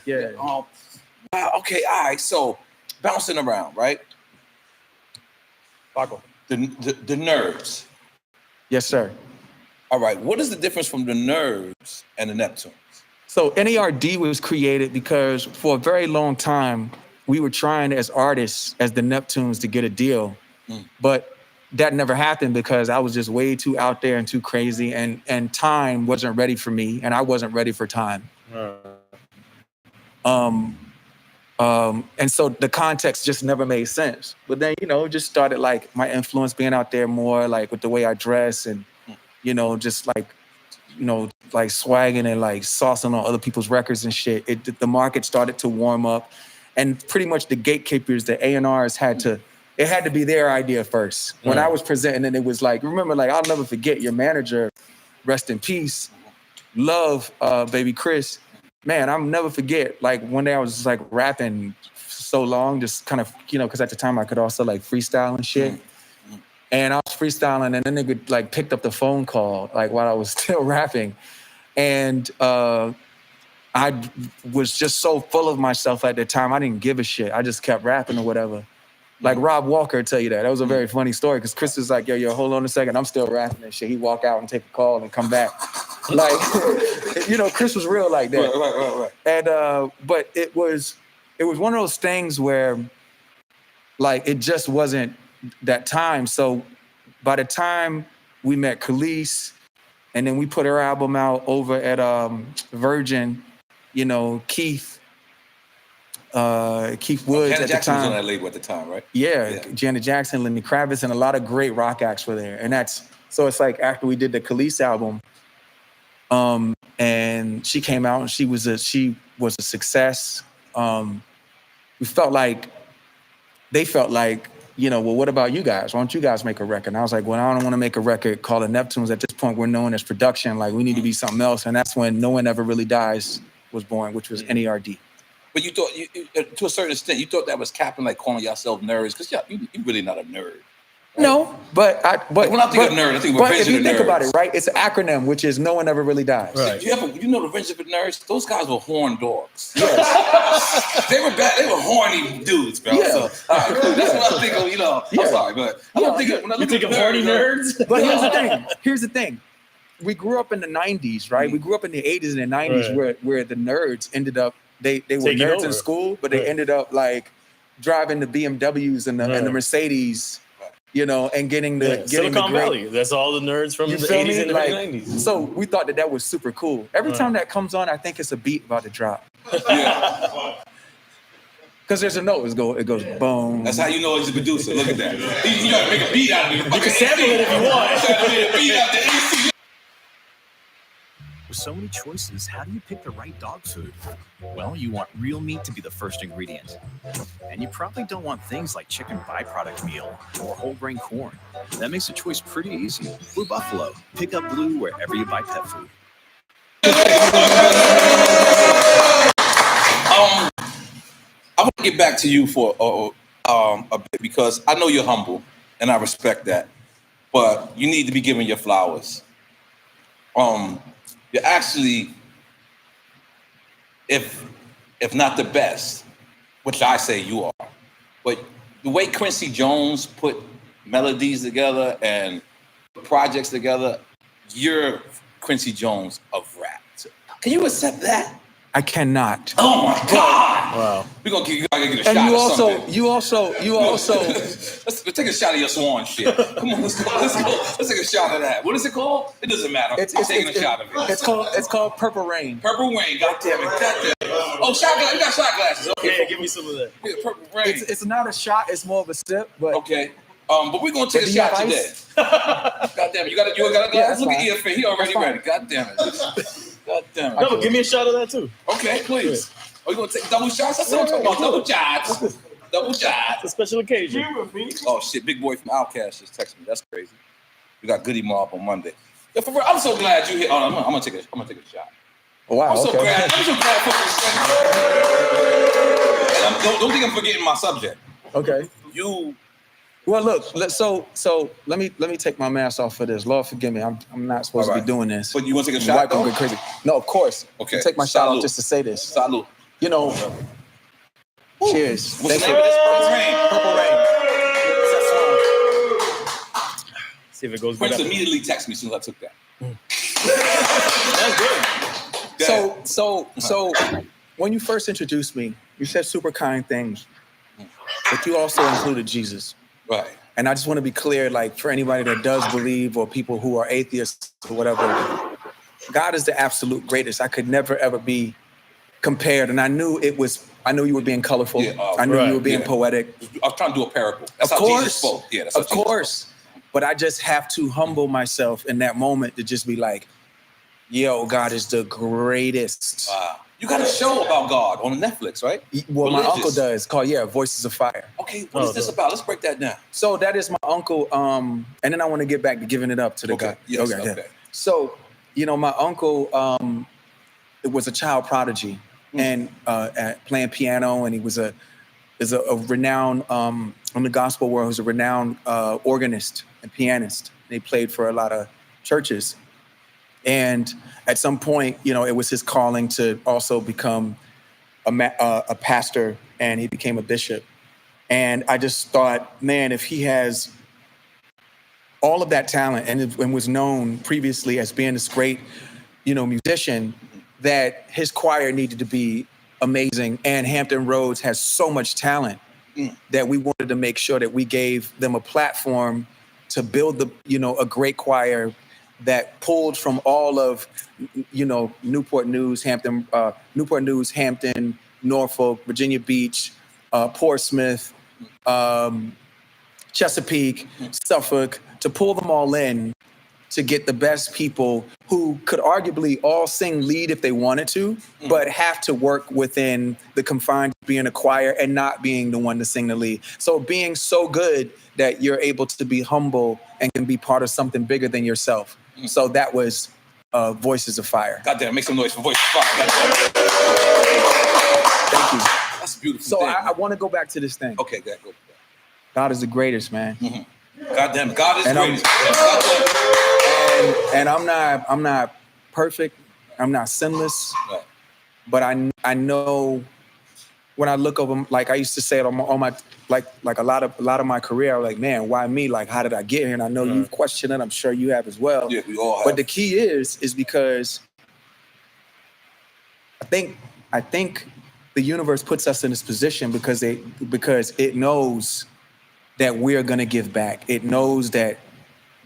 Yeah. Wow. Okay. All right. So bouncing around, right? Paco. The Nerves. Yes, sir. All right. What is the difference from the Nerves and the Neptunes? So NERD was created because for a very long time, we were trying as artists, as the Neptunes, to get a deal. But that never happened because I was just way too out there and too crazy, and time wasn't ready for me, and I wasn't ready for time. And so the context just never made sense. But then, you know, it just started like my influence being out there more, like with the way I dress and, you know, just like, you know, like swagging and like saucing on other people's records and shit. The market started to warm up, and pretty much the gatekeepers, the A&Rs had to be their idea first. When I was presenting it, it was like, remember, like, I'll never forget your manager, rest in peace, love, baby Chris. Man, I'll never forget, like, one day I was just like rapping so long, just kind of, you know, because at the time I could also like freestyle and shit. And I was freestyling, and then nigga like picked up the phone call, like while I was still rapping. And I was just so full of myself at the time, I didn't give a shit. I just kept rapping or whatever. Like Rob Walker tell you that. That was a very funny story because Chris was like, yo, hold on a second. I'm still rapping and shit. He walk out and take a call and come back. Like, you know, Chris was real like that. Right. And, but it was one of those things where like, it just wasn't that time. So by the time we met Khalees and then we put her album out over at Virgin, you know, Keith Woods Janet at the Jackson was time. on that label at the time, right? Yeah, Janet Jackson, Lenny Kravitz, and a lot of great rock acts were there. And so it's like after we did the Khalees album, And she came out and she was a success. They felt like, well, what about you guys? Why don't you guys make a record? And I was like, well, I don't want to make a record called the Neptunes. At this point, we're known as production. Like, we need to be something else. And that's when No One Ever Really Dies was born, which was NERD. But you thought, to a certain extent, you thought that was capping, like calling yourself nerds, because you're really not a nerd. Right? No, but when I think of nerd, I think we're if you think nerds. about it, right, it's an acronym, which is No One Ever Really Dies. Right. You know the Revenge of the Nerds? Those guys were horn dogs. Yes. They were bad. They were horny dudes, bro. Yeah. So, all right, that's what I think of, I'm sorry, but I don't think when I look at horny nerds. But here's the thing. We grew up in the 90s, right? We grew up in the 80s and the 90s where the nerds ended up, they were Taking nerds over. in school, but they ended up like driving the BMWs and the Mercedes, and getting the Silicon Valley. That's all the nerds from the 80s and the 90s. So we thought that was super cool. Every time that comes on, I think it's a beat about to drop. Because there's a note, it goes boom. That's how you know he's a producer. Look at that. You gotta make a beat out of it. You can sample it if you want. You gotta make a beat out the AC. With so many choices, how do you pick the right dog food? Well, you want real meat to be the first ingredient. And you probably don't want things like chicken byproduct meal or whole grain corn. That makes the choice pretty easy. Blue Buffalo. Pick up Blue wherever you buy pet food. I want to get back to you for a bit, because I know you're humble and I respect that, but you need to be given your flowers. You're actually, if not the best, which I say you are, but the way Quincy Jones put melodies together and projects together, you're Quincy Jones of rap. Can you accept that? I cannot. Oh my God! Wow. We're gonna get a shot And of something. you also. Let's take a shot of your swan shit. Come on, let's go. Let's take a shot of that. What is it called? It doesn't matter. I'm taking a shot of it. It's called Purple Rain. Purple Rain. God damn it. Oh, shot glass. You got shot glasses. Okay. Yeah, give me some of that. Yeah, Purple Rain. It's not a shot. It's more of a sip. But okay. But we're gonna take a shot today. God damn it. You got a glass? Yeah, Look fine. at EFA. He already ready. God damn it. God damn it. No, but give me a shot of that too. Okay, please. Are you gonna take double shots? That's what I'm talking about. Double shots. Double shots. It's a special occasion. Oh shit, Big Boy from Outkast just texted me. That's crazy. We got Goody Mob on Monday. Yeah, for real, I'm so glad you here. Oh, I'm gonna take a shot. Wow. I'm so glad and don't think I'm forgetting my subject. Okay. Well, look. So let me take my mask off for this. Lord forgive me. I'm not supposed to be doing this. But you want to take a shot? Don't get crazy. No, of course. Okay. Take my shot off just to say this. Salud. Cheers. What's the Thank name of you. this? Purple Rain. See if it goes Prince good. immediately texted me as soon as I took that. That's good. So when you first introduced me, you said super kind things, but you also included Jesus. Right. And I just want to be clear, like for anybody that does believe or people who are atheists or whatever, God is the absolute greatest. I could never ever be compared. And I knew you were being colorful. Yeah, I knew you were being poetic. I was trying to do a parable. That's Of how course. Jesus spoke. Yeah, that's Of course. But I just have to humble myself in that moment to just be like, yo, God is the greatest. You got a show about God on Netflix, right? Well, my Religious. uncle does, called Voices of Fire. Okay, what is this about? Let's break that down. So that is my uncle, and then I want to get back to giving it up to the guy. Yes, yeah. okay. So, my uncle was a child prodigy and playing piano, and he was a renowned in the gospel world. He was a renowned organist and pianist. They played for a lot of churches. And at some point, it was his calling to also become a pastor, and he became a bishop. And I just thought, man, if he has all of that talent and was known previously as being this great, musician, that his choir needed to be amazing. And Hampton Roads has so much talent that we wanted to make sure that we gave them a platform to build a great choir that pulled from all of, Newport News, Hampton, Norfolk, Virginia Beach, Portsmouth, Chesapeake, Suffolk, to pull them all in to get the best people who could arguably all sing lead if they wanted to, but have to work within the confines of being a choir and not being the one to sing the lead. So being so good that you're able to be humble and can be part of something bigger than yourself. So that was Voices of Fire. Goddamn, make some noise for Voices of Fire. Thank you. That's a beautiful So thing. I want to go back to this thing. Okay, go. God is the greatest, man. Goddamn it, God is And greatest. And I'm not perfect. I'm not sinless. Right. But I know when I look over, like I used to say it on my like a lot of my career, I'm like, man, why me? Like, how did I get here? And I know you've questioned it. I'm sure you have as well. Yeah, we all have. But the key is because I think the universe puts us in this position because it knows that we are going to give back. It knows that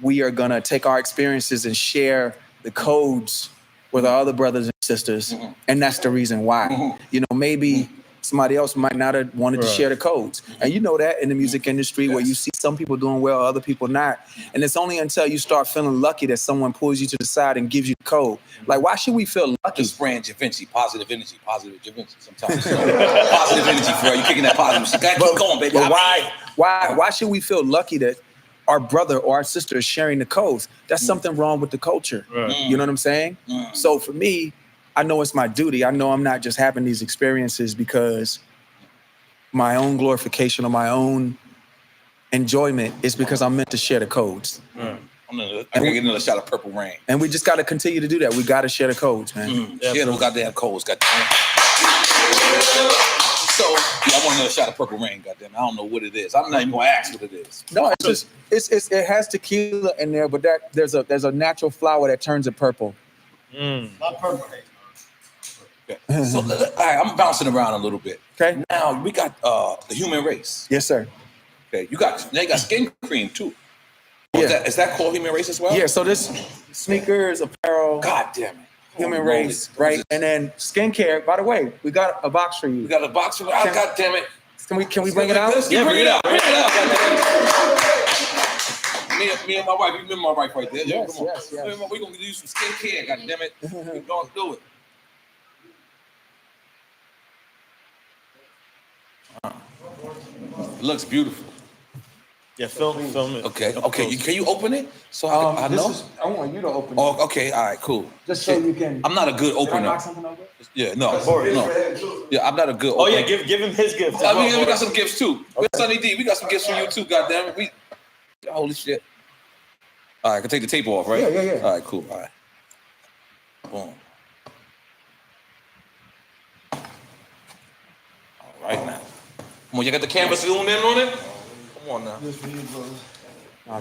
we are going to take our experiences and share the codes with our other brothers and sisters. And that's the reason why. You know, maybe somebody else might not have wanted to share the codes. And you know that in the music industry where you see some people doing well, other people not. And it's only until you start feeling lucky that someone pulls you to the side and gives you the code. Like, why should we feel lucky? Just brand Da Vinci, positive energy sometimes. Positive energy, bro. You kicking that positive shit. Gotta keep going, baby. But why should we feel lucky that our brother or our sister is sharing the codes? That's something wrong with the culture. You know what I'm saying? So for me, I know it's my duty. I know I'm not just having these experiences because my own glorification or my own enjoyment. It's because I'm meant to share the codes. I gotta get another shot of Purple Rain. And we just got to continue to do that. We got to share the codes, man. Share those goddamn codes, goddamn. So, I want another shot of Purple Rain, goddamn. I don't know what it is. I'm not even gonna ask what it is. No, it's just it has tequila in there, but there's a natural flower that turns it purple. Not purple. Okay. So, all right, I'm bouncing around a little bit. Okay. Now we got the Human Race. Yes, sir. Okay. You got Skin Cream too. Is that called Human Race as well? Yeah. So this sneakers, apparel. God damn it. Human Race, right? And then skincare. By the way, we got a box for you. We got a box for you. God damn it. Can we bring it out? Yeah, bring it out. Bring it out. Me and my wife. You remember my wife right there? Yes. We're gonna use some skincare. God damn it. We're gonna do it. It looks beautiful. Yeah, film it. Okay. Can you open it so I know? I want you to open it. Oh, okay. All right. Cool. Just so you can. I'm not a good Did I opener. knock something over? Yeah. No. Yeah. I'm not a good. Oh opener. yeah, give him his gift. I mean, we got some gifts too. With Sunny D, we got some gifts from you too. Goddamn it. Holy shit. All right. I can take the tape off, right? Yeah. All right. Cool. All right. Boom. All right now. Come on, you got the canvas zoomed in on it? Come on now.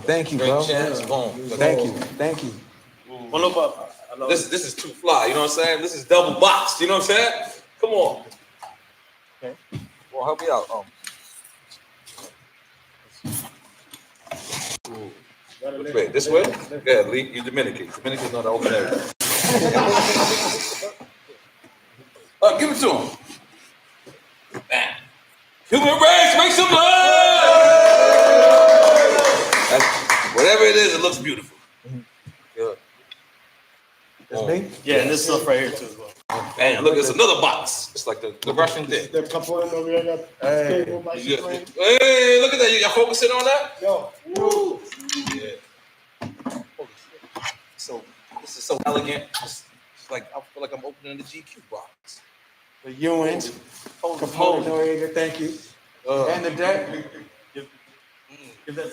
Thank you, Great bro. chance. Boom. Thank you. Well, no problem. This is too fly, you know what I'm saying? This is double boxed, you know what I'm saying? Come on. Okay. Well, help me out. Which way? This way? Yeah, Lee, you Dominican. Dominicans know the open area. Give it to him. Man. Human Race, make some noise! Whatever it is, it looks beautiful. Good. That's me? Yeah, and this stuff right here too as well. Man, look, it's another box. It's like the Russian thing. The couple of them Hey, look at that. Y'all focusing on that? Yo. Woo. Yeah. So, this is so elegant. It's like, I feel like I'm opening the GQ box. The Ewins, Capone Noriega, thank you. And the deck. Give that.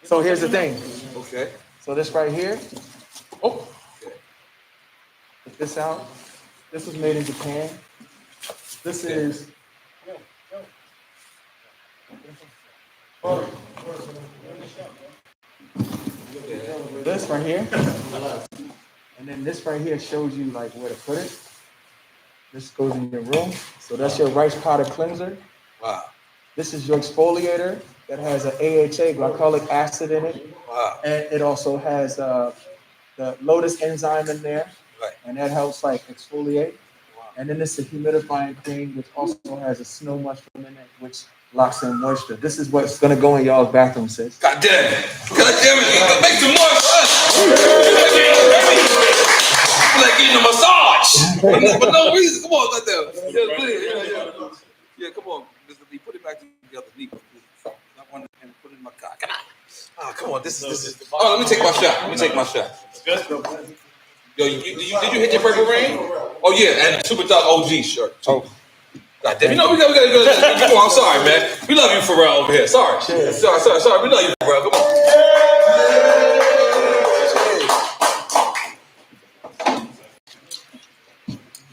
So here's the thing. Okay. So this right here, Oh. check this out. This was made in Japan. This is this right here. And then this right here shows you like where to put it. This goes in your room. So that's your rice powder cleanser. Wow. This is your exfoliator that has an AHA, glycolic acid in it. Wow. And it also has the lotus enzyme in there. Right. And that helps like exfoliate. Wow. And then this is a humidifying cream, which also has a snow mushroom in it, which locks in moisture. This is what's gonna go in y'all's bathroom, sis. God damn it. Make some more fun. Like getting a massage. For no reason. Come on, let them. Yeah, come on. Mr. Lee, put it back together. Lee, please. I want to put it in my car. Come on. Oh, come on. This is. Oh, let me take my shot. Yo, did you hit your purple rain? Oh yeah, and Super Thug OG shirt. Oh. God damn, we gotta go. Come on, I'm sorry, man. We love you, Pharrell, over here. Sorry. Sorry. We love you, Pharrell. Come on.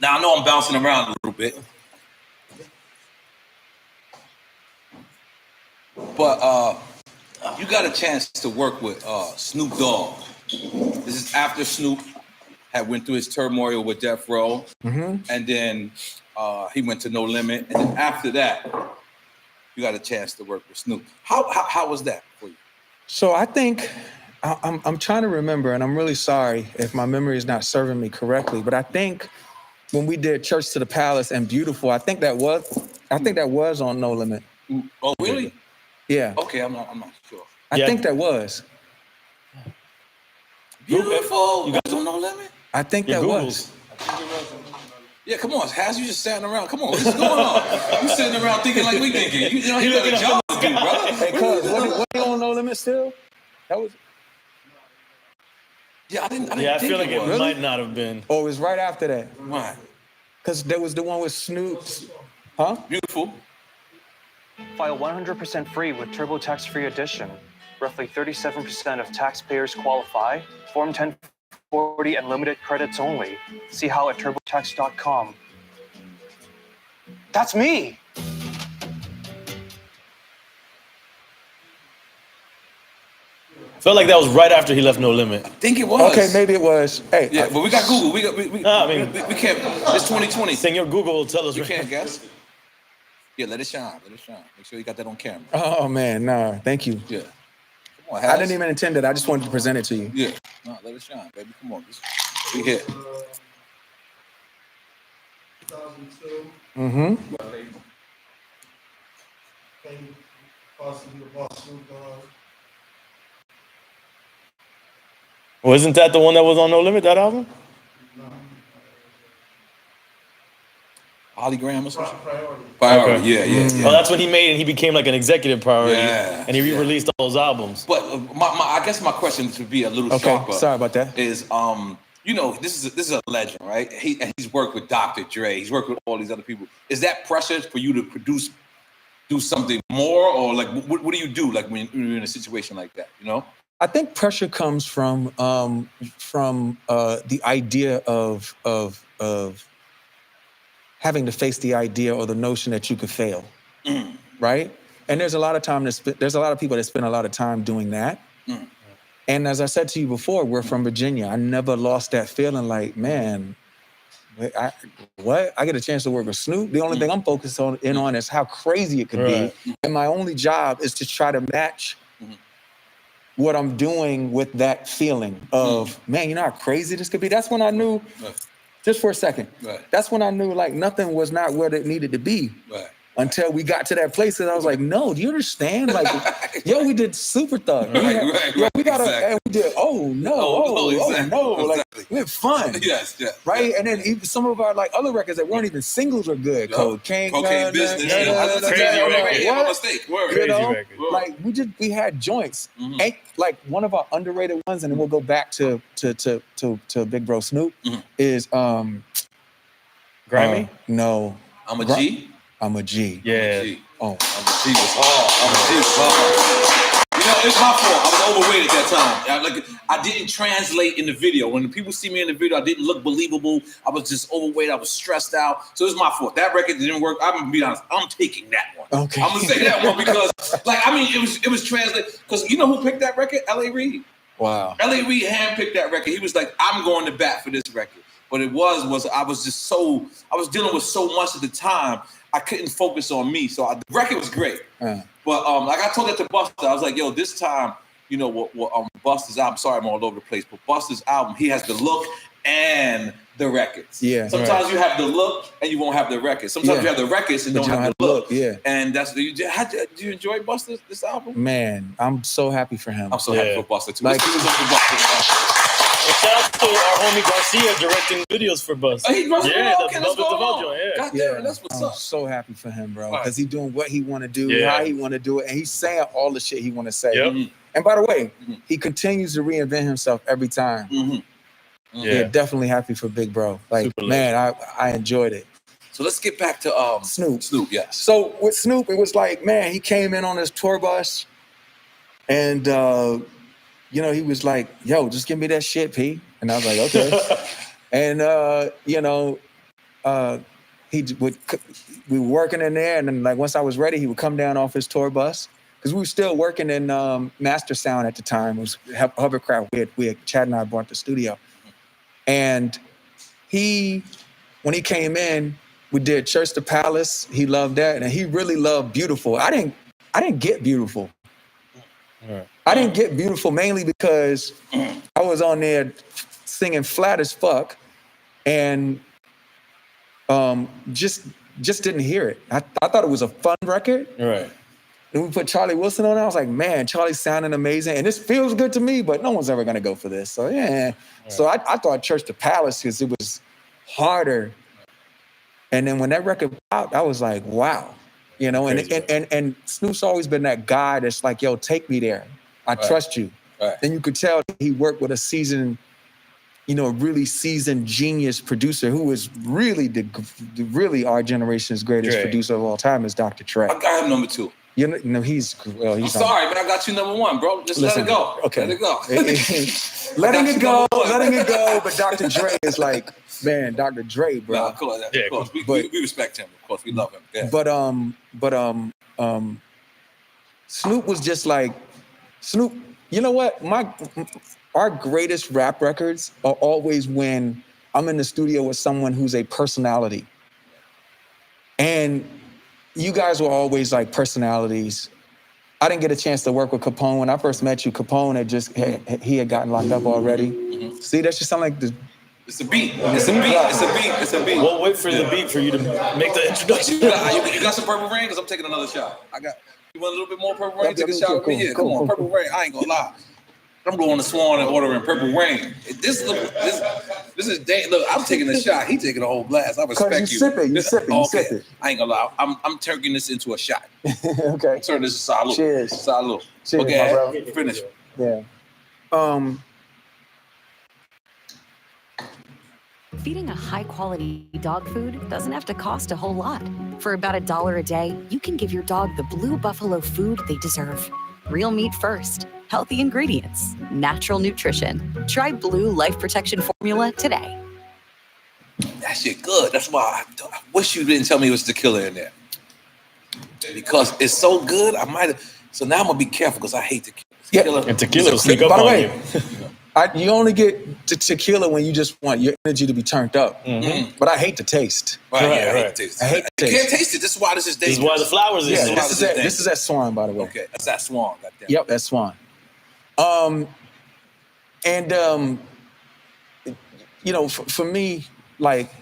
Now I know I'm bouncing around a little bit, but you got a chance to work with Snoop Dogg. This is after Snoop had went through his turmoil with Death Row, and then he went to No Limit, and then after that, you got a chance to work with Snoop. How was that for you? So I think I'm trying to remember, and I'm really sorry if my memory is not serving me correctly, but I think when we did Church to the Palace and Beautiful, I think that was on No Limit. Oh, really? Yeah. Okay, I'm not sure. I think that was. Beautiful. You guys on No Limit? I think that was. Yeah, come on, Has, you just sitting around. Come on, what's going on? You sitting around thinking like we thinking. You know, you got a job to do, brother. Hey, cuz, what you on No Limit still? That was. Yeah, I didn't I feel like it Really? might not have been. Oh, it was right after that. Why? Because there was the one with Snoop's. Huh? Beautiful. File 100% free with TurboTax Free Edition. Roughly 37% of taxpayers qualify. Form 1040 and limited credits only. See how at TurboTax.com. That's me! Felt like that was right after he left No Limit. I think it was. Okay, maybe it was. Hey, Yeah, but we got Google. We can't. It's 2020. Senor Google will tell us. We can't guess. Yeah, let it shine. Make sure you got that on camera. Oh man, nah, thank you. Yeah. Come on, I didn't even intend it. I just wanted to present it to you. Yeah. No, let it shine, baby. Come on. We hit. 2002. Mm-hmm. Possibly the boss Snoop Dogg. Wasn't that the one that was on No Limit, that album? Holly Graham or something? Priority. Okay. Yeah. Oh, that's when he made it. He became like an executive priority. Yeah, And he re-released all those albums. But I guess my question to be a little sharper. Sorry about that. Is you know, this is a legend, right? He's worked with Dr. Dre. He's worked with all these other people. Is that pressure for you to do something more, or like what do you do like when you're in a situation like that? You know. I think pressure comes from the idea of having to face the idea or the notion that you could fail, right? And there's a lot of people that spend a lot of time doing that. And as I said to you before, we're from Virginia. I never lost that feeling like, man, I get a chance to work with Snoop. The only thing I'm focused on is how crazy it could be. And my only job is to try to match what I'm doing with that feeling of, man, you know how crazy this could be? That's when I knew, just for a second, that's when I knew like nothing was not what it needed to be. Until we got to that place, and I was like, "No, do you understand? Like, yo, we did Super Thug. We did. Oh no, like we had fun. Yes. Right. And then even some of our like other records that weren't even singles were good. Cocaine Business. Crazy record. Mistake. Word. You know, like we had joints. Ain't like one of our underrated ones, and then we'll go back to Big Bro Snoop is Grammy. No, I'm a G. I'm a G. Yeah. Oh, I'm a G was hard. You know, it's my fault. I was overweight at that time. I didn't translate in the video. When the people see me in the video, I didn't look believable. I was just overweight. I was stressed out. So it's my fault. That record didn't work. I'm gonna be honest. I'm taking that one. Okay. I'm gonna say that one because, it was translated. Because you know who picked that record? L.A. Reid. Wow. L.A. Reid handpicked that record. He was like, I'm going to bat for this record. But I was dealing with so much at the time. I couldn't focus on me. So the record was great. But like I told it to Busta, I was like, yo, this time, you know, what Busta's album, sorry I'm all over the place, but Busta's album, he has the look and the records. Yeah. Sometimes you have the look and you won't have the records. Sometimes you have the records and But don't you have the look. Yeah. And that's do you enjoy Busta this album? Man, I'm so happy for him. I'm so happy for Busta too. Like, Let's give it up for Busta. Shout out to our homie Garcia directing videos for Buzz. Oh, he runs yeah, okay, the let's go on. Velvet, yeah. God damn it, that's what's I'm up. so happy for him, bro, Right. because he's doing what he want to do, Yeah. how he want to do it, and he's saying all the shit he want to say. Yep. And by the way, he continues to reinvent himself every time. Yeah, definitely happy for Big Bro. Like, Super man, I enjoyed it. So let's get back to Snoop. Snoop, yes. So with Snoop, it was like, man, he came in on his tour bus, and you know, he was like, "Yo, just give me that shit, P." And I was like, "Okay." And we were working in there, and then like once I was ready, he would come down off his tour bus because we were still working in Master Sound at the time. It was Hovercraft. We had Chad and I bought the studio, and when he came in, we did Church to Palace. He loved that, and he really loved Beautiful. I didn't get Beautiful. I didn't get Beautiful mainly because I was on there singing flat as fuck, and just didn't hear it. I thought it was a fun record. Right. And we put Charlie Wilson on it. I was like, man, Charlie's sounding amazing, and this feels good to me, but no one's ever gonna go for this. So yeah. Right. So I thought Church to Palace because it was harder. And then when that record popped, I was like, wow. You know, and Snoop's always been that guy that's like, yo, take me there. I trust you. Right. And you could tell he worked with a seasoned, really seasoned genius producer who was really really our generation's greatest producer of all time is Dr. Dre. I got him number 2. He's I'm sorry, but I got you number 1, bro. Just let it go. Okay. Let it go. letting it go. But Dr. Dre is like, man, Dr. Dre, bro. No, of course. We respect him. Of course, we love him. Yeah. But Snoop was just like, Snoop, you know what? Our greatest rap records are always when I'm in the studio with someone who's a personality. And you guys were always like personalities. I didn't get a chance to work with Capone. When I first met you, Capone he had gotten locked up already. Mm-hmm. See, that just sound like the... It's a beat. It's a beat. We'll wait for the beat for you to make the introduction. You got some Purple Rain? Because I'm taking another shot. You want a little bit more Purple Rain? Take a shot with me? Yeah, come on. Purple Rain. I ain't gonna lie. I'm going to Swan and ordering Purple Rain. This is look, I'm taking a shot. He taking a whole glass. I respect you. You sip it. I ain't gonna lie. I'm turning this into a shot. Okay. Turn this to salud. Cheers. Salud. Cheers, okay, my bro. Finish. Yeah. Feeding a high-quality dog food doesn't have to cost a whole lot. For about $1 a day, you can give your dog the Blue Buffalo food they deserve. Real meat first, healthy ingredients, natural nutrition. Try Blue Life Protection Formula today. That shit good. That's why I wish you didn't tell me it was tequila in there. Because it's so good, I might have. So now I'm gonna be careful because I hate tequila. And tequila will sneak up By the on way, you. you only get tequila when you just want your energy to be turned up. Mm-hmm. But I hate the taste. Right, I hate the taste. I hate the taste. You can't taste it. This is why this is dangerous. This is why the flowers is. Yeah, this is at Swan, by the way. Okay, that's at Swan. Goddamn. Yep, that's Swan. For me, like,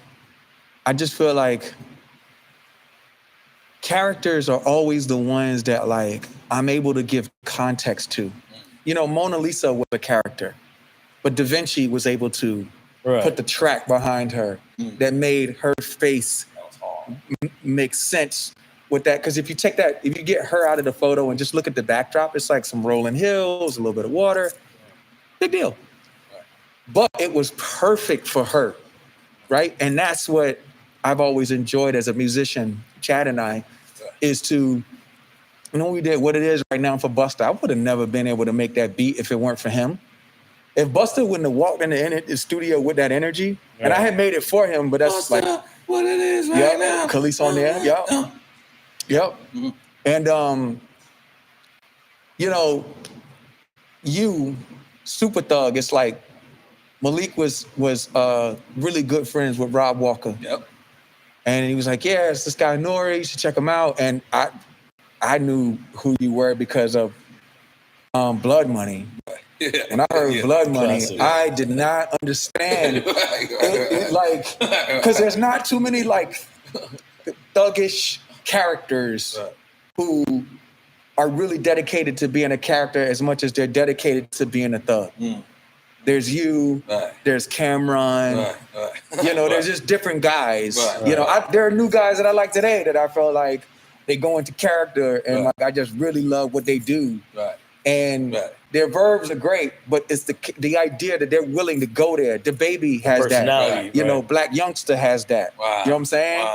I just feel like characters are always the ones that, like, I'm able to give context to. Mona Lisa was a character, but Da Vinci was able to put the track behind her that made her face make sense with that. Because if you get her out of the photo and just look at the backdrop, it's like some rolling hills, a little bit of water, big deal. But it was perfect for her, right? And that's what I've always enjoyed as a musician, Chad and I, is to, we did what it is right now for Busta. I would have never been able to make that beat if it weren't for him. If Busta wouldn't have walked in the studio with that energy, and I had made it for him, but that's Busta, like what it is right now. Khalees on there, yep. Mm-hmm. And you, Super Thug, it's like Malik was really good friends with Rob Walker. Yep. And he was like, yeah, it's this guy Nori, you should check him out. And I knew who you were because of Blood Money. When I heard Blood Money, Classic. I did not understand. Because there's not too many like thuggish characters who are really dedicated to being a character as much as they're dedicated to being a thug. There's you, there's Cameron, you know, there's just different guys. You know, there are new guys that I like today that I feel like they go into character and like I just really love what they do. And their verbs are great, but it's the idea that they're willing to go there. The Baby has that. You know, Black Youngster has that. You know what I'm saying?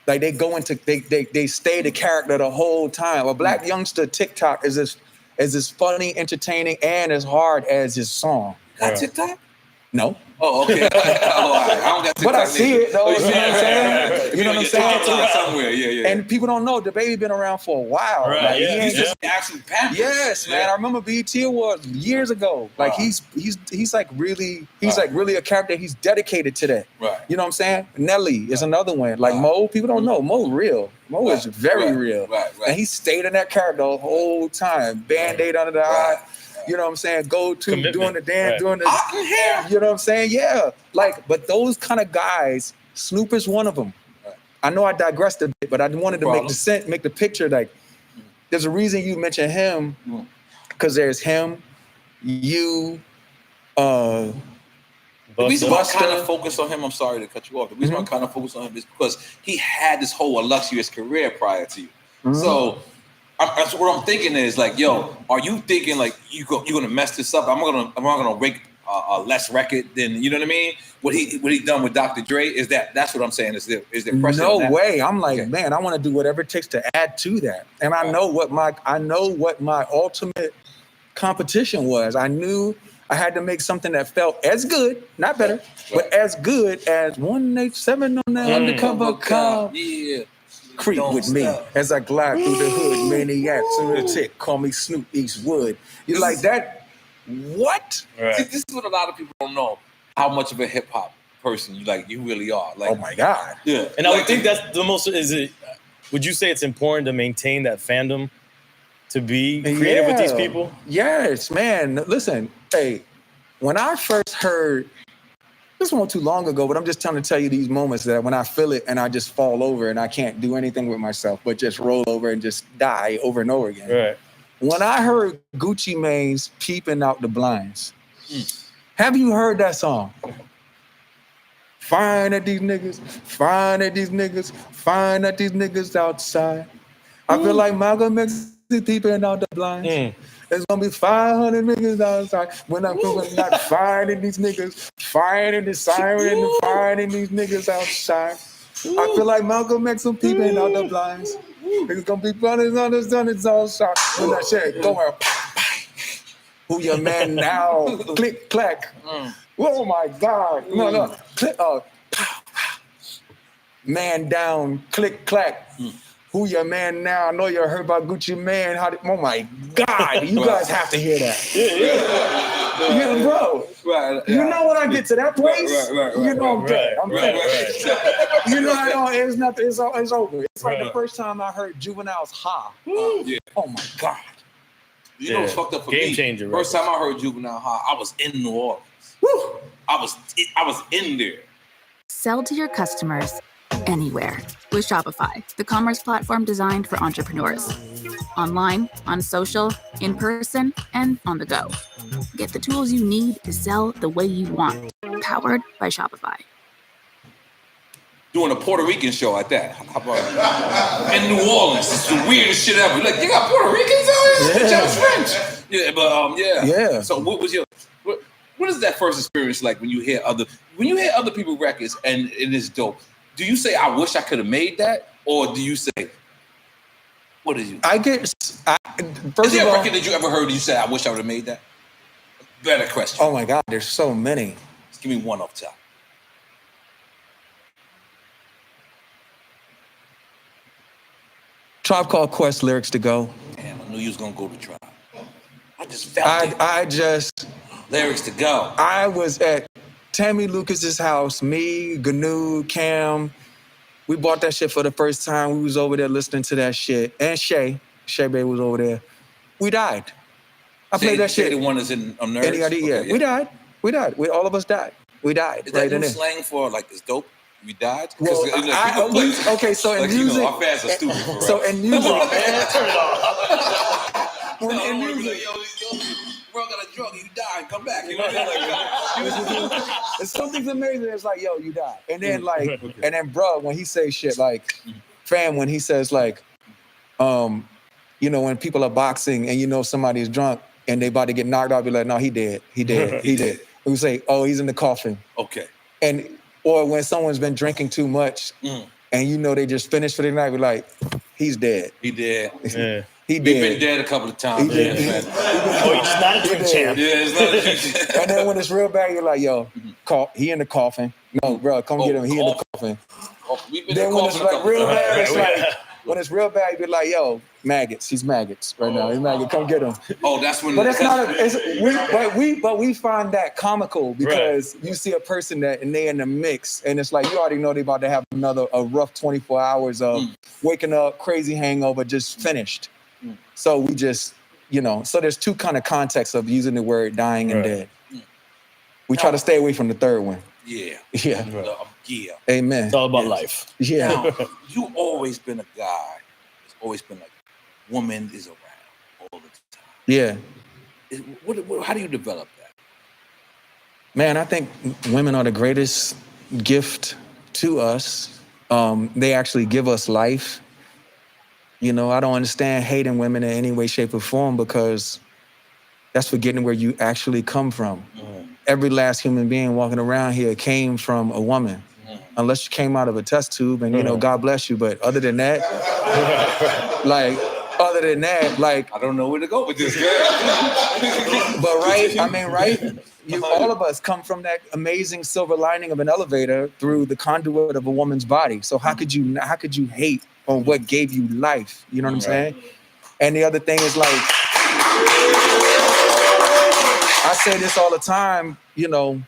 Like they go into they stay the character the whole time. A Black Youngster TikTok is as funny, entertaining, and as hard as his song. Got TikTok? No. Oh, okay. I don't got TikTok. But I see it though. You know what I'm saying? Right. You know what I'm saying? Somewhere. Yeah. And people don't know the Baby been around for a while. Right. Like, He's just actually pampered. Yes, man. I remember BET Awards years ago. Like he's like really a character. He's dedicated to that. Right. You know what I'm saying? Nelly is another one. Like Mo, people don't know. Mo real. Mo is very real. And he stayed in that character the whole time. Band-Aid under the eye. You know what I'm saying? Go to doing the dance, doing the you know what I'm saying? Yeah. Like, but those kind of guys, Snoop is one of them. I know I digressed a bit, but I wanted to make the picture like there's a reason you mentioned him, because there's him, you, the reason why I kind of focus on him, I'm sorry to cut you off. The reason why I kind of focus on him is because he had this whole illustrious career prior to you. So that's what I'm thinking is like, yo, are you thinking like you're gonna mess this up? I'm not gonna rake a less record than, you know what I mean? What he done with Dr. Dre that's what I'm saying. Is there pressure? No way. I'm like, man, I want to do whatever it takes to add to that. And I know what my ultimate competition was. I knew I had to make something that felt as good, not better, but as good as 187 on the undercover cop. Yeah. Creep with me as I glide through the hood. Maniacs in the tick. Call me Snoop Eastwood. You like that? What? See, this is what a lot of people don't know. How much of a hip hop person you really are. Like, oh my God. Yeah. And I would think that's the most. Would you say it's important to maintain that fandom, to be creative with these people? Yes, man. Listen, hey, when I first heard. This wasn't too long ago, but I'm just trying to tell you these moments that when I feel it and I just fall over and I can't do anything with myself, but just roll over and just die over and over again. Right. When I heard Gucci Mane's Peeping Out the Blinds, have you heard that song? Fine at these niggas, fine at these niggas, fine at these niggas outside. I feel like Malcolm X is peeping out the blinds. There's gonna be 500 niggas outside when I'm not finding these niggas, finding the siren and finding these niggas outside. I feel like Malcolm X is peeping out the blinds. There's gonna be brothers on the sun, it's all shot. When that shit going, who your man now? Click, clack. Oh my God. No. Click, man down, click, clack. Who your man now? I know you heard about Gucci Mane. Oh my God, you guys have to hear that. Yeah, bro. Right. You know when I get to that place, Right. you know I'm dead. I'm dead. Right. You know, it's nothing. It's over. It's like the first time I heard Juvenile's "Ha." Yeah. Oh my God. You know what's fucked up for Game me? changer. First time I heard Juvenile Ha, I was in New Orleans. Woo. I was in there. Sell to your customers anywhere with Shopify, the commerce platform designed for entrepreneurs. Online, on social, in person, and on the go. Get the tools you need to sell the way you want. Powered by Shopify. Doing a Puerto Rican show at that. How about in New Orleans? It's the weirdest shit ever. Like, you got Puerto Ricans out here? Yeah. French. Yeah, but Yeah. So what is that first experience like when you hear other people's records and it's dope? Do you say, I wish I could have made that? Or do you say, what did you? Is there a record that you ever heard that you said, I wish I would have made that? Better question. Oh my God, there's so many. Just give me one off top. Tribe Called Quest, Lyrics to Go. Damn, I knew you was gonna go to Tribe. I just felt it. Lyrics to Go. I was at Tammy Lucas's house, me, Gnu, Cam. We bought that shit for the first time. We was over there listening to that shit. And Shay Bay was over there. We died. I played that Say shit. the one that's in Nerds. NERD, yeah. Okay, We died. All of us died. We died. Is right that in new there. slang for like it's dope? We died. Well, okay, so in music, our fans are stupid. so in music, Come on, man, turn it off. in music, bro, got a drug, you die and come back. You know what I mean? it's something's amazing. It's like, yo, you died, and then like, and then, bro, when he says shit like, fam, when he says like, you know, when people are boxing and you know somebody's drunk and they about to get knocked out, be like, no, he dead. He dead. We say, oh, he's in the coffin. Okay. And or when someone's been drinking too much and you know they just finished for the night, we're like, he's dead. He dead. Yeah. He We've dead. been dead a couple of times. He man. Oh, he's not a drink champ. Yeah, it's not a drink champ. And then when it's real bad, you're like, yo, he in the coffin. No, bro, come get him. He in the coffin. We've been Then when it's like real bad, it's Right. like, when it's real bad, you're like, yo, maggots. He's maggots right now. He's maggots. Come get him. Oh, that's when. But it's not. We find that comical because you see a person that and they in the mix, and it's like you already know they about to have a rough 24 hours of waking up, crazy hangover, just finished. So we just, you know, so there's two kind of contexts of using the word dying and dead. We try to stay away from the third one. Yeah. Yeah. Yeah. Amen. It's all about life. Yeah. Now, you always been a guy. It's always been like, woman is around all the time. Yeah. How do you develop that? Man, I think women are the greatest gift to us. They actually give us life. You know, I don't understand hating women in any way, shape, or form because that's forgetting where you actually come from. Every last human being walking around here came from a woman. Unless you came out of a test tube and, you know, God bless you. But other than that, like, I don't know where to go with this, girl. But all of us come from that amazing silver lining of an elevator through the conduit of a woman's body. So how could you hate on what gave you life? You know what I'm saying? And the other thing is like, I say this all the time, you know,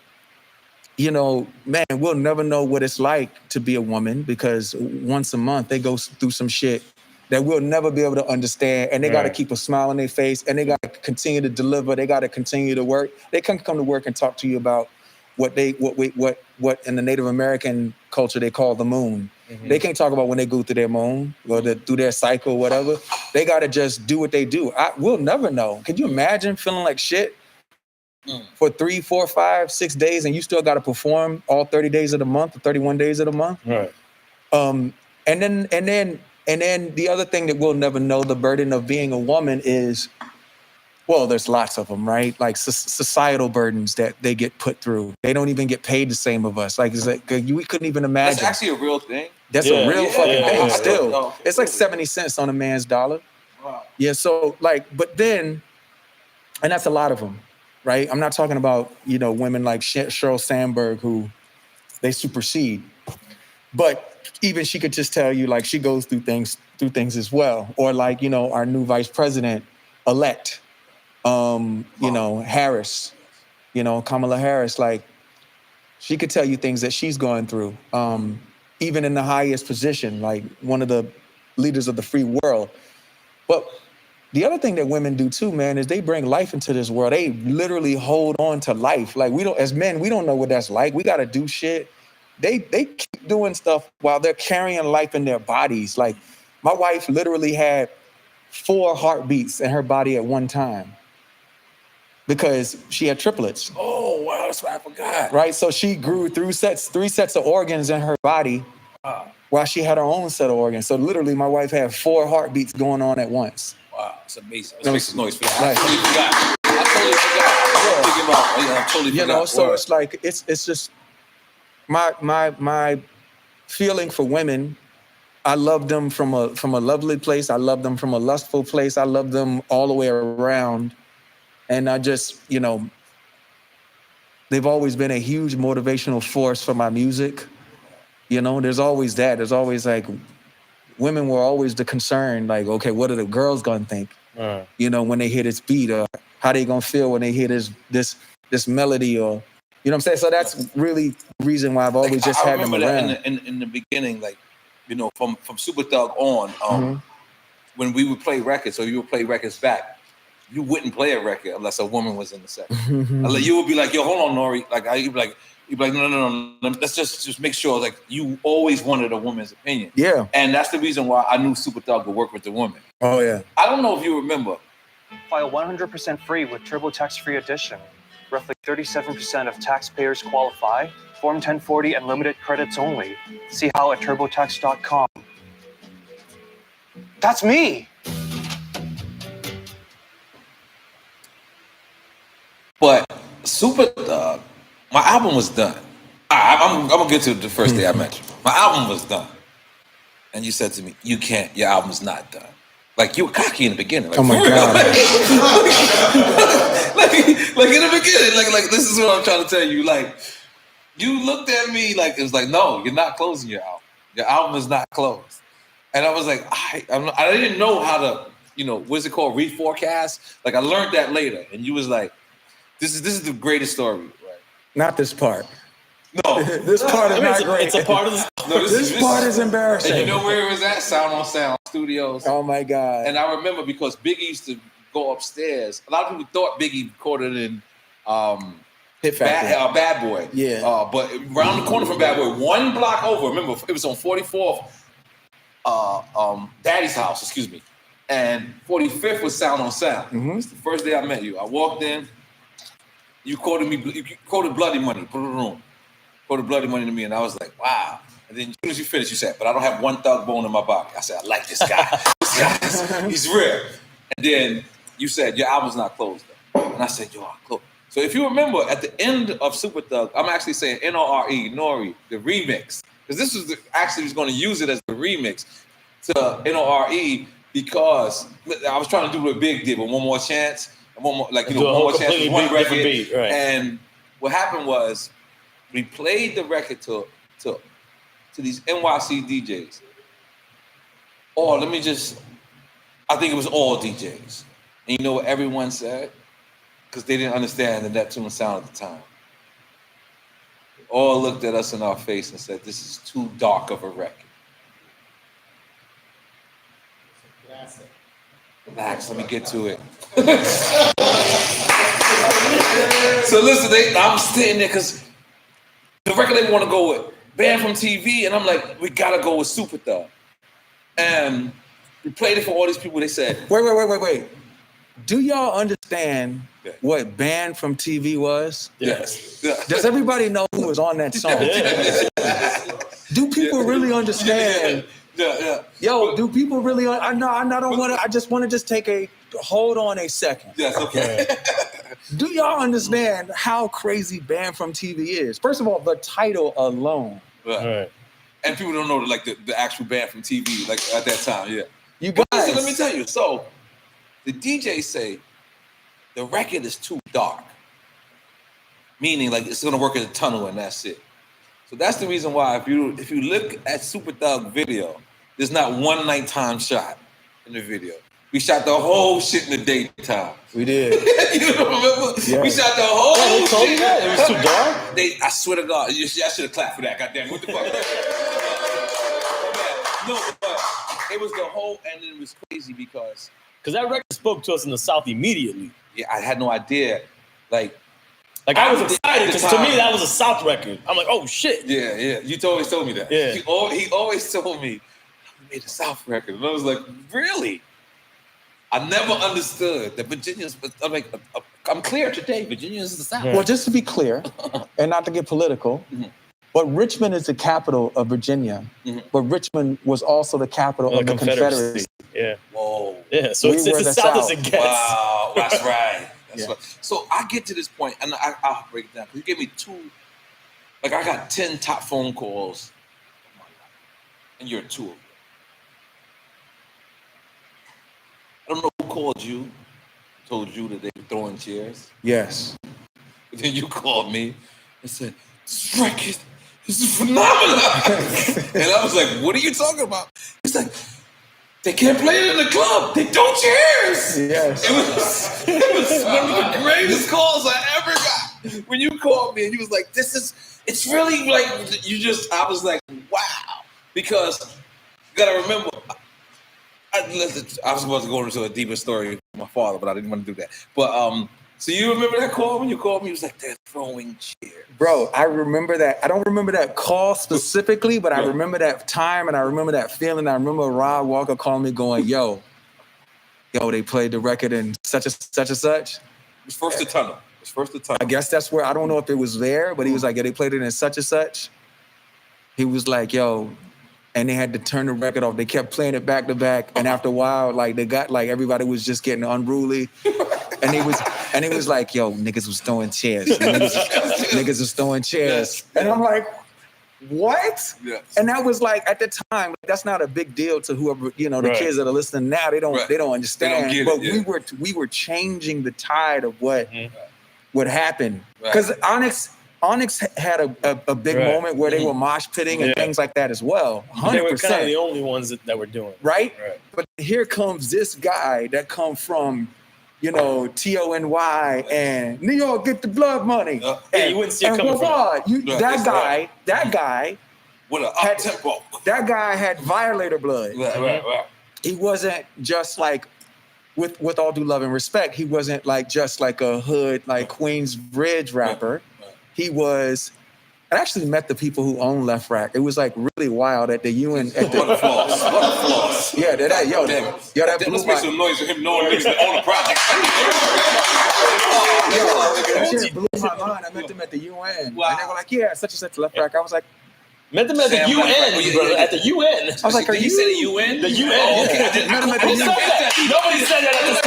man, we'll never know what it's like to be a woman because once a month they go through some shit that we'll never be able to understand. And they got to keep a smile on their face and they got to continue to deliver. They got to continue to work. They can come to work and talk to you about what in the Native American culture they call the moon. They can't talk about when they go through their moon or through their cycle, whatever. They got to just do what they do. We'll never know. Could you imagine feeling like shit for 3, 4, 5, 6 days and you still got to perform all 30 days of the month or 31 days of the month? Right. And then the other thing that we'll never know, the burden of being a woman is, well, there's lots of them, right? Like societal burdens that they get put through. They don't even get paid the same of us. Like, we couldn't even imagine. That's actually a real thing. That's a real fucking thing still. It's like 70 cents on a man's dollar. Wow. Yeah, so like, but then, and that's a lot of them, right? I'm not talking about, you know, women like Sheryl Sandberg who they supersede. But even she could just tell you, like, she goes through things as well. Or like, you know, our new vice president-elect, you know, Harris, you know, Kamala Harris, like, she could tell you things that she's going through. Even in the highest position, like one of the leaders of the free world. But the other thing that women do too, man, is they bring life into this world. They literally hold on to life. Like as men, we don't know what that's like. We got to do shit. They keep doing stuff while they're carrying life in their bodies. Like my wife literally had 4 heartbeats in her body at one time because she had triplets. Oh, wow, that's what I forgot. Right, so she grew 3 sets of organs in her body while she had her own set of organs. So literally my wife had 4 heartbeats going on at once. Wow, it's amazing. Let's make some noise for that. I totally forgot. You know, so it's like, it's just, my feeling for women, I love them from a lovely place. I love them from a lustful place. I love them all the way around. And I just, you know, they've always been a huge motivational force for my music. You know, there's always that. There's always like, women were always the concern. Like, okay, what are the girls gonna think? You know, when they hear this beat, or how they gonna feel when they hear this melody, or you know what I'm saying? So that's really the reason why I've always just had them around. In the beginning, like, you know, from Super Thug on, when we would play records, or you would play records back, you wouldn't play a record unless a woman was in the section. You would be like, yo, hold on, Nori. Like you'd be like, no. Let's just make sure. Like you always wanted a woman's opinion. Yeah. And that's the reason why I knew Super Thug would work with the woman. Oh yeah. I don't know if you remember. File 100% free with TurboTax Free Edition. Roughly 37% of taxpayers qualify. Form 1040 and limited credits only. See how at TurboTax.com. That's me. But Super Thug, my album was done. I'm gonna get to the first day I met you. My album was done, and you said to me, "You can't. Your album's not done." Like you were cocky in the beginning. Like, oh my God! like in the beginning, like this is what I'm trying to tell you. Like you looked at me like it was like, "No, you're not closing your album. Your album is not closed." And I was like, I didn't know how to, what's it called, reforecast. Like I learned that later, and you was like, "This is the greatest story." Right? Not this part. No, this part is not great. It's a part of the. No, this part is embarrassing. And you know where it was at? Sound on Sound Studios. Oh my God! And I remember because Biggie used to go upstairs. A lot of people thought Biggie recorded in Hit Factory. Bad Boy. Yeah. But around the corner from Bad Boy, one block over. Remember, it was on 44th. Daddy's house. Excuse me. And 45th was Sound on Sound. Mm-hmm. It's the first day I met you. I walked in. You quoted me. You quoted Bloody Money. Quoted Bloody Money to me, and I was like, wow. And then as soon as you finished, you said, but I don't have one thug bone in my body. I said, I like this guy. He's real. And then you said, your album's not closed. And I said, yo, I'm closed. So if you remember, at the end of Super Thug, I'm actually saying N-O-R-E, Nori, the remix. Because this was actually was going to use it as the remix to N-O-R-E because I was trying to do what Big did, but One More Chance. And one more, one more chance, one record. Beat, right. And what happened was, we played the record to these NYC DJs. I think it was all DJs. And you know what everyone said? Because they didn't understand the Neptune sound at the time. They all looked at us in our face and said, this is too dark of a record. Relax, let me get to it. So listen, I'm sitting there because the record label want to go with Banned from TV, and I'm like, we gotta go with Super Thug. And we played it for all these people. They said, wait. Do y'all understand what Banned from TV was? Yes. Does everybody know who was on that song? Do people really understand? Yeah. Yo, do people really? I don't want to. I just want to take a hold on a second. Yes, okay. Do y'all understand how crazy Banned from TV is? First of all, the title alone. Right. And people don't know the actual Banned from TV like at that time. Yeah. You guys. But listen, let me tell you. So the DJs say the record is too dark, meaning like it's gonna work as a tunnel and that's it. So that's the reason why if you look at Super Thug video, there's not one nighttime shot in the video. We shot the whole shit in the daytime. We did. You remember? Yeah. We shot the whole shit. Told you that? It was too dark? I swear to God, I should have clapped for that. Goddamn, what the fuck? No, but it was the whole, and it was crazy because that record spoke to us in the South immediately. Yeah, I had no idea. Like I was excited because to me that was a South record. I'm like, oh shit. Yeah. You always told me that. Yeah. He always told me, I made a South record. And I was like, really? I never understood that Virginians, I'm clear today, Virginians is the South. Well, just to be clear, and not to get political, but Richmond is the capital of Virginia, but Richmond was also the capital of the Confederacy. Yeah. Whoa. Yeah, so it's as South as it gets. Wow, that's right. Right. So I get to this point, and I'll break it down. You gave me I got 10 top phone calls, and you're 2 of them. I don't know who called you, told you that they were throwing chairs. Yes. But then you called me and said, this record, this is phenomenal. And I was like, what are you talking about? It's like, they can't play it in the club. They throw chairs. Yes. It was one of the greatest calls I ever got. When you called me and you was like, it's really like, I was like, wow. Because you gotta remember, I was about to go into a deeper story my father, but I didn't want to do that. But so you remember that call when you called me? It was like they're throwing chairs. Bro, I remember that. I don't remember that call specifically, but I remember that time and I remember that feeling. I remember Rod Walker calling me going, yo, they played the record in such and such and such. It was First to Tunnel. I guess that's where, I don't know if it was there, but he was like, yeah, they played it in such and such. He was like, yo, and they had to turn the record off. They kept playing it back to back. And after a while, like they got like, everybody was just getting unruly. And he was like, yo, niggas was throwing chairs. Niggas was throwing chairs. And I'm like, what? Yes. And that was like, at the time, that's not a big deal to whoever, the kids that are listening now, they don't understand. They But don't get it, we were changing the tide of what happened. Because Onyx had a big moment where they were mosh pitting and things like that as well. 100%. They were kind of the only ones that were doing it. Right? But here comes this guy that come from, TONY and New York, get the blood money. Yeah, you wouldn't see it coming from that guy with an up tempo. That guy had Violator blood. Right. He wasn't just like, with all due love and respect, he wasn't like just like a hood, like Queensbridge rapper. He was. I actually met the people who own Left Rack. It was like really wild at the UN. What a floss. Yeah, that blew Let's make some noise for him knowing niggas that own the project. That shit blew my mind. I met them at the UN. Wow. And they were like, yeah, such and such Left Rack. I was like, met them at the UN, brother. At the UN. I was like, Did you say the UN? The UN. Oh, okay. Met them at the UN. Nobody said that at this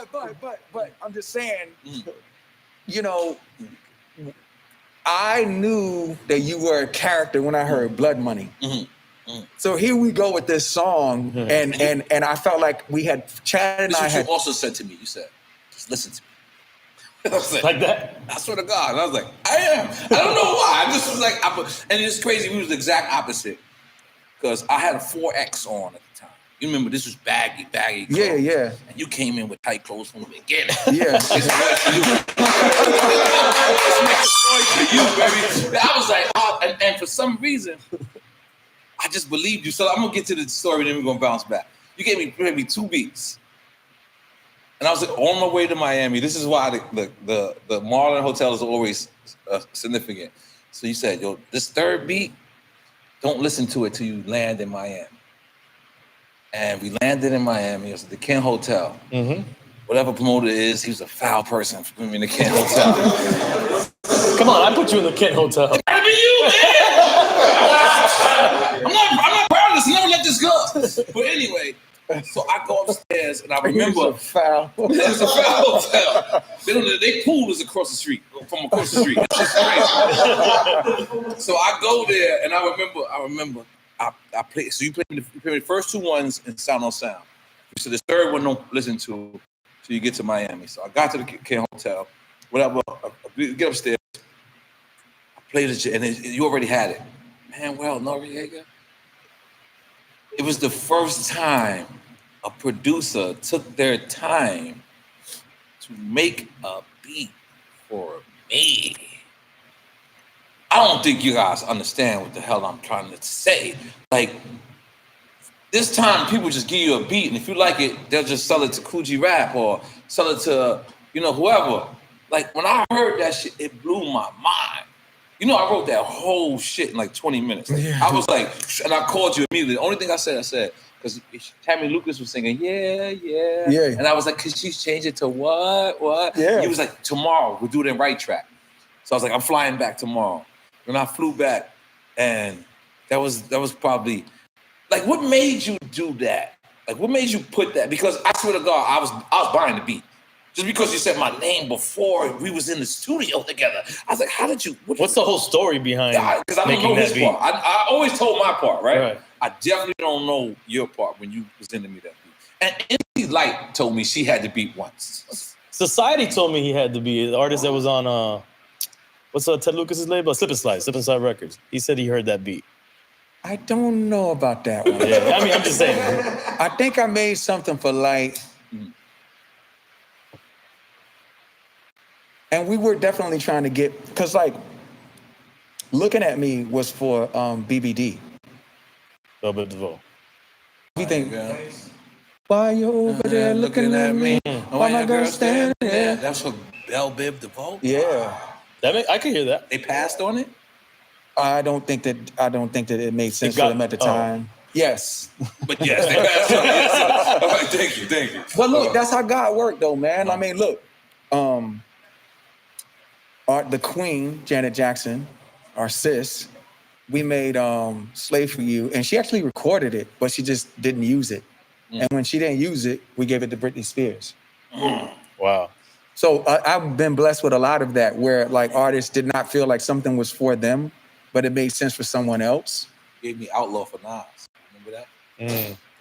table. But I'm just saying, I knew that you were a character when I heard Blood Money. So here we go with this song, and I felt like we had chatted. This is what you also said to me. You said, just listen to me. I was like that? I swear to God. And I was like, I am. I don't know why. I just was like, and it's crazy. We was the exact opposite. Because I had a 4X on at the time. You remember this was baggy clothes. Yeah. And you came in with tight clothes from the beginning. Yeah. It's noise for you. It's noise for you, baby. I was like, and for some reason, I just believed you. So I'm gonna get to the story, and then we're gonna bounce back. You gave me maybe 2 beats, and I was like, on my way to Miami. This is why the Marlin Hotel is always significant. So you said, yo, this third beat, don't listen to it till you land in Miami. And we landed in Miami. It was at the Kent Hotel. Whatever promoter it is, he was a foul person for me in the Kent Hotel. Come on, I put you in the Kent Hotel. It gotta be you, man! I'm not proud of this. Never let this go. But anyway, so I go upstairs and I remember. It was a foul. It was a foul hotel. They pool is across the street, from across the street. It's just crazy. So I go there and I remember. I played. So you played the first 2 ones in Sound on Sound. So the third one don't listen to till you get to Miami. So I got to the Kent Hotel. Whatever. I get upstairs. I played it, and you already had it. Manuel Noriega. It was the first time a producer took their time to make a beat for me. I don't think you guys understand what the hell I'm trying to say. Like, this time people just give you a beat, and if you like it, they'll just sell it to Coogee Rap or sell it to, whoever. Like, when I heard that shit, it blew my mind. I wrote that whole shit in like 20 minutes. I was like, and I called you immediately. The only thing I said, because Tammy Lucas was singing, yeah. And I was like, could she change it to what? Yeah. He was like, tomorrow, we'll do it in right track. So I was like, I'm flying back tomorrow. When I flew back, and that was probably, like, what made you do that? Like, what made you put that? Because I swear to God, I was buying the beat. Just because you said my name before we was in the studio together. I was like, how did you? What's the whole story behind Because I don't know his part. I always told my part, right? I definitely don't know your part when you presented me that beat. And NC Light told me she had the beat once. Society told me he had to be the artist that was on, what's Ted Lucas's label? Slip and Slide Records. He said he heard that beat. I don't know about that one. Yeah, I mean, I'm just saying. I think I made something for Light. And we were definitely trying to get, because like, Looking at Me was for BBD. Velvet DeVoe. You think Why you over there looking at me? Why my girl standing there? That's for Belle Biv DeVoe. Yeah. I can hear that. They passed on it. I don't think that it made sense for them at the time. Yes. But yes, they passed on it. Yes. All right, thank you. But look, that's how God worked, though, man. I mean, look, the Queen, Janet Jackson, our sis, we made "Slave for You," and she actually recorded it, but she just didn't use it. And when she didn't use it, we gave it to Britney Spears. Wow. So I've been blessed with a lot of that, where like artists did not feel like something was for them, but it made sense for someone else. Gave me Outlaw for Nas. Remember that?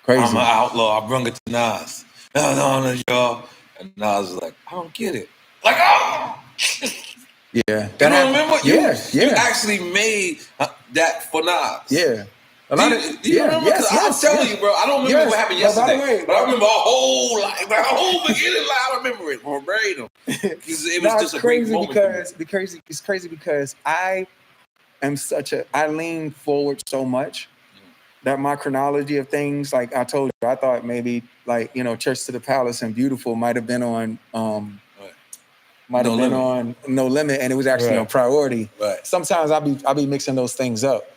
Crazy. I'm an outlaw. I brung it to Nas. No, y'all. And Nas was like, I don't get it. Like, oh! Yeah. You don't remember? Yeah. You actually made that for Nas. Yeah. Do you remember? I'm telling you, bro. I don't remember what happened yesterday, but I remember a whole beginning. I remember it verbatim. It was just a great moment. It's crazy because I am I lean forward so much that my chronology of things, like I told you, I thought maybe like, Church to the Palace and Beautiful might have been on No Limit, and it was actually on Priority. Right. Sometimes I'll be mixing those things up.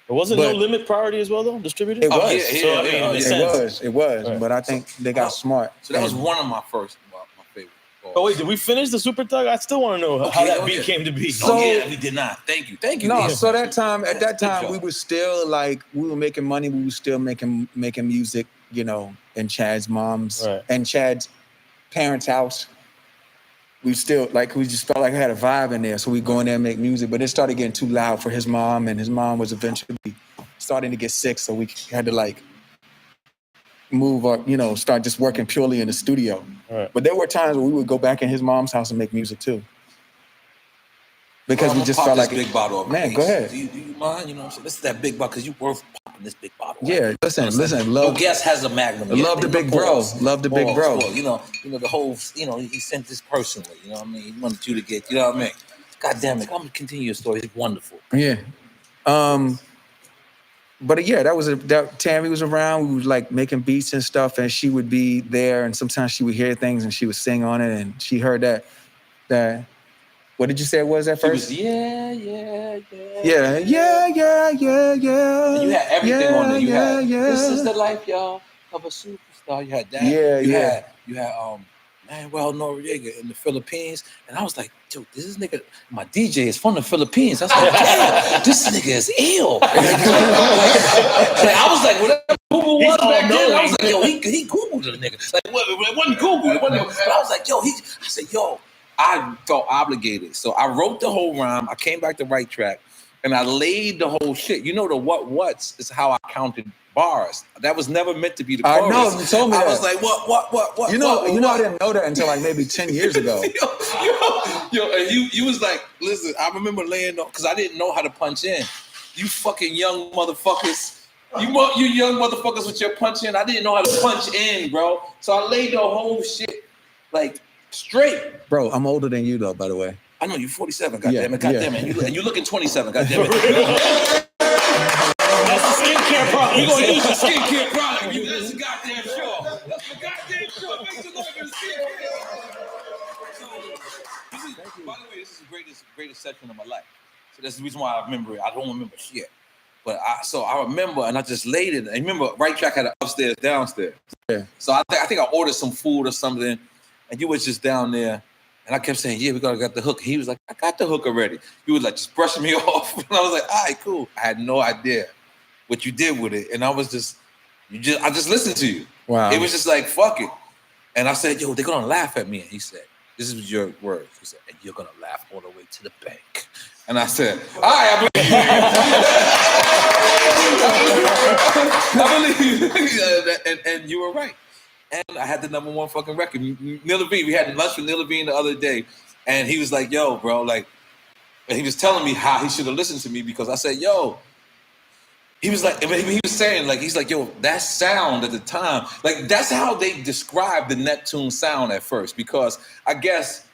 But wasn't No Limit Priority as well, though? Distributed? It was. It was. Right. But I think they got smart. So that was one of my favorite. Oh wait, did we finish the Super Thug? I still want to know how that beat came to be. So, we did not. Thank you. No, so at that time, we were still like, we were making money. We were still making music, in Chad's mom's and Chad's parents' house. We still we just felt like I had a vibe in there. So we go in there and make music, but it started getting too loud for his mom, and his mom was eventually starting to get sick. So we had to move up, start just working purely in the studio. Right. But there were times where we would go back in his mom's house and make music too. Because we just felt like big bottle. Man, go ahead. Do you mind? You know what I'm saying? This is that big bottle because you worth popping this big bottle. Yeah, listen. Love. No guest has a Magnum. Love the big bro. Love the big bro. You know the whole. He sent this personally. You know what I mean? He wanted you to get. You know what I mean? God damn it! I'm gonna continue your story. It's wonderful. Yeah. But yeah, that Tammy was around. We was making beats and stuff, and she would be there, and sometimes she would hear things and she would sing on it, and she heard that. What did you say it was at first? Yeah. Yeah. And you had everything on there. You had this is the life, y'all, of a superstar. You had that. You had Manuel Noriega in the Philippines, and I was like, dude, this nigga, my DJ is from the Philippines. I was like, damn, this nigga is ill. I was like, whatever Google was back then, I was like, yo, he Googled the nigga. It wasn't Google. But I was like, yo, I felt obligated. So I wrote the whole rhyme. I came back to Right Track, and I laid the whole shit. The what's is how I counted bars. That was never meant to be the chorus. I know, you told me that. I was like, what? I didn't know that until maybe 10 years ago. And you was like, listen, I remember laying on, because I didn't know how to punch in. You fucking young motherfuckers. You young motherfuckers with your punch in. I didn't know how to punch in, bro. So I laid the whole shit straight. Bro, I'm older than you though, by the way. I know you're 47, goddamn it. And you're looking 27, goddamn it. That's the skincare product. You're gonna use the skincare product. That's the goddamn show. That's the goddamn show. Make some noise for the skincare. By the way, this is the greatest section of my life. So that's the reason why I remember it. I don't remember shit. But I remember, and I just laid it. I remember Right Track had an upstairs, downstairs. Yeah. So I think I ordered some food or something, and you was just down there, and I kept saying, "Yeah, we gotta get the hook." He was like, "I got the hook already." You was just brushing me off, and I was like, "All right, cool." I had no idea what you did with it, and I just listened to you. Wow. It was just like, fuck it. And I said, "Yo, they're gonna laugh at me." And he said, "This is your words." He said, "And you're gonna laugh all the way to the bank." And I said, "All right, I believe you." And you were right. And I had the #1 fucking record. Neil Levine, we had lunch with Neil Levine the other day, and he was like, "Yo, bro," and he was telling me how he should have listened to me, because I said, "Yo." He was like, he was saying, he's like, "Yo, that sound at the time," that's how they described the Neptune sound at first, because I guess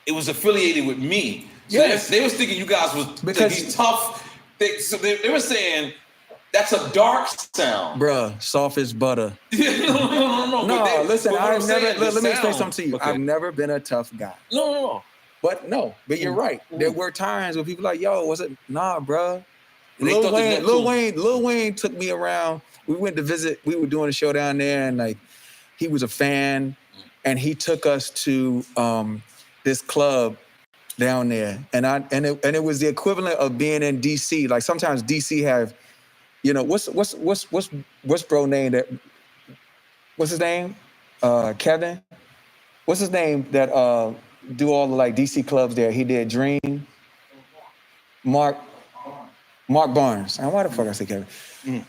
it was affiliated with me. So yes. They was thinking you guys was these tough. So they were saying That's a dark sound. Bruh, soft as butter. No. No, listen, but what I'm I've saying, never, the let me explain sound- something to you. Okay. I've never been a tough guy. No. But you're right. There were times where people like, yo, was it? Nah, bruh. And they thought that Lil Wayne took me around. We went to visit, we were doing a show down there, and like, he was a fan, and he took us to this club down there. And it was the equivalent of being in DC. Like sometimes DC have, what's bro name that, what's his name? Kevin? What's his name that do all the like DC clubs there? He did Dream. Mark Barnes. And why the fuck I say Kevin?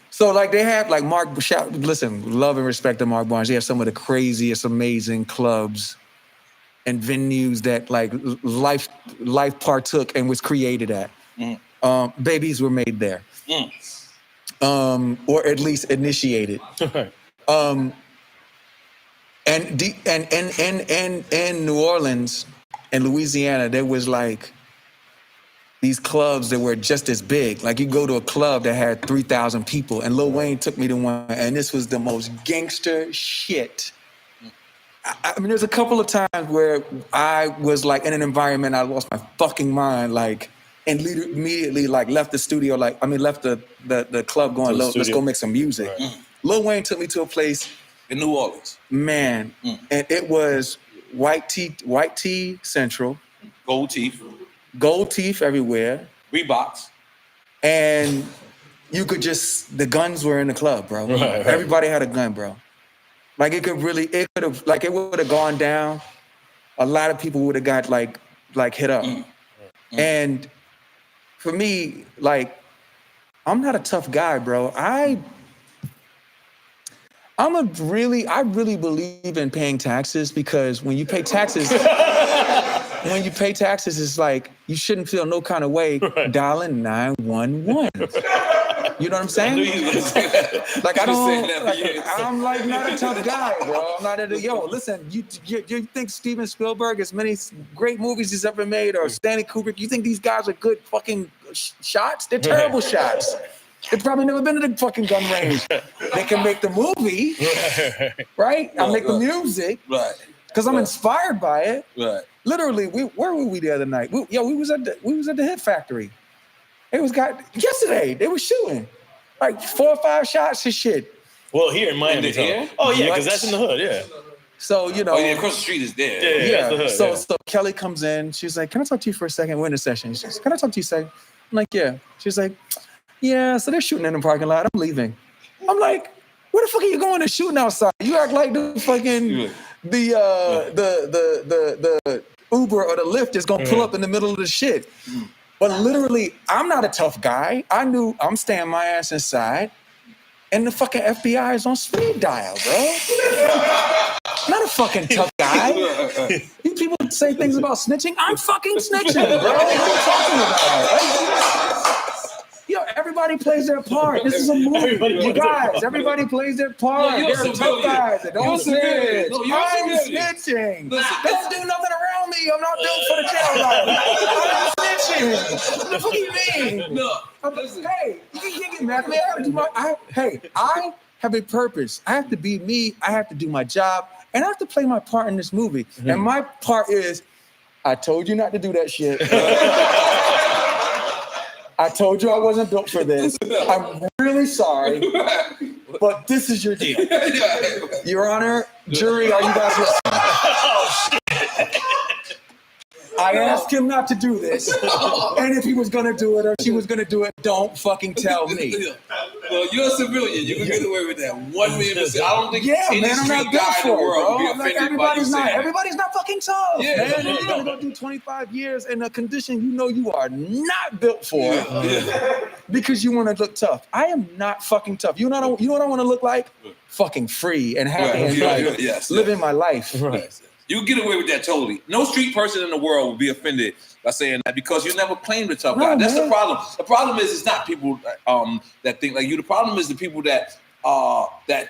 So like they have like listen, love and respect to Mark Barnes. They have some of the craziest, amazing clubs and venues that like life partook and was created at. Babies were made there. Or at least initiated. And in New Orleans and Louisiana, there was like these clubs that were just as big. Like you go to a club that had 3,000 people, and Lil Wayne took me to one, and this was the most gangster shit. I mean, there's a couple of times where I was like in an environment, I lost my fucking mind, like, and immediately like left the studio, left the club going, let's go make some music. Right. Lil Wayne took me to a place in New Orleans. Man, and it was white tee central. Gold teeth everywhere. Reeboks. And you could the guns were in the club, bro. Right. Everybody had a gun, bro. Like it would have gone down. A lot of people would have got like hit up. And for me, like, I'm not a tough guy, bro. I really believe in paying taxes, because when you pay taxes, it's like you shouldn't feel no kind of way dialing 911. You know what I'm saying? Like I'm like not a tough guy, bro. I'm not listen, you think Steven Spielberg, as many great movies he's ever made, or Stanley Kubrick, you think these guys are good fucking shots? They're terrible shots. They've probably never been to the fucking gun range. They can make the movie, right? I'll make the music, right? Because I'm inspired by it. Right. Literally, where were we the other night? We was at the Hit Factory. It was yesterday. They were shooting like 4 or 5 shots of shit. Well, here in Miami. Oh yeah, because that's in the hood. Yeah. So across the street is there. Yeah. The hood, so Kelly comes in. She's like, "Can I talk to you for a second?" We're in a session. She says, "Can I talk to you a second?" I'm like, "Yeah." She's like, "Yeah." So they're shooting in the parking lot. I'm leaving. I'm like, "Where the fuck are you going to shooting outside? You act like the fucking the Uber or the Lyft is gonna pull up in the middle of the shit." But literally, I'm not a tough guy. I knew I'm staying my ass inside, and the fucking FBI is on speed dial, bro. Not a fucking tough guy. You people say things about snitching. I'm fucking snitching, bro. What are you talking about? Yo, everybody plays their part. This is a movie. Everybody plays their part. No, There are tough guys that don't snitch. No, I'm snitching. Don't do nothing around me. I'm not built for the jail life. I'm snitching. What the fuck do you mean? No. Hey, you can get mad at me. I have a purpose. I have to be me. I have to do my job. And I have to play my part in this movie. And my part is, I told you not to do that shit. I told you I wasn't built for this. I'm really sorry, but this is your deal. Your Honor, jury, are you guys listening? Oh, shit. I asked him not to do this, and if he was gonna do it or she was gonna do it, don't fucking tell me. Well, you're a civilian. You can get away with that 1,000,000%. I don't think any I'm street not guy in the world bro. would be offended by you saying that. Everybody's not fucking tough, Yeah, man. You're gonna go do 25 years in a condition you are not built for because you want to look tough. I am not fucking tough. You know what I want to look like? Fucking free and happy and living my life. Right. You get away with that totally. No street person in the world will be offended by saying that because you never claimed a tough guy. That's the problem. The problem is it's not people that think like you. The problem is the people that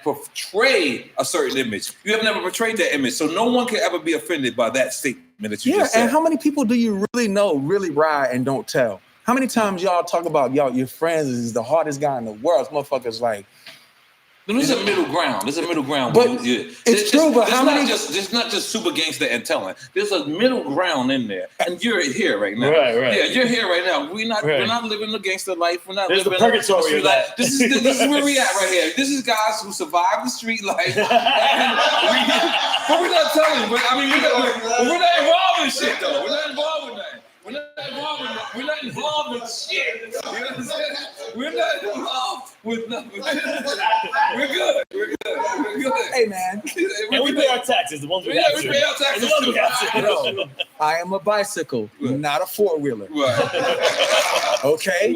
portray a certain image. You have never portrayed that image, so no one can ever be offended by that statement that you just said. And how many people do you really know really ride and don't tell? How many times y'all talk about your friends is the hardest guy in the world? Motherfuckers like. There's a middle ground. There's a middle ground. But it's true. But how many? It's not just super gangster and telling. There's a middle ground in there, and you're here right now. Right. Yeah, you're here right now. We're not living the gangster life. We're not There's living the purgatory of that. This is where we at right here. This is guys who survived the street life. But we're not telling. But I mean, we're not involved in shit though. We're not involved in that. We're not involved in shit. You know what I'm saying? We're not involved with nothing. We're good. Hey, man. And we pay our taxes. The ones we have to. We pay our taxes too. Yo, I am a bicycle, not a four-wheeler. Right. Okay?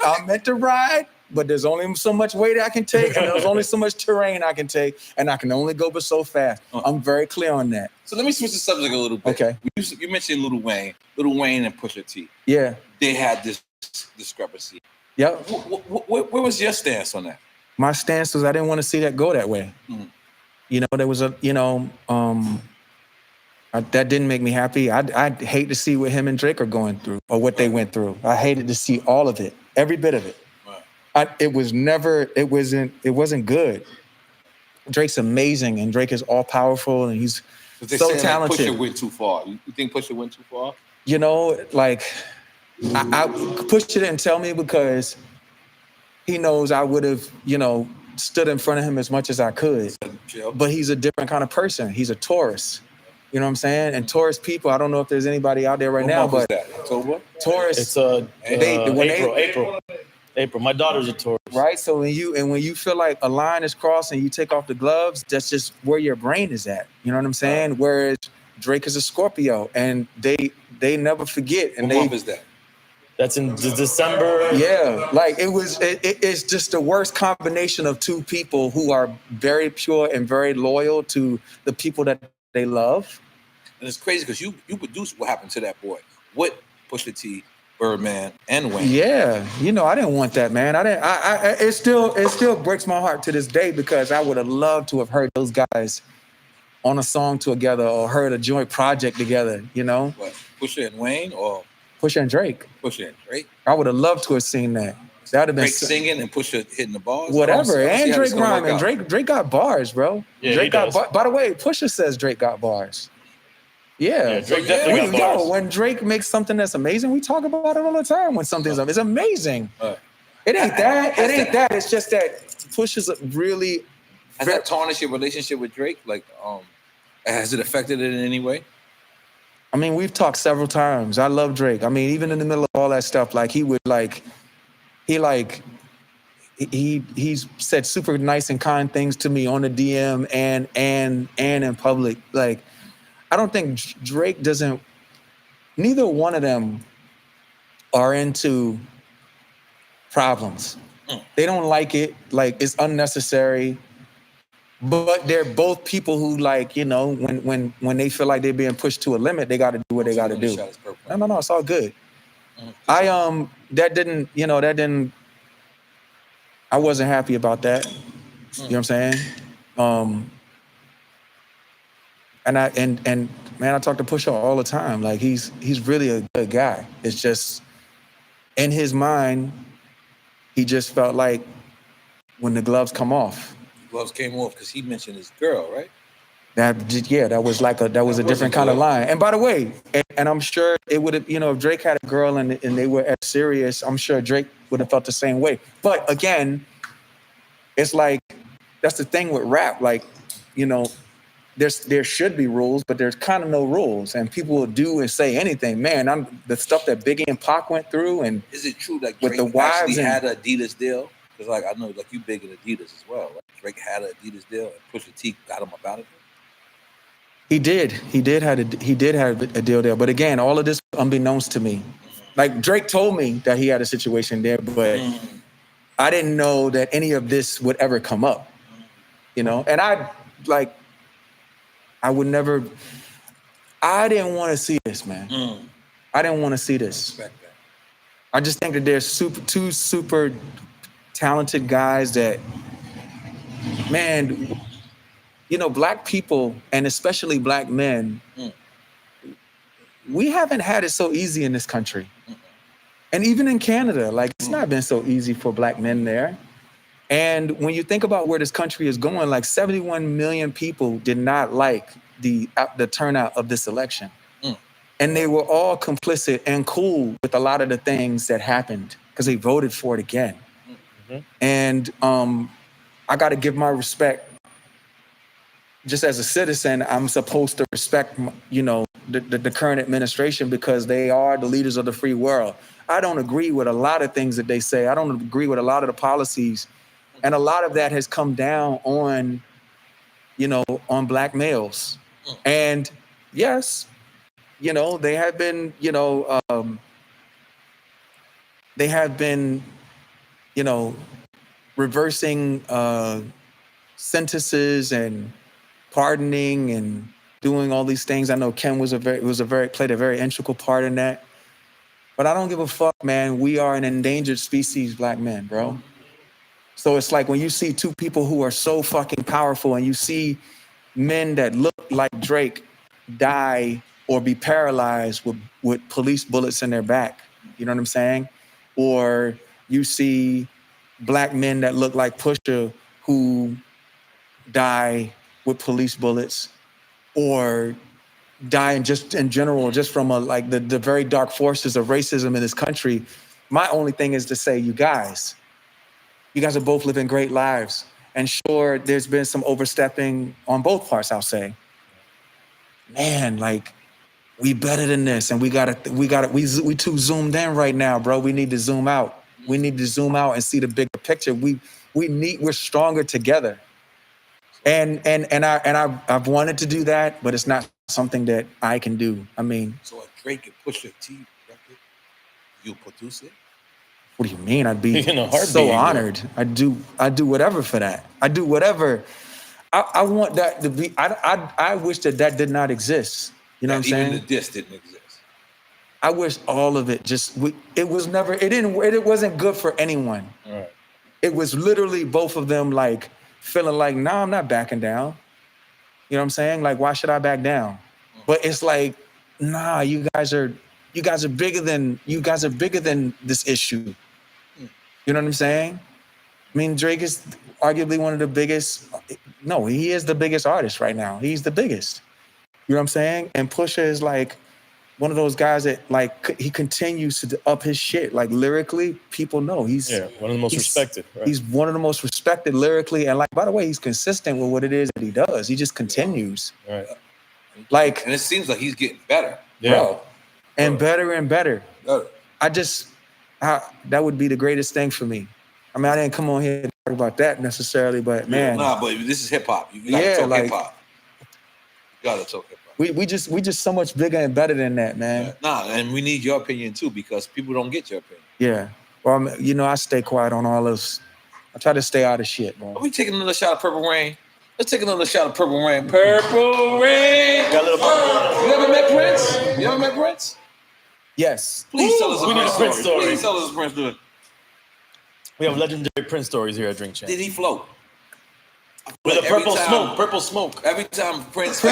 I'm meant to ride, but there's only so much weight I can take, and there's only so much terrain I can take, and I can only go but so fast. I'm very clear on that. So let me switch the subject a little bit. Okay. You mentioned Lil Wayne and Pusha T. Yeah. They had this discrepancy. Yep. Where was your stance on that? My stance was I didn't want to see that go that way. Mhm. You know, there was that didn't make me happy. I'd hate to see what him and Drake are going through or what they went through. I hated to see all of it, every bit of it. Right. It wasn't good. Drake's amazing, and Drake is all powerful, and he's so talented. Pusha went too far. You think Pusha went too far? You know, like I Pusha didn't tell me because he knows I would have, stood in front of him as much as I could. But he's a different kind of person. He's a Taurus. You know what I'm saying? And Taurus people, I don't know if there's anybody out there right now, but October? Taurus. It's April. My daughter's a Taurus. Right. So when you feel like a line is crossed and you take off the gloves, that's just where your brain is at. You know what I'm saying? Whereas Drake is a Scorpio, and they never forget. And what month is that? That's in December. Yeah, like it's just the worst combination of two people who are very pure and very loyal to the people that they love. And it's crazy because you produced what happened to that boy with Pusha T, Birdman, and Wayne. Yeah, I didn't want that, man. It still breaks my heart to this day because I would have loved to have heard those guys on a song together or heard a joint project together. What, Pusha and Wayne or Pusha and Drake? Pusha and Drake. I would have loved to have seen that. That'd have been Drake singing and Pusha hitting the bars. Whatever, and Drake rhyming. Drake got bars, bro. Yeah, Drake got. By the way, Pusha says Drake got bars. Yeah, Drake definitely got bars. When Drake makes something that's amazing, we talk about it all the time. When something's it's amazing. It ain't that. It ain't that. It's just that Pusha's really. Has that tarnished your relationship with Drake? Like, has it affected it in any way? I mean, we've talked several times. I love Drake. I mean, even in the middle of all that stuff, like he said super nice and kind things to me on the DM and in public. Like, I don't think Drake doesn't. Neither one of them are into problems. They don't like it. Like, it's unnecessary. But they're both people who, like, when they feel like they're being pushed to a limit, they got to do what they got to do. No, it's all good. I wasn't happy about that. You know what I'm saying? And man, I talk to Pusha all the time. Like, he's really a good guy. It's just in his mind, he just felt like when the gloves come off. Gloves came off because he mentioned his girl, right? That was a different kind of line. And by the way, and I'm sure it would have, if Drake had a girl and they were as serious, I'm sure Drake would have felt the same way. But again, it's like, that's the thing with rap. Like, there should be rules, but there's kind of no rules, and people will do and say anything. Man, the stuff that Biggie and Pac went through, and is it true that with Drake the wives actually had an Adidas deal? Because like I know, like you big in Adidas as well. Right? Drake had an Adidas deal, and Pusha T got him about it. He did have a deal there. But again, all of this unbeknownst to me. Like, Drake told me that he had a situation there, but I didn't know that any of this would ever come up. And I didn't want to see this, man. I didn't want to see this. I just think that there's two super talented guys that, man, black people, and especially black men, we haven't had it so easy in this country. And even in Canada, like it's not been so easy for Black men there. And when you think about where this country is going, like 71 million people did not like the turnout of this election. And they were all complicit and cool with a lot of the things that happened because they voted for it again. And I got to give my respect. Just as a citizen, I'm supposed to respect, the current administration because they are the leaders of the free world. I don't agree with a lot of things that they say. I don't agree with a lot of the policies. And a lot of that has come down on, on Black males. And yes, they have been, reversing sentences and pardoning and doing all these things. I know Ken played a very integral part in that. But I don't give a fuck, man. We are an endangered species, Black men, bro. So it's like when you see two people who are so fucking powerful and you see men that look like Drake die or be paralyzed with police bullets in their back. You know what I'm saying? Or you see Black men that look like Pusha who die with police bullets or die in general, just from the very dark forces of racism in this country. My only thing is to say, you guys are both living great lives. And sure, there's been some overstepping on both parts, I'll say. Man, like, we better than this. And we too zoomed in right now, bro. We need to zoom out. We need to zoom out and see the bigger picture. We're stronger together. And I've wanted to do that, but it's not something that I can do. I mean, so if Drake could push your T record, you'll produce it? What do you mean? I'd be so honored. I do whatever for that. I do whatever. I want that to be. I wish that did not exist. You know what I'm saying? Even the diss didn't exist. I wish all of it it wasn't good for anyone. Right. It was literally both of them like feeling like, nah, I'm not backing down. You know what I'm saying? Like, why should I back down? But it's like, nah, you guys are bigger than this issue. You know what I'm saying? I mean, Drake is arguably one of the biggest. No, he is the biggest artist right now. He's the biggest. You know what I'm saying? And Pusha is like one of those guys that like he continues to up his shit. Like lyrically, people know he's one of the most respected. Right? He's one of the most respected lyrically, and like by the way, he's consistent with what it is that he does. He just continues. Right. Like, and it seems like he's getting better, bro, and better and better. That would be the greatest thing for me. I mean, I didn't come on here to talk about that necessarily, but man, nah, but this is hip hop. You gotta talk hip hop. You gotta talk hip hop. We just so much bigger and better than that, man. Yeah. Nah, and we need your opinion too because people don't get your opinion. Yeah. Well, I stay quiet on all this. I try to stay out of shit, man. Are we taking another shot of Purple Rain? Let's take another shot of Purple Rain. Purple Rain. Got a little You ever met Prince? You ever met Prince? Yes. Please tell us a Prince story. Please tell us a Prince story. We have legendary Prince stories here at Drink Champs. Did he float? With a purple smoke. Every time Prince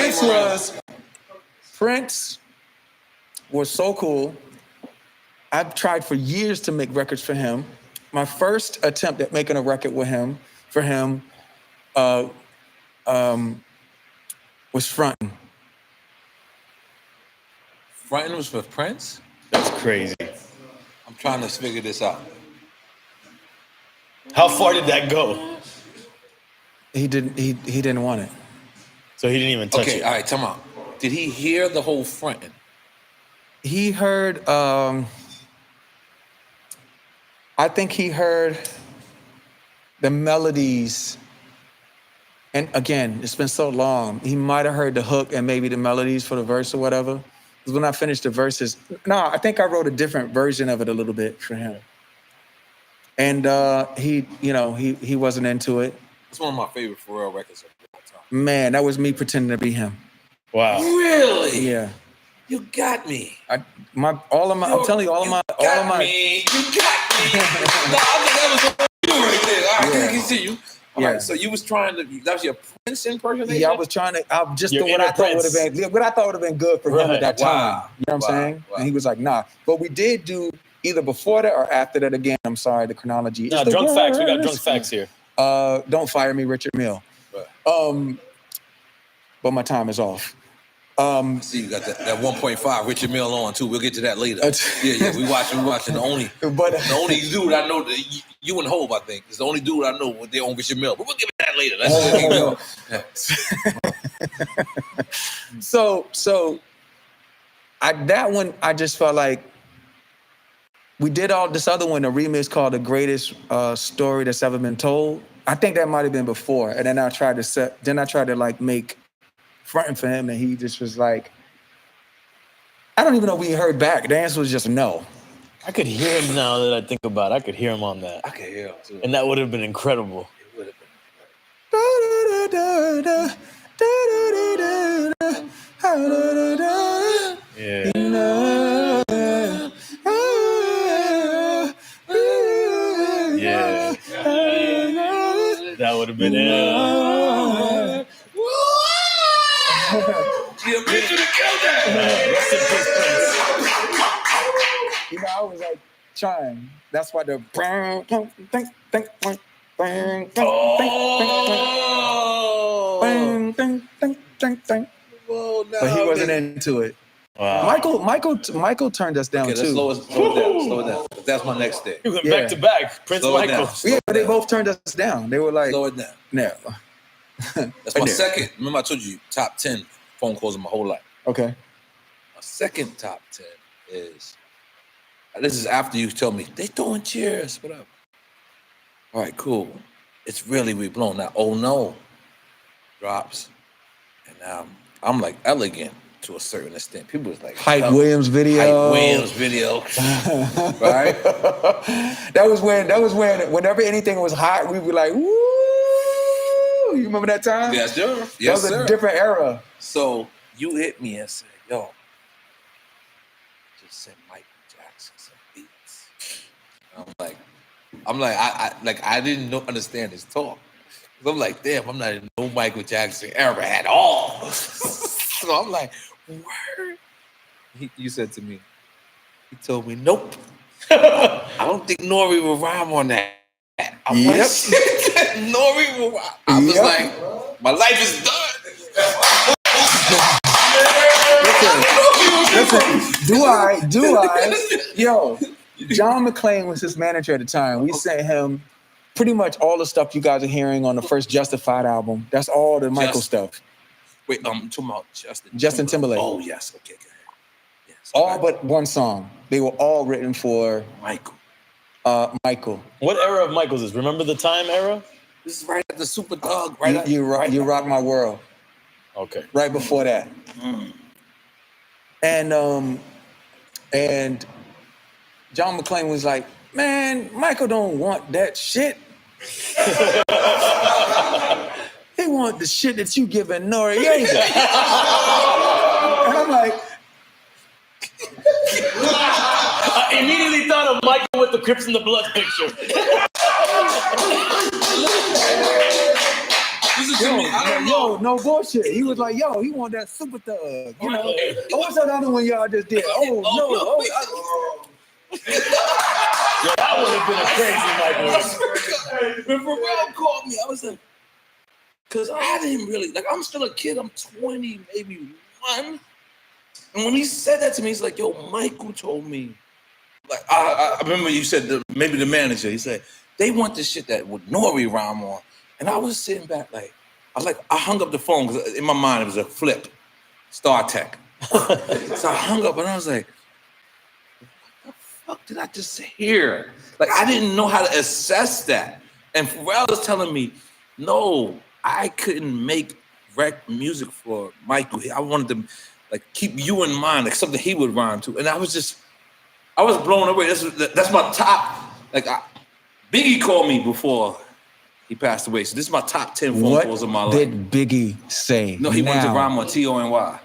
was so cool. I've tried for years to make records for him. My first attempt at making a record for him was Frontin'. Frontin' was for Prince? That's crazy. I'm trying to figure this out. How far did that go? He didn't want it. So he didn't even touch it. Okay, all right, come on. Did he hear the whole Frontin'? He heard, I think he heard the melodies. And again, it's been so long. He might have heard the hook and maybe the melodies for the verse or whatever. Because when I finished the verses, I think I wrote a different version of it a little bit for him. And he wasn't into it. It's one of my favorite Pharrell records of all time. Man, that was me pretending to be him. Wow. Really? Yeah. You got me. I'm telling you, all of my. You got me. No, I think that was you right there. All right, I can see you. All right, so you was trying to, that was your Prince impersonation? Yeah, I was trying to, what I thought would have been good for him at that time. You know what I'm saying? Wow. And he was like, nah. But we did do either before that or after that. Again, I'm sorry, the chronology. No, is the drunk facts. We got worst. drunk facts here. Don't fire me, Richard Mill. Right. But my time is off. See, you got that 1.5 Richard Mill on too. We'll get to that later. Yeah. We watching the only dude I know. You and Hov, I think, is the only dude I know with their own Richard Mill. But we'll get to that later. So that one, I just felt like we did all this other one, a remix called "The Greatest Story That's Ever Been Told." I think that might have been before, and then I tried to like make fronting for him, and he just was like, I don't even know if we heard back. The answer was just no. I could hear him now that I think about it. I could hear him on that. I could hear him too. And that would have been incredible. It would have been. Yeah. Yeah. That would have been it. You picture to kill that. Rest in peace, Prince. You know, I was like trying. That's why the but he wasn't into it. Wow. Michael turned us down Okay, too. let's slow it down. That's my next day. You went back to back, Prince Slow it Michael. down. Yeah, but they both turned us down. They were like, Slow it down. no. That's my second. Remember, I told you top 10 phone calls in my whole life. Okay. My second top 10 is. This is after you tell me they throwing cheers, whatever. All right, cool. It's really reblown now. Oh no, drops, and I'm like elegant to a certain extent. People was like Hype Williams video. Right? That was when whenever anything was hot, we were like, woo! You remember that time? Yes, sir. That Yes, was sir. a different era. So you hit me and said, "Yo, just send Michael Jackson some beats." I'm like, I didn't understand his talk. I'm like, damn, I'm not in no Michael Jackson era at all. So I'm like, word. You said to me, he told me, nope. I don't think Nori will rhyme on that. I'm like, Nori will rhyme. I was like, my life is done. Listen, do I? Yo, John McClane was his manager at the time. We sent him pretty much all the stuff you guys are hearing on the first Justified album. That's all the Michael stuff. Wait, talking about Justin Timberlake. Oh, yes. Okay, good. Yes, all but one song. They were all written for Michael. Michael. What era of Michael's is? Remember the time era? This is right at the Super Dog. You Rock My World. Okay. Right before that. And John McClane was like, man, Michael don't want that shit. He want the shit that you giving Noriega. And I'm like, I immediately thought of Michael with the Crips and the Blood picture. Yo, no bullshit. He was like, yo, he want that super thug. You know, what's that other one y'all just did? Oh, no. Yo, that would have been a crazy Michael. When Pharrell called me, I was like, because I didn't really, like, I'm still a kid. I'm 20, maybe 1. And when he said that to me, he's like, yo, Michael told me. Like, I remember you said, maybe the manager, he said, they want this shit that would Nori rhyme on. And I was sitting back like, I hung up the phone because in my mind it was a flip, Star Tech. So I hung up and I was like, what the fuck did I just hear? Like, I didn't know how to assess that. And Pharrell was telling me, no, I couldn't make music for Michael. I wanted to like keep you in mind, like something he would rhyme to. And I was blown away. That's my top. Like Biggie called me before he passed away. So this is my top 10 phone calls of my life. What did Biggie say? No, he wanted to rhyme on T-O-N-Y.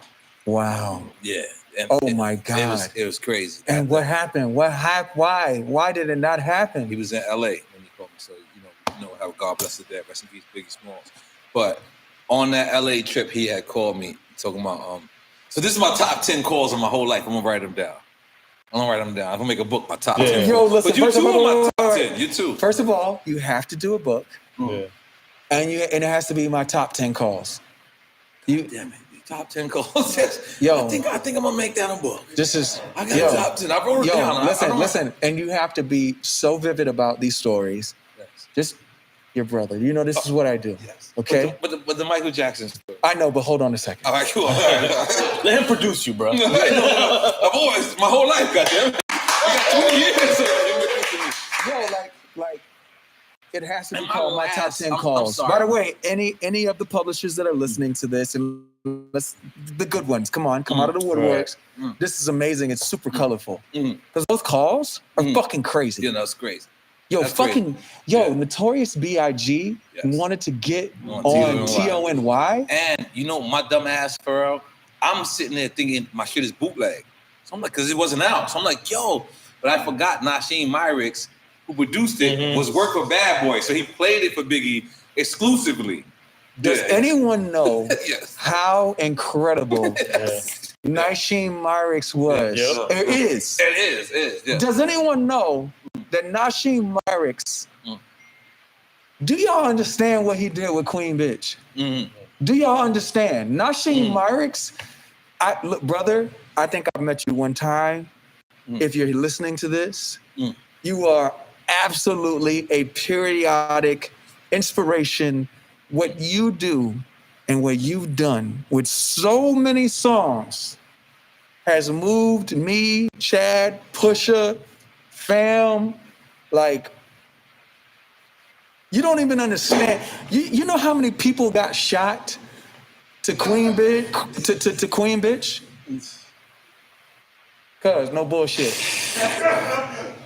Wow. Yeah. And oh my God. It was crazy. And what happened? Why? Why did it not happen? He was in LA when he called me. So, you know how God bless the dead. Rest in peace, Biggie Smalls. But on that LA trip, he had called me talking about, so this is my top 10 calls of my whole life. I'm gonna write them down. I'm gonna write them down. I'm gonna make a book, my top Yeah. 10. Yo, listen, but you first too of all, on my top 10. You too. First of all, you have to do a book, Yeah. and it has to be my top 10 calls. Damn it, the top 10 calls. Yo, I think I'm gonna make that a book. This is I got a top 10. I wrote it down. Listen, and you have to be so vivid about these stories. Yes. Just your brother. You know, this is what I do. Yes. Okay. But the Michael Jackson story. I know, but hold on a second. All right, cool. All right. Let him produce you, bro. I've always my whole life, goddamn. I got 20 years. Yo, like it has to be And called my top 10 I'm calls. sorry. By the way, any of the publishers that are listening to this, and the good ones, come out of the woodworks. Right. This is amazing. It's super colorful. Because those calls are fucking crazy. You know, it's crazy. Yo, That's fucking, Notorious B.I.G. wanted to get on TONY. And you know, my dumb ass, Pharrell, I'm sitting there thinking my shit is bootleg. So I'm like, because it wasn't out. So I'm like, yo, but I forgot Nasheem Myrix, who produced it, was working for Bad Boy. So he played it for Biggie exclusively. Does anyone know Yes. how incredible Nasheem Myrix was? Yeah. It is. It is. Yeah. Does anyone know that Nasheem Myrix, do y'all understand what he did with Queen Bitch? Do y'all understand? Nasheem Myrix, look, brother, I think I've met you one time. If you're listening to this, you are absolutely a periodic inspiration. What you do and what you've done with so many songs has moved me, Chad, Pusha, Fam, like, you don't even understand. You know how many people got shot to Queen Bitch, to Queen Bitch? Cuz, no bullshit.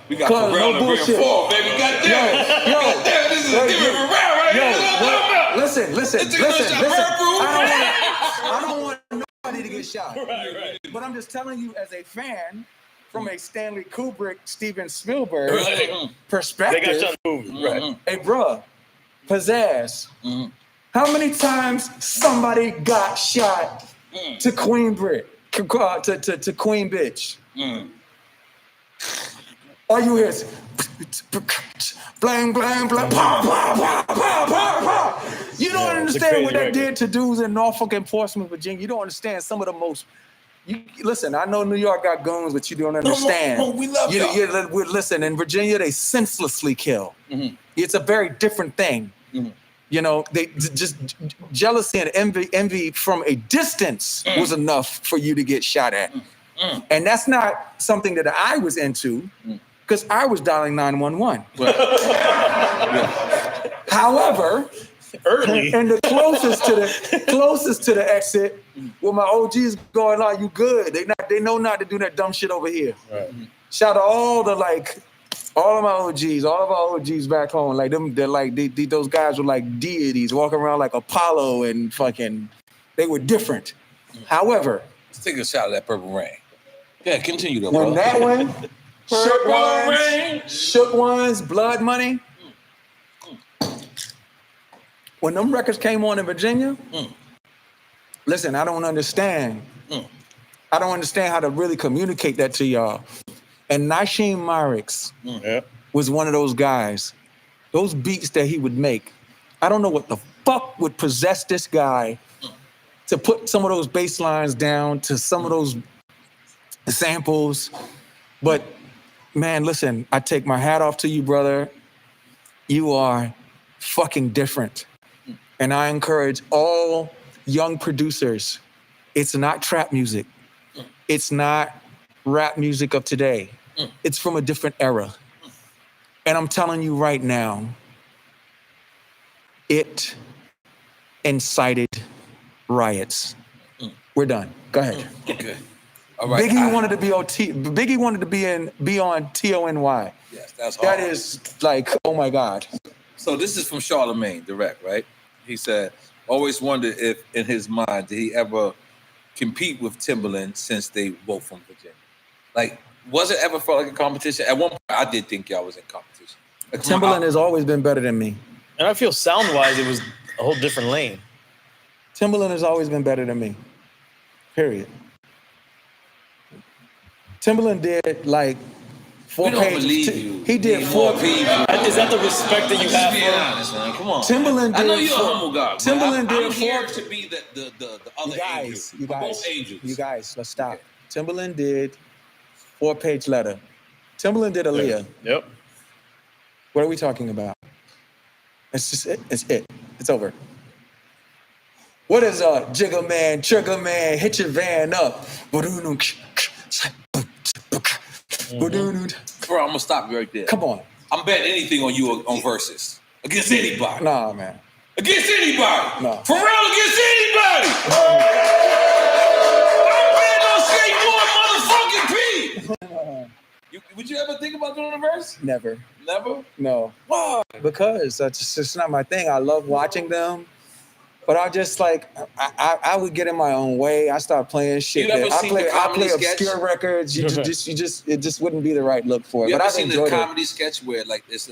We got Pharrell and Big 4, baby. Goddamn. Yo, goddamn, this is giving Pharrell right here. Listen. I don't want nobody to get shot. Right. But I'm just telling you, as a fan, from a Stanley Kubrick, Steven Spielberg perspective. They got shot in the movie. Right. Hey, bruh, Pizzazz. How many times somebody got shot to Queen Brit, to Queen Bitch? All you hear is blang, blang, blang, pow, pow, pow, pow, pow, pow. You don't understand what that did to dudes in Norfolk and Portsmouth, Virginia. You don't understand some of the most. Listen, I know New York got guns, but you don't understand. No, we love y'all. Listen, in Virginia, they senselessly kill. It's a very different thing. You know, they just jealousy and envy from a distance was enough for you to get shot at. And that's not something that I was into, because I was dialing 911. However, early and the closest to the exit, where my OGs going, "Are you good? They know not to do that dumb shit over here." Right. Shout out all of my OGs, all of our OGs back home. Like them, those guys were like deities, walking around like Apollo and fucking. They were different. However, let's take a shot of that Purple Rain. Yeah, continue though. When that one, Shook Ones, Blood Money. When them records came on in Virginia, listen, I don't understand. I don't understand how to really communicate that to y'all. And Nasheem Myrix was one of those guys. Those beats that he would make, I don't know what the fuck would possess this guy to put some of those bass lines down to some of those samples. But man, listen, I take my hat off to you, brother. You are fucking different. And I encourage all young producers, it's not trap music. It's not rap music of today. It's from a different era. And I'm telling you right now, it incited riots. We're done. Go ahead. Okay. All right. Biggie wanted to be on Biggie wanted to be on TONY. Yes, that's hard. That is like, oh my God. So this is from Charlemagne direct, right? He said, always wondered if in his mind did he ever compete with Timbaland since they both from Virginia. Like, was it ever felt like a competition? At one point, I did think y'all was in competition. Like, Timbaland has always been better than me. And I feel sound-wise, it was a whole different lane. Timbaland has always been better than me. Period. Timbaland did like 4 We don't pages. believe you. He did Need 4 more people. Is that the respect that you Just have be for him? honest, man. Come on. Timbaland I know did you're a 4 humble guy. Timbaland did I'm 4 here to be the other angel. You I'm guys, both angels. you guys, let's stop. Timbaland did 4-page letter. Timbaland did Aaliyah. Yep. What are we talking about? It's just it. It's it. It's over. What is Jigga Man, Trigger Man, hit your van up. Bro, I'm gonna stop you right there. Come on. I'm betting anything on you on verses. Against anybody. Nah, man. Against anybody. No. For real, against anybody. I'm betting on skateboard motherfucking P. Would you ever think about doing a verse? Never. Never? No. Why? Because that's just not my thing. I love watching them. But I just like I would get in my own way. I start playing shit. You ever I seen the comedy play sketch? obscure records. It just wouldn't be the right look for it. You But ever I've seen the enjoyed it. comedy sketch where like it's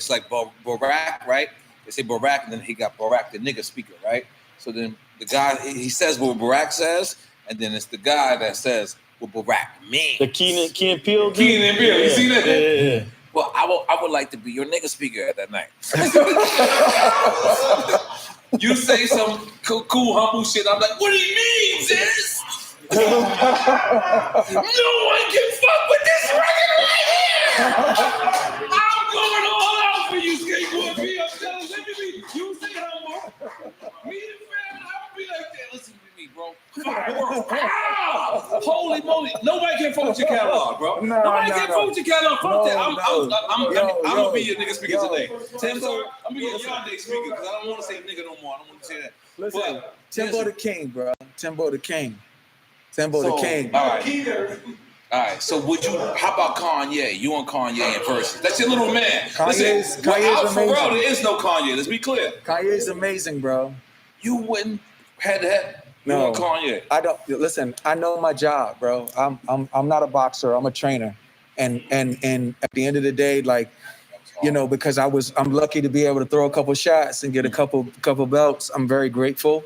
like Barack, right? They say Barack, and then he got Barack the nigga speaker, right? So then the guy he says what Barack says, and then it's the guy that says what Barack means. The Keenan Peele. dude? Keenan Peele. You see that? Yeah. Well, I would like to be your nigga speaker at that night. You say some cool, humble shit. I'm like, what do you mean, sis? No one can fuck with this record right here. I'm going all out for you, skateboard P. I'm telling you, you say humble. Me and fam, I'll be like that. Listen to me, bro. Fireworks. Ah! Holy moly. Nobody can fuck with your catalog, bro. Nobody can fuck with your catalog. Fuck that. I'm going to be your nigga speaker today. Timbo, I'm going to be your nigga speaker because I don't want to say nigga no more. I don't want to say that. Listen, Timbo the King, bro. Timbo the King. Timbo the King. All right. So would you? How about Kanye? You and Kanye in verses? That's your little man. Kanye's without amazing. Pharrell, there is no Kanye. Let's be clear. Kanye's amazing, bro. You wouldn't head to head. You No, and Kanye. I don't listen. I know my job, bro. I'm not a boxer. I'm a trainer, and at the end of the day, like, you know, because I'm lucky to be able to throw a couple shots and get a couple belts. I'm very grateful.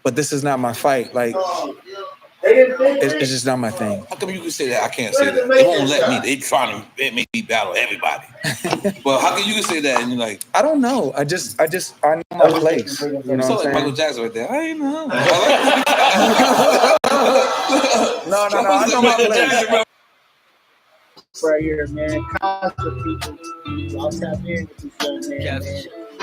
But this is not my fight. Like, it's just not my thing. How come you can say that? I can't say that. They won't let me. They trying to make me battle everybody. But how come you can say that and you're like, I don't know. I know my place. You know what I'm so like saying? Michael Jackson right there. I ain't know. No. I know my place. Right here, man. Constant people. Y'all tap in with this young man.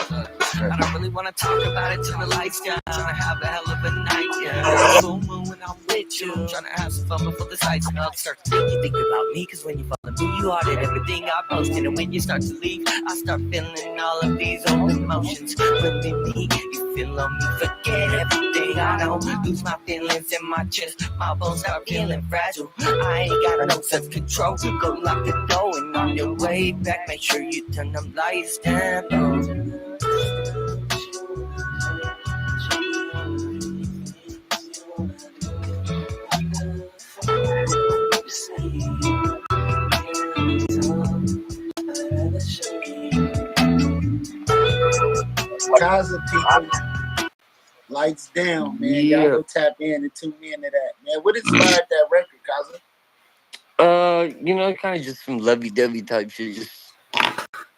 I don't really want to talk about it till the lights down. Trying to have a hell of a night, yeah. Full moon when I'm with you. Trying to have some fun before the sights melt. Start to think about me, cause when you follow me, you audit everything I posted. And when you start to leave, I start feeling all of these old emotions. When with me, you feel on me, forget everything I know. Lose my feelings in my chest, my bones start feeling fragile. I ain't got no self-control. Go lock the door and on your way back, make sure you turn them lights down. Kaza people, lights down, man. Y'all go tap in and tune in to that, man. What inspired that record, Kaza? You know, kind of just some lovey-dovey type shit. Just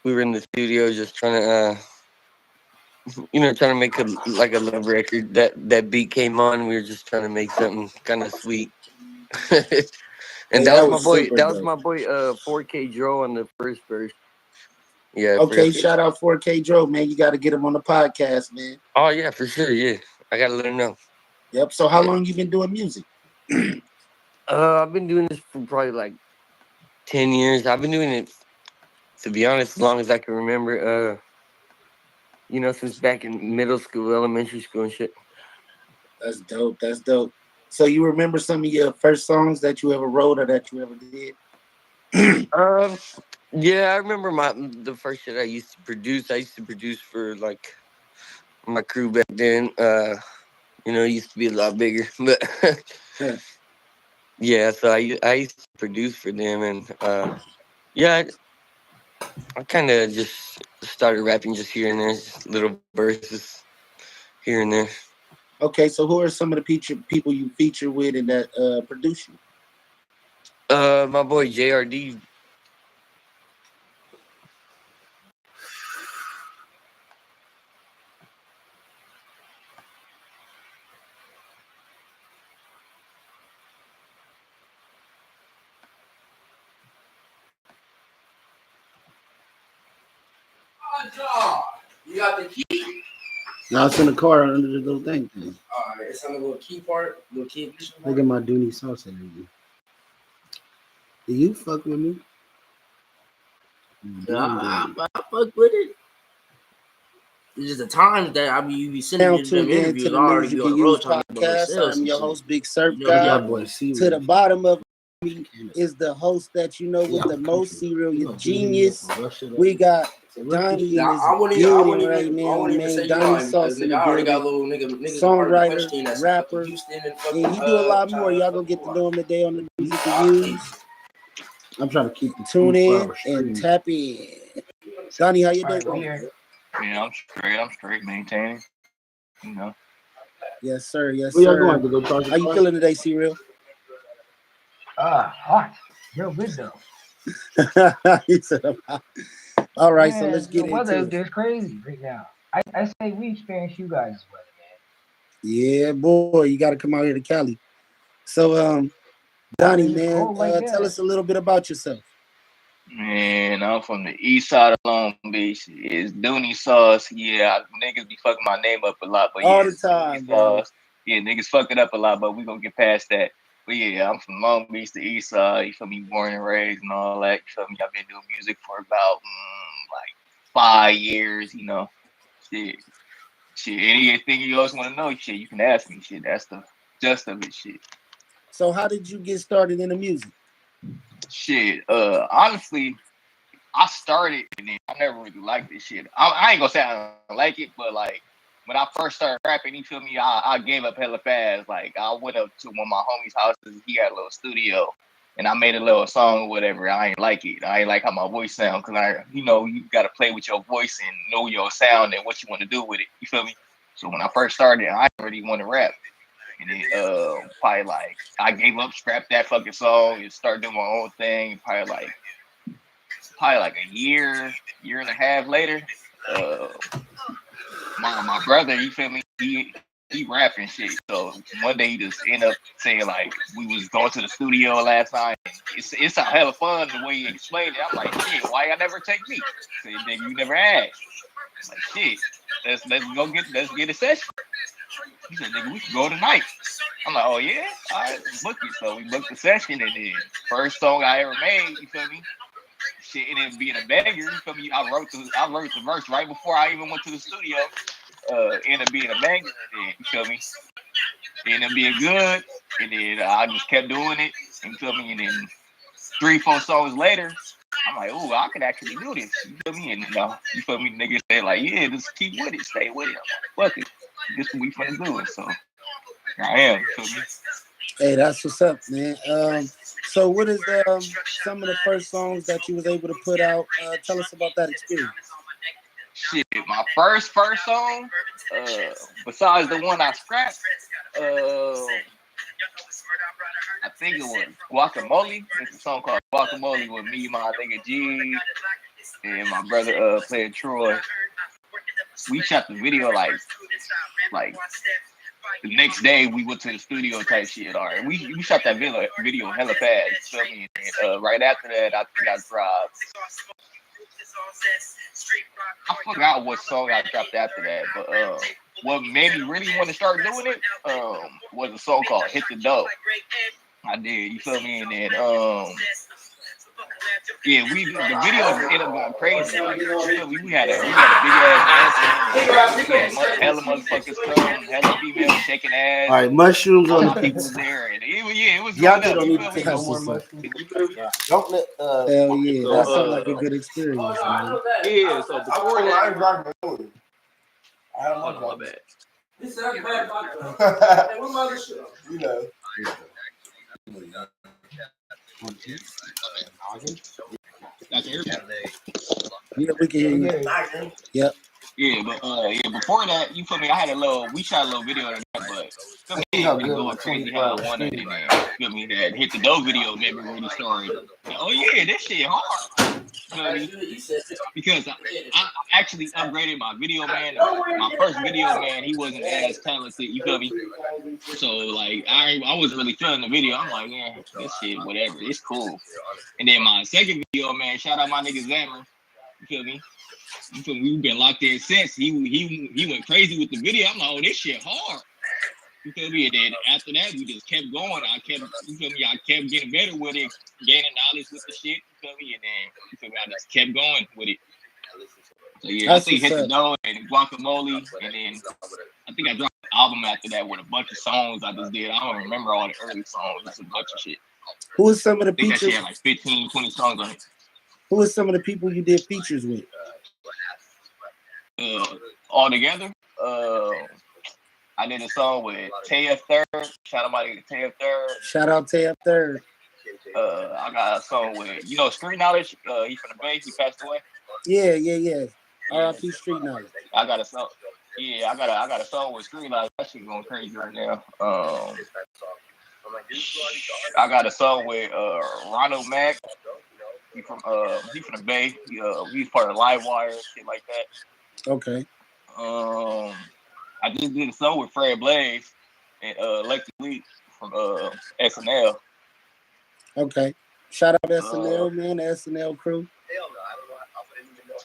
we were in the studio, just trying to, trying to make a love record. That beat came on. We were just trying to make something kind of sweet. And that was my boy. 4K Dro on the first verse. Yeah. Okay, shout out 4K Dro, man. You got to get him on the podcast, man. Oh yeah, for sure. Yeah, I gotta let him know. Yep. So how long you been doing music? I've been doing this for probably like 10 years. I've been doing it, to be honest, as long as I can remember. Since back in middle school, elementary school and shit. That's dope. That's dope. So you remember some of your first songs that you ever wrote or that you ever did? Yeah, I remember the first shit I used to produce. I used to produce for like my crew back then. It used to be a lot bigger, but yeah. So I used to produce for them, and I kind of just started rapping just here and there, just little verses here and there. Okay, so who are some of the people you feature with and that produce you? My boy JRD. You got the key? No, it's in the car under the little thing. Alright, it's on the little key part. Little key. Look at my Dooney sauce energy. Do you fuck with me? I fuck with it. It's just the times that you be sending Now me to tuned them in interviews. to the I already Music be on and the road Use trying to podcast. sales I'm and your shit. host, Big Surf You know, we Guy. got boy C. To the bottom of me is the host that you know with the most serial genius. We got Donnie in his building right now, man. Donnie Sauce in the building. Songwriter, rapper, and he do a lot more. Y'all gonna get to know him today on the Music and Use. I'm trying to keep the tune in and tap in. Donnie, how you doing? Yeah, I'm straight, maintaining. You know. Yes, sir. Yes, Where y'all sir. going? To go How you feeling today, Serial? Hot. Real good though. He said, all right, so Man, let's get the weather into up it. there is crazy right now. I say we experience you guys' weather. Yeah, boy, you got to come out here to Cali. So, Donnie, man, tell us a little bit about yourself. Man, I'm from the east side of Long Beach. It's Dooney Sauce. Yeah, niggas be fucking my name up a lot, but All yeah, the time, Dooney bro. Sauce. Yeah, niggas fuck it up a lot, but we gonna get past that. But yeah, I'm from Long Beach, the east side. You feel me? Born and raised and all that. You feel me? I've been doing music for about like 5 years. You know, shit. Anything you else want to know, shit, you can ask me. Shit, that's the gist of it. Shit. So, how did you get started in the music? Shit, honestly, I started and then I never really liked this shit. I ain't gonna say I don't like it, but like when I first started rapping, you feel me? I gave up hella fast. Like I went up to one of my homies' houses. He had a little studio, and I made a little song or whatever. I ain't like it. I ain't like how my voice sound because you gotta play with your voice and know your sound and what you want to do with it. You feel me? So when I first started, I didn't really want to rap. And then probably like I gave up, scrapped that fucking song, and started doing my own thing. Probably like a year and a half later, my brother, you feel me? He rapping shit. So one day he just ended up saying like we was going to the studio last night. It's a hell of fun the way he explained it. I'm like, shit, why y'all never take me? Say, nigga, you never asked. I'm like, shit, let's get a session. He said, nigga, we can go tonight. I'm like, oh yeah? All right, let's book it. So we booked the session and then first song I ever made, you feel me? Shit ended up being a banger, you feel me? I wrote the verse right before I even went to the studio. Ended up being a banger, and then, you feel me? Ended up being good, and then I just kept doing it, you feel me? And then 3-4 songs later, I'm like, ooh, I could actually do this, you feel me? And you feel me? Niggas say like, yeah, just keep with it, stay with it. I'm like, fuck it. This is what we finna do it. So I am. You feel me? Hey, that's what's up, man. So what is some of the first songs that you was able to put out? Tell us about that experience. Shit, my first song, besides the one I scrapped, I think it was Guacamole. It's a song called Guacamole with me, my nigga G, and my brother playing Troy. We shot the video like the next day we went to the studio type shit. All right, we shot that video hella fast. You feel me? And, right after that, I think I dropped. I forgot what song I dropped after that, but what made me really want to start doing it was a song called "Hit the Dough." I did. You feel me? And then yeah, the video ended up going crazy. Like, we had a big ass dance, hella motherfuckers come, hella females shaking ass. All right, mushrooms on the people pizza. there, and it was Y'all going up. don't You need feel to me? have some Don't let. Hell yeah, that sounds like a good experience, man. Yeah, so before that, I have my bad. This is hey, what my other shit? You know. Yeah, we can hear you. Yep. Yeah, but before that, you feel me? I had we shot a little video of that, but Feel me? See how Really good going my crazy 24 how hour one of stream. them, feel me, that hit the dough video maybe when he started. Oh yeah, this shit hard. Feel me? Because I actually upgraded my video man. My first video man, he wasn't as talented. You feel me? So like I was really feeling the video. I'm like, man, this shit, whatever, it's cool. And then my second video man, shout out my nigga Zammer. You feel me? You feel me? We've been locked in since. He went crazy with the video. I'm like, oh, this shit hard. You feel me? And then after that, we just kept going. You feel me? I kept getting better with it, gaining knowledge with the shit. You feel me? And then, you feel me? I just kept going with it. So yeah, That's I think what's Hit the up. Dough and Guacamole, and then I think I dropped an album after that with a bunch of songs I just did. I don't remember all the early songs. It's a bunch of shit. Who is some of the I think that shit features? had like 15, 20 songs on it. Who is some of the people you did features with? All together, I did a song with Taya Third. Shout out my nigga Taya Third. Shout out Tay up there. I got a song with Street Knowledge. He from the Bay. He passed away. Yeah. R.I.P. Street Knowledge. I got a song. Yeah, I got a song with Street Knowledge. That shit going crazy right now. I got a song with Ronald Mack. He from the Bay. He's part of Livewire, shit like that. Okay. I just did a song with Fred Blaze and Lexi Lee from SNL. Okay. Shout out SNL, man, the SNL crew.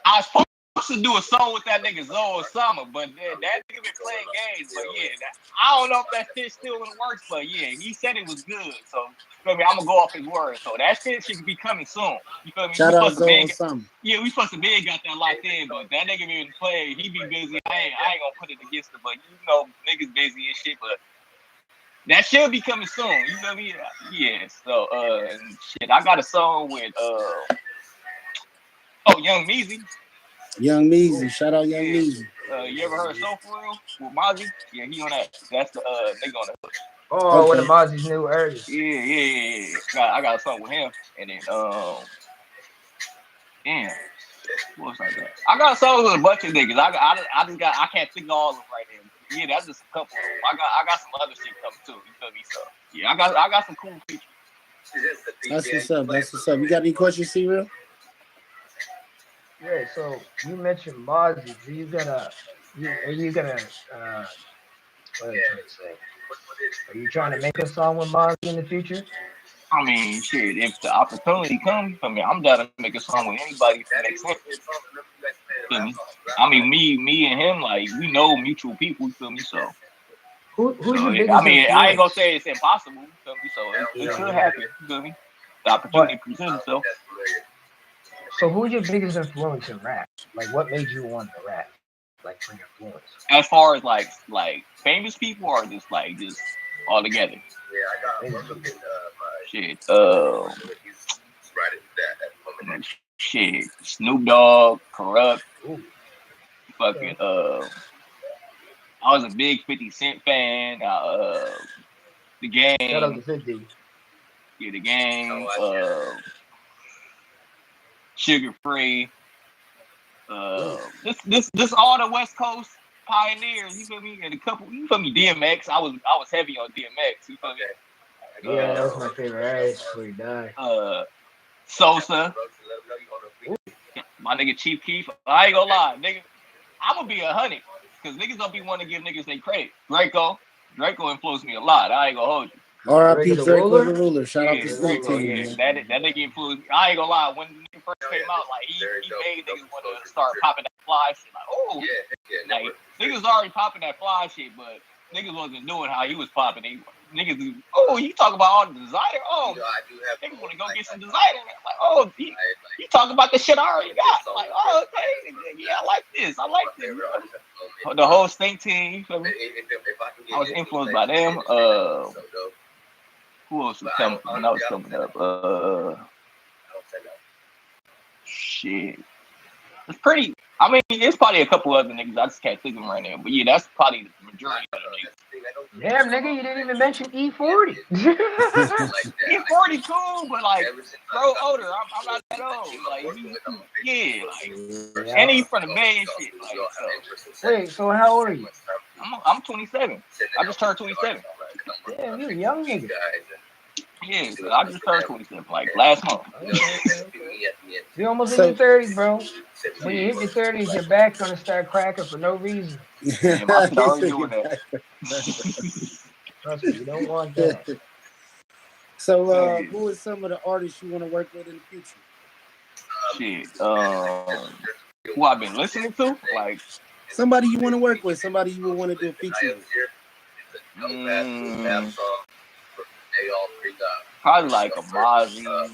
I was supposed to do a song with that nigga Zoe Osama, but that nigga been playing games. But yeah, I don't know if that shit still in the works, but yeah, he said it was good. So feel me, I'm gonna go off his word. So that shit should be coming soon. You feel me? Shout out Zoe Osama. Yeah, we supposed to be got that locked in, but that nigga been playing. He be busy. I ain't gonna put it against him, but you know niggas busy and shit. But that should be coming soon. You feel me? Yeah. So shit, I got a song with Young Meezy. Young Meezy. Shout out Young Meezy. You ever heard Soul For Real with Mozzie? Yeah, he on that. That's the nigga on the hook. Oh, one of Mozzie's new artists. Yeah. I got a song with him, and then damn, what was I got? I got a song with a bunch of niggas. I can't think of all of them right now. Yeah, that's just a couple of them. I got some other shit coming too. You feel me? So yeah, I got some cool features. That's what's up. You got any questions, C-Real? Yeah, so you mentioned Mozzie. Are you gonna what are you trying to say? Are you trying to make a song with Mozzie in the future? I mean, shit, if the opportunity comes, I mean, I'm down to make a song with anybody if it makes sense. Feel me? I mean, me and him, like, we know mutual people, you feel me? So, who's your so biggest I mean, influence? I ain't gonna say it's impossible, you feel me? So it should happen, you feel me? The opportunity presents itself. So who's your biggest influence in rap? Like, what made you want to rap? Like, for your influence? As far as like famous people, or just all together? Shit, shit, Snoop Dogg, Corrupt, fucking I was a big 50 Cent fan. The Game. Shout out to 50. Yeah, The Game. Sugar Free. This all the West Coast pioneers. You feel me? And a couple. You feel me? DMX. I was heavy on DMX. You feel me? Yeah, that was my favorite artist before he died. Sosa. My nigga Chief Keef. I ain't gonna lie, nigga. I'm gonna be 100 because niggas don't be wanting to give niggas their credit. Draco influenced me a lot. I ain't gonna hold you. R.I.P. Draco the Ruler. Shout out to Snoop Draco, Team. That nigga influenced me. I ain't gonna lie. When he first came out, like he made niggas want to start popping that fly shit. Like, oh, like niggas already popping that fly shit, but niggas wasn't doing how he was popping. Niggas, you talk about all the designer? Oh, niggas want to go get some designer. Like, oh, he talking about the shit I already got. Like, oh, okay, yeah, I like this. The whole Stink Team, you feel me? I was influenced by them. Who else was coming? When I was coming up, shit. It's pretty. I mean, there's probably a couple other niggas. I just can't think of them right now. But yeah, that's probably the majority of the niggas. Damn, nigga, you didn't even mention E40. E40 cool, but like, bro, older. I'm not that old. Like, and he's from the Bay and shit. Like, Wait, so how old are you? I'm 27. I just turned 27. Damn, you a young nigga. Yeah, I just turned 27 like last month. You almost So- in your 30s, bro. When you hit your 30s, your back's gonna start cracking for no reason. Yeah, my shit already doing that. Trust me, you don't want that. So, who is some of the artists you want to work with in the future? Shit. Who I've been listening to? Like Somebody you want to work with, somebody you would want to do a feature with. Probably like a Mozzie.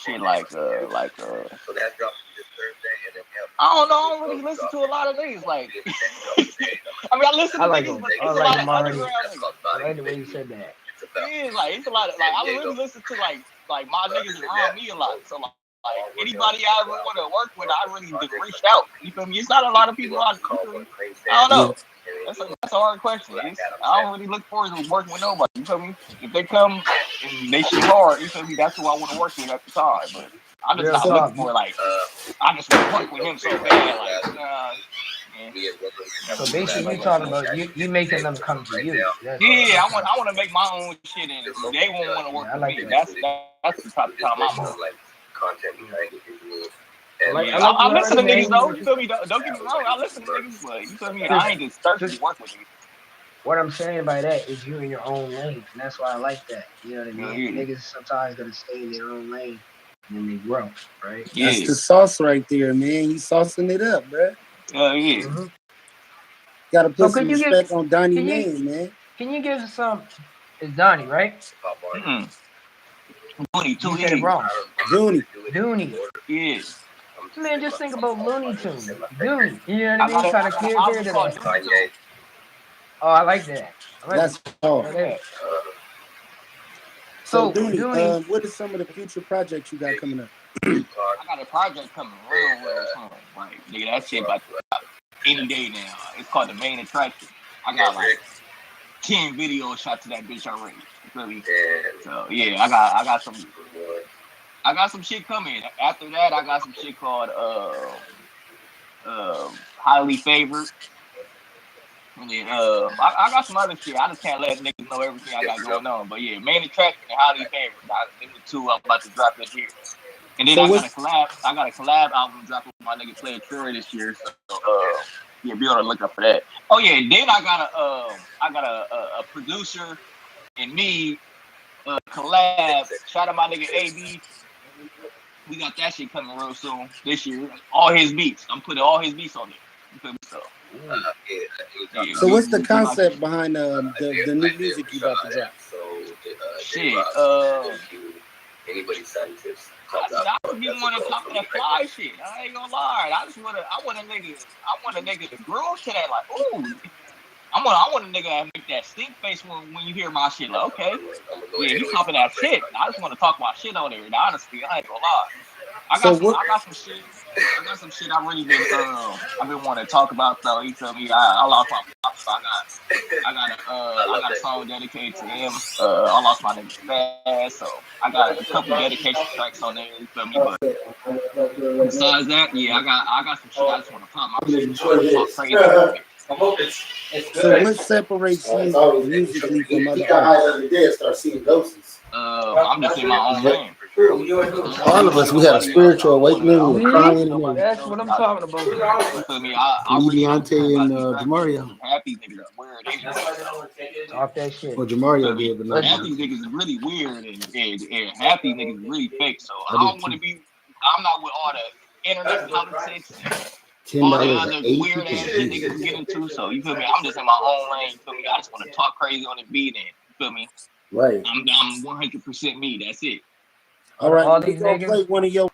Shit like I don't know. I don't really listen to a lot of niggas. Like, I mean, I listen to I like niggas, him. but it's I a like lot him of already. underground niggas. I like the way you said that. Yeah, like it's a lot of like I really listen to like my niggas around me a lot. So like anybody I ever want to work with, I really just reached out. You feel me? It's not a lot of people I don't know. That's a hard question. I don't really look forward to working with nobody. You feel me? If they come and they shit hard, you feel me? That's who I want to work with at the time. But I'm just not looking for like I just want to work with him so bad. Like, So basically, you talking about you making them come to you. Yeah, I want to make my own shit, and they won't want to work with me. That's the type of time I'm on. I listen to niggas though. You feel me? Don't get me wrong. I listen to niggas, but you feel me? I ain't just thirsty to work with you. What I'm saying by that is you in your own lane, and that's why I like that. You know what I mean? Niggas sometimes gotta stay in their own lane and they grow, right? That's the sauce right there, man. You saucing it up, bro. Yeah. Gotta put So some respect on Donnie name, man. Can you give us some? It's Donnie, right? Dooney, you said it wrong. Dooney. Yeah. Man, just think about Looney Tunes. Dooney. You know what I mean? Kind of clear that. Oh, I like that. That's hard. Yeah. So, Dooney, what are some of the future projects you got coming up? I got a project coming real soon. Like, nigga, that shit about to drop any day now. It's called The Main Attraction. I got like 10 videos shot to that bitch already. Really. So yeah, I got some shit coming. After that, I got some shit called Highly Favored. And then I got some other shit. I just can't let niggas know everything I got going on. But yeah, Main Attraction and Highly Favored. Them the two I'm about to drop this year. And then I got a collab album dropping with my nigga Player Fury this year. So yeah, be on the lookout for that. Oh yeah, then I got a producer and me collab. Shout out my nigga AB. We got that shit coming real soon this year. All his beats. I'm putting all his beats on it. So what's the concept behind the new music you about to drop? Shit. I just be want to talk that fly shit. I ain't gonna lie. I want a nigga to grow to that. Like, ooh. I want a nigga to make that stink face when you hear my shit. Like, okay, yeah, you talking that shit. I just want to talk my shit on there. And honestly, I ain't gonna lie. I got some shit I really been I've been wanting to talk about though. You feel me? I lost my pop, so I got a song dedicated to him. I lost my nigga fast, so I got a couple dedication tracks on there. You feel me? But besides that, yeah, I got some shit I just want to pop my shit. Talk crazy. So what separates you musically from other artists? Start seeing ghosts. I'm just in my own lane. All of us, we had a spiritual awakening. We're crying and That's what I'm talking about. You feel me? Deontay and Jamario. Happy niggas are weird. Talk that shit. Well, Jamario did, but not Happy niggas is really weird and happy niggas is really fake. So I don't want to be. I'm not with all the internet politics. All the other weird ass shit niggas get into. So you feel me? I'm just in my own lane. You feel me? I just want to talk crazy on the beat and you feel me? Right. I'm 100% me. That's it. All right. We're gonna play one of your